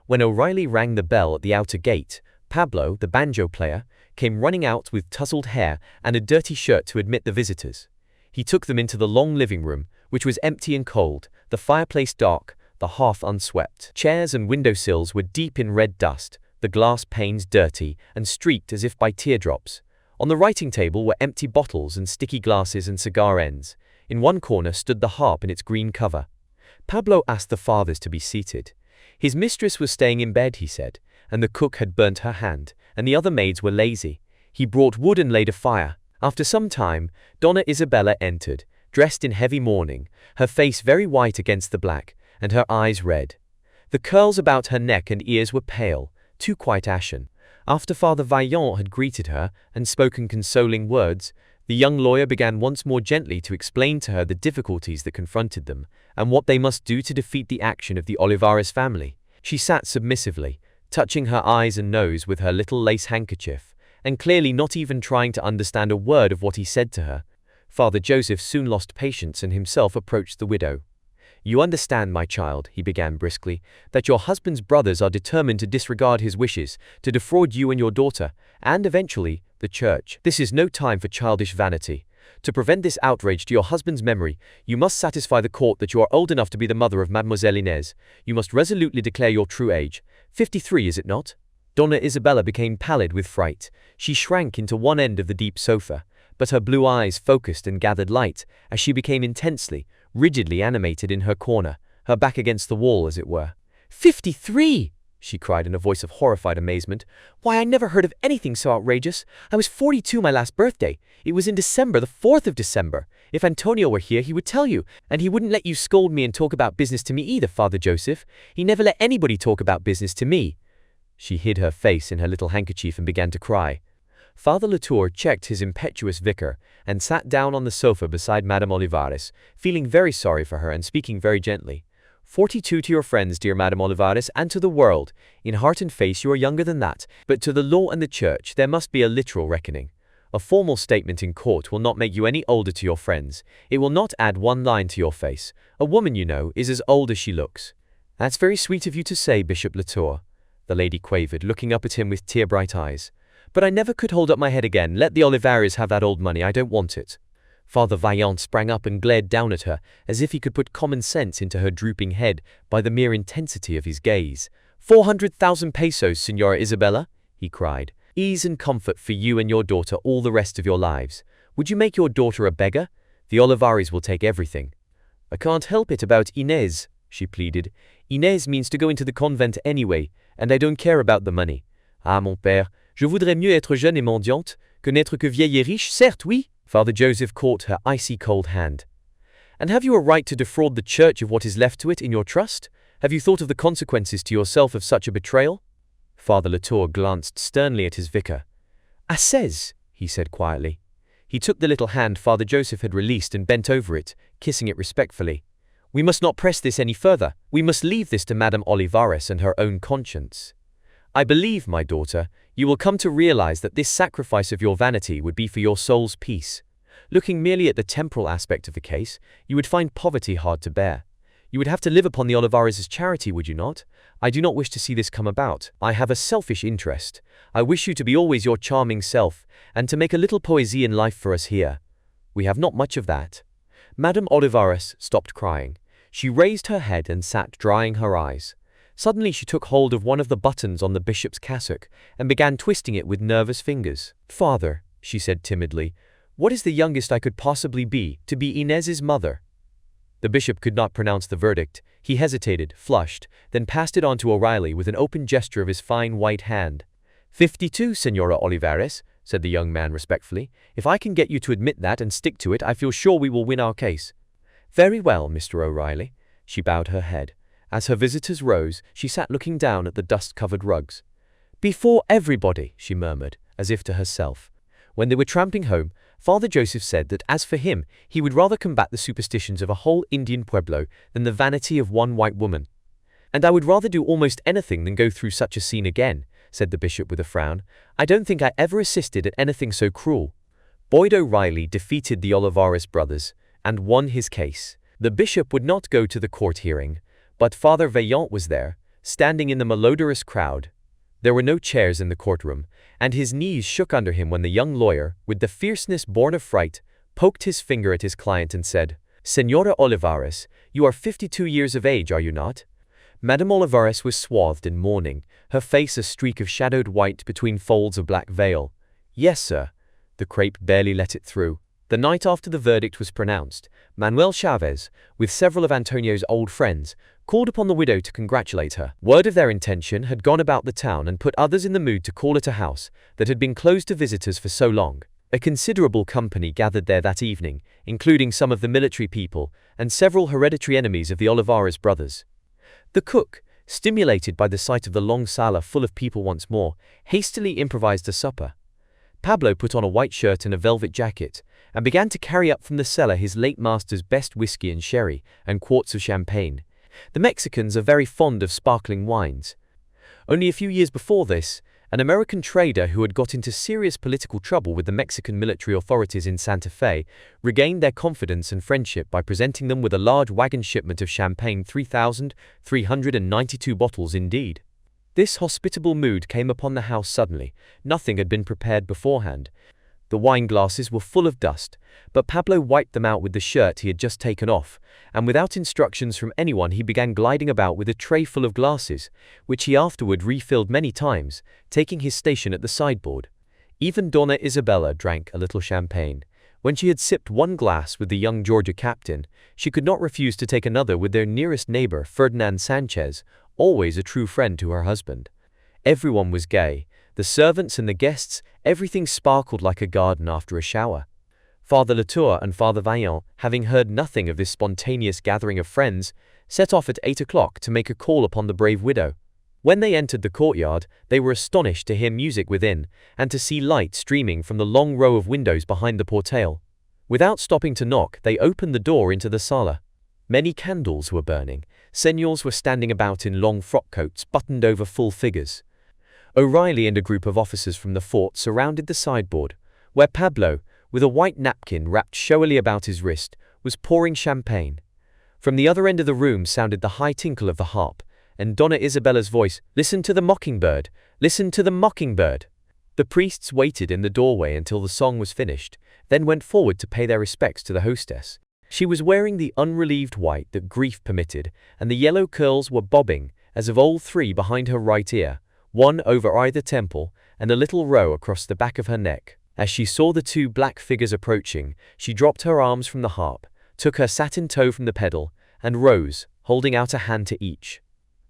When O'Reilly rang the bell at the outer gate, Pablo, the banjo player, came running out with tousled hair and a dirty shirt to admit the visitors. He took them into the long living room, which was empty and cold, the fireplace dark, the hearth unswept. Chairs and windowsills were deep in red dust, the glass panes dirty and streaked as if by teardrops. On the writing table were empty bottles and sticky glasses and cigar ends. In one corner stood the harp in its green cover. Pablo asked the fathers to be seated. His mistress was staying in bed, he said, and the cook had burnt her hand, and the other maids were lazy. He brought wood and laid a fire. After some time, Donna Isabella entered, dressed in heavy mourning, her face very white against the black, and her eyes red. The curls about her neck and ears were pale, too quite ashen. After Father Vaillant had greeted her and spoken consoling words, the young lawyer began once more gently to explain to her the difficulties that confronted them, and what they must do to defeat the action of the Olivares family. She sat submissively, touching her eyes and nose with her little lace handkerchief, and clearly not even trying to understand a word of what he said to her. Father Joseph soon lost patience and himself approached the widow. "You understand, my child," he began briskly, "that your husband's brothers are determined to disregard his wishes, to defraud you and your daughter, and eventually, the church. This is no time for childish vanity. To prevent this outrage to your husband's memory, you must satisfy the court that you are old enough to be the mother of Mademoiselle Inez. You must resolutely declare your true age. 53, is it not?" Donna Isabella became pallid with fright. She shrank into one end of the deep sofa, but her blue eyes focused and gathered light as she became intensely, rigidly animated in her corner, her back against the wall, as it were. 53! She cried in a voice of horrified amazement. "Why, I never heard of anything so outrageous. I was 42 my last birthday. It was in December, the 4th of December. If Antonio were here, he would tell you, and he wouldn't let you scold me and talk about business to me either, Father Joseph. He never let anybody talk about business to me." She hid her face in her little handkerchief and began to cry. Father Latour checked his impetuous vicar and sat down on the sofa beside Madame Olivares, feeling very sorry for her and speaking very gently. 42 to your friends, dear Madame Olivares, and to the world. In heart and face you are younger than that, but to the law and the church there must be a literal reckoning. A formal statement in court will not make you any older to your friends. It will not add one line to your face. A woman, you know, is as old as she looks. "That's very sweet of you to say, Bishop Latour," the lady quavered, looking up at him with tear-bright eyes. "But I never could hold up my head again. Let the Olivares have that old money. I don't want it." Father Vaillant sprang up and glared down at her, as if he could put common sense into her drooping head by the mere intensity of his gaze. 400,000 pesos, Senora Isabella," he cried. "Ease and comfort for you and your daughter all the rest of your lives. Would you make your daughter a beggar? The Olivares will take everything." "I can't help it about Inez," she pleaded. "Inez means to go into the convent anyway, and I don't care about the money. Ah, mon père, je voudrais mieux être jeune et mendiante, que n'être que vieille et riche, certes, oui." Father Joseph caught her icy cold hand. "And have you a right to defraud the church of what is left to it in your trust? Have you thought of the consequences to yourself of such a betrayal?" Father Latour glanced sternly at his vicar. "Assez," he said quietly. He took the little hand Father Joseph had released and bent over it, kissing it respectfully. "We must not press this any further. We must leave this to Madame Olivares and her own conscience. I believe, my daughter, you will come to realize that this sacrifice of your vanity would be for your soul's peace. Looking merely at the temporal aspect of the case, you would find poverty hard to bear. You would have to live upon the Olivares' charity, would you not? I do not wish to see this come about. I have a selfish interest. I wish you to be always your charming self, and to make a little poesy in life for us here. We have not much of that." Madame Olivares stopped crying. She raised her head and sat drying her eyes. Suddenly she took hold of one of the buttons on the bishop's cassock and began twisting it with nervous fingers. "Father," she said timidly, "what is the youngest I could possibly be, to be Inez's mother?" The bishop could not pronounce the verdict. He hesitated, flushed, then passed it on to O'Reilly with an open gesture of his fine white hand. 52, Senora Olivares," said the young man respectfully. "If I can get you to admit that and stick to it, I feel sure we will win our case." "Very well, Mr. O'Reilly." She bowed her head. As her visitors rose, she sat looking down at the dust-covered rugs. "Before everybody," she murmured, as if to herself. When they were tramping home, Father Joseph said that as for him, he would rather combat the superstitions of a whole Indian pueblo than the vanity of one white woman. "And I would rather do almost anything than go through such a scene again," said the bishop with a frown. "I don't think I ever assisted at anything so cruel." Boyd O'Reilly defeated the Olivares brothers and won his case. The bishop would not go to the court hearing, but Father Vaillant was there, standing in the malodorous crowd. There were no chairs in the courtroom, and his knees shook under him when the young lawyer, with the fierceness born of fright, poked his finger at his client and said, "Senora Olivares, you are 52 years of age, are you not?" Madame Olivares was swathed in mourning, her face a streak of shadowed white between folds of black veil. "Yes, sir." The crepe barely let it through. The night after the verdict was pronounced, Manuel Chavez, with several of Antonio's old friends, called upon the widow to congratulate her. Word of their intention had gone about the town and put others in the mood to call at a house that had been closed to visitors for so long. A considerable company gathered there that evening, including some of the military people and several hereditary enemies of the Olivares brothers. The cook, stimulated by the sight of the long sala full of people once more, hastily improvised a supper. Pablo put on a white shirt and a velvet jacket, and began to carry up from the cellar his late master's best whiskey and sherry, and quarts of champagne. The Mexicans are very fond of sparkling wines. Only a few years before this, an American trader who had got into serious political trouble with the Mexican military authorities in Santa Fe, regained their confidence and friendship by presenting them with a large wagon shipment of champagne, 3,392 bottles indeed. This hospitable mood came upon the house suddenly. Nothing had been prepared beforehand. The wine glasses were full of dust, but Pablo wiped them out with the shirt he had just taken off, and without instructions from anyone he began gliding about with a tray full of glasses, which he afterward refilled many times, taking his station at the sideboard. Even Donna Isabella drank a little champagne. When she had sipped one glass with the young Georgia captain, she could not refuse to take another with their nearest neighbor, Ferdinand Sanchez, always a true friend to her husband. Everyone was gay. The servants and the guests, everything sparkled like a garden after a shower. Father Latour and Father Vaillant, having heard nothing of this spontaneous gathering of friends, set off at 8 o'clock to make a call upon the brave widow. When they entered the courtyard, they were astonished to hear music within, and to see light streaming from the long row of windows behind the portal. Without stopping to knock, they opened the door into the sala. Many candles were burning. Seniors were standing about in long frock coats buttoned over full figures. O'Reilly and a group of officers from the fort surrounded the sideboard, where Pablo, with a white napkin wrapped showily about his wrist, was pouring champagne. From the other end of the room sounded the high tinkle of the harp, and Donna Isabella's voice, "Listen to the mockingbird! Listen to the mockingbird!" The priests waited in the doorway until the song was finished, then went forward to pay their respects to the hostess. She was wearing the unrelieved white that grief permitted, and the yellow curls were bobbing, as of old, 3 behind her right ear, 1 over either temple, and a little row across the back of her neck. As she saw the 2 black figures approaching, she dropped her arms from the harp, took her satin toe from the pedal, and rose, holding out a hand to each.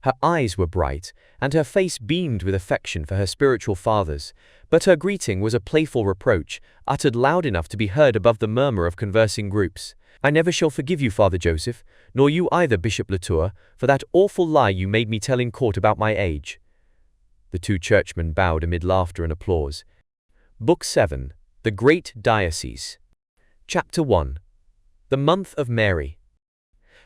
Her eyes were bright, and her face beamed with affection for her spiritual fathers, but her greeting was a playful reproach, uttered loud enough to be heard above the murmur of conversing groups. "I never shall forgive you, Father Joseph, nor you either, Bishop Latour, for that awful lie you made me tell in court about my age." The 2 churchmen bowed amid laughter and applause. Book 7. The Great Diocese. Chapter 1. The Month of Mary.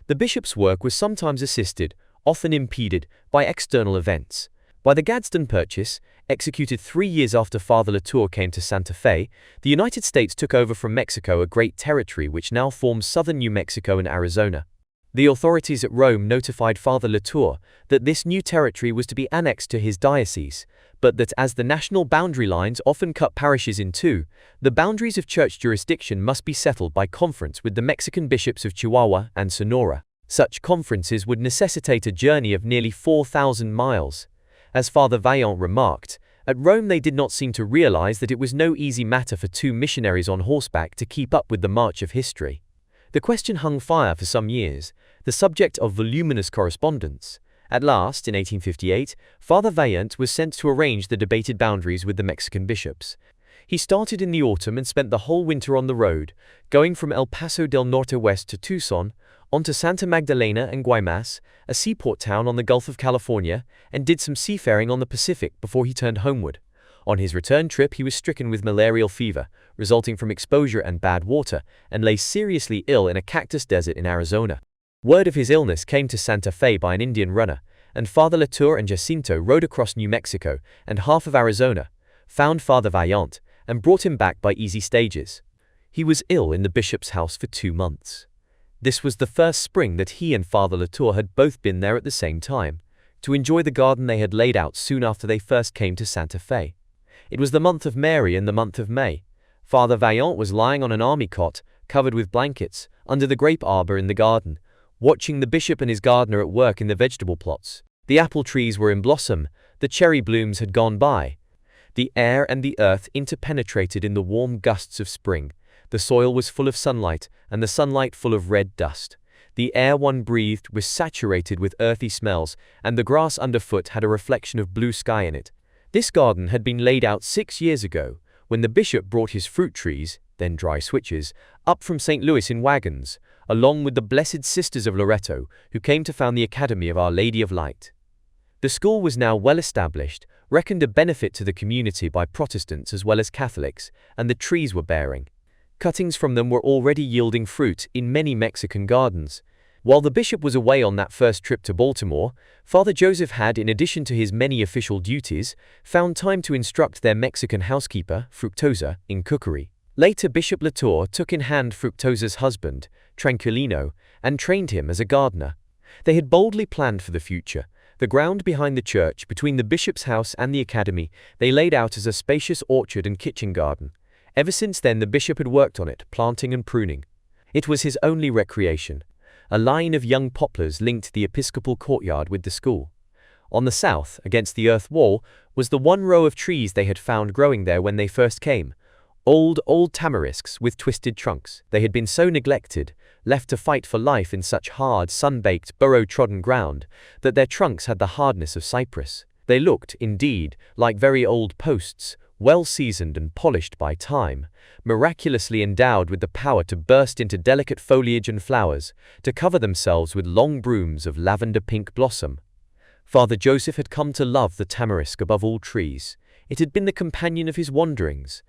The bishop's work was sometimes assisted, often impeded, by external events. By the Gadsden Purchase, executed 3 years after Father Latour came to Santa Fe, the United States took over from Mexico a great territory which now forms southern New Mexico and Arizona. The authorities at Rome notified Father Latour that this new territory was to be annexed to his diocese, but that as the national boundary lines often cut parishes in two, the boundaries of church jurisdiction must be settled by conference with the Mexican bishops of Chihuahua and Sonora. Such conferences would necessitate a journey of nearly 4,000 miles. As Father Vaillant remarked, at Rome they did not seem to realize that it was no easy matter for 2 missionaries on horseback to keep up with the march of history. The question hung fire for some years, the subject of voluminous correspondence. At last, in 1858, Father Vaillant was sent to arrange the debated boundaries with the Mexican bishops. He started in the autumn and spent the whole winter on the road, going from El Paso del Norte west to Tucson, on to Santa Magdalena and Guaymas, a seaport town on the Gulf of California, and did some seafaring on the Pacific before he turned homeward. On his return trip he was stricken with malarial fever, resulting from exposure and bad water, and lay seriously ill in a cactus desert in Arizona. Word of his illness came to Santa Fe by an Indian runner, and Father Latour and Jacinto rode across New Mexico and half of Arizona, found Father Vaillant, and brought him back by easy stages. He was ill in the bishop's house for 2 months. This was the first spring that he and Father Latour had both been there at the same time, to enjoy the garden they had laid out soon after they first came to Santa Fe. It was the month of Mary and the month of May. Father Vaillant was lying on an army cot, covered with blankets, under the grape arbor in the garden, watching the bishop and his gardener at work in the vegetable plots. The apple trees were in blossom, the cherry blooms had gone by. The air and the earth interpenetrated in the warm gusts of spring. The soil was full of sunlight, and the sunlight full of red dust. The air one breathed was saturated with earthy smells, and the grass underfoot had a reflection of blue sky in it. This garden had been laid out 6 years ago, when the bishop brought his fruit trees, then dry switches, up from St. Louis in wagons, along with the Blessed Sisters of Loreto, who came to found the Academy of Our Lady of Light. The school was now well established, reckoned a benefit to the community by Protestants as well as Catholics, and the trees were bearing. Cuttings from them were already yielding fruit in many Mexican gardens. While the bishop was away on that first trip to Baltimore, Father Joseph had, in addition to his many official duties, found time to instruct their Mexican housekeeper, Fructosa, in cookery. Later, Bishop Latour took in hand Fructosa's husband, Tranquilino, and trained him as a gardener. They had boldly planned for the future. The ground behind the church, between the bishop's house and the academy, they laid out as a spacious orchard and kitchen garden. Ever since then, the bishop had worked on it, planting and pruning. It was his only recreation. A line of young poplars linked the episcopal courtyard with the school. On the south, against the earth wall, was the one row of trees they had found growing there when they first came. Old tamarisks with twisted trunks. They had been so neglected, left to fight for life in such hard, sun-baked, burrow-trodden ground, that their trunks had the hardness of cypress. They looked, indeed, like very old posts, well seasoned and polished by time, miraculously endowed with the power to burst into delicate foliage and flowers, to cover themselves with long brooms of lavender-pink blossom. Father Joseph had come to love the tamarisk above all trees. It had been the companion of his wanderings.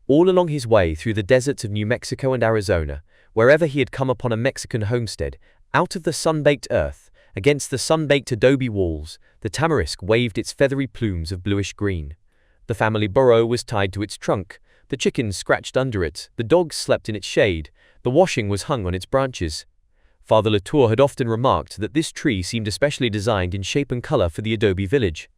All along his way through the deserts of New Mexico and Arizona, wherever he had come upon a Mexican homestead, out of the sun-baked earth, against the sun-baked adobe walls, the tamarisk waved its feathery plumes of bluish green. The family burrow was tied to its trunk, the chickens scratched under it, the dogs slept in its shade, the washing was hung on its branches. Father Latour had often remarked that this tree seemed especially designed in shape and color for the adobe village.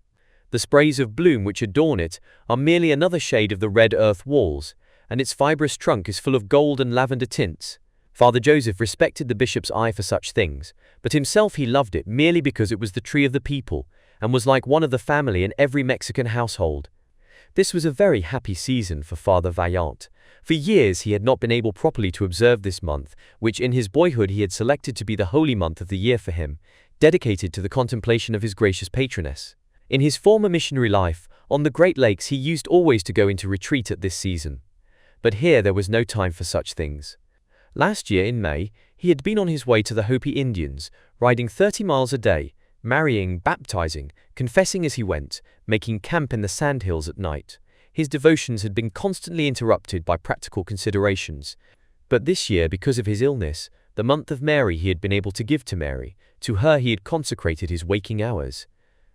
The sprays of bloom which adorn it are merely another shade of the red earth walls, and its fibrous trunk is full of gold and lavender tints. Father Joseph respected the bishop's eye for such things, but himself he loved it merely because it was the tree of the people, and was like one of the family in every Mexican household. This was a very happy season for Father Vaillant. For years he had not been able properly to observe this month, which in his boyhood he had selected to be the holy month of the year for him, dedicated to the contemplation of his gracious patroness. In his former missionary life, on the Great Lakes he used always to go into retreat at this season. But here there was no time for such things. Last year, in May, he had been on his way to the Hopi Indians, riding 30 miles a day, marrying, baptizing, confessing as he went, making camp in the sandhills at night. His devotions had been constantly interrupted by practical considerations. But this year, because of his illness, the month of Mary he had been able to give to Mary. To her he had consecrated his waking hours.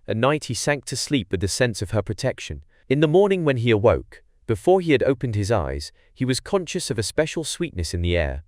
At night he sank to sleep with the sense of her protection. In the morning when he awoke, before he had opened his eyes, he was conscious of a special sweetness in the air.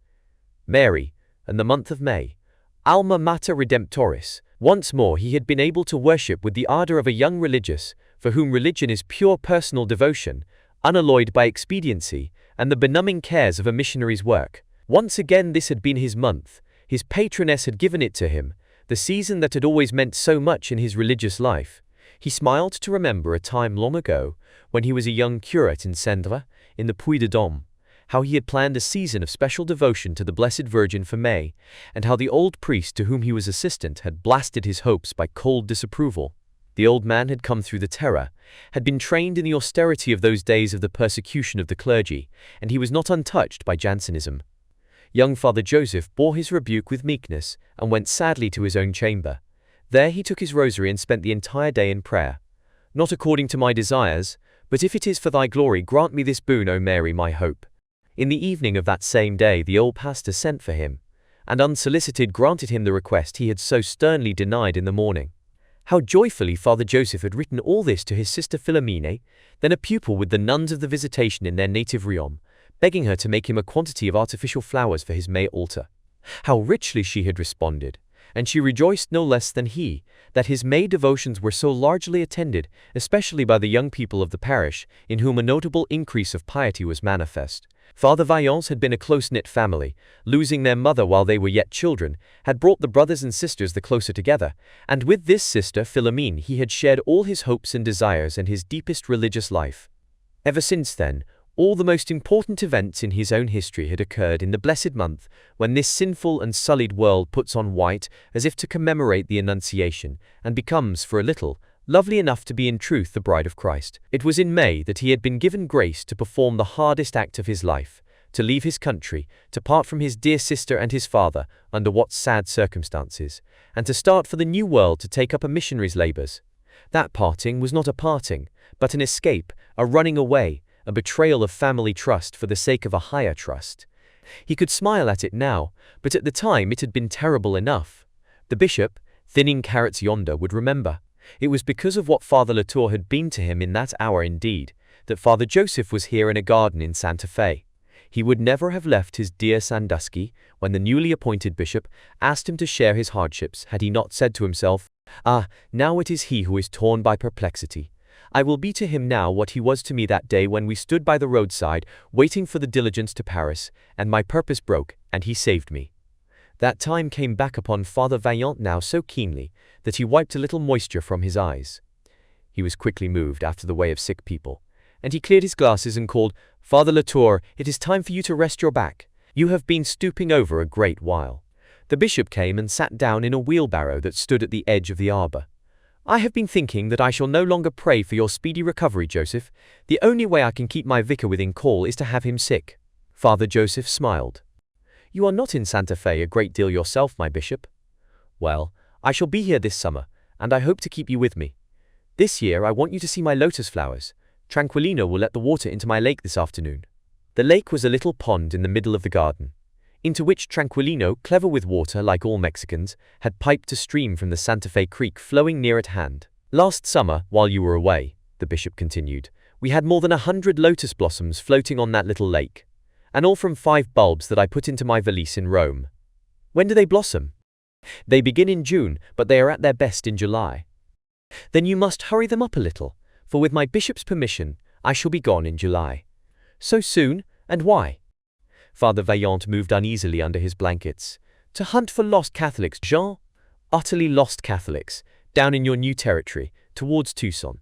Mary, and the month of May. Alma Mater Redemptoris. Once more he had been able to worship with the ardor of a young religious, for whom religion is pure personal devotion, unalloyed by expediency, and the benumbing cares of a missionary's work. Once again this had been his month. His patroness had given it to him, the season that had always meant so much in his religious life. He smiled to remember a time long ago, when he was a young curate in Cendres, in the Puy-de-Dôme, how he had planned a season of special devotion to the Blessed Virgin for May, and how the old priest to whom he was assistant had blasted his hopes by cold disapproval. The old man had come through the terror, had been trained in the austerity of those days of the persecution of the clergy, and he was not untouched by Jansenism. Young Father Joseph bore his rebuke with meekness, and went sadly to his own chamber. There he took his rosary and spent the entire day in prayer. Not according to my desires, but if it is for thy glory, grant me this boon, O Mary, my hope. In the evening of that same day the old pastor sent for him, and unsolicited granted him the request he had so sternly denied in the morning. How joyfully Father Joseph had written all this to his sister Philomene, then a pupil with the nuns of the Visitation in their native Riom, begging her to make him a quantity of artificial flowers for his May altar. How richly she had responded, and she rejoiced no less than he, that his May devotions were so largely attended, especially by the young people of the parish, in whom a notable increase of piety was manifest. Father Vaillant's had been a close-knit family. Losing their mother while they were yet children had brought the brothers and sisters the closer together, and with this sister Philomene he had shared all his hopes and desires and his deepest religious life. Ever since then, all the most important events in his own history had occurred in the blessed month, when this sinful and sullied world puts on white as if to commemorate the Annunciation, and becomes, for a little, lovely enough to be in truth the bride of Christ. It was in May that he had been given grace to perform the hardest act of his life, to leave his country, to part from his dear sister and his father, under what sad circumstances, and to start for the new world to take up a missionary's labors. That parting was not a parting, but an escape, a running away, a betrayal of family trust for the sake of a higher trust. He could smile at it now, but at the time it had been terrible enough. The bishop, thinning carrots yonder, would remember. It was because of what Father Latour had been to him in that hour indeed, that Father Joseph was here in a garden in Santa Fe. He would never have left his dear Sandusky when the newly appointed bishop asked him to share his hardships had he not said to himself, "Ah, now it is he who is torn by perplexity. I will be to him now what he was to me that day when we stood by the roadside waiting for the diligence to Paris, and my purpose broke, and he saved me." That time came back upon Father Vaillant now so keenly that he wiped a little moisture from his eyes. He was quickly moved after the way of sick people, and he cleared his glasses and called, "Father Latour, it is time for you to rest your back. You have been stooping over a great while." The bishop came and sat down in a wheelbarrow that stood at the edge of the arbor. "I have been thinking that I shall no longer pray for your speedy recovery, Joseph. The only way I can keep my vicar within call is to have him sick." Father Joseph smiled. "You are not in Santa Fe a great deal yourself, my bishop." "Well, I shall be here this summer, and I hope to keep you with me. This year I want you to see my lotus flowers. Tranquillino will let the water into my lake this afternoon." The lake was a little pond in the middle of the garden, into which Tranquillino, clever with water like all Mexicans, had piped a stream from the Santa Fe Creek flowing near at hand. "Last summer, while you were away," the bishop continued, "we had more than 100 lotus blossoms floating on that little lake, and all from 5 bulbs that I put into my valise in Rome." "When do they blossom?" "They begin in June, but they are at their best in July." "Then you must hurry them up a little, for with my bishop's permission, I shall be gone in July." "So soon? And why?" Father Vaillant moved uneasily under his blankets. "To hunt for lost Catholics, Jean. Utterly lost Catholics, down in your new territory, towards Tucson.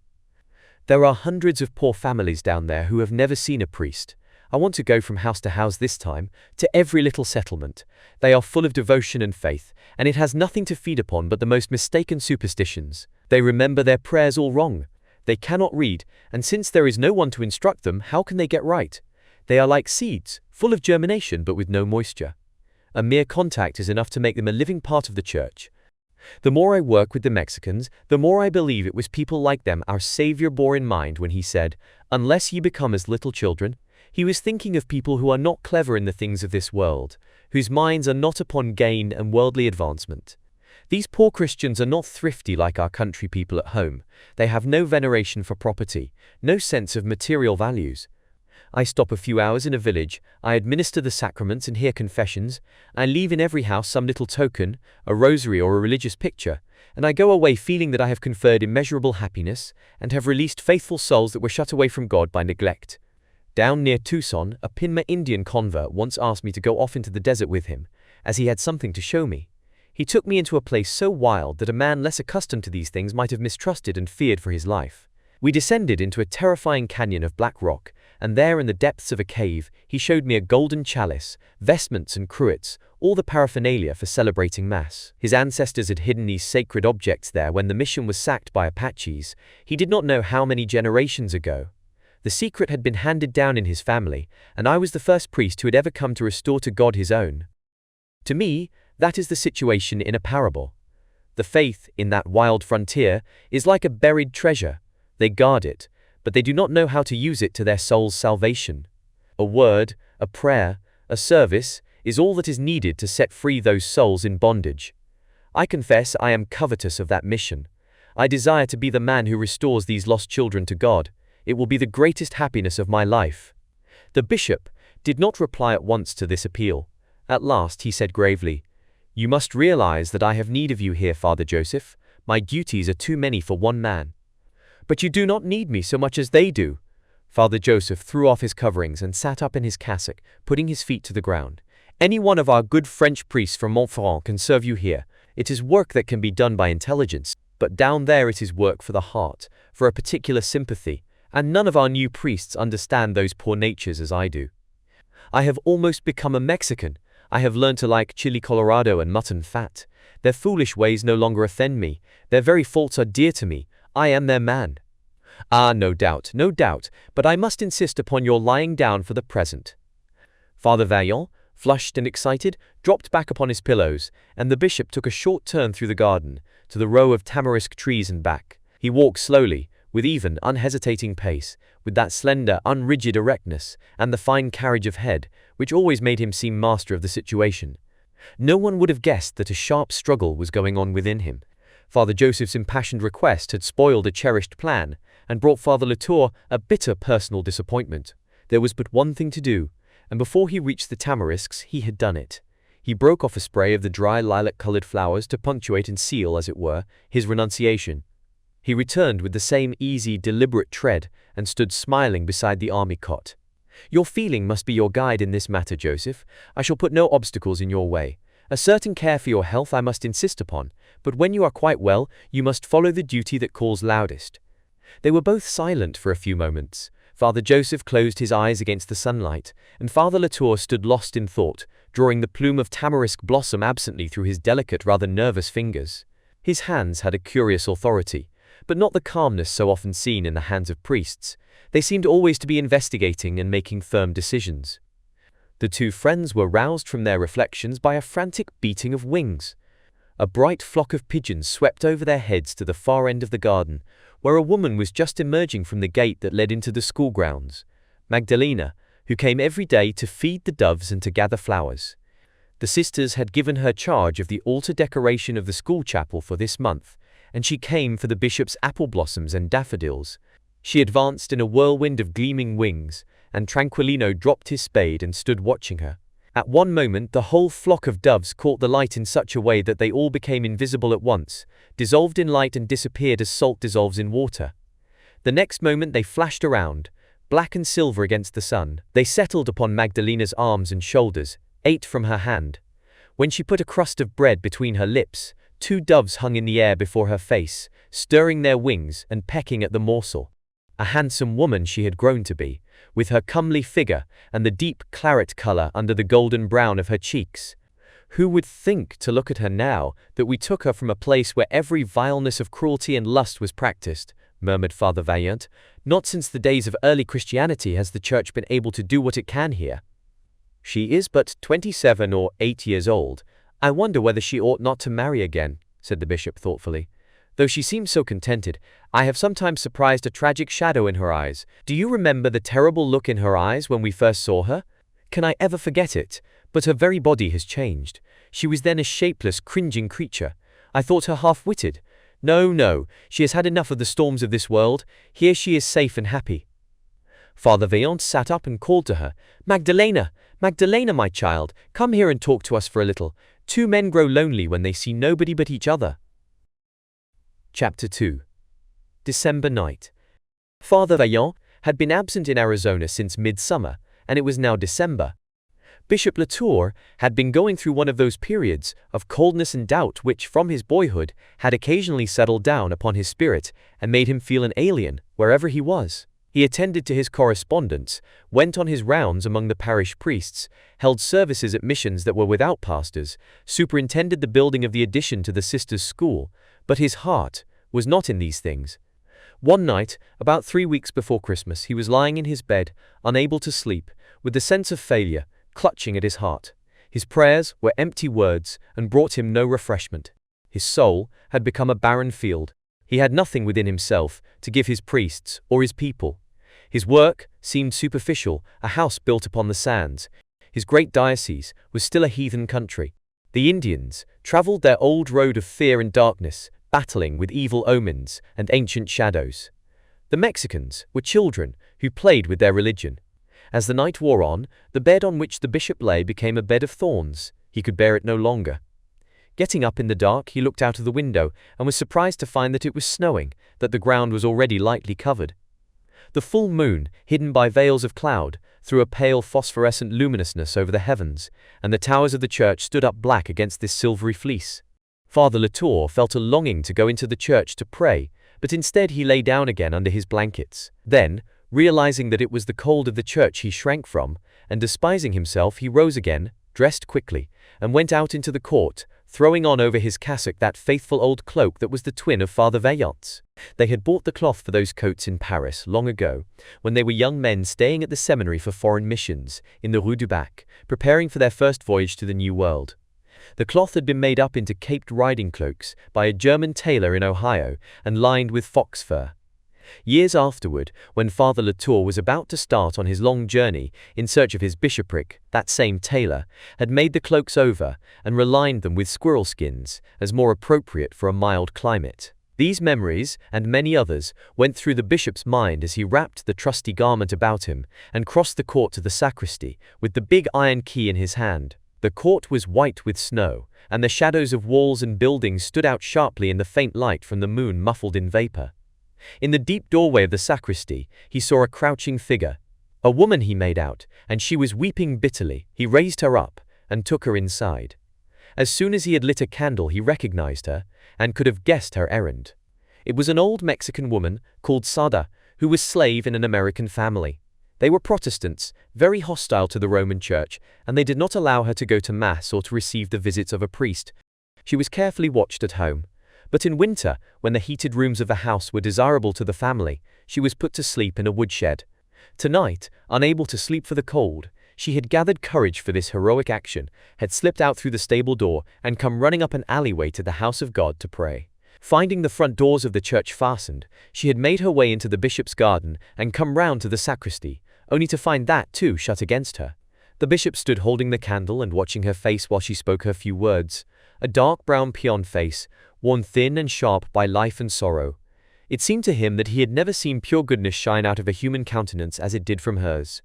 There are hundreds of poor families down there who have never seen a priest. I want to go from house to house this time, to every little settlement. They are full of devotion and faith, and it has nothing to feed upon but the most mistaken superstitions. They remember their prayers all wrong. They cannot read, and since there is no one to instruct them, how can they get right? They are like seeds, full of germination but with no moisture. A mere contact is enough to make them a living part of the church. The more I work with the Mexicans, the more I believe it was people like them our Savior bore in mind when he said, 'Unless ye become as little children.' He was thinking of people who are not clever in the things of this world, whose minds are not upon gain and worldly advancement. These poor Christians are not thrifty like our country people at home. They have no veneration for property, no sense of material values. I stop a few hours in a village, I administer the sacraments and hear confessions, I leave in every house some little token, a rosary or a religious picture, and I go away feeling that I have conferred immeasurable happiness, and have released faithful souls that were shut away from God by neglect. Down near Tucson, a Pinma Indian convert once asked me to go off into the desert with him, as he had something to show me. He took me into a place so wild that a man less accustomed to these things might have mistrusted and feared for his life. We descended into a terrifying canyon of black rock, and there in the depths of a cave, he showed me a golden chalice, vestments and cruets, all the paraphernalia for celebrating Mass. His ancestors had hidden these sacred objects there when the mission was sacked by Apaches. He did not know how many generations ago. The secret had been handed down in his family, and I was the first priest who had ever come to restore to God his own. To me, that is the situation in a parable. The faith, in that wild frontier, is like a buried treasure. They guard it, but they do not know how to use it to their soul's salvation. A word, a prayer, a service, is all that is needed to set free those souls in bondage. I confess I am covetous of that mission. I desire to be the man who restores these lost children to God. It will be the greatest happiness of my life." The bishop did not reply at once to this appeal. At last he said gravely, "You must realize that I have need of you here, Father Joseph. My duties are too many for one man." "But you do not need me so much as they do." Father Joseph threw off his coverings and sat up in his cassock, putting his feet to the ground. "Any one of our good French priests from Montferrand can serve you here. It is work that can be done by intelligence, but down there it is work for the heart, for a particular sympathy. And none of our new priests understand those poor natures as I do. I have almost become a Mexican. I have learned to like chili colorado and mutton fat. Their foolish ways no longer offend me. Their very faults are dear to me. I am their man." "Ah, no doubt, but I must insist upon your lying down for the present." Father Vaillant, flushed and excited, dropped back upon his pillows, and the bishop took a short turn through the garden, to the row of tamarisk trees and back. He walked slowly, with even, unhesitating pace, with that slender, unrigid erectness, and the fine carriage of head, which always made him seem master of the situation. No one would have guessed that a sharp struggle was going on within him. Father Joseph's impassioned request had spoiled a cherished plan, and brought Father Latour a bitter personal disappointment. There was but one thing to do, and before he reached the tamarisks he had done it. He broke off a spray of the dry lilac-colored flowers to punctuate and seal, as it were, his renunciation. He returned with the same easy, deliberate tread, and stood smiling beside the army cot. "Your feeling must be your guide in this matter, Joseph. I shall put no obstacles in your way. A certain care for your health I must insist upon, but when you are quite well, you must follow the duty that calls loudest." They were both silent for a few moments. Father Joseph closed his eyes against the sunlight, and Father Latour stood lost in thought, drawing the plume of tamarisk blossom absently through his delicate, rather nervous fingers. His hands had a curious authority, but not the calmness so often seen in the hands of priests. They seemed always to be investigating and making firm decisions. The two friends were roused from their reflections by a frantic beating of wings. A bright flock of pigeons swept over their heads to the far end of the garden, where a woman was just emerging from the gate that led into the school grounds, Magdalena, who came every day to feed the doves and to gather flowers. The sisters had given her charge of the altar decoration of the school chapel for this month, and she came for the bishop's apple blossoms and daffodils. She advanced in a whirlwind of gleaming wings, and Tranquillino dropped his spade and stood watching her. At one moment the whole flock of doves caught the light in such a way that they all became invisible at once, dissolved in light and disappeared as salt dissolves in water. The next moment they flashed around, black and silver against the sun. They settled upon Magdalena's arms and shoulders, ate from her hand. When she put a crust of bread between her lips, two doves hung in the air before her face, stirring their wings and pecking at the morsel. A handsome woman she had grown to be, with her comely figure and the deep claret color under the golden brown of her cheeks. Who would think, to look at her now, that we took her from a place where every vileness of cruelty and lust was practiced, murmured Father Vaillant. Not since the days of early Christianity has the Church been able to do what it can here. She is but 27 or 8 years old. I wonder whether she ought not to marry again, said the bishop thoughtfully. Though she seems so contented, I have sometimes surprised a tragic shadow in her eyes. Do you remember the terrible look in her eyes when we first saw her? Can I ever forget it? But her very body has changed. She was then a shapeless, cringing creature. I thought her half-witted. No, she has had enough of the storms of this world. Here she is safe and happy. Father Vaillant sat up and called to her, Magdalena, Magdalena, my child, come here and talk to us for a little. Two men grow lonely when they see nobody but each other. Chapter 2. December night. Father Vaillant had been absent in Arizona since midsummer, and it was now December. Bishop Latour had been going through one of those periods of coldness and doubt which, from his boyhood, had occasionally settled down upon his spirit and made him feel an alien wherever he was. He attended to his correspondence, went on his rounds among the parish priests, held services at missions that were without pastors, superintended the building of the addition to the sisters' school, but his heart was not in these things. One night, about 3 weeks before Christmas, he was lying in his bed, unable to sleep, with the sense of failure clutching at his heart. His prayers were empty words and brought him no refreshment. His soul had become a barren field. He had nothing within himself to give his priests or his people. His work seemed superficial, a house built upon the sands. His great diocese was still a heathen country. The Indians traveled their old road of fear and darkness, battling with evil omens and ancient shadows. The Mexicans were children who played with their religion. As the night wore on, the bed on which the bishop lay became a bed of thorns. He could bear it no longer. Getting up in the dark, he looked out of the window and was surprised to find that it was snowing, that the ground was already lightly covered. The full moon, hidden by veils of cloud, threw a pale phosphorescent luminousness over the heavens, and the towers of the church stood up black against this silvery fleece. Father Latour felt a longing to go into the church to pray, but instead he lay down again under his blankets. Then, realizing that it was the cold of the church he shrank from, and despising himself, he rose again, dressed quickly, and went out into the court, throwing on over his cassock that faithful old cloak that was the twin of Father Vaillant's. They had bought the cloth for those coats in Paris long ago, when they were young men staying at the seminary for foreign missions, in the Rue du Bac, preparing for their first voyage to the New World. The cloth had been made up into caped riding cloaks by a German tailor in Ohio and lined with fox fur. Years afterward, when Father Latour was about to start on his long journey in search of his bishopric, that same tailor had made the cloaks over and relined them with squirrel skins, as more appropriate for a mild climate. These memories, and many others, went through the bishop's mind as he wrapped the trusty garment about him and crossed the court to the sacristy, with the big iron key in his hand. The court was white with snow, and the shadows of walls and buildings stood out sharply in the faint light from the moon muffled in vapor. In the deep doorway of the sacristy, he saw a crouching figure. A woman he made out, and she was weeping bitterly. He raised her up and took her inside. As soon as he had lit a candle, he recognized her and could have guessed her errand. It was an old Mexican woman called Sada, who was slave in an American family. They were Protestants, very hostile to the Roman Church, and they did not allow her to go to Mass or to receive the visits of a priest. She was carefully watched at home. But in winter, when the heated rooms of the house were desirable to the family, she was put to sleep in a woodshed. Tonight, unable to sleep for the cold, she had gathered courage for this heroic action, had slipped out through the stable door, and come running up an alleyway to the house of God to pray. Finding the front doors of the church fastened, she had made her way into the bishop's garden and come round to the sacristy, only to find that, too, shut against her. The bishop stood holding the candle and watching her face while she spoke her few words. A dark brown peon face, worn thin and sharp by life and sorrow. It seemed to him that he had never seen pure goodness shine out of a human countenance as it did from hers.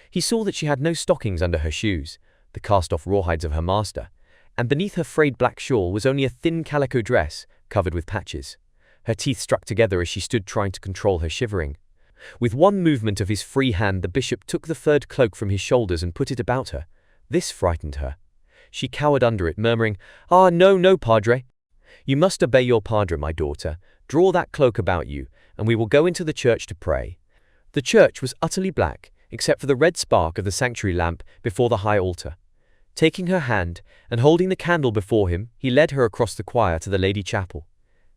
He saw that she had no stockings under her shoes, the cast-off rawhides of her master, and beneath her frayed black shawl was only a thin calico dress covered with patches. Her teeth struck together as she stood trying to control her shivering. With one movement of his free hand, the bishop took the furred cloak from his shoulders and put it about her. This frightened her. She cowered under it, murmuring, "Ah, no, no, Padre. You must obey your Padre, my daughter. Draw that cloak about you, and we will go into the church to pray." The church was utterly black, except for the red spark of the sanctuary lamp before the high altar. Taking her hand, and holding the candle before him, he led her across the choir to the Lady Chapel.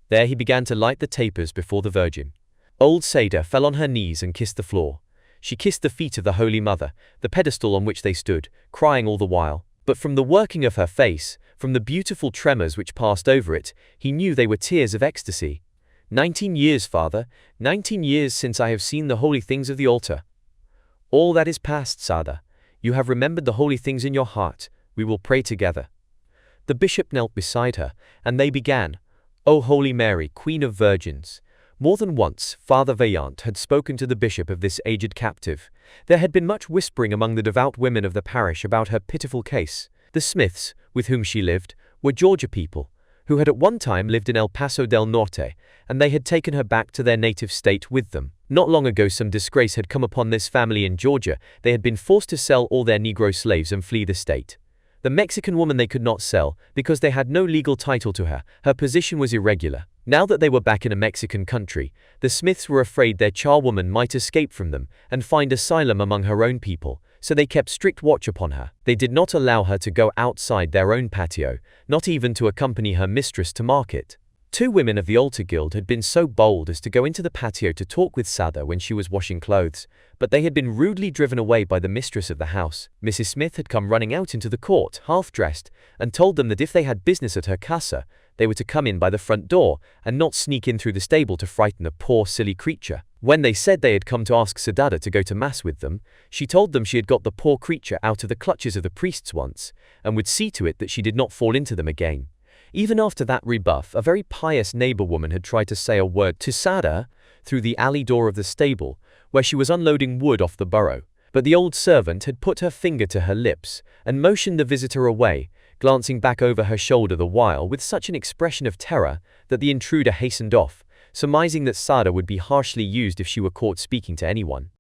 There he began to light the tapers before the Virgin. Old Sada fell on her knees and kissed the floor. She kissed the feet of the Holy Mother, the pedestal on which they stood, crying all the while. But from the working of her face, from the beautiful tremors which passed over it, he knew they were tears of ecstasy. 19 years, Father, 19 years since I have seen the holy things of the altar. All that is past, Sada. You have remembered the holy things in your heart. We will pray together. The bishop knelt beside her, and they began, O Holy Mary, Queen of Virgins. More than once, Father Vaillant had spoken to the bishop of this aged captive. There had been much whispering among the devout women of the parish about her pitiful case. The Smiths, with whom she lived, were Georgia people, who had at one time lived in El Paso del Norte, and they had taken her back to their native state with them. Not long ago some disgrace had come upon this family in Georgia. They had been forced to sell all their Negro slaves and flee the state. The Mexican woman they could not sell, because they had no legal title to her. Her position was irregular. Now that they were back in a Mexican country, the Smiths were afraid their charwoman might escape from them and find asylum among her own people, so they kept strict watch upon her. They did not allow her to go outside their own patio, not even to accompany her mistress to market. 2 women of the Altar Guild had been so bold as to go into the patio to talk with Sada when she was washing clothes, but they had been rudely driven away by the mistress of the house. Mrs. Smith had come running out into the court, half-dressed, and told them that if they had business at her casa, they were to come in by the front door and not sneak in through the stable to frighten the poor silly creature. When they said they had come to ask Sadada to go to Mass with them, she told them she had got the poor creature out of the clutches of the priests once, and would see to it that she did not fall into them again. Even after that rebuff, a very pious neighbor woman had tried to say a word to Sada through the alley door of the stable, where she was unloading wood off the burrow. But the old servant had put her finger to her lips and motioned the visitor away, glancing back over her shoulder the while with such an expression of terror that the intruder hastened off, surmising that Sada would be harshly used if she were caught speaking to anyone.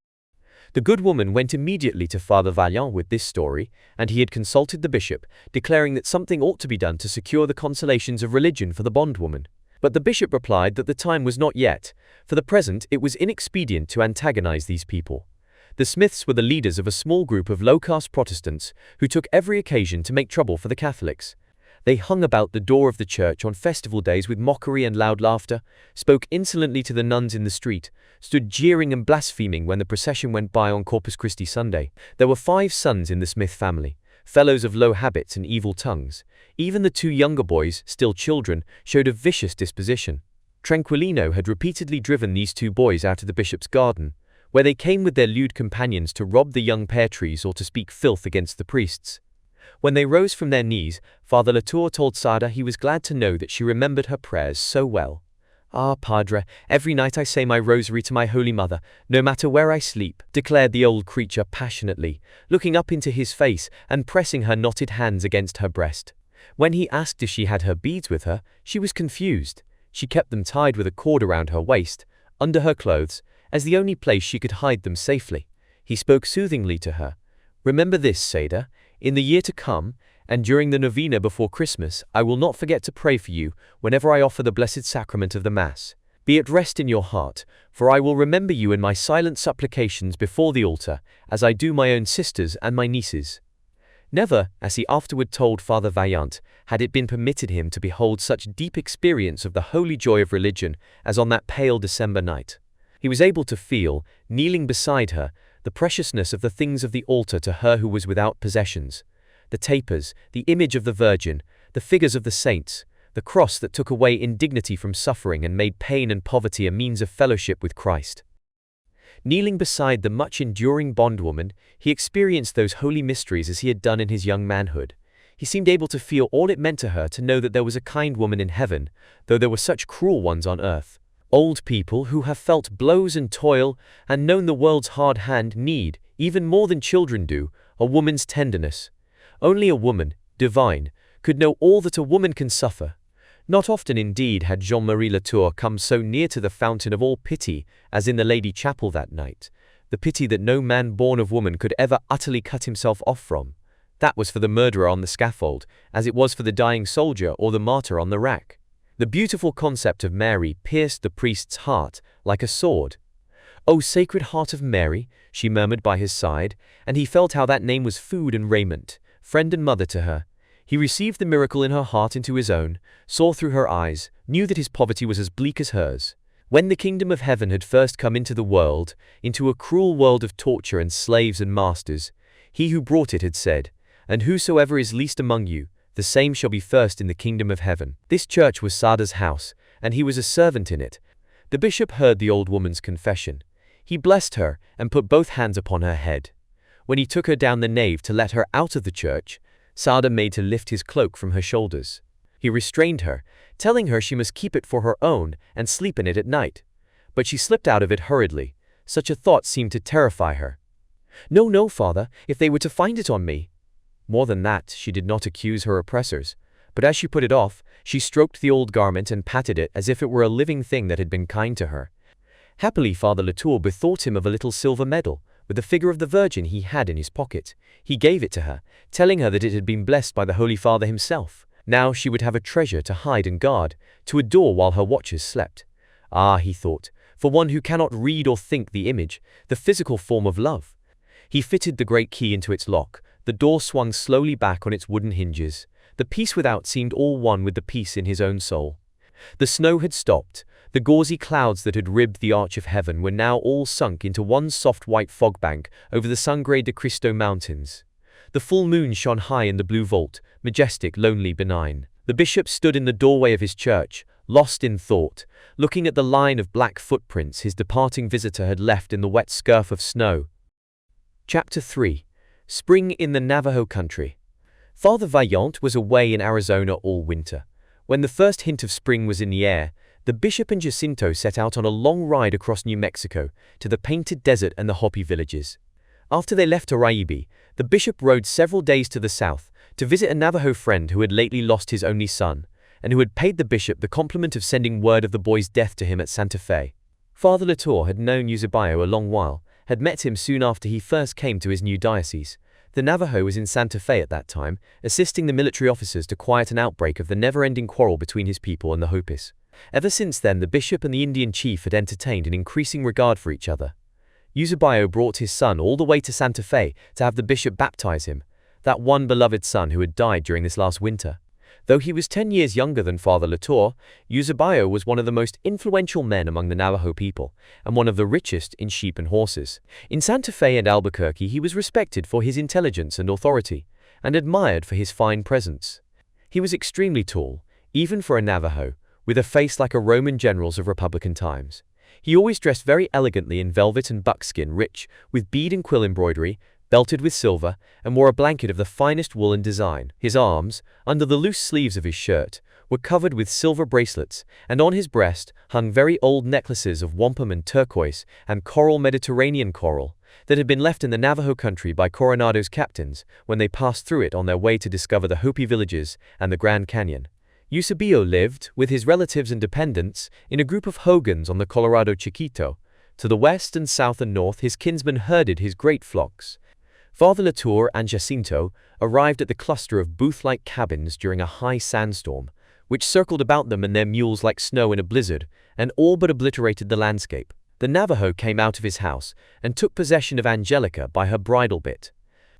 The good woman went immediately to Father Vaillant with this story, and he had consulted the bishop, declaring that something ought to be done to secure the consolations of religion for the bondwoman. But the bishop replied that the time was not yet. For the present, it was inexpedient to antagonize these people. The Smiths were the leaders of a small group of low-caste Protestants who took every occasion to make trouble for the Catholics. They hung about the door of the church on festival days with mockery and loud laughter, spoke insolently to the nuns in the street, stood jeering and blaspheming when the procession went by on Corpus Christi Sunday. There were 5 sons in the Smith family, fellows of low habits and evil tongues. Even the 2 younger boys, still children, showed a vicious disposition. Tranquilino had repeatedly driven these two boys out of the bishop's garden, where they came with their lewd companions to rob the young pear trees or to speak filth against the priests. When they rose from their knees, Father Latour told Sada he was glad to know that she remembered her prayers so well. "Ah, Padre, every night I say my rosary to my Holy Mother, no matter where I sleep," declared the old creature passionately, looking up into his face and pressing her knotted hands against her breast. When he asked if she had her beads with her, she was confused. She kept them tied with a cord around her waist, under her clothes, as the only place she could hide them safely. He spoke soothingly to her. "Remember this, Sada. In the year to come, and during the novena before Christmas, I will not forget to pray for you whenever I offer the Blessed Sacrament of the Mass. Be at rest in your heart, for I will remember you in my silent supplications before the altar, as I do my own sisters and my nieces." Never, as he afterward told Father Vaillant, had it been permitted him to behold such deep experience of the holy joy of religion as on that pale December night. He was able to feel, kneeling beside her, the preciousness of the things of the altar to her who was without possessions. The tapers, the image of the Virgin, the figures of the saints, the cross that took away indignity from suffering and made pain and poverty a means of fellowship with Christ. Kneeling beside the much-enduring bondwoman, he experienced those holy mysteries as he had done in his young manhood. He seemed able to feel all it meant to her to know that there was a kind woman in heaven, though there were such cruel ones on earth. Old people who have felt blows and toil and known the world's hard hand need, even more than children do, a woman's tenderness. Only a woman, divine, could know all that a woman can suffer. Not often indeed had Jean-Marie Latour come so near to the fountain of all pity as in the Lady Chapel that night, the pity that no man born of woman could ever utterly cut himself off from. That was for the murderer on the scaffold, as it was for the dying soldier or the martyr on the rack. The beautiful concept of Mary pierced the priest's heart like a sword. "O Sacred Heart of Mary," she murmured by his side, and he felt how that name was food and raiment, friend and mother to her. He received the miracle in her heart into his own, saw through her eyes, knew that his poverty was as bleak as hers. When the kingdom of heaven had first come into the world, into a cruel world of torture and slaves and masters, he who brought it had said, "And whosoever is least among you, the same shall be first in the kingdom of heaven." This church was Sada's house, and he was a servant in it. The bishop heard the old woman's confession. He blessed her and put both hands upon her head. When he took her down the nave to let her out of the church, Sada made to lift his cloak from her shoulders. He restrained her, telling her she must keep it for her own and sleep in it at night. But she slipped out of it hurriedly. Such a thought seemed to terrify her. "No, no, Father, if they were to find it on me." More than that, she did not accuse her oppressors, but as she put it off, she stroked the old garment and patted it as if it were a living thing that had been kind to her. Happily, Father Latour bethought him of a little silver medal, with the figure of the Virgin he had in his pocket. He gave it to her, telling her that it had been blessed by the Holy Father himself. Now she would have a treasure to hide and guard, to adore while her watchers slept. Ah, he thought, for one who cannot read or think the image, the physical form of love. He fitted the great key into its lock. The door swung slowly back on its wooden hinges. The peace without seemed all one with the peace in his own soul. The snow had stopped. The gauzy clouds that had ribbed the arch of heaven were now all sunk into one soft white fog bank over the Sangre de Cristo mountains. The full moon shone high in the blue vault, majestic, lonely, benign. The bishop stood in the doorway of his church, lost in thought, looking at the line of black footprints his departing visitor had left in the wet scurf of snow. Chapter 3. Spring in the Navajo Country. Father Vaillant was away in Arizona all winter. When the first hint of spring was in the air, the bishop and Jacinto set out on a long ride across New Mexico to the Painted Desert and the Hopi villages. After they left Araibi, the bishop rode several days to the south to visit a Navajo friend who had lately lost his only son, and who had paid the bishop the compliment of sending word of the boy's death to him at Santa Fe. Father Latour had known Eusebio a long while, had met him soon after he first came to his new diocese. The Navajo was in Santa Fe at that time, assisting the military officers to quiet an outbreak of the never-ending quarrel between his people and the Hopis. Ever since then, the bishop and the Indian chief had entertained an increasing regard for each other. Eusebio brought his son all the way to Santa Fe to have the bishop baptize him, that one beloved son who had died during this last winter. Though he was 10 years younger than Father Latour, Eusebio was one of the most influential men among the Navajo people, and one of the richest in sheep and horses. In Santa Fe and Albuquerque he was respected for his intelligence and authority, and admired for his fine presence. He was extremely tall, even for a Navajo, with a face like a Roman general's of Republican times. He always dressed very elegantly in velvet and buckskin, rich, with bead and quill embroidery, belted with silver, and wore a blanket of the finest woolen design. His arms, under the loose sleeves of his shirt, were covered with silver bracelets, and on his breast hung very old necklaces of wampum and turquoise and coral, Mediterranean coral, that had been left in the Navajo country by Coronado's captains when they passed through it on their way to discover the Hopi villages and the Grand Canyon. Eusebio lived, with his relatives and dependents, in a group of hogans on the Colorado Chiquito. To the west and south and north his kinsmen herded his great flocks. Father Latour and Jacinto arrived at the cluster of booth-like cabins during a high sandstorm, which circled about them and their mules like snow in a blizzard, and all but obliterated the landscape. The Navajo came out of his house and took possession of Angelica by her bridle bit.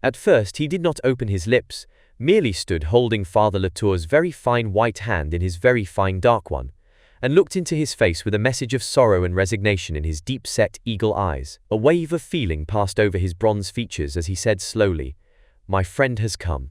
At first he did not open his lips, merely stood holding Father Latour's very fine white hand in his very fine dark one, and looked into his face with a message of sorrow and resignation in his deep-set eagle eyes. A wave of feeling passed over his bronze features as he said slowly, "My friend has come."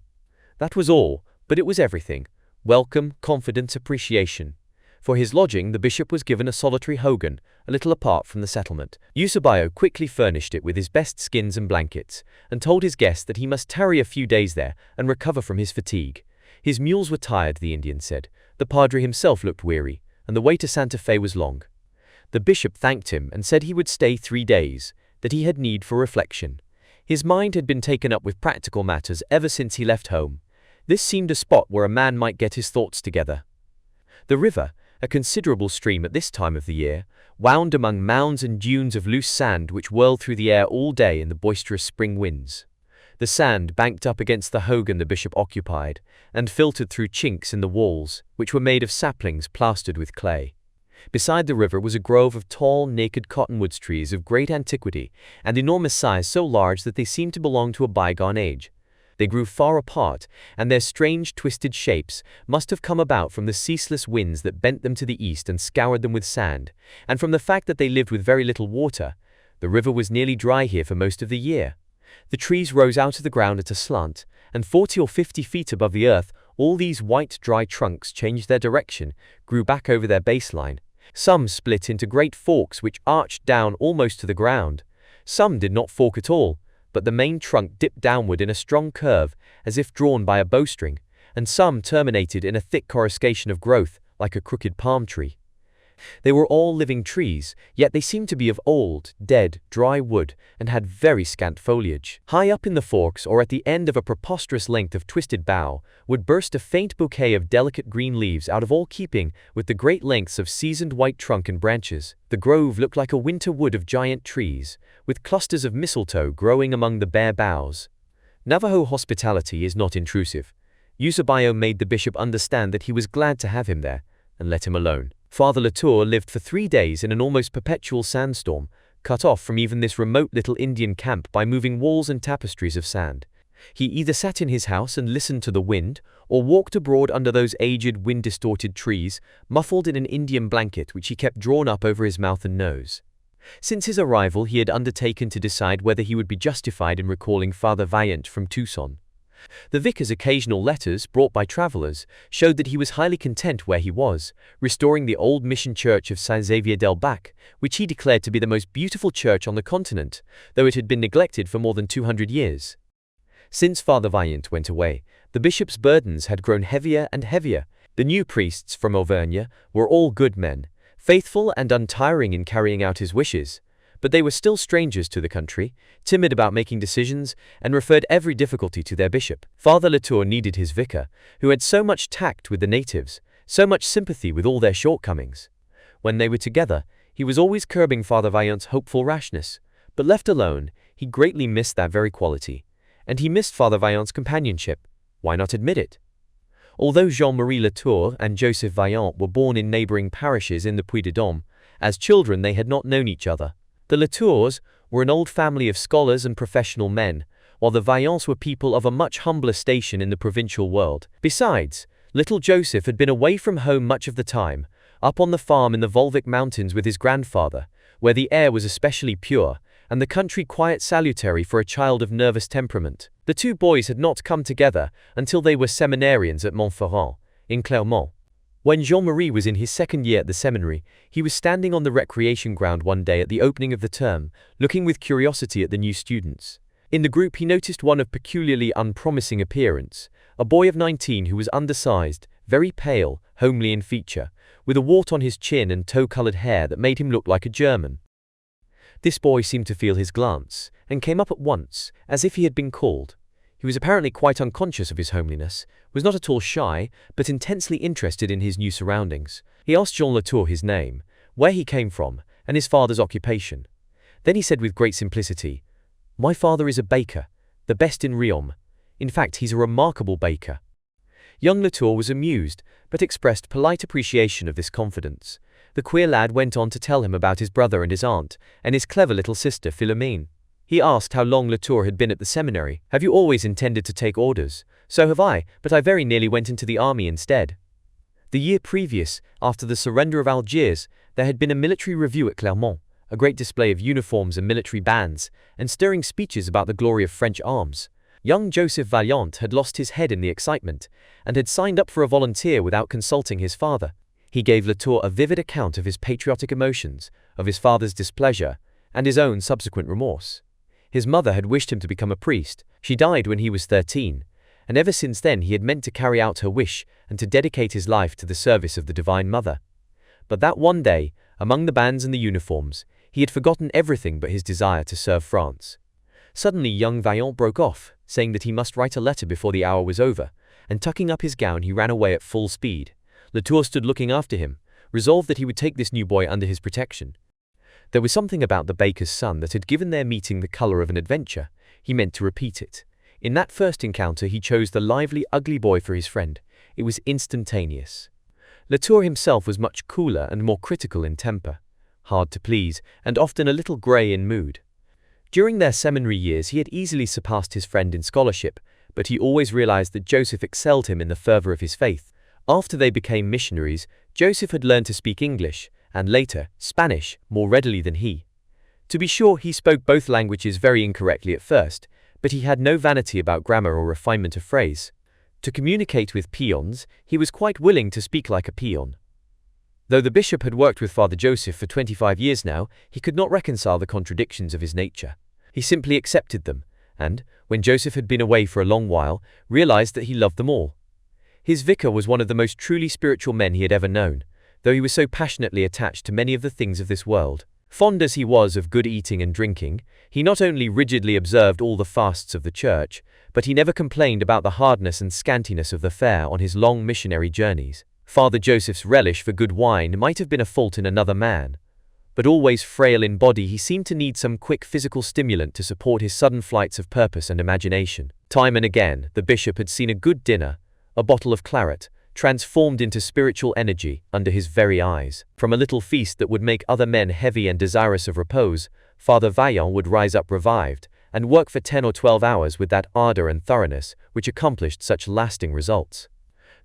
That was all, but it was everything. Welcome, confidence, appreciation. For his lodging the bishop was given a solitary hogan, a little apart from the settlement. Eusebio quickly furnished it with his best skins and blankets, and told his guest that he must tarry a few days there and recover from his fatigue. His mules were tired, the Indian said. The padre himself looked weary, and the way to Santa Fe was long. The bishop thanked him and said he would stay 3 days, that he had need for reflection. His mind had been taken up with practical matters ever since he left home. This seemed a spot where a man might get his thoughts together. The river, a considerable stream at this time of the year, wound among mounds and dunes of loose sand which whirled through the air all day in the boisterous spring winds. The sand banked up against the hogan the bishop occupied, and filtered through chinks in the walls, which were made of saplings plastered with clay. Beside the river was a grove of tall, naked cottonwoods trees of great antiquity and enormous size, so large that they seemed to belong to a bygone age. They grew far apart, and their strange twisted shapes must have come about from the ceaseless winds that bent them to the east and scoured them with sand, and from the fact that they lived with very little water. The river was nearly dry here for most of the year. The trees rose out of the ground at a slant, and 40 or 50 feet above the earth all these white dry trunks changed their direction, grew back over their baseline. Some split into great forks which arched down almost to the ground. Some did not fork at all, but the main trunk dipped downward in a strong curve, as if drawn by a bowstring, and some terminated in a thick coruscation of growth, like a crooked palm tree. They were all living trees, yet they seemed to be of old, dead, dry wood, and had very scant foliage. High up in the forks, or at the end of a preposterous length of twisted bough, would burst a faint bouquet of delicate green leaves, out of all keeping with the great lengths of seasoned white trunk and branches. The grove looked like a winter wood of giant trees, with clusters of mistletoe growing among the bare boughs. Navajo hospitality is not intrusive. Eusebio made the bishop understand that he was glad to have him there, and let him alone. Father Latour lived for 3 days in an almost perpetual sandstorm, cut off from even this remote little Indian camp by moving walls and tapestries of sand. He either sat in his house and listened to the wind, or walked abroad under those aged, wind-distorted trees, muffled in an Indian blanket which he kept drawn up over his mouth and nose. Since his arrival he had undertaken to decide whether he would be justified in recalling Father Vaillant from Tucson. The vicar's occasional letters, brought by travelers, showed that he was highly content where he was, restoring the old mission church of Saint Xavier del Bac, which he declared to be the most beautiful church on the continent, though it had been neglected for more than 200 years. Since Father Vaillant went away, the bishop's burdens had grown heavier and heavier. The new priests from Auvergne were all good men, faithful and untiring in carrying out his wishes, but they were still strangers to the country, timid about making decisions, and referred every difficulty to their bishop. Father Latour needed his vicar, who had so much tact with the natives, so much sympathy with all their shortcomings. When they were together, he was always curbing Father Vaillant's hopeful rashness, but left alone, he greatly missed that very quality, and he missed Father Vaillant's companionship. Why not admit it? Although Jean-Marie Latour and Joseph Vaillant were born in neighboring parishes in the Puy-de-Dôme, as children they had not known each other. The Latours were an old family of scholars and professional men, while the Vaillants were people of a much humbler station in the provincial world. Besides, little Joseph had been away from home much of the time, up on the farm in the Volvic Mountains with his grandfather, where the air was especially pure, and the country quite salutary for a child of nervous temperament. The two boys had not come together until they were seminarians at Montferrand, in Clermont. When Jean-Marie was in his second year at the seminary, he was standing on the recreation ground one day at the opening of the term, looking with curiosity at the new students. In the group he noticed one of peculiarly unpromising appearance, a boy of 19 who was undersized, very pale, homely in feature, with a wart on his chin and tow-colored hair that made him look like a German. This boy seemed to feel his glance, and came up at once, as if he had been called. He was apparently quite unconscious of his homeliness, was not at all shy, but intensely interested in his new surroundings. He asked Jean Latour his name, where he came from, and his father's occupation. Then he said with great simplicity, "My father is a baker, the best in Riom. In fact, he's a remarkable baker." Young Latour was amused, but expressed polite appreciation of this confidence. The queer lad went on to tell him about his brother and his aunt, and his clever little sister Philomene. He asked how long Latour had been at the seminary. "Have you always intended to take orders?" "So have I, but I very nearly went into the army instead." The year previous, after the surrender of Algiers, there had been a military review at Clermont, a great display of uniforms and military bands, and stirring speeches about the glory of French arms. Young Joseph Vaillant had lost his head in the excitement, and had signed up for a volunteer without consulting his father. He gave Latour a vivid account of his patriotic emotions, of his father's displeasure, and his own subsequent remorse. His mother had wished him to become a priest. She died when he was 13, and ever since then he had meant to carry out her wish and to dedicate his life to the service of the Divine Mother. But that one day, among the bands and the uniforms, he had forgotten everything but his desire to serve France. Suddenly young Vaillant broke off, saying that he must write a letter before the hour was over, and tucking up his gown he ran away at full speed. Latour stood looking after him, resolved that he would take this new boy under his protection. There was something about the baker's son that had given their meeting the color of an adventure. He meant to repeat it. In that first encounter he chose the lively, ugly boy for his friend. It was instantaneous. Latour himself was much cooler and more critical in temper, hard to please, and often a little grey in mood. During their seminary years he had easily surpassed his friend in scholarship, but he always realized that Joseph excelled him in the fervor of his faith. After they became missionaries, Joseph had learned to speak English, and later, Spanish, more readily than he. To be sure, he spoke both languages very incorrectly at first, but he had no vanity about grammar or refinement of phrase. To communicate with peons, he was quite willing to speak like a peon. Though the bishop had worked with Father Joseph for 25 years now, he could not reconcile the contradictions of his nature. He simply accepted them, and, when Joseph had been away for a long while, realized that he loved them all. His vicar was one of the most truly spiritual men he had ever known, though he was so passionately attached to many of the things of this world. Fond as he was of good eating and drinking, he not only rigidly observed all the fasts of the church, but he never complained about the hardness and scantiness of the fare on his long missionary journeys. Father Joseph's relish for good wine might have been a fault in another man, but always frail in body he seemed to need some quick physical stimulant to support his sudden flights of purpose and imagination. Time and again, the bishop had seen a good dinner, a bottle of claret, transformed into spiritual energy under his very eyes. From a little feast that would make other men heavy and desirous of repose, Father Vaillant would rise up revived, and work for 10 or 12 hours with that ardor and thoroughness which accomplished such lasting results.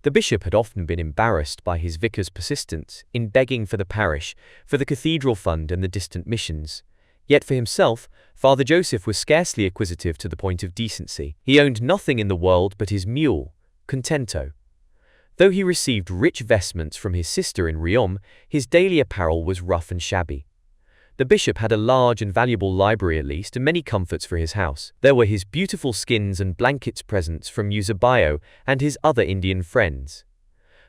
The bishop had often been embarrassed by his vicar's persistence in begging for the parish, for the cathedral fund and the distant missions. Yet for himself, Father Joseph was scarcely acquisitive to the point of decency. He owned nothing in the world but his mule, Contento. Though he received rich vestments from his sister in Riom, his daily apparel was rough and shabby. The bishop had a large and valuable library at least, and many comforts for his house. There were his beautiful skins and blankets presents from Eusebio and his other Indian friends.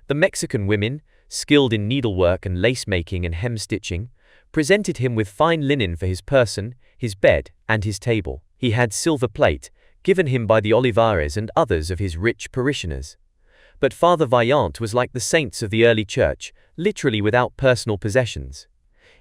The Mexican women, skilled in needlework and lace-making and hem-stitching, presented him with fine linen for his person, his bed, and his table. He had silver plate, given him by the Olivares and others of his rich parishioners. But Father Vaillant was like the saints of the early church, literally without personal possessions.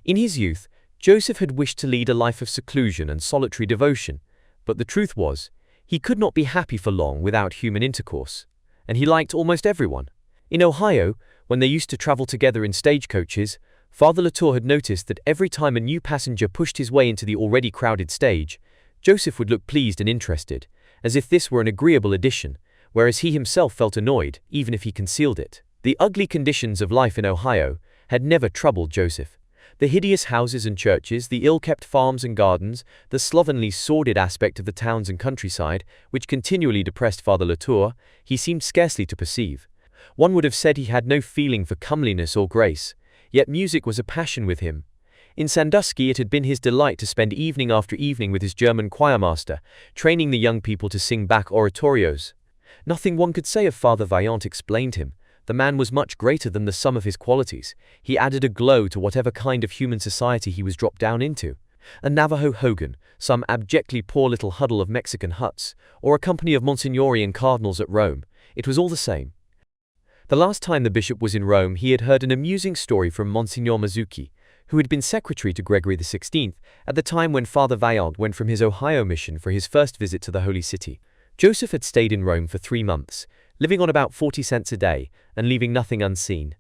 In his youth, Joseph had wished to lead a life of seclusion and solitary devotion, but the truth was, he could not be happy for long without human intercourse, and he liked almost everyone. In Ohio, when they used to travel together in stagecoaches, Father Latour had noticed that every time a new passenger pushed his way into the already crowded stage, Joseph would look pleased and interested, as if this were an agreeable addition, whereas he himself felt annoyed, even if he concealed it. The ugly conditions of life in Ohio had never troubled Joseph. The hideous houses and churches, the ill-kept farms and gardens, the slovenly, sordid aspect of the towns and countryside, which continually depressed Father Latour, he seemed scarcely to perceive. One would have said he had no feeling for comeliness or grace, yet music was a passion with him. In Sandusky it had been his delight to spend evening after evening with his German choirmaster, training the young people to sing Bach oratorios. Nothing one could say of Father Vaillant explained him. The man was much greater than the sum of his qualities. He added a glow to whatever kind of human society he was dropped down into. A Navajo hogan, some abjectly poor little huddle of Mexican huts, or a company of Monsignori and cardinals at Rome, it was all the same. The last time the bishop was in Rome he had heard an amusing story from Monsignor Mazzucchi, who had been secretary to Gregory XVI at the time when Father Vaillant went from his Ohio mission for his first visit to the Holy City. Joseph had stayed in Rome for 3 months, living on about 40 cents a day and leaving nothing unseen.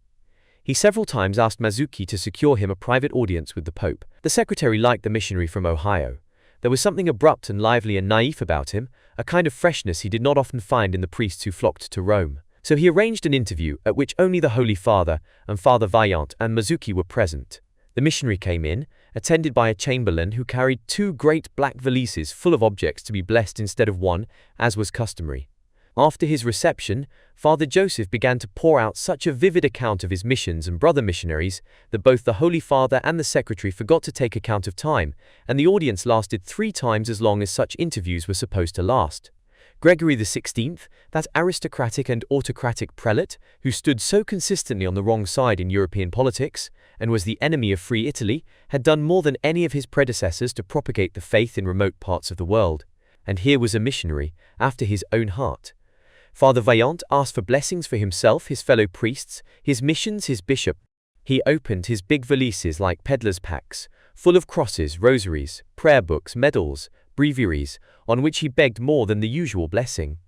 He several times asked Mazzucchi to secure him a private audience with the Pope. The secretary liked the missionary from Ohio. There was something abrupt and lively and naïf about him, a kind of freshness he did not often find in the priests who flocked to Rome. So he arranged an interview at which only the Holy Father and Father Vaillant and Mazzucchi were present. The missionary came in, attended by a chamberlain who carried 2 great black valises full of objects to be blessed instead of one, as was customary. After his reception, Father Joseph began to pour out such a vivid account of his missions and brother missionaries that both the Holy Father and the secretary forgot to take account of time, and the audience lasted 3 times as long as such interviews were supposed to last. Gregory XVI, that aristocratic and autocratic prelate who stood so consistently on the wrong side in European politics and was the enemy of free Italy, had done more than any of his predecessors to propagate the faith in remote parts of the world. And here was a missionary after his own heart. Father Vaillant asked for blessings for himself, his fellow priests, his missions, his bishop. He opened his big valises like peddler's packs, full of crosses, rosaries, prayer books, medals, breviaries, on which he begged more than the usual blessing.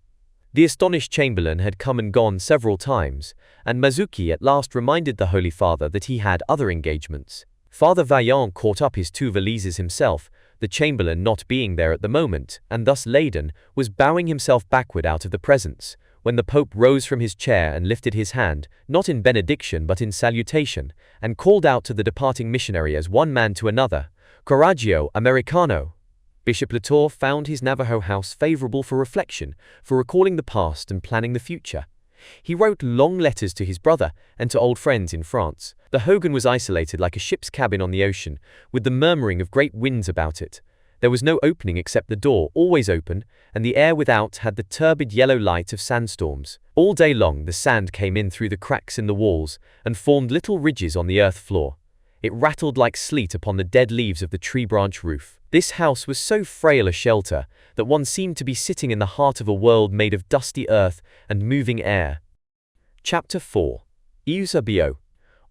The astonished chamberlain had come and gone several times, and Mazzucchi at last reminded the Holy Father that he had other engagements. Father Vaillant caught up his 2 valises himself, the chamberlain not being there at the moment, and thus laden, was bowing himself backward out of the presence, when the Pope rose from his chair and lifted his hand, not in benediction but in salutation, and called out to the departing missionary as one man to another, "Coraggio, Americano!" Bishop Latour found his Navajo house favorable for reflection, for recalling the past and planning the future. He wrote long letters to his brother and to old friends in France. The hogan was isolated like a ship's cabin on the ocean, with the murmuring of great winds about it. There was no opening except the door, always open, and the air without had the turbid yellow light of sandstorms. All day long the sand came in through the cracks in the walls and formed little ridges on the earth floor. It rattled like sleet upon the dead leaves of the tree branch roof. This house was so frail a shelter that one seemed to be sitting in the heart of a world made of dusty earth and moving air. Chapter 4. Eusebio.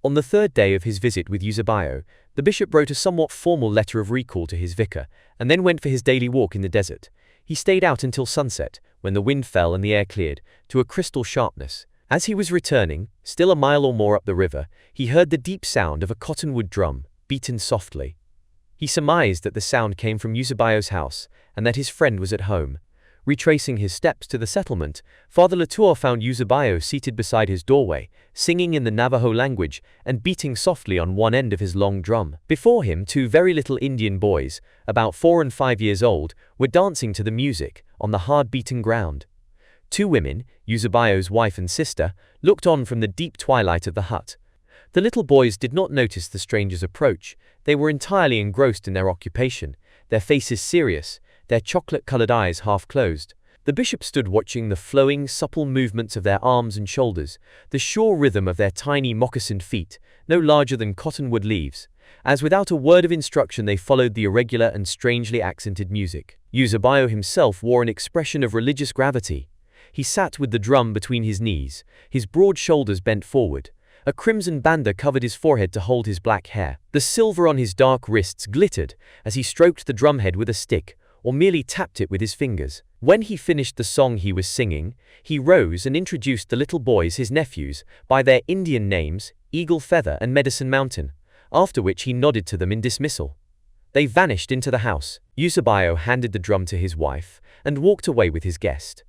On the 3rd day of his visit with Eusebio, the bishop wrote a somewhat formal letter of recall to his vicar, and then went for his daily walk in the desert. He stayed out until sunset, when the wind fell and the air cleared, to a crystal sharpness. As he was returning, still a mile or more up the river, he heard the deep sound of a cottonwood drum, beaten softly. He surmised that the sound came from Eusebio's house, and that his friend was at home. Retracing his steps to the settlement, Father Latour found Eusebio seated beside his doorway, singing in the Navajo language and beating softly on one end of his long drum. Before him 2 very little Indian boys, about 4 and 5 years old, were dancing to the music, on the hard-beaten ground. 2 women, Eusebio's wife and sister, looked on from the deep twilight of the hut. The little boys did not notice the stranger's approach. They were entirely engrossed in their occupation, their faces serious, their chocolate-colored eyes half-closed. The bishop stood watching the flowing, supple movements of their arms and shoulders, the sure rhythm of their tiny moccasined feet, no larger than cottonwood leaves, as without a word of instruction they followed the irregular and strangely accented music. Eusebio himself wore an expression of religious gravity. He sat with the drum between his knees, his broad shoulders bent forward. A crimson banda covered his forehead to hold his black hair. The silver on his dark wrists glittered as he stroked the drumhead with a stick, or merely tapped it with his fingers. When he finished the song he was singing, he rose and introduced the little boys, his nephews, by their Indian names, Eagle Feather and Medicine Mountain, after which he nodded to them in dismissal. They vanished into the house. Eusebio handed the drum to his wife and walked away with his guest.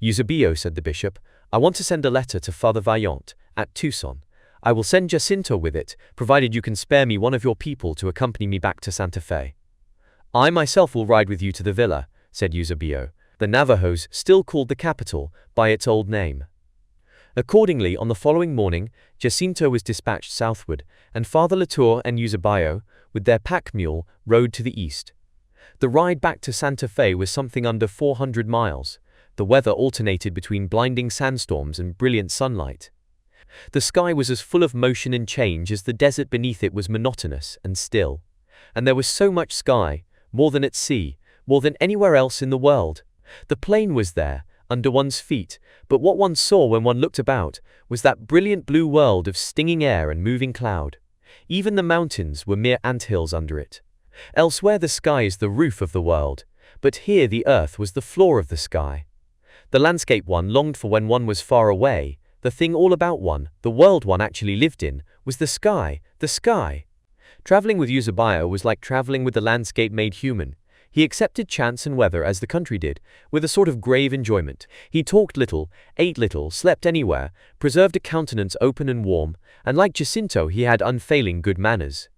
"Eusebio," said the bishop, "I want to send a letter to Father Vaillant at Tucson. I will send Jacinto with it, provided you can spare me one of your people to accompany me back to Santa Fe." "I myself will ride with you to the villa," said Eusebio. The Navajos still called the capital by its old name. Accordingly, on the following morning, Jacinto was dispatched southward, and Father Latour and Eusebio, with their pack mule, rode to the east. The ride back to Santa Fe was something under 400 miles. The weather alternated between blinding sandstorms and brilliant sunlight. The sky was as full of motion and change as the desert beneath it was monotonous and still. And there was so much sky, more than at sea, more than anywhere else in the world. The plain was there, under one's feet, but what one saw when one looked about was that brilliant blue world of stinging air and moving cloud. Even the mountains were mere anthills under it. Elsewhere the sky is the roof of the world, but here the earth was the floor of the sky. The landscape one longed for when one was far away, the thing all about one, the world one actually lived in, was the sky, the sky. Traveling with Eusebio was like traveling with the landscape made human. He accepted chance and weather as the country did, with a sort of grave enjoyment. He talked little, ate little, slept anywhere, preserved a countenance open and warm, and like Jacinto he had unfailing good manners.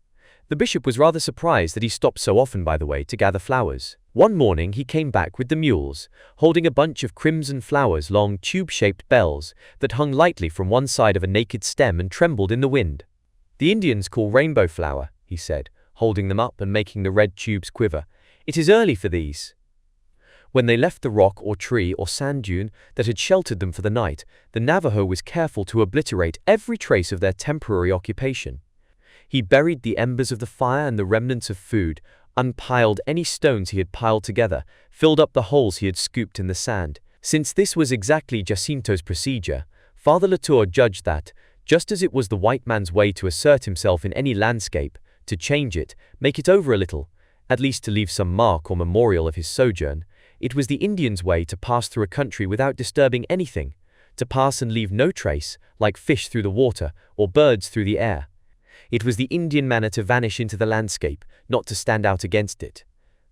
The bishop was rather surprised that he stopped so often by the way to gather flowers. One morning he came back with the mules, holding a bunch of crimson flowers, long tube-shaped bells, that hung lightly from one side of a naked stem and trembled in the wind. "The Indians call rainbow flower," he said, holding them up and making the red tubes quiver. "It is early for these." When they left the rock or tree or sand dune that had sheltered them for the night, the Navajo was careful to obliterate every trace of their temporary occupation. He buried the embers of the fire and the remnants of food, unpiled any stones he had piled together, filled up the holes he had scooped in the sand. Since this was exactly Jacinto's procedure, Father Latour judged that, just as it was the white man's way to assert himself in any landscape, to change it, make it over a little, at least to leave some mark or memorial of his sojourn, it was the Indian's way to pass through a country without disturbing anything, to pass and leave no trace, like fish through the water, or birds through the air. It was the Indian manner to vanish into the landscape, not to stand out against it.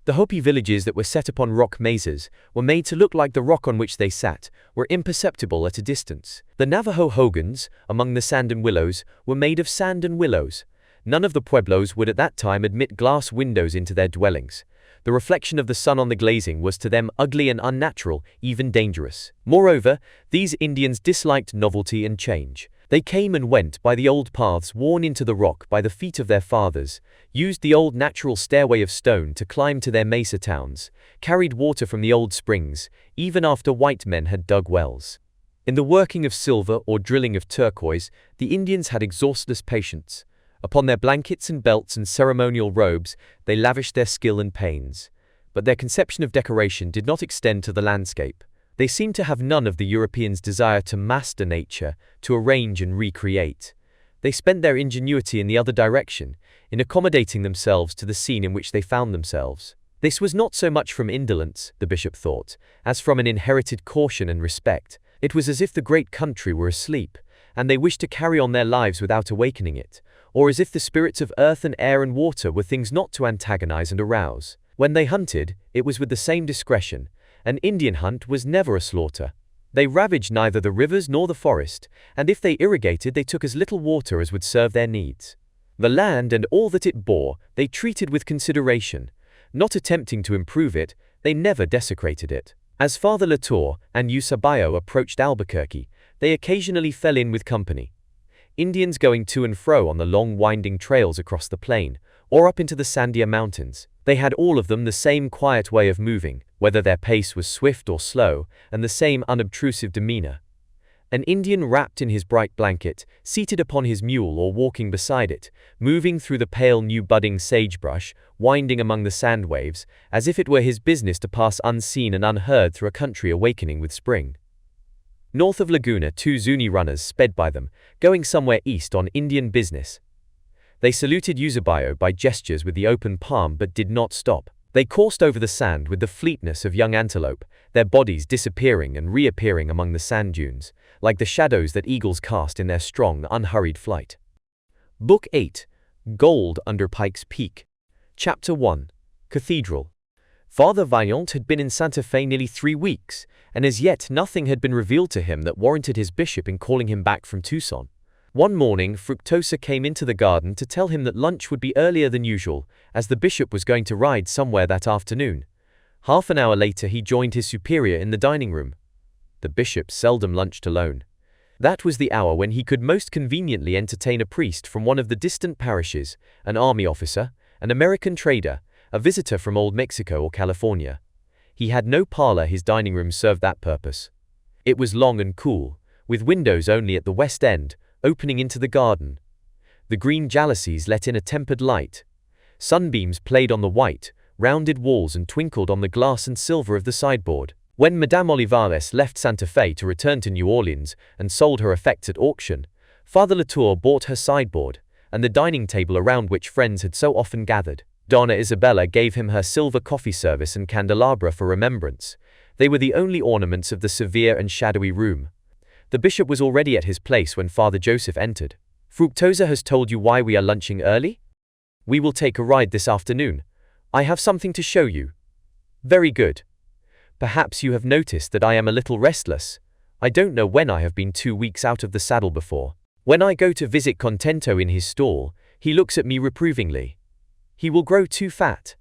The Hopi villages that were set upon rock mesas were made to look like the rock on which they sat, were imperceptible at a distance. The Navajo hogans, among the sand and willows, were made of sand and willows. None of the pueblos would at that time admit glass windows into their dwellings. The reflection of the sun on the glazing was to them ugly and unnatural, even dangerous. Moreover, these Indians disliked novelty and change. They came and went by the old paths worn into the rock by the feet of their fathers, used the old natural stairway of stone to climb to their mesa towns, carried water from the old springs, even after white men had dug wells. In the working of silver or drilling of turquoise, the Indians had exhaustless patience. Upon their blankets and belts and ceremonial robes, they lavished their skill and pains. But their conception of decoration did not extend to the landscape. They seemed to have none of the Europeans' desire to master nature, to arrange and recreate. They spent their ingenuity in the other direction, in accommodating themselves to the scene in which they found themselves. This was not so much from indolence, the bishop thought, as from an inherited caution and respect. It was as if the great country were asleep, and they wished to carry on their lives without awakening it, or as if the spirits of earth and air and water were things not to antagonize and arouse. When they hunted, it was with the same discretion. An Indian hunt was never a slaughter. They ravaged neither the rivers nor the forest, and if they irrigated they took as little water as would serve their needs. The land and all that it bore they treated with consideration. Not attempting to improve it, they never desecrated it. As Father Latour and Eusebio approached Albuquerque, they occasionally fell in with company. Indians going to and fro on the long winding trails across the plain, or up into the sandier mountains. They had all of them the same quiet way of moving, whether their pace was swift or slow, and the same unobtrusive demeanor. An Indian wrapped in his bright blanket, seated upon his mule or walking beside it, moving through the pale new budding sagebrush, winding among the sand waves, as if it were his business to pass unseen and unheard through a country awakening with spring. North of Laguna, two Zuni runners sped by them, going somewhere east on Indian business. They saluted Eusebio by gestures with the open palm but did not stop. They coursed over the sand with the fleetness of young antelope, their bodies disappearing and reappearing among the sand dunes, like the shadows that eagles cast in their strong, unhurried flight. Book 8. Gold Under Pike's Peak. Chapter 1. Cathedral. Father Vaillant had been in Santa Fe nearly 3 weeks, and as yet nothing had been revealed to him that warranted his bishop in calling him back from Tucson. One morning, Fructosa came into the garden to tell him that lunch would be earlier than usual, as the bishop was going to ride somewhere that afternoon. Half an hour later he joined his superior in the dining room. The bishop seldom lunched alone. That was the hour when he could most conveniently entertain a priest from one of the distant parishes, an army officer, an American trader, a visitor from Old Mexico or California. He had no parlor, his dining room served that purpose. It was long and cool, with windows only at the west end, opening into the garden. The green jalousies let in a tempered light. Sunbeams played on the white, rounded walls and twinkled on the glass and silver of the sideboard. When Madame Olivares left Santa Fe to return to New Orleans and sold her effects at auction, Father Latour bought her sideboard, and the dining table around which friends had so often gathered. Donna Isabella gave him her silver coffee service and candelabra for remembrance. They were the only ornaments of the severe and shadowy room. The bishop was already at his place when Father Joseph entered. "Fructosa has told you why we are lunching early? We will take a ride this afternoon. I have something to show you." "Very good. Perhaps you have noticed that I am a little restless. I don't know when I have been 2 weeks out of the saddle before. When I go to visit Contento in his stall, he looks at me reprovingly. He will grow too fat."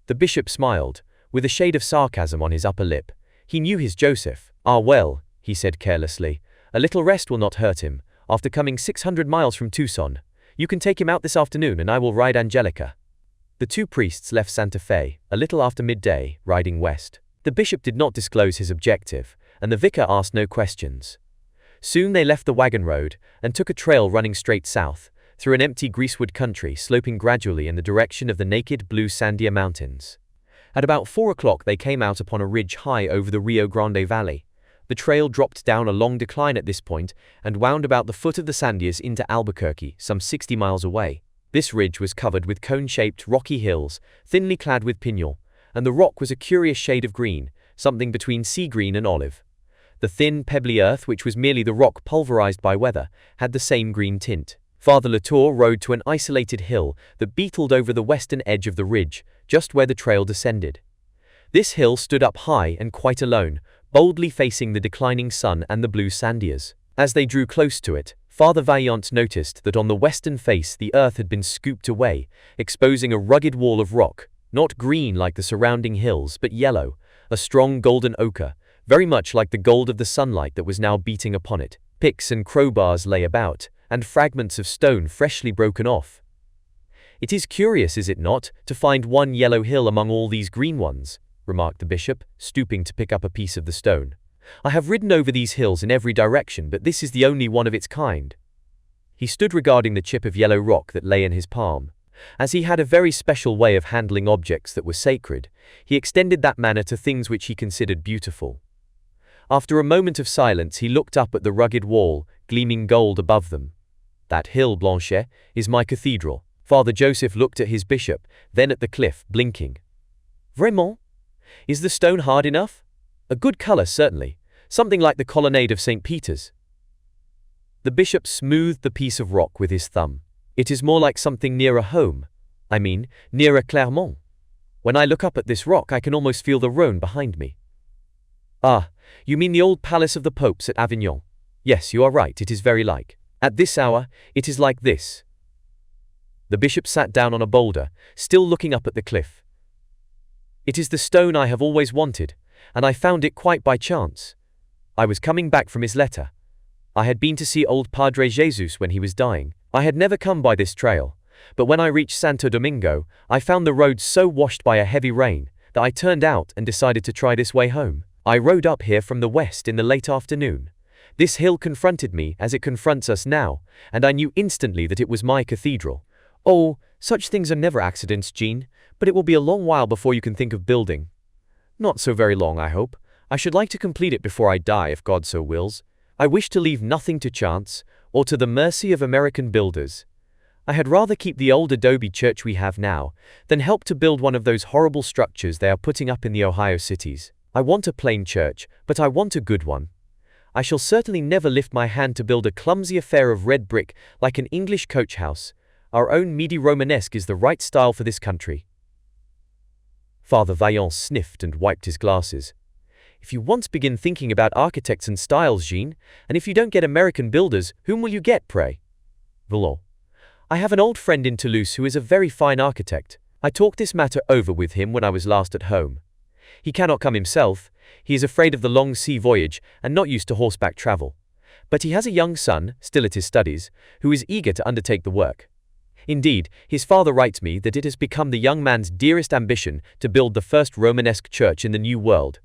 The bishop smiled, with a shade of sarcasm on his upper lip. He knew his Joseph. "Ah well," he said carelessly, "a little rest will not hurt him. After coming 600 miles from Tucson, you can take him out this afternoon and I will ride Angelica." The two priests left Santa Fe, a little after midday, riding west. The bishop did not disclose his objective, and the vicar asked no questions. Soon they left the wagon road and took a trail running straight south, through an empty greasewood country sloping gradually in the direction of the naked blue Sandia Mountains. At about 4 o'clock they came out upon a ridge high over the Rio Grande Valley. The trail dropped down a long decline at this point and wound about the foot of the Sandias into Albuquerque, some 60 miles away. This ridge was covered with cone-shaped rocky hills, thinly clad with pignol, and the rock was a curious shade of green, something between sea green and olive. The thin, pebbly earth, which was merely the rock pulverized by weather, had the same green tint. Father Latour rode to an isolated hill that beetled over the western edge of the ridge, just where the trail descended. This hill stood up high and quite alone, boldly facing the declining sun and the blue Sandias. As they drew close to it, Father Vaillant noticed that on the western face the earth had been scooped away, exposing a rugged wall of rock, not green like the surrounding hills but yellow, a strong golden ochre, very much like the gold of the sunlight that was now beating upon it. Picks and crowbars lay about, and fragments of stone freshly broken off. "It is curious, is it not, to find one yellow hill among all these green ones," remarked the bishop, stooping to pick up a piece of the stone. "I have ridden over these hills in every direction, but this is the only one of its kind." He stood regarding the chip of yellow rock that lay in his palm. As he had a very special way of handling objects that were sacred, he extended that manner to things which he considered beautiful. After a moment of silence he looked up at the rugged wall, gleaming gold above them. "That hill, Blanchet, is my cathedral." Father Joseph looked at his bishop, then at the cliff, blinking. "Vraiment? Is the stone hard enough?" "A good color, certainly. Something like the colonnade of St. Peter's." The bishop smoothed the piece of rock with his thumb. "It is more like something nearer home. I mean, nearer Clermont. When I look up at this rock I can almost feel the Rhône behind me." "Ah, you mean the old palace of the popes at Avignon. Yes, you are right, it is very like. At this hour, it is like this." The bishop sat down on a boulder, still looking up at the cliff. "It is the stone I have always wanted, and I found it quite by chance. I was coming back from his letter. I had been to see old Padre Jesus when he was dying. I had never come by this trail, but when I reached Santo Domingo, I found the road so washed by a heavy rain that I turned out and decided to try this way home. I rode up here from the west in the late afternoon. This hill confronted me as it confronts us now, and I knew instantly that it was my cathedral. Oh, such things are never accidents, Jean, but it will be a long while before you can think of building." "Not so very long, I hope. I should like to complete it before I die, if God so wills. I wish to leave nothing to chance, or to the mercy of American builders. I had rather keep the old adobe church we have now, than help to build one of those horrible structures they are putting up in the Ohio cities. I want a plain church, but I want a good one. I shall certainly never lift my hand to build a clumsy affair of red brick like an English coach house. Our own Midi Romanesque is the right style for this country." Father Vaillant sniffed and wiped his glasses. "If you once begin thinking about architects and styles, Jean, and if you don't get American builders, whom will you get, pray?" "Villon. I have an old friend in Toulouse who is a very fine architect. I talked this matter over with him when I was last at home. He cannot come himself. He is afraid of the long sea voyage and not used to horseback travel. But he has a young son, still at his studies, who is eager to undertake the work. Indeed, his father writes me that it has become the young man's dearest ambition to build the first Romanesque church in the New World.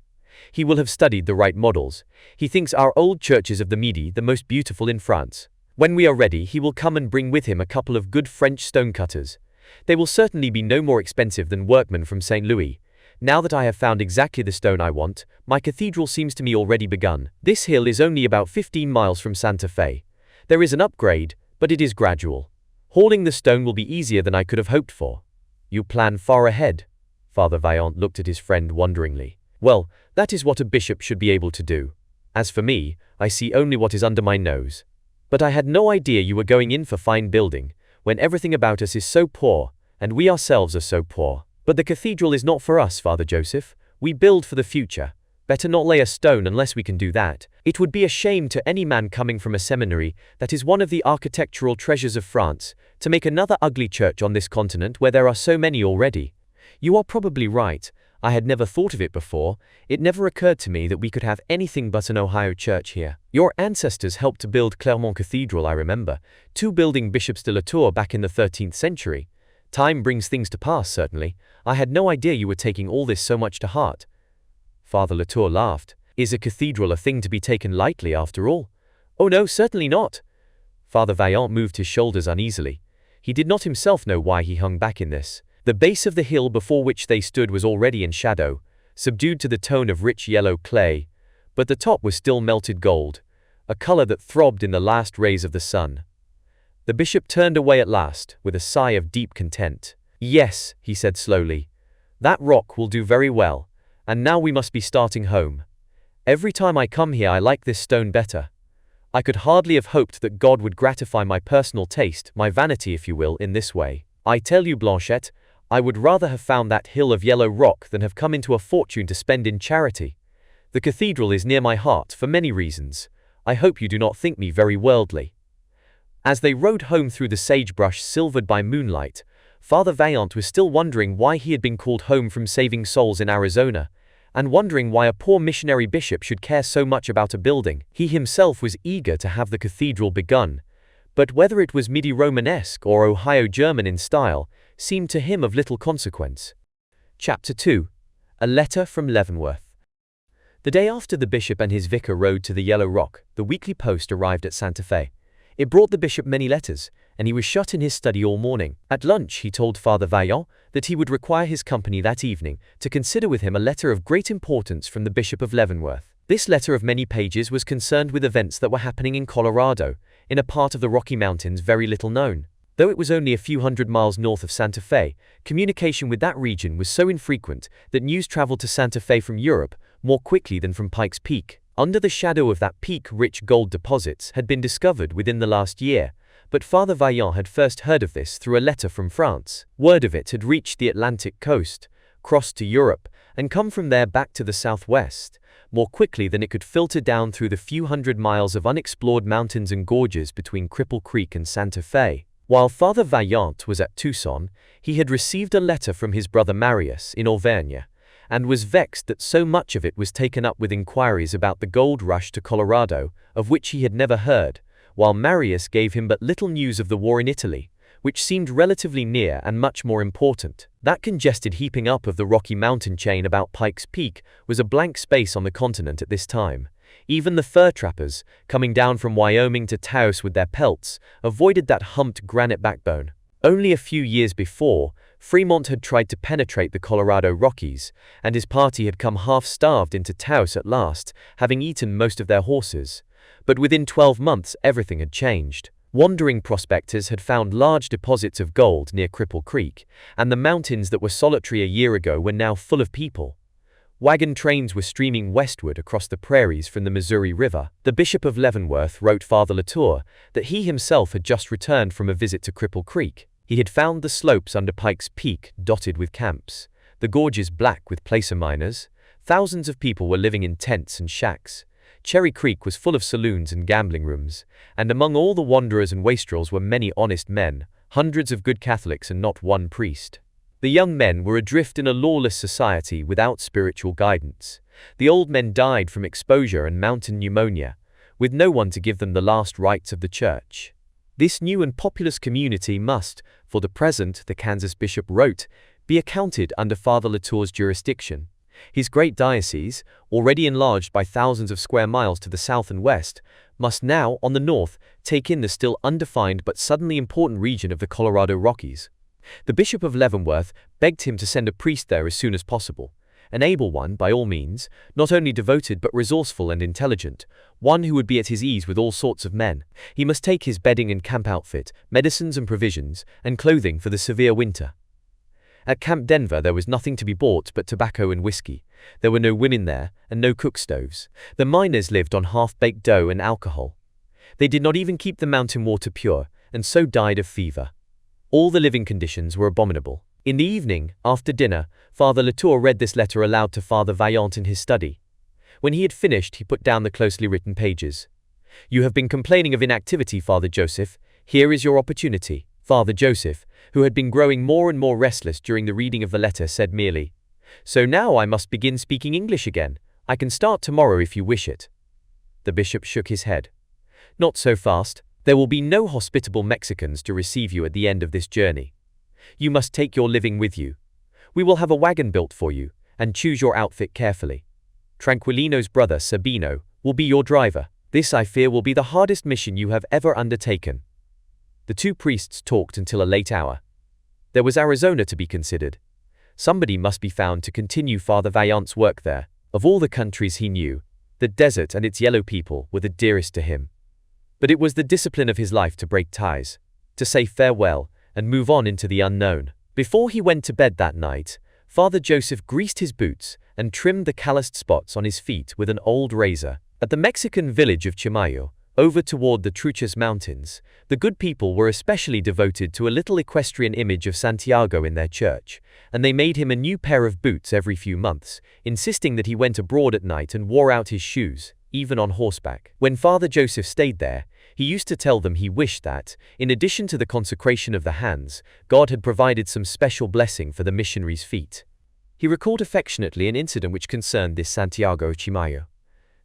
He will have studied the right models. He thinks our old churches of the Midi the most beautiful in France. When we are ready, he will come and bring with him a couple of good French stonecutters. They will certainly be no more expensive than workmen from St. Louis. Now that I have found exactly the stone I want, my cathedral seems to me already begun. This hill is only about 15 miles from Santa Fe. There is an upgrade, but it is gradual. Hauling the stone will be easier than I could have hoped for. You plan far ahead. Father Vaillant looked at his friend wonderingly. Well, that is what a bishop should be able to do. As for me, I see only what is under my nose. But I had no idea you were going in for fine building, when everything about us is so poor, and we ourselves are so poor. But the cathedral is not for us, Father Joseph. We build for the future. Better not lay a stone unless we can do that. It would be a shame to any man coming from a seminary that is one of the architectural treasures of France, to make another ugly church on this continent where there are so many already. You are probably right. I had never thought of it before. It never occurred to me that we could have anything but an Ohio church here. Your ancestors helped to build Clermont Cathedral, I remember, 2 building bishops de la Tour back in the 13th century. Time brings things to pass, certainly. I had no idea you were taking all this so much to heart. Father Latour laughed. Is a cathedral a thing to be taken lightly, after all? Oh no, certainly not. Father Vaillant moved his shoulders uneasily. He did not himself know why he hung back in this. The base of the hill before which they stood was already in shadow, subdued to the tone of rich yellow clay, but the top was still melted gold, a color that throbbed in the last rays of the sun. The bishop turned away at last, with a sigh of deep content. Yes, he said slowly. That rock will do very well. And now we must be starting home. Every time I come here I like this stone better. I could hardly have hoped that God would gratify my personal taste, my vanity if you will, in this way. I tell you, Blanchette, I would rather have found that hill of yellow rock than have come into a fortune to spend in charity. The cathedral is near my heart for many reasons. I hope you do not think me very worldly. As they rode home through the sagebrush silvered by moonlight, Father Vaillant was still wondering why he had been called home from saving souls in Arizona, and wondering why a poor missionary bishop should care so much about a building. He himself was eager to have the cathedral begun, but whether it was Midi-Romanesque or Ohio German in style seemed to him of little consequence. Chapter 2. A Letter from Leavenworth. The day after the bishop and his vicar rode to the Yellow Rock, the weekly post arrived at Santa Fe. It brought the bishop many letters, and he was shut in his study all morning. At lunch he told Father Vaillant that he would require his company that evening to consider with him a letter of great importance from the Bishop of Leavenworth. This letter of many pages was concerned with events that were happening in Colorado, in a part of the Rocky Mountains very little known. Though it was only a few hundred miles north of Santa Fe, communication with that region was so infrequent that news traveled to Santa Fe from Europe more quickly than from Pikes Peak. Under the shadow of that peak, rich gold deposits had been discovered within the last year, but Father Vaillant had first heard of this through a letter from France. Word of it had reached the Atlantic coast, crossed to Europe, and come from there back to the southwest, more quickly than it could filter down through the few hundred miles of unexplored mountains and gorges between Cripple Creek and Santa Fe. While Father Vaillant was at Tucson, he had received a letter from his brother Marius in Auvergne, and was vexed that so much of it was taken up with inquiries about the gold rush to Colorado, of which he had never heard, while Marius gave him but little news of the war in Italy, which seemed relatively near and much more important. That congested heaping up of the Rocky Mountain chain about Pikes Peak was a blank space on the continent at this time. Even the fur trappers, coming down from Wyoming to Taos with their pelts, avoided that humped granite backbone. Only a few years before, Fremont had tried to penetrate the Colorado Rockies, and his party had come half-starved into Taos at last, having eaten most of their horses. But within 12 months everything had changed. Wandering prospectors had found large deposits of gold near Cripple Creek, and the mountains that were solitary a year ago were now full of people. Wagon trains were streaming westward across the prairies from the Missouri River. The Bishop of Leavenworth wrote Father Latour that he himself had just returned from a visit to Cripple Creek. He had found the slopes under Pikes Peak dotted with camps, the gorges black with placer miners. Thousands of people were living in tents and shacks. Cherry Creek was full of saloons and gambling rooms, and among all the wanderers and wastrels were many honest men, hundreds of good Catholics and not one priest. The young men were adrift in a lawless society without spiritual guidance. The old men died from exposure and mountain pneumonia, with no one to give them the last rites of the church. This new and populous community must, for the present, the Kansas bishop wrote, be accounted under Father Latour's jurisdiction. His great diocese, already enlarged by thousands of square miles to the south and west, must now, on the north, take in the still undefined but suddenly important region of the Colorado Rockies. The Bishop of Leavenworth begged him to send a priest there as soon as possible. An able one, by all means, not only devoted but resourceful and intelligent, one who would be at his ease with all sorts of men. He must take his bedding and camp outfit, medicines and provisions, and clothing for the severe winter. At Camp Denver there was nothing to be bought but tobacco and whiskey. There were no women there, and no cook stoves. The miners lived on half-baked dough and alcohol. They did not even keep the mountain water pure, and so died of fever. All the living conditions were abominable. In the evening, after dinner, Father Latour read this letter aloud to Father Vaillant in his study. When he had finished, he put down the closely written pages. "You have been complaining of inactivity, Father Joseph. Here is your opportunity." Father Joseph, who had been growing more and more restless during the reading of the letter, said merely, "So now I must begin speaking English again. I can start tomorrow if you wish it." The bishop shook his head. "Not so fast. There will be no hospitable Mexicans to receive you at the end of this journey. You must take your living with you. We will have a wagon built for you, and choose your outfit carefully. Tranquilino's brother, Sabino, will be your driver. This, I fear, will be the hardest mission you have ever undertaken." The two priests talked until a late hour. There was Arizona to be considered. Somebody must be found to continue Father Vaillant's work there. Of all the countries he knew, the desert and its yellow people were the dearest to him. But it was the discipline of his life to break ties, to say farewell, and move on into the unknown. Before he went to bed that night, Father Joseph greased his boots and trimmed the calloused spots on his feet with an old razor. At the Mexican village of Chimayo, over toward the Truchas Mountains, the good people were especially devoted to a little equestrian image of Santiago in their church, and they made him a new pair of boots every few months, insisting that he went abroad at night and wore out his shoes, even on horseback. When Father Joseph stayed there, he used to tell them he wished that, in addition to the consecration of the hands, God had provided some special blessing for the missionaries' feet. He recalled affectionately an incident which concerned this Santiago of Chimayo.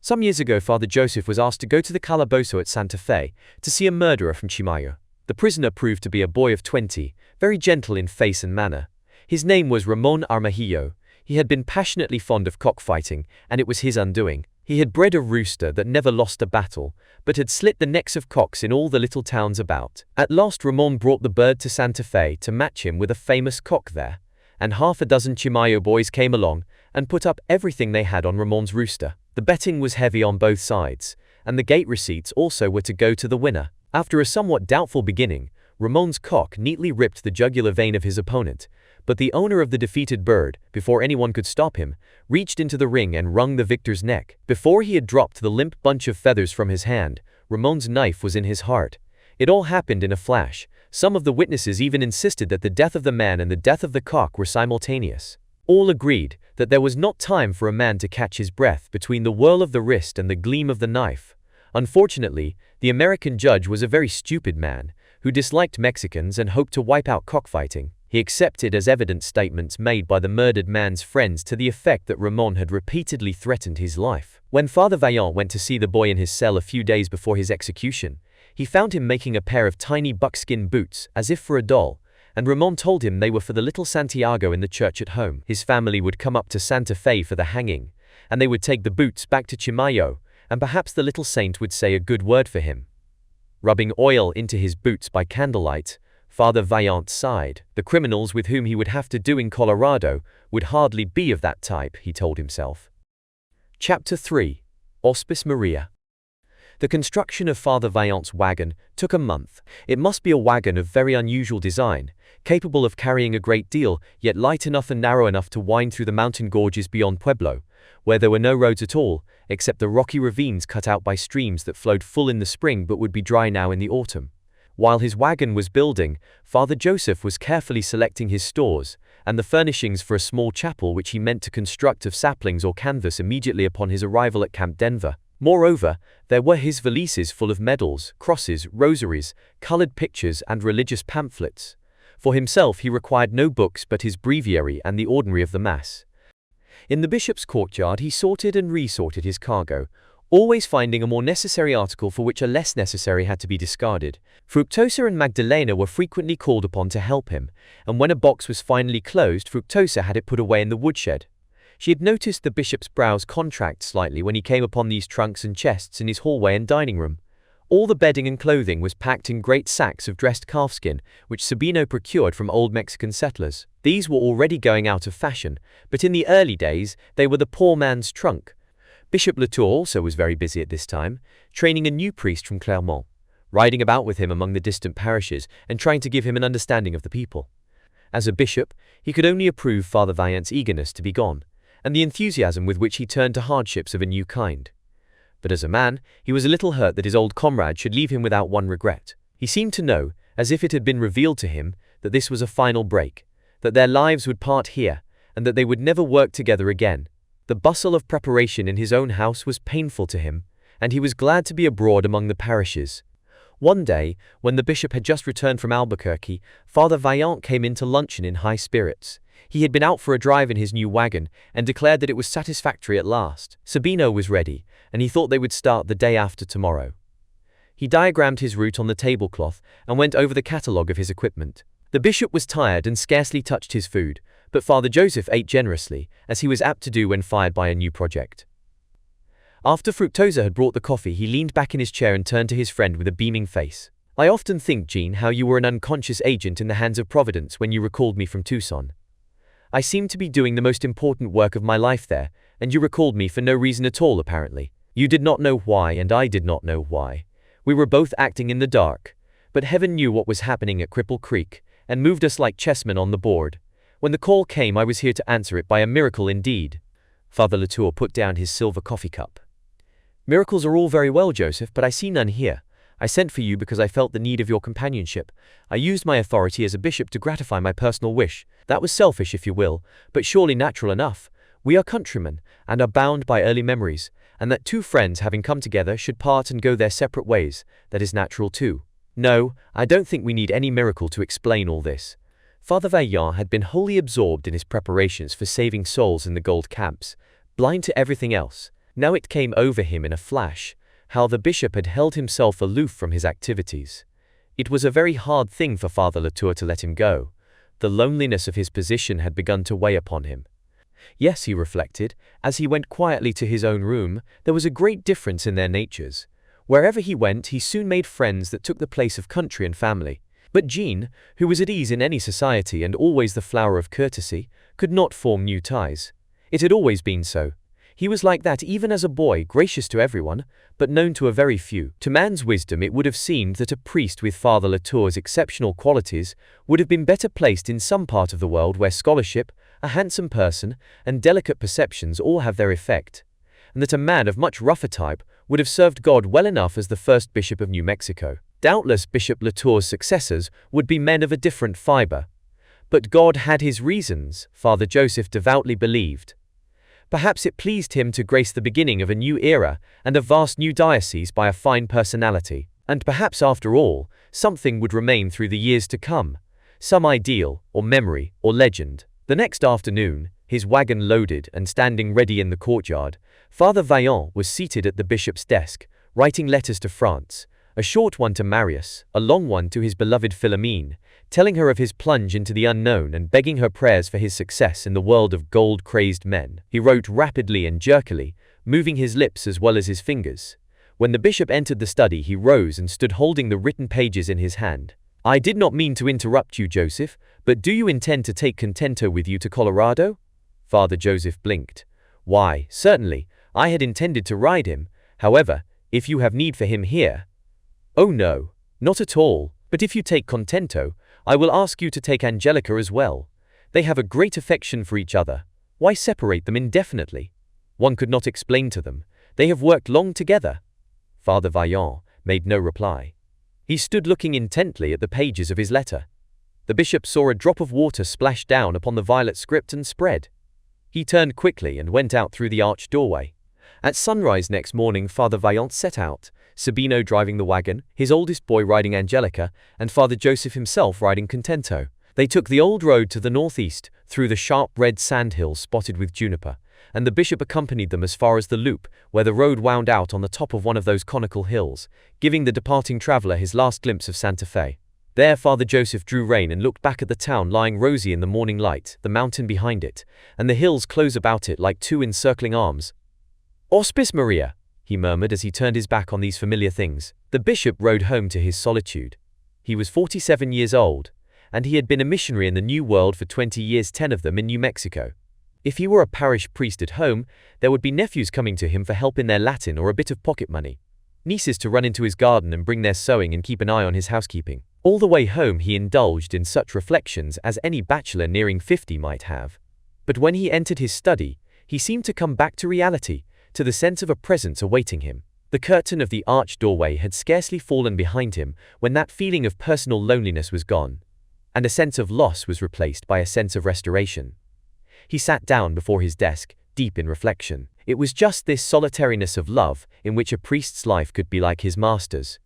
Some years ago, Father Joseph was asked to go to the calabozo at Santa Fe to see a murderer from Chimayo. The prisoner proved to be a boy of 20, very gentle in face and manner. His name was Ramon Armajillo. He had been passionately fond of cockfighting, and it was his undoing. He had bred a rooster that never lost a battle, but had slit the necks of cocks in all the little towns about. At last Ramon brought the bird to Santa Fe to match him with a famous cock there, and half a dozen Chimayo boys came along and put up everything they had on Ramon's rooster. The betting was heavy on both sides, and the gate receipts also were to go to the winner. After a somewhat doubtful beginning, Ramon's cock neatly ripped the jugular vein of his opponent, but the owner of the defeated bird, before anyone could stop him, reached into the ring and wrung the victor's neck. Before he had dropped the limp bunch of feathers from his hand, Ramon's knife was in his heart. It all happened in a flash. Some of the witnesses even insisted that the death of the man and the death of the cock were simultaneous. All agreed that there was not time for a man to catch his breath between the whirl of the wrist and the gleam of the knife. Unfortunately, the American judge was a very stupid man, who disliked Mexicans and hoped to wipe out cockfighting. He accepted as evidence statements made by the murdered man's friends to the effect that Ramon had repeatedly threatened his life. When Father Vaillant went to see the boy in his cell a few days before his execution, he found him making a pair of tiny buckskin boots, as if for a doll, and Ramon told him they were for the little Santiago in the church at home. His family would come up to Santa Fe for the hanging, and they would take the boots back to Chimayo, and perhaps the little saint would say a good word for him. Rubbing oil into his boots by candlelight, Father Vaillant sighed. The criminals with whom he would have to do in Colorado would hardly be of that type, he told himself. Chapter 3. Hospice Maria. The construction of Father Vaillant's wagon took a month. It must be a wagon of very unusual design, capable of carrying a great deal, yet light enough and narrow enough to wind through the mountain gorges beyond Pueblo, where there were no roads at all, except the rocky ravines cut out by streams that flowed full in the spring but would be dry now in the autumn. While his wagon was building, Father Joseph was carefully selecting his stores and the furnishings for a small chapel which he meant to construct of saplings or canvas immediately upon his arrival at Camp Denver. Moreover, there were his valises full of medals, crosses, rosaries, colored pictures, and religious pamphlets. For himself he required no books but his breviary and the ordinary of the Mass. In the bishop's courtyard he sorted and resorted his cargo, always finding a more necessary article for which a less necessary had to be discarded. Fructosa and Magdalena were frequently called upon to help him, and when a box was finally closed, Fructosa had it put away in the woodshed. She had noticed the bishop's brows contract slightly when he came upon these trunks and chests in his hallway and dining room. All the bedding and clothing was packed in great sacks of dressed calfskin, which Sabino procured from old Mexican settlers. These were already going out of fashion, but in the early days they were the poor man's trunk. Bishop Latour also was very busy at this time, training a new priest from Clermont, riding about with him among the distant parishes and trying to give him an understanding of the people. As a bishop, he could only approve Father Vaillant's eagerness to be gone, and the enthusiasm with which he turned to hardships of a new kind. But as a man, he was a little hurt that his old comrade should leave him without one regret. He seemed to know, as if it had been revealed to him, that this was a final break, that their lives would part here, and that they would never work together again. The bustle of preparation in his own house was painful to him, and he was glad to be abroad among the parishes. One day, when the bishop had just returned from Albuquerque, Father Vaillant came in to luncheon in high spirits. He had been out for a drive in his new wagon and declared that it was satisfactory at last. Sabino was ready, and he thought they would start the day after tomorrow. He diagrammed his route on the tablecloth and went over the catalogue of his equipment. The bishop was tired and scarcely touched his food, but Father Joseph ate generously, as he was apt to do when fired by a new project. After Fructosa had brought the coffee, he leaned back in his chair and turned to his friend with a beaming face. "I often think, Jean, how you were an unconscious agent in the hands of Providence when you recalled me from Tucson. I seemed to be doing the most important work of my life there, and you recalled me for no reason at all apparently. You did not know why, and I did not know why. We were both acting in the dark, but heaven knew what was happening at Cripple Creek, and moved us like chessmen on the board. When the call came, I was here to answer it by a miracle indeed." Father Latour put down his silver coffee cup. "Miracles are all very well, Joseph, but I see none here. I sent for you because I felt the need of your companionship. I used my authority as a bishop to gratify my personal wish. That was selfish, if you will, but surely natural enough. We are countrymen, and are bound by early memories, and that two friends having come together should part and go their separate ways, that is natural too. No, I don't think we need any miracle to explain all this." Father Vaillant had been wholly absorbed in his preparations for saving souls in the gold camps, blind to everything else. Now it came over him in a flash, how the bishop had held himself aloof from his activities. It was a very hard thing for Father Latour to let him go. The loneliness of his position had begun to weigh upon him. Yes, he reflected, as he went quietly to his own room, there was a great difference in their natures. Wherever he went, he soon made friends that took the place of country and family. But Jean, who was at ease in any society and always the flower of courtesy, could not form new ties. It had always been so. He was like that even as a boy, gracious to everyone, but known to a very few. To man's wisdom, it would have seemed that a priest with Father Latour's exceptional qualities would have been better placed in some part of the world where scholarship, a handsome person, and delicate perceptions all have their effect, and that a man of much rougher type would have served God well enough as the first bishop of New Mexico. Doubtless Bishop Latour's successors would be men of a different fiber. But God had his reasons, Father Joseph devoutly believed. Perhaps it pleased him to grace the beginning of a new era and a vast new diocese by a fine personality. And perhaps after all, something would remain through the years to come, some ideal, or memory, or legend. The next afternoon, his wagon loaded and standing ready in the courtyard, Father Vaillant was seated at the bishop's desk, writing letters to France, a short one to Marius, a long one to his beloved Philomene, telling her of his plunge into the unknown and begging her prayers for his success in the world of gold-crazed men. He wrote rapidly and jerkily, moving his lips as well as his fingers. When the bishop entered the study, he rose and stood holding the written pages in his hand. "I did not mean to interrupt you, Joseph, but do you intend to take Contento with you to Colorado?" Father Joseph blinked. "Why, certainly, I had intended to ride him. However, if you have need for him here—" "Oh no, not at all, but if you take Contento, I will ask you to take Angelica as well. They have a great affection for each other. Why separate them indefinitely? One could not explain to them. They have worked long together." Father Vaillant made no reply. He stood looking intently at the pages of his letter. The bishop saw a drop of water splash down upon the violet script and spread. He turned quickly and went out through the arched doorway. At sunrise next morning, Father Vaillant set out, Sabino driving the wagon, his oldest boy riding Angelica, and Father Joseph himself riding Contento. They took the old road to the northeast, through the sharp red sandhills spotted with juniper, and the bishop accompanied them as far as the loop, where the road wound out on the top of one of those conical hills, giving the departing traveler his last glimpse of Santa Fe. There Father Joseph drew rein and looked back at the town lying rosy in the morning light, the mountain behind it, and the hills close about it like two encircling arms. "Auspice Maria," he murmured as he turned his back on these familiar things. The bishop rode home to his solitude. He was 47 years old, and he had been a missionary in the New World for 20 years, 10 of them in New Mexico. If he were a parish priest at home, there would be nephews coming to him for help in their Latin or a bit of pocket money, nieces to run into his garden and bring their sewing and keep an eye on his housekeeping. All the way home he indulged in such reflections as any bachelor nearing 50 might have. But when he entered his study, he seemed to come back to reality, to the sense of a presence awaiting him. The curtain of the arched doorway had scarcely fallen behind him when that feeling of personal loneliness was gone, and a sense of loss was replaced by a sense of restoration. He sat down before his desk, deep in reflection. It was just this solitariness of love in which a priest's life could be like his master's.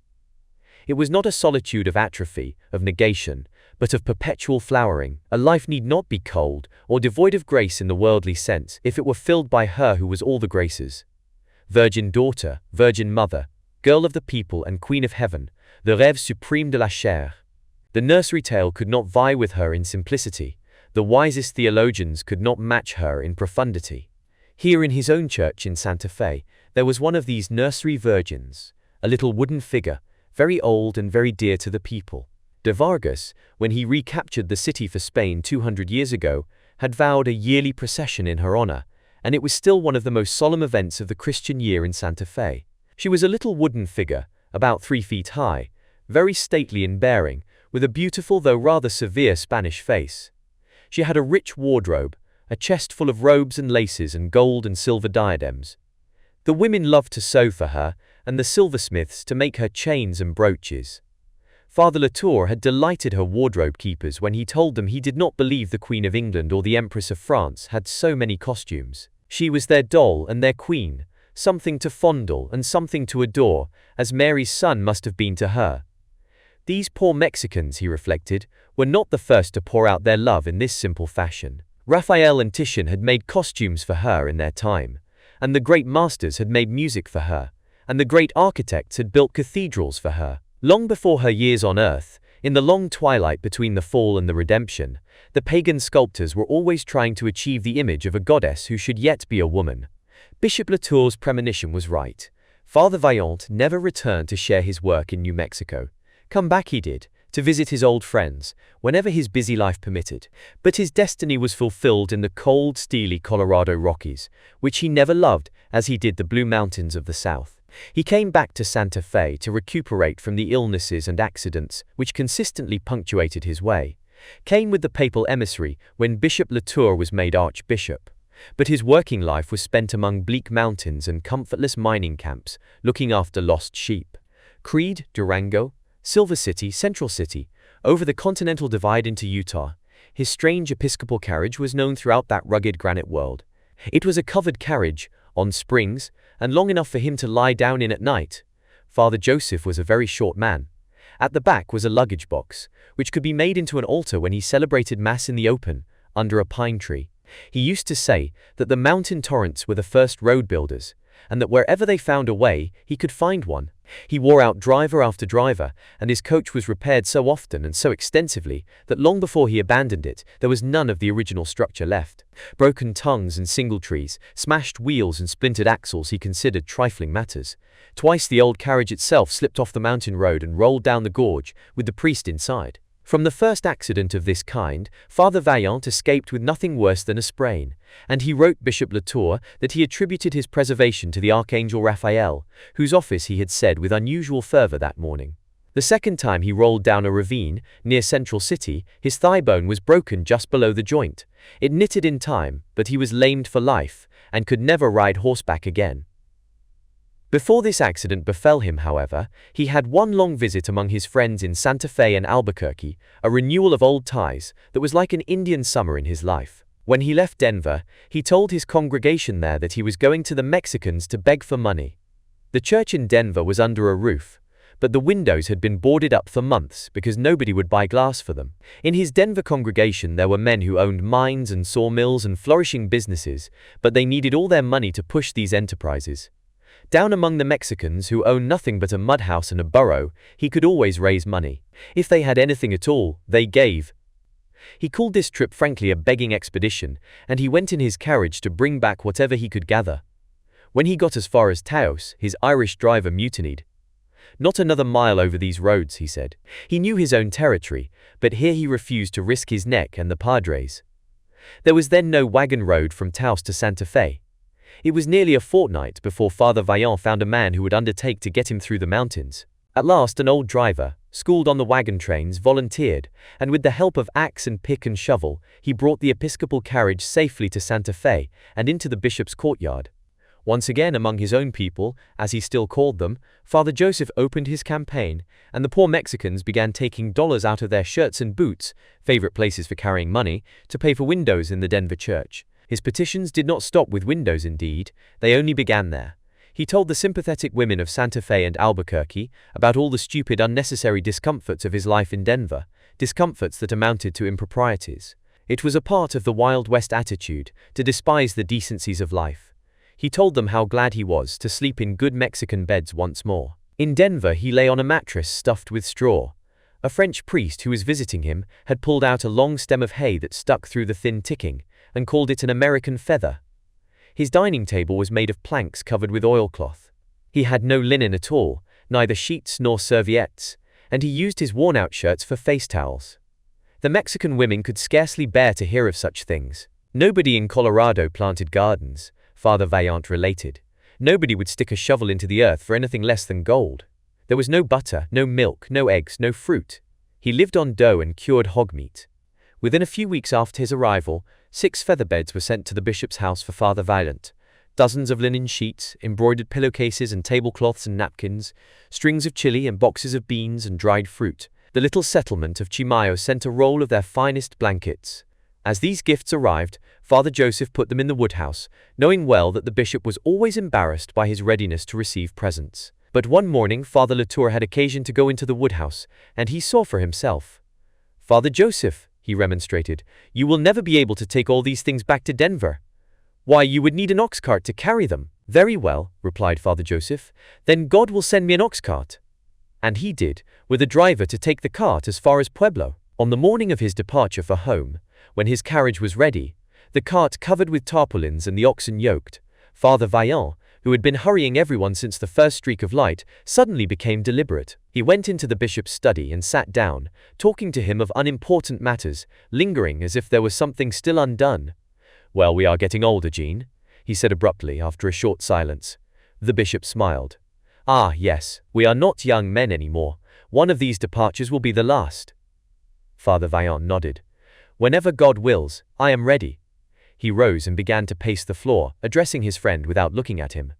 It was not a solitude of atrophy, of negation, but of perpetual flowering. A life need not be cold or devoid of grace in the worldly sense if it were filled by her who was all the graces. Virgin daughter, virgin mother, girl of the people and queen of heaven, the rêve suprême de la chair. The nursery tale could not vie with her in simplicity. The wisest theologians could not match her in profundity. Here in his own church in Santa Fe, there was one of these nursery virgins, a little wooden figure, very old and very dear to the people. De Vargas, when he recaptured the city for Spain 200 years ago, had vowed a yearly procession in her honor, and it was still one of the most solemn events of the Christian year in Santa Fe. She was a little wooden figure, about 3 feet high, very stately in bearing, with a beautiful though rather severe Spanish face. She had a rich wardrobe, a chest full of robes and laces and gold and silver diadems. The women loved to sew for her, and the silversmiths to make her chains and brooches. Father Latour had delighted her wardrobe keepers when he told them he did not believe the Queen of England or the Empress of France had so many costumes. She was their doll and their queen, something to fondle and something to adore, as Mary's son must have been to her. These poor Mexicans, he reflected, were not the first to pour out their love in this simple fashion. Raphael and Titian had made costumes for her in their time, and the great masters had made music for her, and the great architects had built cathedrals for her. Long before her years on earth, in the long twilight between the fall and the redemption, the pagan sculptors were always trying to achieve the image of a goddess who should yet be a woman. Bishop Latour's premonition was right. Father Vaillant never returned to share his work in New Mexico. Come back he did, to visit his old friends, whenever his busy life permitted. But his destiny was fulfilled in the cold, steely Colorado Rockies, which he never loved as he did the Blue Mountains of the South. He came back to Santa Fe to recuperate from the illnesses and accidents which consistently punctuated his way. Came with the papal emissary when Bishop Latour was made Archbishop. But his working life was spent among bleak mountains and comfortless mining camps, looking after lost sheep. Creed, Durango, Silver City, Central City, over the Continental Divide into Utah. His strange episcopal carriage was known throughout that rugged granite world. It was a covered carriage, on springs, and long enough for him to lie down in at night. Father Joseph was a very short man. At the back was a luggage box, which could be made into an altar when he celebrated Mass in the open, under a pine tree. He used to say that the mountain torrents were the first road builders, and that wherever they found a way, he could find one. He wore out driver after driver, and his coach was repaired so often and so extensively that long before he abandoned it, there was none of the original structure left. Broken tongues and singletrees, smashed wheels and splintered axles he considered trifling matters. Twice the old carriage itself slipped off the mountain road and rolled down the gorge, with the priest inside. From the first accident of this kind, Father Vaillant escaped with nothing worse than a sprain, and he wrote Bishop Latour that he attributed his preservation to the Archangel Raphael, whose office he had said with unusual fervor that morning. The second time he rolled down a ravine, near Central City, his thigh bone was broken just below the joint. It knitted in time, but he was lamed for life, and could never ride horseback again. Before this accident befell him, however, he had one long visit among his friends in Santa Fe and Albuquerque, a renewal of old ties that was like an Indian summer in his life. When he left Denver, he told his congregation there that he was going to the Mexicans to beg for money. The church in Denver was under a roof, but the windows had been boarded up for months because nobody would buy glass for them. In his Denver congregation there were men who owned mines and sawmills and flourishing businesses, but they needed all their money to push these enterprises. Down among the Mexicans who owned nothing but a mud house and a burro, he could always raise money. If they had anything at all, they gave. He called this trip frankly a begging expedition, and he went in his carriage to bring back whatever he could gather. When he got as far as Taos, his Irish driver mutinied. "Not another mile over these roads," he said. He knew his own territory, but here he refused to risk his neck and the Padres'. There was then no wagon road from Taos to Santa Fe. It was nearly a fortnight before Father Vaillant found a man who would undertake to get him through the mountains. At last an old driver, schooled on the wagon trains, volunteered, and with the help of axe and pick and shovel, he brought the episcopal carriage safely to Santa Fe and into the bishop's courtyard. Once again among his own people, as he still called them, Father Joseph opened his campaign, and the poor Mexicans began taking dollars out of their shirts and boots, favorite places for carrying money, to pay for windows in the Denver church. His petitions did not stop with windows indeed, they only began there. He told the sympathetic women of Santa Fe and Albuquerque about all the stupid, unnecessary discomforts of his life in Denver, discomforts that amounted to improprieties. It was a part of the Wild West attitude to despise the decencies of life. He told them how glad he was to sleep in good Mexican beds once more. In Denver he lay on a mattress stuffed with straw. A French priest who was visiting him had pulled out a long stem of hay that stuck through the thin ticking, and called it an American feather. His dining table was made of planks covered with oilcloth. He had no linen at all, neither sheets nor serviettes, and he used his worn-out shirts for face towels. The Mexican women could scarcely bear to hear of such things. Nobody in Colorado planted gardens, Father Vaillant related. Nobody would stick a shovel into the earth for anything less than gold. There was no butter, no milk, no eggs, no fruit. He lived on dough and cured hog meat. Within a few weeks after his arrival, 6 feather beds were sent to the bishop's house for Father Vaillant. Dozens of linen sheets, embroidered pillowcases and tablecloths and napkins, strings of chili and boxes of beans and dried fruit. The little settlement of Chimayo sent a roll of their finest blankets. As these gifts arrived, Father Joseph put them in the woodhouse, knowing well that the bishop was always embarrassed by his readiness to receive presents. But one morning Father Latour had occasion to go into the woodhouse, and he saw for himself. "Father Joseph," he remonstrated, "you will never be able to take all these things back to Denver. Why, you would need an ox cart to carry them." "Very well," replied Father Joseph, "then God will send me an ox cart." And he did, with a driver to take the cart as far as Pueblo. On the morning of his departure for home, when his carriage was ready, the cart covered with tarpaulins and the oxen yoked, Father Vaillant, who had been hurrying everyone since the first streak of light, suddenly became deliberate. He went into the bishop's study and sat down, talking to him of unimportant matters, lingering as if there was something still undone. "Well, we are getting older, Jean," he said abruptly after a short silence. The bishop smiled. "Ah, yes, we are not young men anymore. One of these departures will be the last." Father Vaillant nodded. "Whenever God wills, I am ready." He rose and began to pace the floor, addressing his friend without looking at him.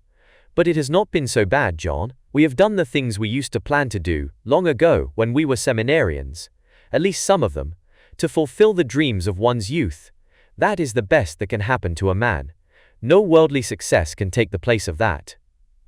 "But it has not been so bad, John. We have done the things we used to plan to do, long ago, when we were seminarians. At least some of them. To fulfill the dreams of one's youth. That is the best that can happen to a man. No worldly success can take the place of that."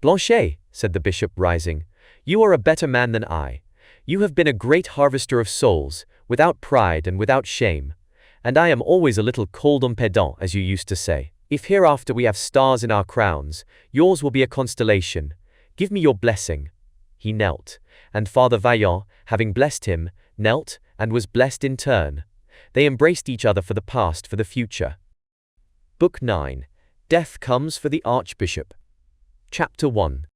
"Blanchet," said the bishop, rising, "you are a better man than I. You have been a great harvester of souls, without pride and without shame. And I am always a little cold en pedant, as you used to say. If hereafter we have stars in our crowns, yours will be a constellation. Give me your blessing." He knelt, and Father Vaillant, having blessed him, knelt and was blessed in turn. They embraced each other for the past, for the future. Book 9. Death Comes for the Archbishop. Chapter 1.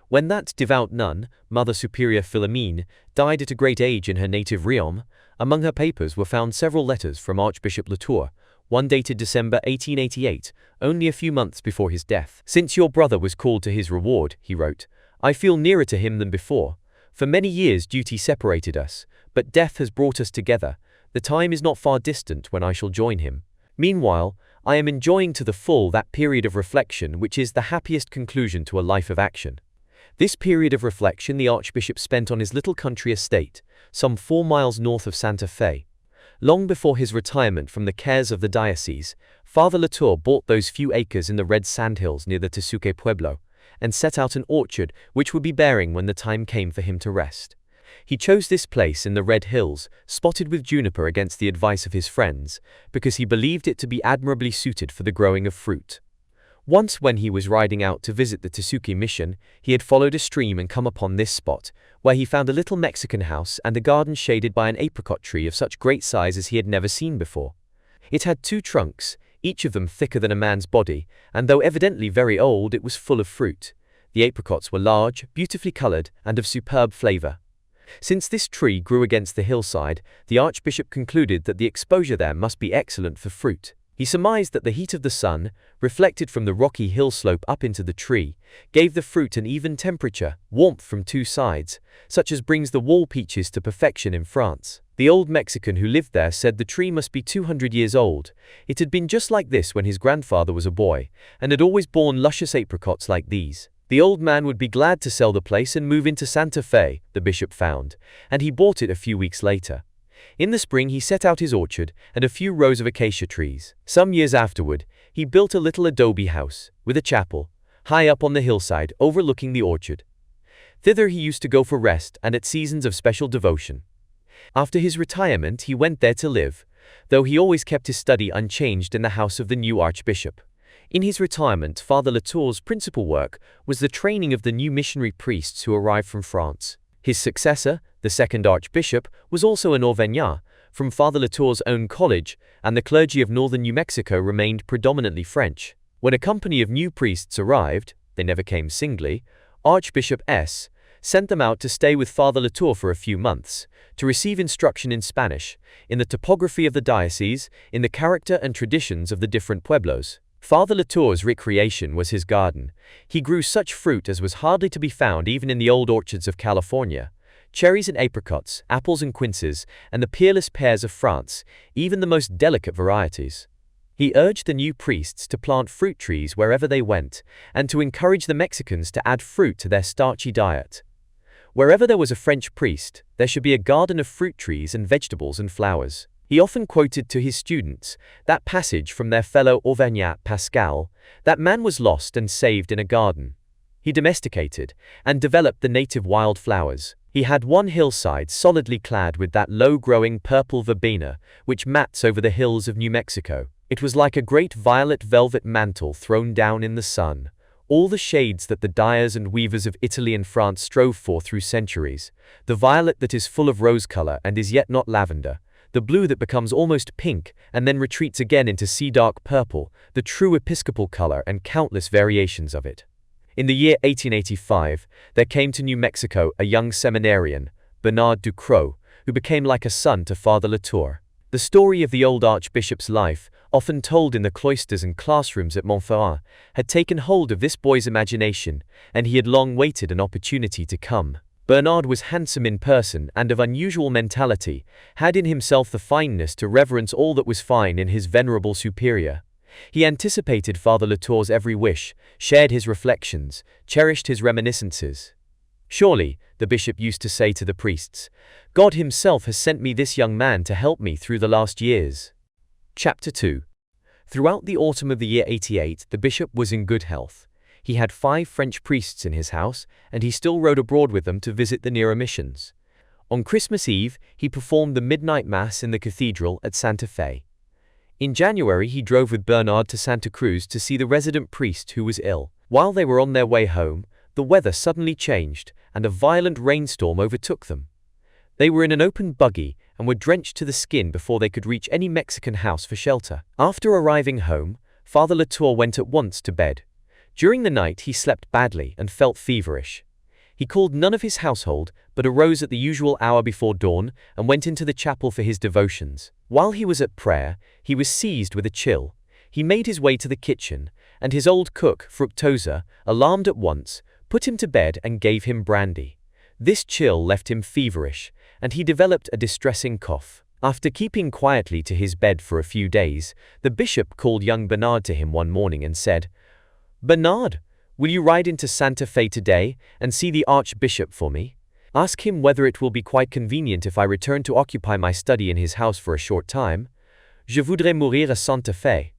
When that devout nun, Mother Superior Philomene, died at a great age in her native Riom, among her papers were found several letters from Archbishop Latour, one dated December 1888, only a few months before his death. "Since your brother was called to his reward," he wrote, "I feel nearer to him than before. For many years duty separated us, but death has brought us together. The time is not far distant when I shall join him. Meanwhile, I am enjoying to the full that period of reflection which is the happiest conclusion to a life of action." This period of reflection the Archbishop spent on his little country estate, some 4 miles north of Santa Fe. Long before his retirement from the cares of the diocese, Father Latour bought those few acres in the red sandhills near the Tesuque Pueblo, and set out an orchard which would be bearing when the time came for him to rest. He chose this place in the Red Hills, spotted with juniper against the advice of his friends, because he believed it to be admirably suited for the growing of fruit. Once when he was riding out to visit the Tsuki mission, he had followed a stream and come upon this spot, where he found a little Mexican house and a garden shaded by an apricot tree of such great size as he had never seen before. It had 2 trunks, each of them thicker than a man's body, and though evidently very old, it was full of fruit. The apricots were large, beautifully colored, and of superb flavor. Since this tree grew against the hillside, the Archbishop concluded that the exposure there must be excellent for fruit. He surmised that the heat of the sun, reflected from the rocky hill slope up into the tree, gave the fruit an even temperature, warmth from 2 sides, such as brings the wall peaches to perfection in France. The old Mexican who lived there said the tree must be 200 years old. It had been just like this when his grandfather was a boy, and had always borne luscious apricots like these. The old man would be glad to sell the place and move into Santa Fe, the bishop found, and he bought it a few weeks later. In the spring he set out his orchard and a few rows of acacia trees. Some years afterward, he built a little adobe house, with a chapel, high up on the hillside overlooking the orchard. Thither he used to go for rest and at seasons of special devotion. After his retirement he went there to live, though he always kept his study unchanged in the house of the new archbishop. In his retirement, Father Latour's principal work was the training of the new missionary priests who arrived from France. His successor, the second archbishop, was also an Auvergnat, from Father Latour's own college, and the clergy of northern New Mexico remained predominantly French. When a company of new priests arrived, they never came singly, Archbishop S. sent them out to stay with Father Latour for a few months, to receive instruction in Spanish, in the topography of the diocese, in the character and traditions of the different pueblos. Father Latour's recreation was his garden. He grew such fruit as was hardly to be found even in the old orchards of California. Cherries and apricots, apples and quinces, and the peerless pears of France, even the most delicate varieties. He urged the new priests to plant fruit trees wherever they went, and to encourage the Mexicans to add fruit to their starchy diet. Wherever there was a French priest, there should be a garden of fruit trees and vegetables and flowers. He often quoted to his students that passage from their fellow Auvergnat Pascal, that man was lost and saved in a garden. He domesticated and developed the native wild flowers. He had one hillside solidly clad with that low-growing purple verbena which mats over the hills of New Mexico. It was like a great violet velvet mantle thrown down in the sun, all the shades that the dyers and weavers of Italy and France strove for through centuries, the violet that is full of rose color and is yet not lavender, the blue that becomes almost pink and then retreats again into sea-dark purple, the true episcopal color and countless variations of it. In the year 1885, there came to New Mexico a young seminarian, Bernard Ducrot, who became like a son to Father Latour. The story of the old archbishop's life, often told in the cloisters and classrooms at Montferrat, had taken hold of this boy's imagination, and he had long waited an opportunity to come. Bernard was handsome in person and of unusual mentality, had in himself the fineness to reverence all that was fine in his venerable superior. He anticipated Father Latour's every wish, shared his reflections, cherished his reminiscences. "Surely," the bishop used to say to the priests, "God himself has sent me this young man to help me through the last years." Chapter 2. Throughout the autumn of the year 88, the bishop was in good health. He had 5 French priests in his house, and he still rode abroad with them to visit the nearer missions. On Christmas Eve, he performed the midnight mass in the cathedral at Santa Fe. In January, he drove with Bernard to Santa Cruz to see the resident priest who was ill. While they were on their way home, the weather suddenly changed, and a violent rainstorm overtook them. They were in an open buggy and were drenched to the skin before they could reach any Mexican house for shelter. After arriving home, Father Latour went at once to bed. During the night he slept badly and felt feverish. He called none of his household, but arose at the usual hour before dawn and went into the chapel for his devotions. While he was at prayer, he was seized with a chill. He made his way to the kitchen, and his old cook, Fructosa, alarmed at once, put him to bed and gave him brandy. This chill left him feverish, and he developed a distressing cough. After keeping quietly to his bed for a few days, the bishop called young Bernard to him one morning and said, "Bernard, will you ride into Santa Fe today and see the Archbishop for me? Ask him whether it will be quite convenient if I return to occupy my study in his house for a short time. Je voudrais mourir à Santa Fe."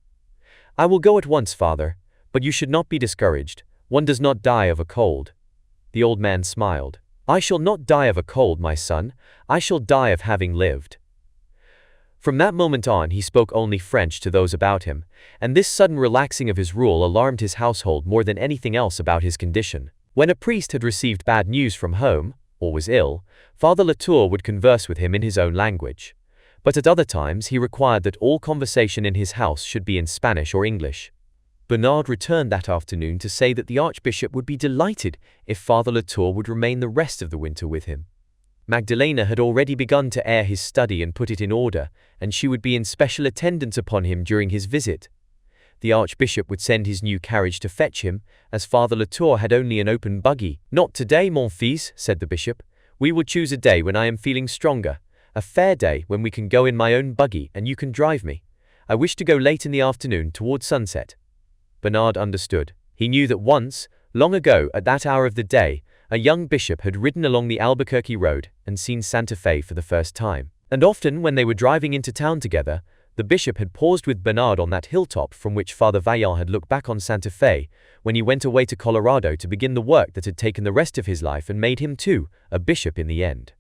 "I will go at once, Father, but you should not be discouraged. One does not die of a cold." The old man smiled. "I shall not die of a cold, my son. I shall die of having lived." From that moment on he spoke only French to those about him, and this sudden relaxing of his rule alarmed his household more than anything else about his condition. When a priest had received bad news from home, or was ill, Father Latour would converse with him in his own language. But at other times he required that all conversation in his house should be in Spanish or English. Bernard returned that afternoon to say that the Archbishop would be delighted if Father Latour would remain the rest of the winter with him. Magdalena had already begun to air his study and put it in order, and she would be in special attendance upon him during his visit. The Archbishop would send his new carriage to fetch him, as Father Latour had only an open buggy. "Not today, mon fils," said the bishop. "We will choose a day when I am feeling stronger, a fair day when we can go in my own buggy and you can drive me. I wish to go late in the afternoon towards sunset." Bernard understood. He knew that once, long ago at that hour of the day, a young bishop had ridden along the Albuquerque road and seen Santa Fe for the first time. And often when they were driving into town together, the bishop had paused with Bernard on that hilltop from which Father Vaillant had looked back on Santa Fe when he went away to Colorado to begin the work that had taken the rest of his life and made him, too, a bishop in the end.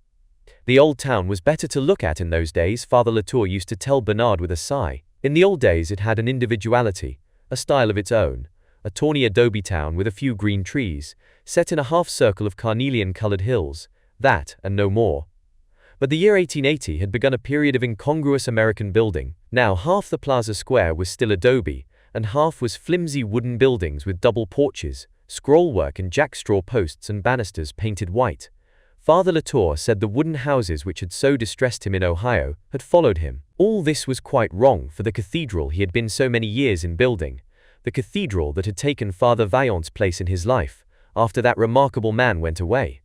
The old town was better to look at in those days, Father Latour used to tell Bernard with a sigh. In the old days it had an individuality, a style of its own, a tawny adobe town with a few green trees, set in a half-circle of carnelian-colored hills, that, and no more. But the year 1880 had begun a period of incongruous American building. Now half the plaza square was still adobe, and half was flimsy wooden buildings with double porches, scrollwork and jackstraw posts and banisters painted white. Father Latour said the wooden houses which had so distressed him in Ohio had followed him. All this was quite wrong for the cathedral he had been so many years in building, the cathedral that had taken Father Vaillant's place in his life, after that remarkable man went away.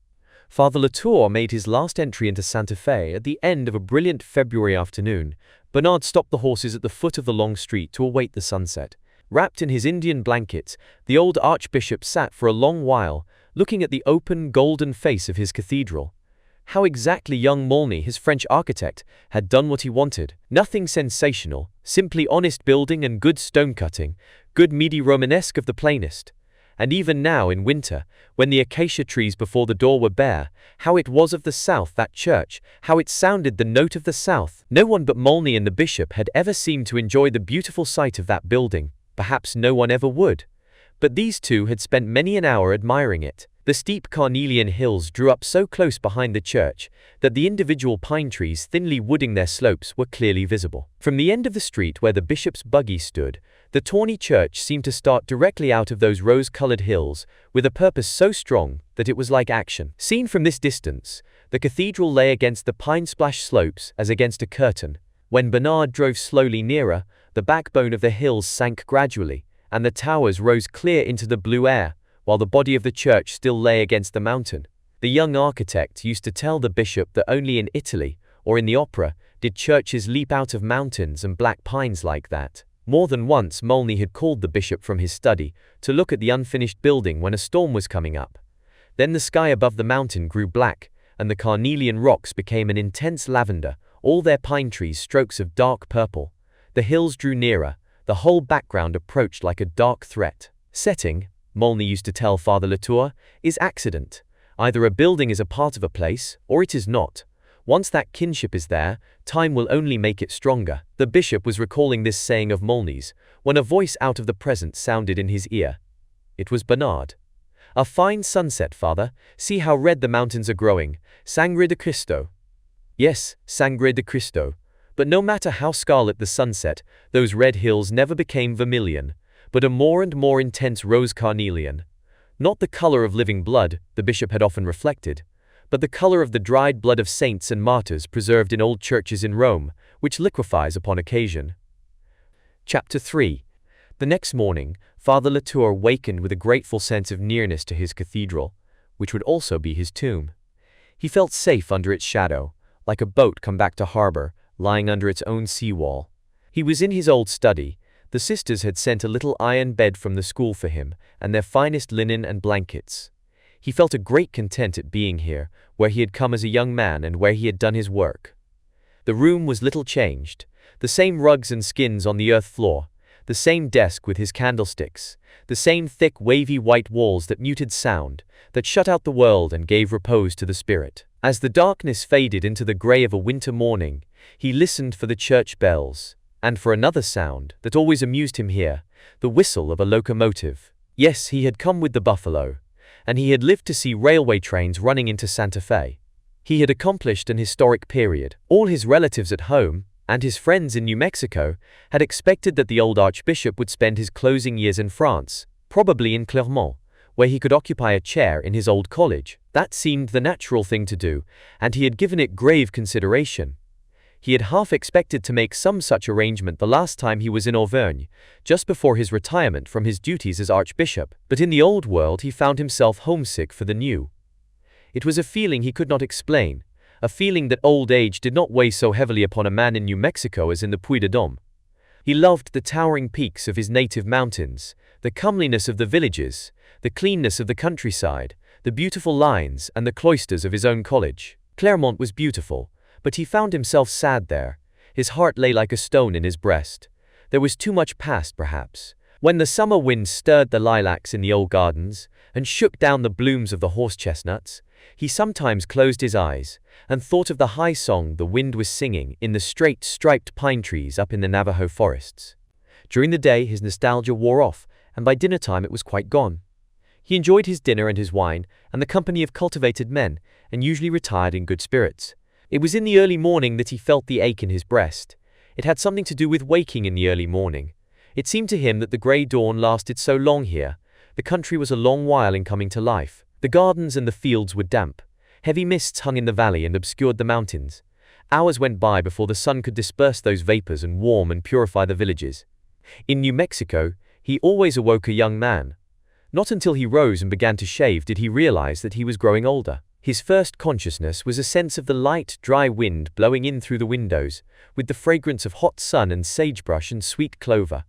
Father Latour made his last entry into Santa Fe at the end of a brilliant February afternoon. Bernard stopped the horses at the foot of the long street to await the sunset. Wrapped in his Indian blankets, the old Archbishop sat for a long while, looking at the open, golden face of his cathedral. How exactly young Molny, his French architect, had done what he wanted. Nothing sensational, simply honest building and good stone-cutting, good Midi-Romanesque of the plainest. And even now in winter, when the acacia trees before the door were bare, how it was of the south, that church, how it sounded the note of the south. No one but Molny and the bishop had ever seemed to enjoy the beautiful sight of that building, perhaps no one ever would. But these two had spent many an hour admiring it. The steep carnelian hills drew up so close behind the church that the individual pine trees thinly wooding their slopes were clearly visible. From the end of the street where the bishop's buggy stood, the tawny church seemed to start directly out of those rose-colored hills, with a purpose so strong that it was like action. Seen from this distance, the cathedral lay against the pine-splashed slopes as against a curtain. When Bernard drove slowly nearer, the backbone of the hills sank gradually, and the towers rose clear into the blue air, while the body of the church still lay against the mountain. The young architect used to tell the bishop that only in Italy, or in the opera, did churches leap out of mountains and black pines like that. More than once Molny had called the bishop from his study to look at the unfinished building when a storm was coming up. Then the sky above the mountain grew black, and the carnelian rocks became an intense lavender, all their pine trees strokes of dark purple. The hills drew nearer, the whole background approached like a dark threat. Setting, Molny used to tell Father Latour, is accident. Either a building is a part of a place, or it is not. Once that kinship is there, time will only make it stronger. The bishop was recalling this saying of Molny's, when a voice out of the present sounded in his ear. It was Bernard. "A fine sunset, Father. See how red the mountains are growing. Sangre de Cristo." Yes, Sangre de Cristo. But no matter how scarlet the sunset, those red hills never became vermilion, but a more and more intense rose carnelian. Not the color of living blood, the bishop had often reflected, but the color of the dried blood of saints and martyrs preserved in old churches in Rome, which liquefies upon occasion. Chapter 3. The next morning, Father Latour wakened with a grateful sense of nearness to his cathedral, which would also be his tomb. He felt safe under its shadow, like a boat come back to harbor, lying under its own seawall. He was in his old study. The sisters had sent a little iron bed from the school for him, and their finest linen and blankets. He felt a great content at being here, where he had come as a young man and where he had done his work. The room was little changed, the same rugs and skins on the earth floor, the same desk with his candlesticks, the same thick wavy white walls that muted sound, that shut out the world and gave repose to the spirit. As the darkness faded into the grey of a winter morning, he listened for the church bells, and for another sound that always amused him here, the whistle of a locomotive. Yes, he had come with the buffalo, and he had lived to see railway trains running into Santa Fe. He had accomplished an historic period. All his relatives at home, and his friends in New Mexico, had expected that the old Archbishop would spend his closing years in France, probably in Clermont, where he could occupy a chair in his old college. That seemed the natural thing to do, and he had given it grave consideration. He had half expected to make some such arrangement the last time he was in Auvergne, just before his retirement from his duties as Archbishop. But in the old world he found himself homesick for the new. It was a feeling he could not explain, a feeling that old age did not weigh so heavily upon a man in New Mexico as in the Puy-de-Dôme. He loved the towering peaks of his native mountains, the comeliness of the villages, the cleanness of the countryside, the beautiful lines and the cloisters of his own college. Clermont was beautiful, but he found himself sad there. His heart lay like a stone in his breast. There was too much past, perhaps. When the summer wind stirred the lilacs in the old gardens, and shook down the blooms of the horse-chestnuts, he sometimes closed his eyes, and thought of the high song the wind was singing in the straight, striped pine trees up in the Navajo forests. During the day his nostalgia wore off, and by dinner-time it was quite gone. He enjoyed his dinner and his wine, and the company of cultivated men, and usually retired in good spirits. It was in the early morning that he felt the ache in his breast. It had something to do with waking in the early morning. It seemed to him that the grey dawn lasted so long here. The country was a long while in coming to life. The gardens and the fields were damp. Heavy mists hung in the valley and obscured the mountains. Hours went by before the sun could disperse those vapors and warm and purify the villages. In New Mexico, he always awoke a young man. Not until he rose and began to shave did he realize that he was growing older. His first consciousness was a sense of the light, dry wind blowing in through the windows, with the fragrance of hot sun and sagebrush and sweet clover.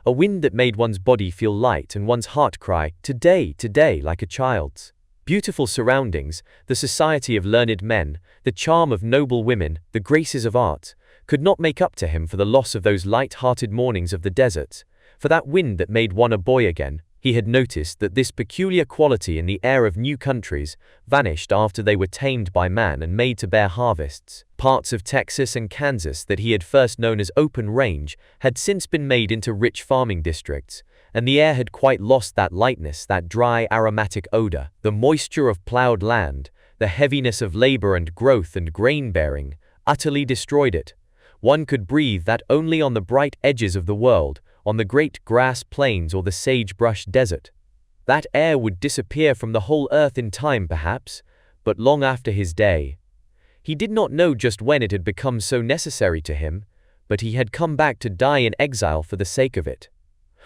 A wind that made one's body feel light and one's heart cry, "Today, today," like a child's. Beautiful surroundings, the society of learned men, the charm of noble women, the graces of art, could not make up to him for the loss of those light-hearted mornings of the deserts, for that wind that made one a boy again. He had noticed that this peculiar quality in the air of new countries vanished after they were tamed by man and made to bear harvests. Parts of Texas and Kansas that he had first known as open range had since been made into rich farming districts, and the air had quite lost that lightness, that dry aromatic odor. The moisture of plowed land, the heaviness of labor and growth and grain-bearing, utterly destroyed it. One could breathe that only on the bright edges of the world, on the great grass plains or the sagebrush desert. That air would disappear from the whole earth in time perhaps, but long after his day. He did not know just when it had become so necessary to him, but he had come back to die in exile for the sake of it.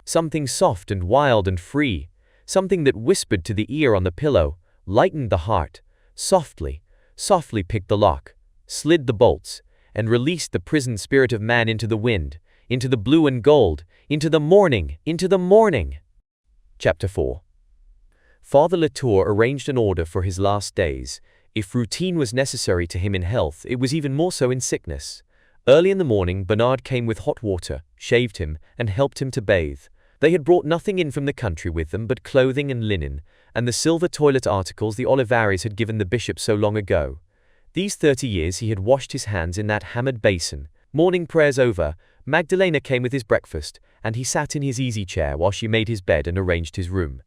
Something soft and wild and free, something that whispered to the ear on the pillow, lightened the heart, softly, softly picked the lock, slid the bolts, and released the prisoned spirit of man into the wind, into the blue and gold, into the morning, into the morning. Chapter 4. Father Latour arranged an order for his last days. If routine was necessary to him in health, it was even more so in sickness. Early in the morning, Bernard came with hot water, shaved him, and helped him to bathe. They had brought nothing in from the country with them but clothing and linen, and the silver toilet articles the Olivares had given the bishop so long ago. These 30 years he had washed his hands in that hammered basin. Morning prayers over, Magdalena came with his breakfast, and he sat in his easy chair while she made his bed and arranged his room.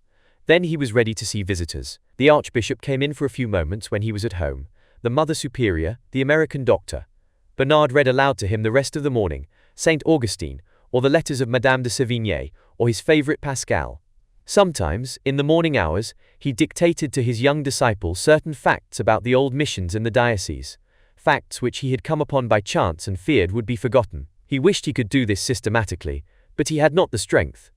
Then he was ready to see visitors. The Archbishop came in for a few moments when he was at home, the Mother Superior, the American doctor. Bernard read aloud to him the rest of the morning, St. Augustine, or the letters of Madame de Sévigné, or his favorite Pascal. Sometimes, in the morning hours, he dictated to his young disciple certain facts about the old missions in the diocese, facts which he had come upon by chance and feared would be forgotten. He wished he could do this systematically, but he had not the strength.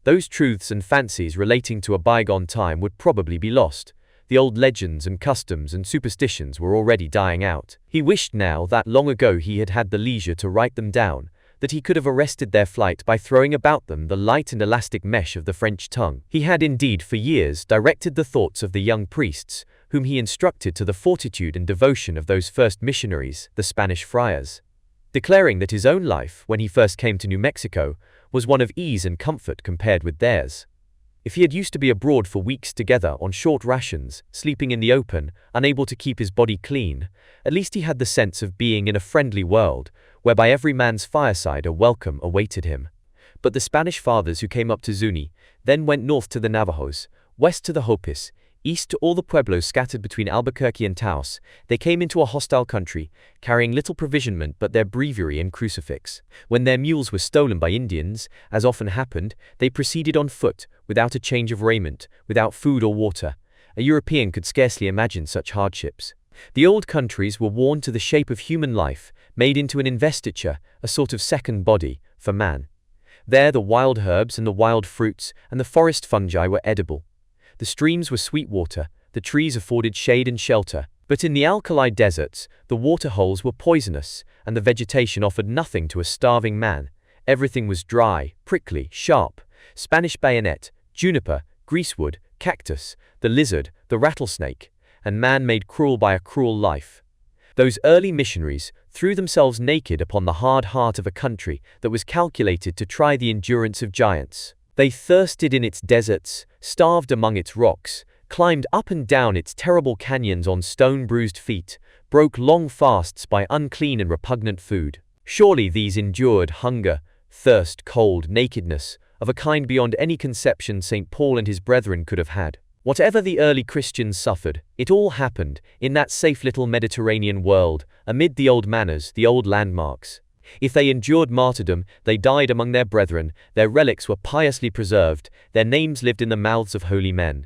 Those truths and fancies relating to a bygone time would probably be lost. The old legends and customs and superstitions were already dying out. He wished now that long ago he had had the leisure to write them down, that he could have arrested their flight by throwing about them the light and elastic mesh of the French tongue. He had indeed for years directed the thoughts of the young priests, whom he instructed to the fortitude and devotion of those first missionaries, the Spanish friars, declaring that his own life, when he first came to New Mexico, was one of ease and comfort compared with theirs. If he had used to be abroad for weeks together on short rations, sleeping in the open, unable to keep his body clean, at least he had the sense of being in a friendly world, where by every man's fireside a welcome awaited him. But the Spanish fathers who came up to Zuni, then went north to the Navajos, west to the Hopis, east to all the pueblos scattered between Albuquerque and Taos. They came into a hostile country, carrying little provisionment but their breviary and crucifix. When their mules were stolen by Indians, as often happened, they proceeded on foot, without a change of raiment, without food or water. A European could scarcely imagine such hardships. The old countries were worn to the shape of human life, made into an investiture, a sort of second body, for man. There the wild herbs and the wild fruits and the forest fungi were edible. The streams were sweet water, the trees afforded shade and shelter, but in the alkali deserts, the water holes were poisonous, and the vegetation offered nothing to a starving man. Everything was dry, prickly, sharp. Spanish bayonet, juniper, greasewood, cactus, the lizard, the rattlesnake, and man made cruel by a cruel life. Those early missionaries threw themselves naked upon the hard heart of a country that was calculated to try the endurance of giants. They thirsted in its deserts, starved among its rocks, climbed up and down its terrible canyons on stone-bruised feet, broke long fasts by unclean and repugnant food. Surely these endured hunger, thirst, cold, nakedness, of a kind beyond any conception St. Paul and his brethren could have had. Whatever the early Christians suffered, it all happened in that safe little Mediterranean world, amid the old manners, the old landmarks. If they endured martyrdom, they died among their brethren, their relics were piously preserved, their names lived in the mouths of holy men.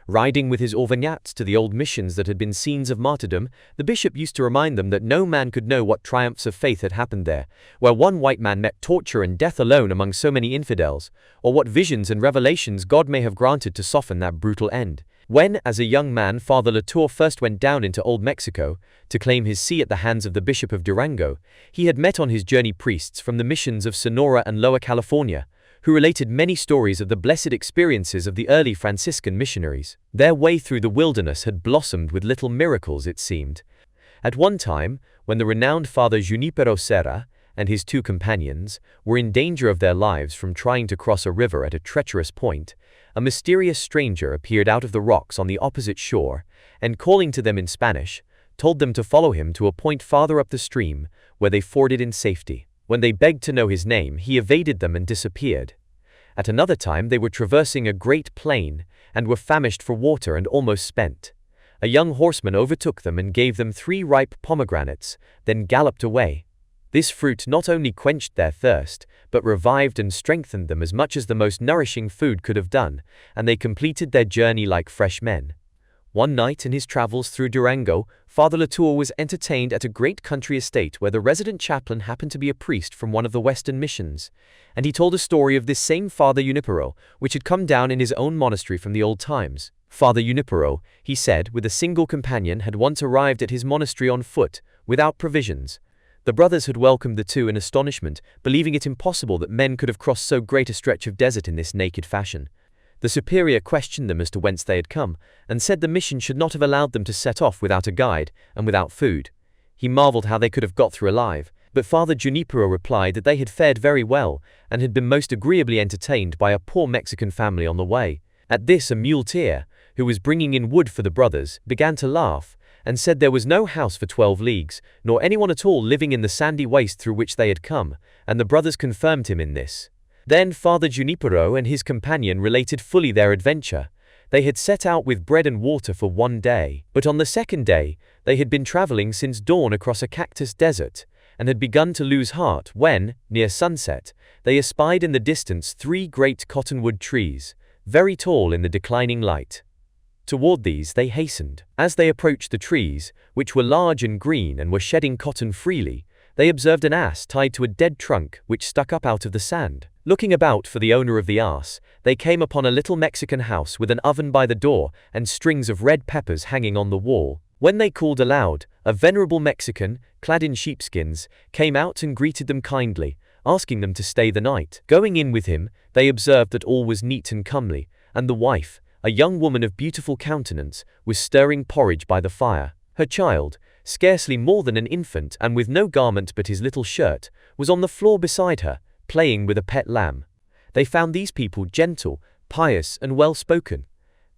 Riding with his Auvergnats to the old missions that had been scenes of martyrdom, the bishop used to remind them that no man could know what triumphs of faith had happened there, where one white man met torture and death alone among so many infidels, or what visions and revelations God may have granted to soften that brutal end. When, as a young man, Father Latour first went down into Old Mexico to claim his see at the hands of the Bishop of Durango, he had met on his journey priests from the missions of Sonora and Lower California, who related many stories of the blessed experiences of the early Franciscan missionaries. Their way through the wilderness had blossomed with little miracles, it seemed. At one time, when the renowned Father Junipero Serra and his two companions were in danger of their lives from trying to cross a river at a treacherous point, a mysterious stranger appeared out of the rocks on the opposite shore, and calling to them in Spanish, told them to follow him to a point farther up the stream, where they forded in safety. When they begged to know his name, he evaded them and disappeared. At another time they were traversing a great plain, and were famished for water and almost spent. A young horseman overtook them and gave them 3 ripe pomegranates, then galloped away. This fruit not only quenched their thirst, but revived and strengthened them as much as the most nourishing food could have done, and they completed their journey like fresh men. One night in his travels through Durango, Father Latour was entertained at a great country estate where the resident chaplain happened to be a priest from one of the Western missions, and he told a story of this same Father Junipero, which had come down in his own monastery from the old times. Father Junipero, he said, with a single companion, had once arrived at his monastery on foot, without provisions. The brothers had welcomed the two in astonishment, believing it impossible that men could have crossed so great a stretch of desert in this naked fashion. The superior questioned them as to whence they had come, and said the mission should not have allowed them to set off without a guide and without food. He marveled how they could have got through alive, but Father Junipero replied that they had fared very well and had been most agreeably entertained by a poor Mexican family on the way. At this a muleteer, who was bringing in wood for the brothers, began to laugh, and said there was no house for 12 leagues, nor anyone at all living in the sandy waste through which they had come, and the brothers confirmed him in this. Then Father Junipero and his companion related fully their adventure. They had set out with bread and water for 1 day, but on the 2nd day, they had been traveling since dawn across a cactus desert, and had begun to lose heart when, near sunset, they espied in the distance 3 great cottonwood trees, very tall in the declining light. Toward these they hastened. As they approached the trees, which were large and green and were shedding cotton freely, they observed an ass tied to a dead trunk which stuck up out of the sand. Looking about for the owner of the ass, they came upon a little Mexican house with an oven by the door and strings of red peppers hanging on the wall. When they called aloud, a venerable Mexican, clad in sheepskins, came out and greeted them kindly, asking them to stay the night. Going in with him, they observed that all was neat and comely, and the wife, a young woman of beautiful countenance, was stirring porridge by the fire. Her child, scarcely more than an infant and with no garment but his little shirt, was on the floor beside her, playing with a pet lamb. They found these people gentle, pious, and well-spoken.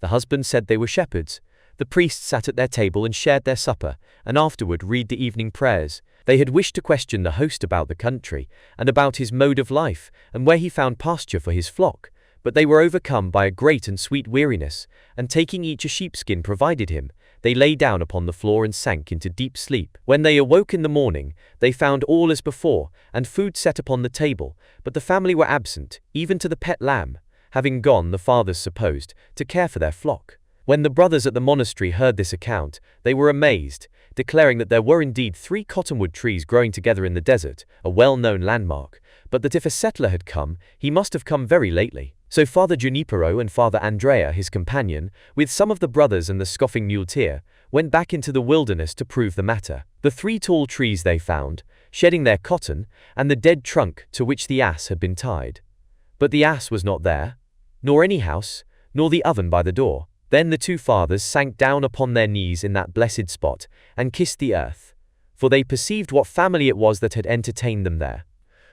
The husband said they were shepherds. The priests sat at their table and shared their supper, and afterward read the evening prayers. They had wished to question the host about the country, and about his mode of life, and where he found pasture for his flock. But they were overcome by a great and sweet weariness, and taking each a sheepskin provided him, they lay down upon the floor and sank into deep sleep. When they awoke in the morning, they found all as before, and food set upon the table, but the family were absent, even to the pet lamb, having gone, the fathers supposed, to care for their flock. When the brothers at the monastery heard this account, they were amazed, declaring that there were indeed 3 cottonwood trees growing together in the desert, a well-known landmark, but that if a settler had come, he must have come very lately. So Father Junipero and Father Andrea, his companion, with some of the brothers and the scoffing muleteer, went back into the wilderness to prove the matter. The 3 tall trees they found, shedding their cotton, and the dead trunk to which the ass had been tied. But the ass was not there, nor any house, nor the oven by the door. Then the 2 fathers sank down upon their knees in that blessed spot, and kissed the earth, for they perceived what family it was that had entertained them there.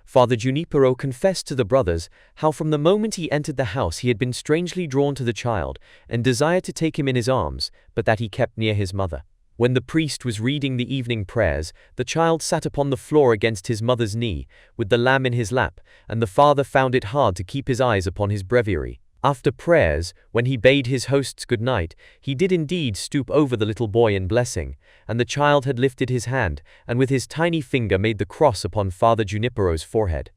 Father Junipero confessed to the brothers how from the moment he entered the house he had been strangely drawn to the child, and desired to take him in his arms, but that he kept near his mother. When the priest was reading the evening prayers, the child sat upon the floor against his mother's knee, with the lamb in his lap, and the father found it hard to keep his eyes upon his breviary. After prayers, when he bade his hosts good night, he did indeed stoop over the little boy in blessing, and the child had lifted his hand, and with his tiny finger made the cross upon Father Junipero's forehead.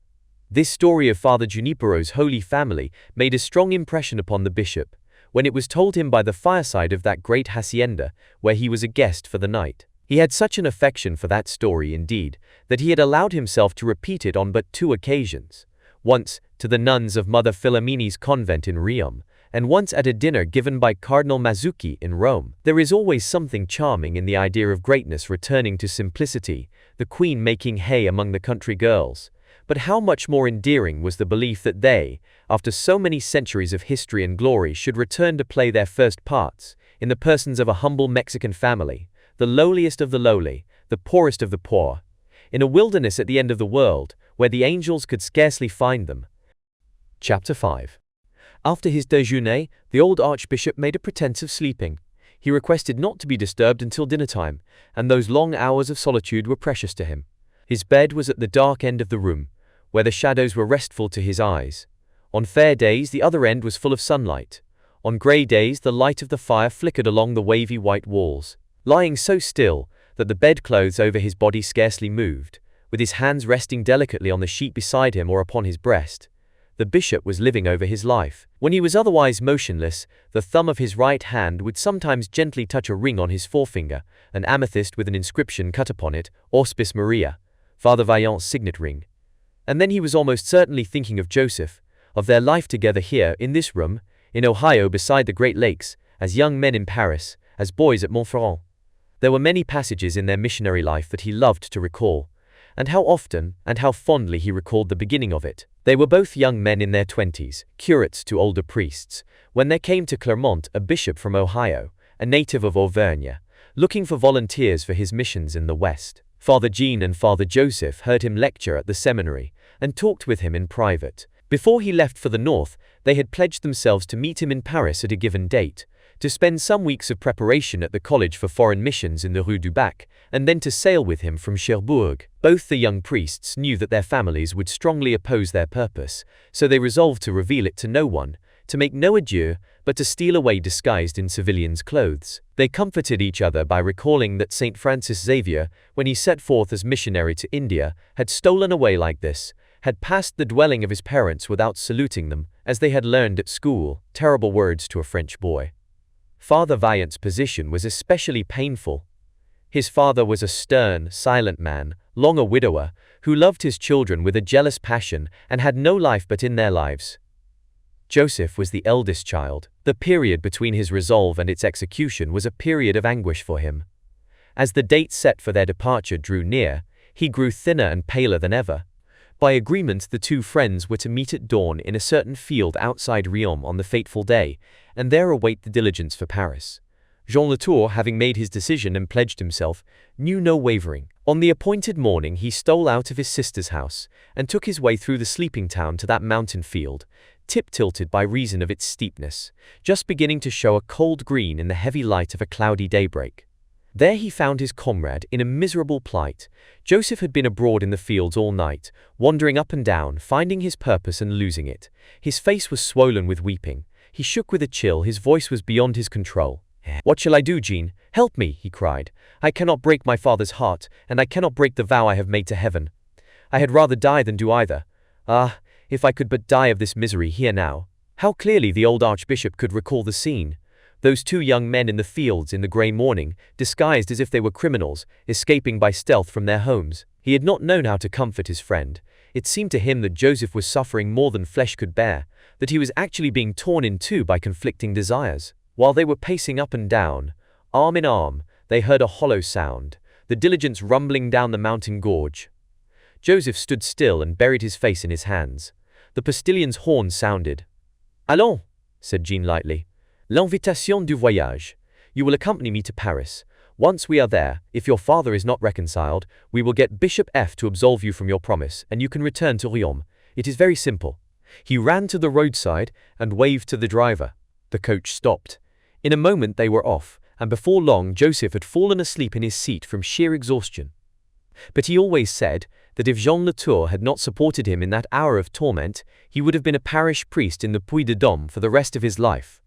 This story of Father Junipero's holy family made a strong impression upon the bishop, when it was told him by the fireside of that great hacienda, where he was a guest for the night. He had such an affection for that story indeed, that he had allowed himself to repeat it on but 2 occasions. Once to the nuns of Mother Philomeni's convent in Riom, and once at a dinner given by Cardinal Mazzucchi in Rome. There is always something charming in the idea of greatness returning to simplicity, the queen making hay among the country girls. But how much more endearing was the belief that they, after so many centuries of history and glory, should return to play their first parts, in the persons of a humble Mexican family, the lowliest of the lowly, the poorest of the poor, in a wilderness at the end of the world, where the angels could scarcely find them. Chapter 5. After his déjeuner, the old Archbishop made a pretense of sleeping. He requested not to be disturbed until dinner-time, and those long hours of solitude were precious to him. His bed was at the dark end of the room, where the shadows were restful to his eyes. On fair days the other end was full of sunlight. On grey days the light of the fire flickered along the wavy white walls. Lying so still that the bedclothes over his body scarcely moved, with his hands resting delicately on the sheet beside him or upon his breast, the bishop was living over his life. When he was otherwise motionless, the thumb of his right hand would sometimes gently touch a ring on his forefinger, an amethyst with an inscription cut upon it, Auspice Maria, Father Vaillant's signet ring. And then he was almost certainly thinking of Joseph, of their life together here, in this room, in Ohio beside the Great Lakes, as young men in Paris, as boys at Montferrand. There were many passages in their missionary life that he loved to recall, and how often and how fondly he recalled the beginning of it. They were both young men in their 20s, curates to older priests, when there came to Clermont a bishop from Ohio, a native of Auvergne, looking for volunteers for his missions in the West. Father Jean and Father Joseph heard him lecture at the seminary, and talked with him in private. Before he left for the north, they had pledged themselves to meet him in Paris at a given date, to spend some weeks of preparation at the College for Foreign Missions in the Rue du Bac, and then to sail with him from Cherbourg. Both the young priests knew that their families would strongly oppose their purpose, so they resolved to reveal it to no one, to make no adieu, but to steal away disguised in civilians' clothes. They comforted each other by recalling that St. Francis Xavier, when he set forth as missionary to India, had stolen away like this, had passed the dwelling of his parents without saluting them, as they had learned at school, terrible words to a French boy. Father Vaillant's position was especially painful. His father was a stern, silent man, long a widower, who loved his children with a jealous passion and had no life but in their lives. Joseph was the eldest child. The period between his resolve and its execution was a period of anguish for him. As the date set for their departure drew near, he grew thinner and paler than ever. By agreement, the 2 friends were to meet at dawn in a certain field outside Riom on the fateful day, and there await the diligence for Paris. Jean Latour, having made his decision and pledged himself, knew no wavering. On the appointed morning he stole out of his sister's house, and took his way through the sleeping town to that mountain field, tip-tilted by reason of its steepness, just beginning to show a cold green in the heavy light of a cloudy daybreak. There he found his comrade in a miserable plight. Joseph had been abroad in the fields all night, wandering up and down, finding his purpose and losing it. His face was swollen with weeping. He shook with a chill, his voice was beyond his control. "What shall I do, Jean? Help me," he cried. "I cannot break my father's heart, and I cannot break the vow I have made to heaven. I had rather die than do either. Ah, if I could but die of this misery here now." How clearly the old Archbishop could recall the scene. Those two young men in the fields in the grey morning, disguised as if they were criminals, escaping by stealth from their homes. He had not known how to comfort his friend. It seemed to him that Joseph was suffering more than flesh could bear, that he was actually being torn in two by conflicting desires. While they were pacing up and down, arm in arm, they heard a hollow sound, the diligence rumbling down the mountain gorge. Joseph stood still and buried his face in his hands. The postillion's horn sounded. "Allons," said Jean lightly. "L'invitation du voyage. You will accompany me to Paris. Once we are there, if your father is not reconciled, we will get Bishop F to absolve you from your promise, and you can return to Riom. It is very simple." He ran to the roadside and waved to the driver. The coach stopped. In a moment they were off, and before long Joseph had fallen asleep in his seat from sheer exhaustion. But he always said that if Jean Latour had not supported him in that hour of torment, he would have been a parish priest in the Puy de Dôme for the rest of his life.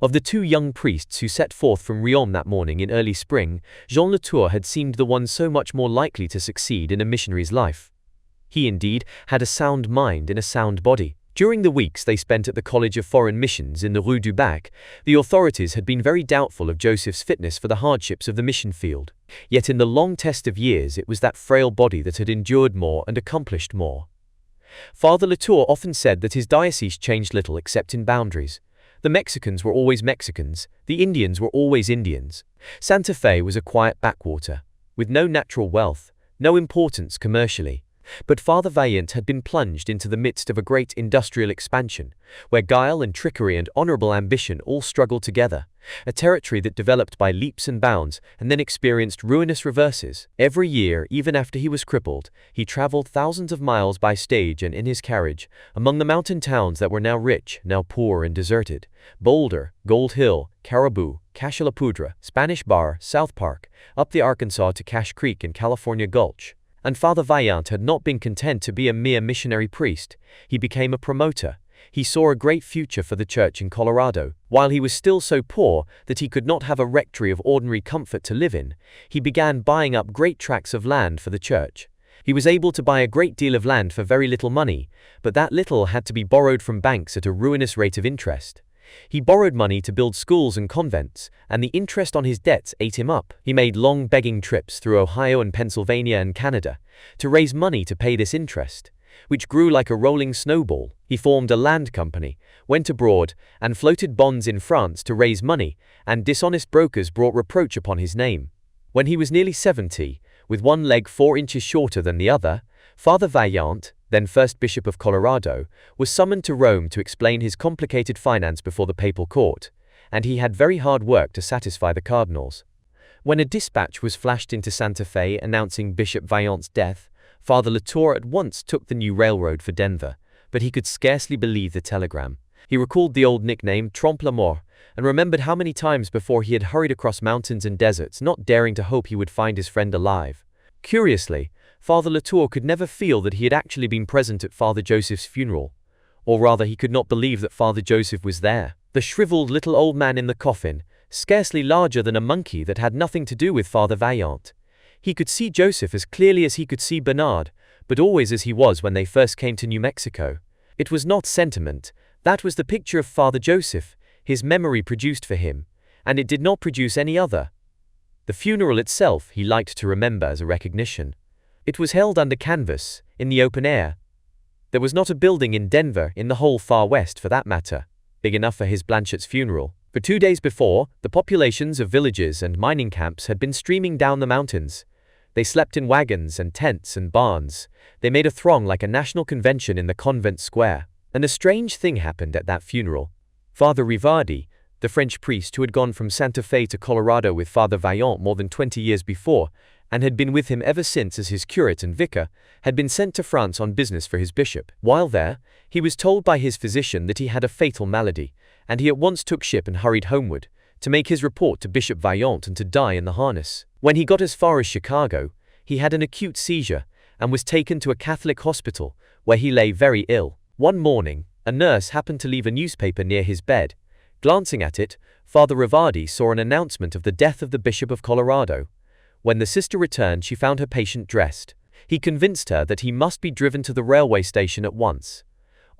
Of the two young priests who set forth from Riom that morning in early spring, Jean Latour had seemed the one so much more likely to succeed in a missionary's life. He indeed had a sound mind in a sound body. During the weeks they spent at the College of Foreign Missions in the Rue du Bac, the authorities had been very doubtful of Joseph's fitness for the hardships of the mission field. Yet in the long test of years it was that frail body that had endured more and accomplished more. Father Latour often said that his diocese changed little except in boundaries. The Mexicans were always Mexicans, the Indians were always Indians. Santa Fe was a quiet backwater, with no natural wealth, no importance commercially. But Father Vaillant had been plunged into the midst of a great industrial expansion, where guile and trickery and honorable ambition all struggled together, a territory that developed by leaps and bounds and then experienced ruinous reverses. Every year, even after he was crippled, he traveled thousands of miles by stage and in his carriage, among the mountain towns that were now rich, now poor and deserted. Boulder, Gold Hill, Caribou, Cache la Poudre, Spanish Bar, South Park, up the Arkansas to Cache Creek and California Gulch. And Father Vaillant had not been content to be a mere missionary priest. He became a promoter. He saw a great future for the church in Colorado. While he was still so poor that he could not have a rectory of ordinary comfort to live in, he began buying up great tracts of land for the church. He was able to buy a great deal of land for very little money, but that little had to be borrowed from banks at a ruinous rate of interest. He borrowed money to build schools and convents, and the interest on his debts ate him up. He made long begging trips through Ohio and Pennsylvania and Canada to raise money to pay this interest, which grew like a rolling snowball. He formed a land company, went abroad, and floated bonds in France to raise money, and dishonest brokers brought reproach upon his name. When he was nearly 70, with one leg 4 inches shorter than the other, Father Vaillant, then first Bishop of Colorado, was summoned to Rome to explain his complicated finance before the papal court, and he had very hard work to satisfy the cardinals. When a dispatch was flashed into Santa Fe announcing Bishop Vaillant's death, Father Latour at once took the new railroad for Denver, but he could scarcely believe the telegram. He recalled the old nickname Trompe la Mort, and remembered how many times before he had hurried across mountains and deserts, not daring to hope he would find his friend alive. Curiously, Father Latour could never feel that he had actually been present at Father Joseph's funeral, or rather he could not believe that Father Joseph was there. The shriveled little old man in the coffin, scarcely larger than a monkey, that had nothing to do with Father Vaillant. He could see Joseph as clearly as he could see Bernard, but always as he was when they first came to New Mexico. It was not sentiment, that was the picture of Father Joseph, his memory produced for him, and it did not produce any other. The funeral itself he liked to remember as a recognition. It was held under canvas, in the open air. There was not a building in Denver, in the whole far west for that matter, big enough for his Blanchette's funeral. For 2 days before, the populations of villages and mining camps had been streaming down the mountains. They slept in wagons and tents and barns. They made a throng like a national convention in the convent square. And a strange thing happened at that funeral. Father Rivardi, the French priest who had gone from Santa Fe to Colorado with Father Vaillant more than 20 years before, and had been with him ever since as his curate and vicar, had been sent to France on business for his bishop. While there, he was told by his physician that he had a fatal malady, and he at once took ship and hurried homeward, to make his report to Bishop Vaillant and to die in the harness. When he got as far as Chicago, he had an acute seizure, and was taken to a Catholic hospital, where he lay very ill. One morning, a nurse happened to leave a newspaper near his bed. Glancing at it, Father Rivardi saw an announcement of the death of the Bishop of Colorado. When the sister returned, she found her patient dressed. He convinced her that he must be driven to the railway station at once.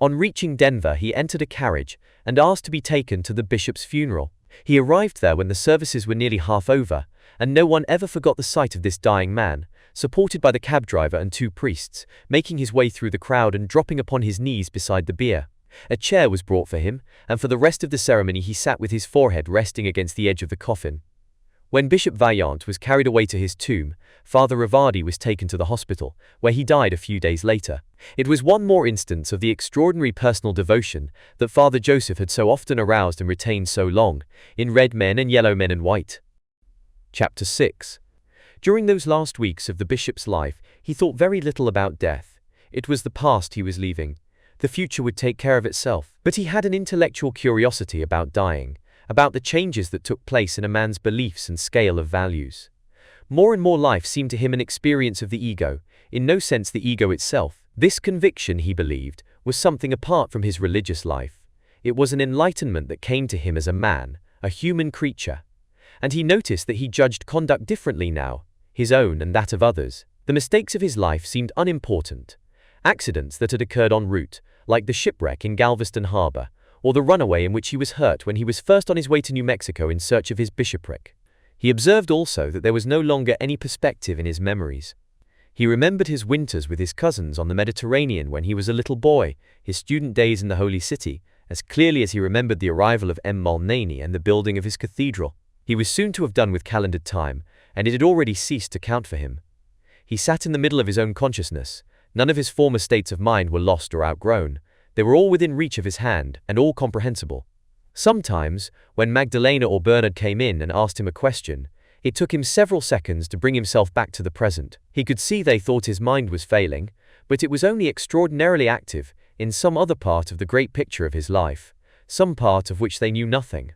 On reaching Denver, he entered a carriage and asked to be taken to the bishop's funeral. He arrived there when the services were nearly half over, and no one ever forgot the sight of this dying man, supported by the cab driver and 2 priests, making his way through the crowd and dropping upon his knees beside the bier. A chair was brought for him, and for the rest of the ceremony he sat with his forehead resting against the edge of the coffin. When Bishop Vaillant was carried away to his tomb, Father Rivardi was taken to the hospital, where he died a few days later. It was one more instance of the extraordinary personal devotion that Father Joseph had so often aroused and retained so long, in red men and yellow men and white. Chapter 6. During those last weeks of the bishop's life, he thought very little about death. It was the past he was leaving. The future would take care of itself. But he had an intellectual curiosity about dying, about the changes that took place in a man's beliefs and scale of values. More and more life seemed to him an experience of the ego, in no sense the ego itself. This conviction, he believed, was something apart from his religious life. It was an enlightenment that came to him as a man, a human creature. And he noticed that he judged conduct differently now, his own and that of others. The mistakes of his life seemed unimportant. Accidents that had occurred en route, like the shipwreck in Galveston Harbor, or the runaway in which he was hurt when he was first on his way to New Mexico in search of his bishopric. He observed also that there was no longer any perspective in his memories. He remembered his winters with his cousins on the Mediterranean when he was a little boy, his student days in the Holy City, as clearly as he remembered the arrival of M. Mulnany and the building of his cathedral. He was soon to have done with calendared time, and it had already ceased to count for him. He sat in the middle of his own consciousness. None of his former states of mind were lost or outgrown. They were all within reach of his hand, and all comprehensible. Sometimes, when Magdalena or Bernard came in and asked him a question, it took him several seconds to bring himself back to the present. He could see they thought his mind was failing, but it was only extraordinarily active, in some other part of the great picture of his life, some part of which they knew nothing.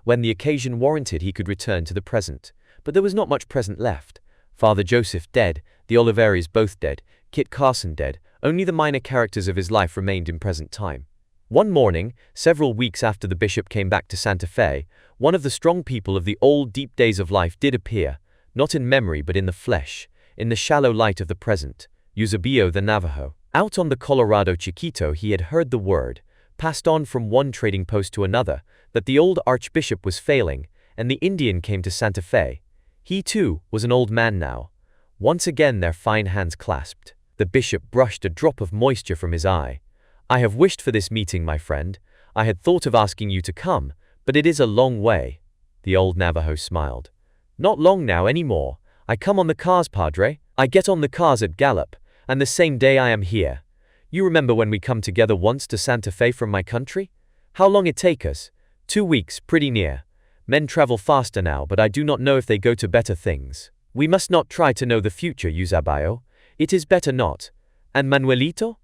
When the occasion warranted, he could return to the present, but there was not much present left. Father Joseph dead, the Oliveris both dead, Kit Carson dead, only the minor characters of his life remained in present time. One morning, several weeks after the bishop came back to Santa Fe, one of the strong people of the old deep days of life did appear, not in memory but in the flesh, in the shallow light of the present, Eusebio the Navajo. Out on the Colorado Chiquito he had heard the word, passed on from one trading post to another, that the old Archbishop was failing, and the Indian came to Santa Fe. He too was an old man now. Once again their fine hands clasped. The bishop brushed a drop of moisture from his eye. "I have wished for this meeting, my friend. I had thought of asking you to come, but it is a long way." The old Navajo smiled. "Not long now any more. I come on the cars, Padre. I get on the cars at Gallup, and the same day I am here. You remember when we come together once to Santa Fe from my country? How long it take us? 2 weeks, pretty near. Men travel faster now, but I do not know if they go to better things. We must not try to know the future, Eusebio. It is better not. And Manuelito?"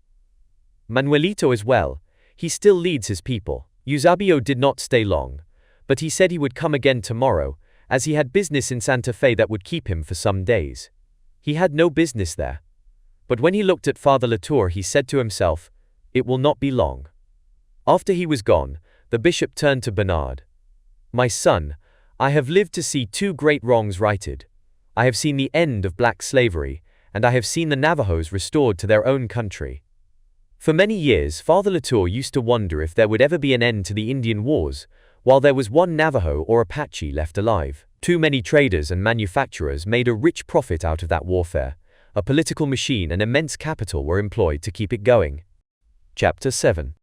"Manuelito as well. He still leads his people." Eusebio did not stay long, but he said he would come again tomorrow, as he had business in Santa Fe that would keep him for some days. He had no business there. But when he looked at Father Latour, he said to himself, "It will not be long." After he was gone, the bishop turned to Bernard. "My son, I have lived to see 2 great wrongs righted. I have seen the end of black slavery, and I have seen the Navajos restored to their own country." For many years, Father Latour used to wonder if there would ever be an end to the Indian wars, while there was one Navajo or Apache left alive. Too many traders and manufacturers made a rich profit out of that warfare. A political machine and immense capital were employed to keep it going. Chapter 7.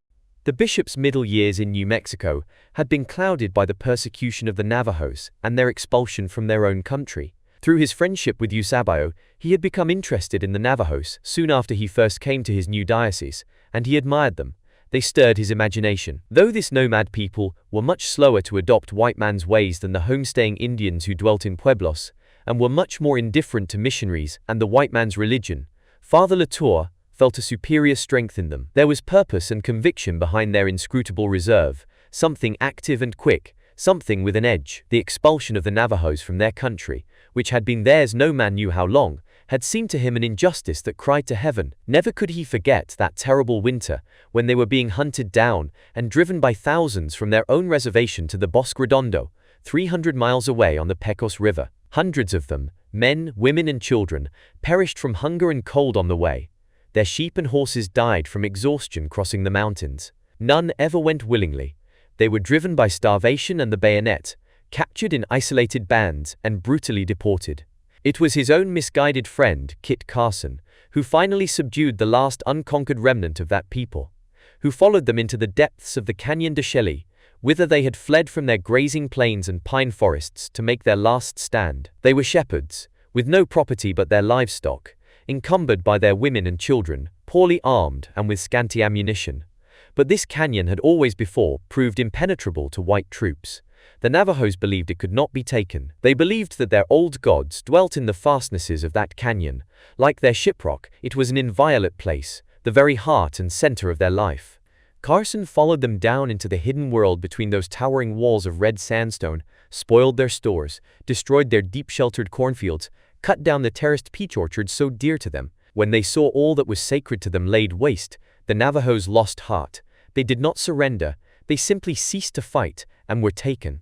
The bishop's middle years in New Mexico had been clouded by the persecution of the Navajos and their expulsion from their own country. Through his friendship with Eusebio, he had become interested in the Navajos soon after he first came to his new diocese, and he admired them. They stirred his imagination. Though this nomad people were much slower to adopt white man's ways than the homestaying Indians who dwelt in pueblos, and were much more indifferent to missionaries and the white man's religion, Father Latour felt a superior strength in them. There was purpose and conviction behind their inscrutable reserve, something active and quick, something with an edge. The expulsion of the Navajos from their country, which had been theirs no man knew how long, had seemed to him an injustice that cried to heaven. Never could he forget that terrible winter when they were being hunted down and driven by thousands from their own reservation to the Bosque Redondo, 300 miles away on the Pecos River. Hundreds of them, men, women and children, perished from hunger and cold on the way. Their sheep and horses died from exhaustion crossing the mountains. None ever went willingly. They were driven by starvation and the bayonet, captured in isolated bands and brutally deported. It was his own misguided friend, Kit Carson, who finally subdued the last unconquered remnant of that people, who followed them into the depths of the Canyon de Chelly, whither they had fled from their grazing plains and pine forests to make their last stand. They were shepherds, with no property but their livestock, encumbered by their women and children, poorly armed and with scanty ammunition. But this canyon had always before proved impenetrable to white troops. The Navajos believed it could not be taken. They believed that their old gods dwelt in the fastnesses of that canyon. Like their shiprock, it was an inviolate place, the very heart and center of their life. Carson followed them down into the hidden world between those towering walls of red sandstone, spoiled their stores, destroyed their deep-sheltered cornfields, cut down the terraced peach orchards so dear to them. When they saw all that was sacred to them laid waste, the Navajos lost heart. They did not surrender, they simply ceased to fight and were taken.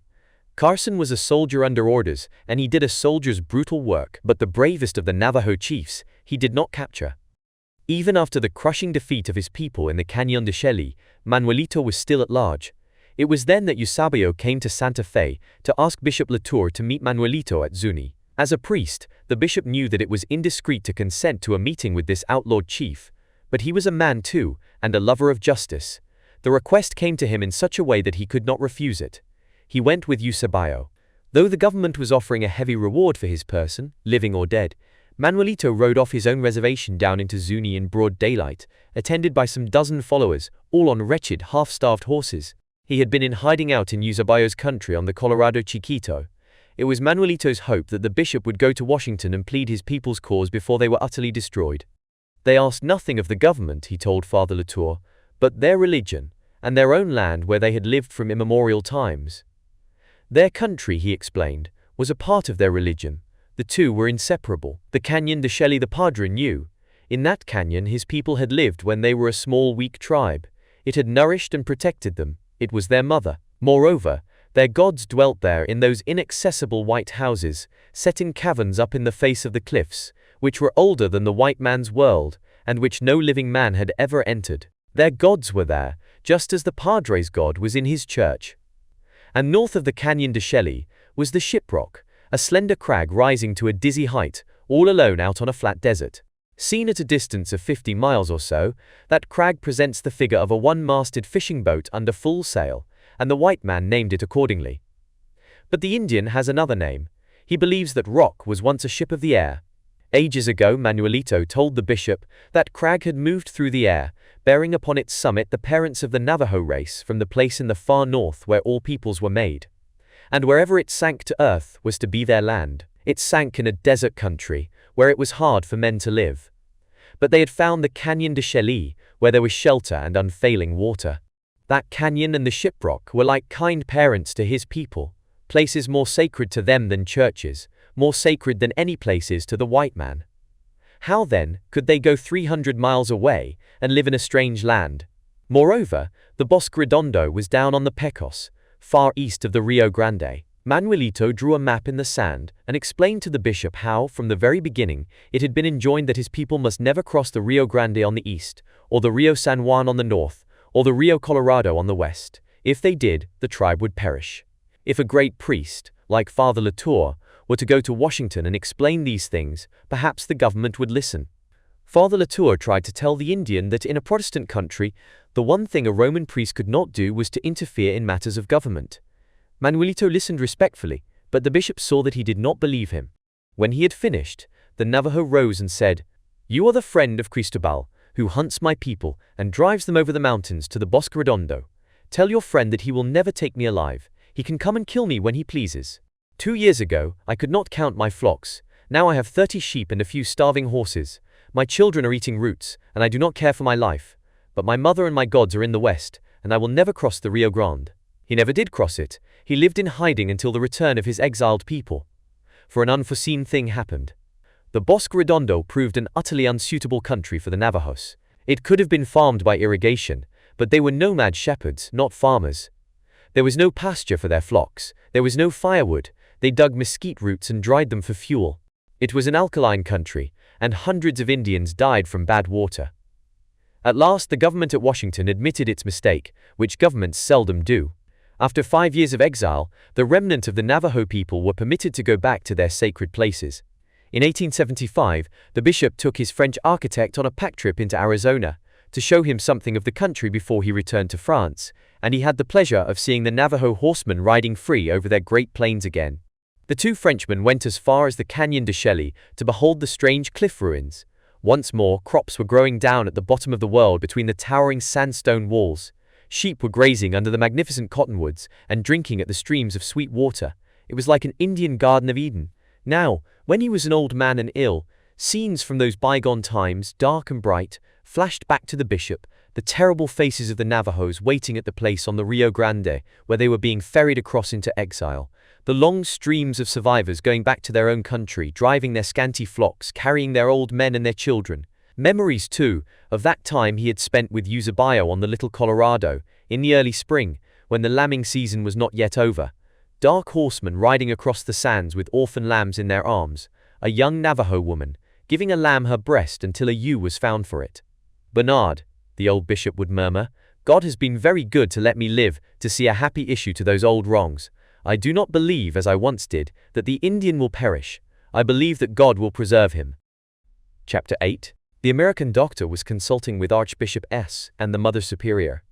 Carson was a soldier under orders, and he did a soldier's brutal work, but the bravest of the Navajo chiefs he did not capture. Even after the crushing defeat of his people in the Canyon de Chelly, Manuelito was still at large. It was then that Eusebio came to Santa Fe to ask Bishop Latour to meet Manuelito at Zuni. As a priest, the bishop knew that it was indiscreet to consent to a meeting with this outlawed chief, but he was a man too, and a lover of justice. The request came to him in such a way that he could not refuse it. He went with Eusebio. Though the government was offering a heavy reward for his person, living or dead, Manuelito rode off his own reservation down into Zuni in broad daylight, attended by some dozen followers, all on wretched, half-starved horses. He had been in hiding out in Eusebio's country on the Colorado Chiquito. It was Manuelito's hope that the bishop would go to Washington and plead his people's cause before they were utterly destroyed. They asked nothing of the government, he told Father Latour, but their religion, and their own land where they had lived from immemorial times. Their country, he explained, was a part of their religion. The two were inseparable. The Canyon de Chelly the Padre knew. In that canyon his people had lived when they were a small weak tribe. It had nourished and protected them. It was their mother. Moreover, their gods dwelt there in those inaccessible white houses, set in caverns up in the face of the cliffs, which were older than the white man's world, and which no living man had ever entered. Their gods were there, just as the Padre's God was in his church. And north of the Canyon de Chelly was the Shiprock, a slender crag rising to a dizzy height, all alone out on a flat desert. Seen at a distance of 50 miles or so, that crag presents the figure of a one-masted fishing boat under full sail, and the white man named it accordingly. But the Indian has another name. He believes that Rock was once a ship of the air. Ages ago, Manuelito told the bishop that crag had moved through the air, bearing upon its summit the parents of the Navajo race from the place in the far north where all peoples were made. And wherever it sank to earth was to be their land. It sank in a desert country, where it was hard for men to live. But they had found the Canyon de Chelly, where there was shelter and unfailing water. That canyon and the Shiprock were like kind parents to his people, places more sacred to them than churches, more sacred than any places to the white man. How then could they go 300 miles away and live in a strange land? Moreover, the Bosque Redondo was down on the Pecos, far east of the Rio Grande. Manuelito drew a map in the sand and explained to the bishop how, from the very beginning, it had been enjoined that his people must never cross the Rio Grande on the east, or the Rio San Juan on the north, or the Rio Colorado on the west. If they did, the tribe would perish. If a great priest, like Father Latour, were to go to Washington and explain these things, perhaps the government would listen. Father Latour tried to tell the Indian that in a Protestant country, the one thing a Roman priest could not do was to interfere in matters of government. Manuelito listened respectfully, but the bishop saw that he did not believe him. When he had finished, the Navajo rose and said, "You are the friend of Cristobal, who hunts my people and drives them over the mountains to the Bosque Redondo. Tell your friend that he will never take me alive. He can come and kill me when he pleases. 2 years ago, I could not count my flocks. Now I have 30 sheep and a few starving horses. My children are eating roots, and I do not care for my life. But my mother and my gods are in the west, and I will never cross the Rio Grande. He never did cross it. He lived in hiding until the return of his exiled people. For an unforeseen thing happened. The Bosque Redondo proved an utterly unsuitable country for the Navajos. It could have been farmed by irrigation, but they were nomad shepherds, not farmers. There was no pasture for their flocks. There was no firewood. They dug mesquite roots and dried them for fuel. It was an alkaline country, and hundreds of Indians died from bad water. At last, the government at Washington admitted its mistake, which governments seldom do. After 5 years of exile, the remnant of the Navajo people were permitted to go back to their sacred places. In 1875, the bishop took his French architect on a pack trip into Arizona to show him something of the country before he returned to France, and he had the pleasure of seeing the Navajo horsemen riding free over their great plains again. The two Frenchmen went as far as the Canyon de Chelly to behold the strange cliff ruins. Once more, crops were growing down at the bottom of the world between the towering sandstone walls. Sheep were grazing under the magnificent cottonwoods and drinking at the streams of sweet water. It was like an Indian Garden of Eden. Now, when he was an old man and ill, scenes from those bygone times, dark and bright, flashed back to the bishop, the terrible faces of the Navajos waiting at the place on the Rio Grande, where they were being ferried across into exile. The long streams of survivors going back to their own country, driving their scanty flocks, carrying their old men and their children. Memories, too, of that time he had spent with Eusebio on the Little Colorado, in the early spring, when the lambing season was not yet over. Dark horsemen riding across the sands with orphan lambs in their arms, a young Navajo woman, giving a lamb her breast until a ewe was found for it. Bernard, the old bishop would murmur, God has been very good to let me live to see a happy issue to those old wrongs. I do not believe, as I once did, that the Indian will perish. I believe that God will preserve him. Chapter 8. The American doctor was consulting with Archbishop S. and the Mother Superior.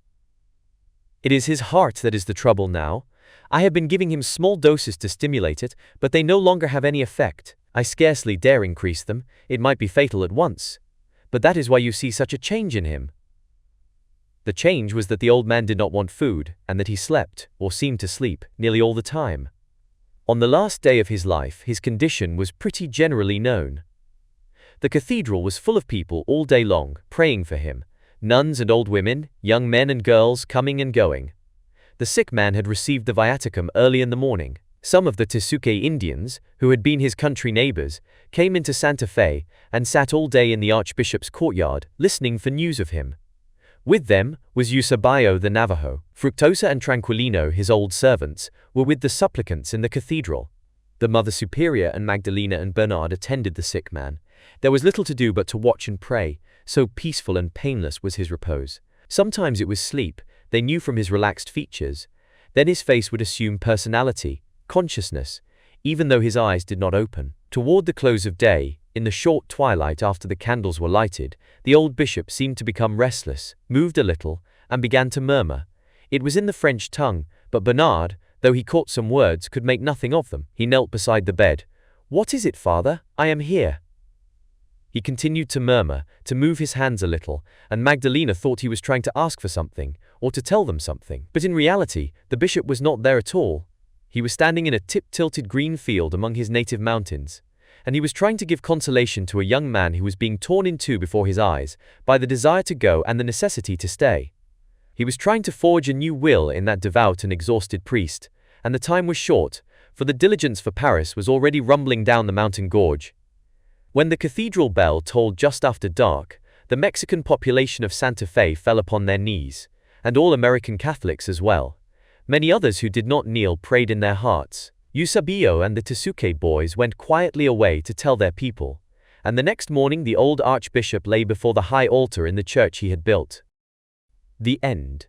It is his heart that is the trouble now. I have been giving him small doses to stimulate it, but they no longer have any effect. I scarcely dare increase them. It might be fatal at once. But that is why you see such a change in him. The change was that the old man did not want food, and that he slept, or seemed to sleep, nearly all the time. On the last day of his life, his condition was pretty generally known. The cathedral was full of people all day long, praying for him. Nuns and old women, young men and girls coming and going. The sick man had received the viaticum early in the morning. Some of the Tesuque Indians, who had been his country neighbors, came into Santa Fe and sat all day in the Archbishop's courtyard, listening for news of him. With them was Eusebio the Navajo. Fructosa and Tranquilino, his old servants, were with the supplicants in the cathedral. The Mother Superior and Magdalena and Bernard attended the sick man. There was little to do but to watch and pray, so peaceful and painless was his repose. Sometimes it was sleep, they knew from his relaxed features. Then his face would assume personality, consciousness, even though his eyes did not open. Toward the close of day, in the short twilight after the candles were lighted, the old bishop seemed to become restless, moved a little, and began to murmur. It was in the French tongue, but Bernard, though he caught some words, could make nothing of them. He knelt beside the bed. "What is it, father? I am here." He continued to murmur, to move his hands a little, and Magdalena thought he was trying to ask for something, or to tell them something. But in reality, the bishop was not there at all. He was standing in a tip-tilted green field among his native mountains, and he was trying to give consolation to a young man who was being torn in two before his eyes, by the desire to go and the necessity to stay. He was trying to forge a new will in that devout and exhausted priest, and the time was short, for the diligence for Paris was already rumbling down the mountain gorge. When the cathedral bell tolled just after dark, the Mexican population of Santa Fe fell upon their knees, and all American Catholics as well. Many others who did not kneel prayed in their hearts. Eusebio and the Tesuque boys went quietly away to tell their people, and the next morning the old archbishop lay before the high altar in the church he had built. The end.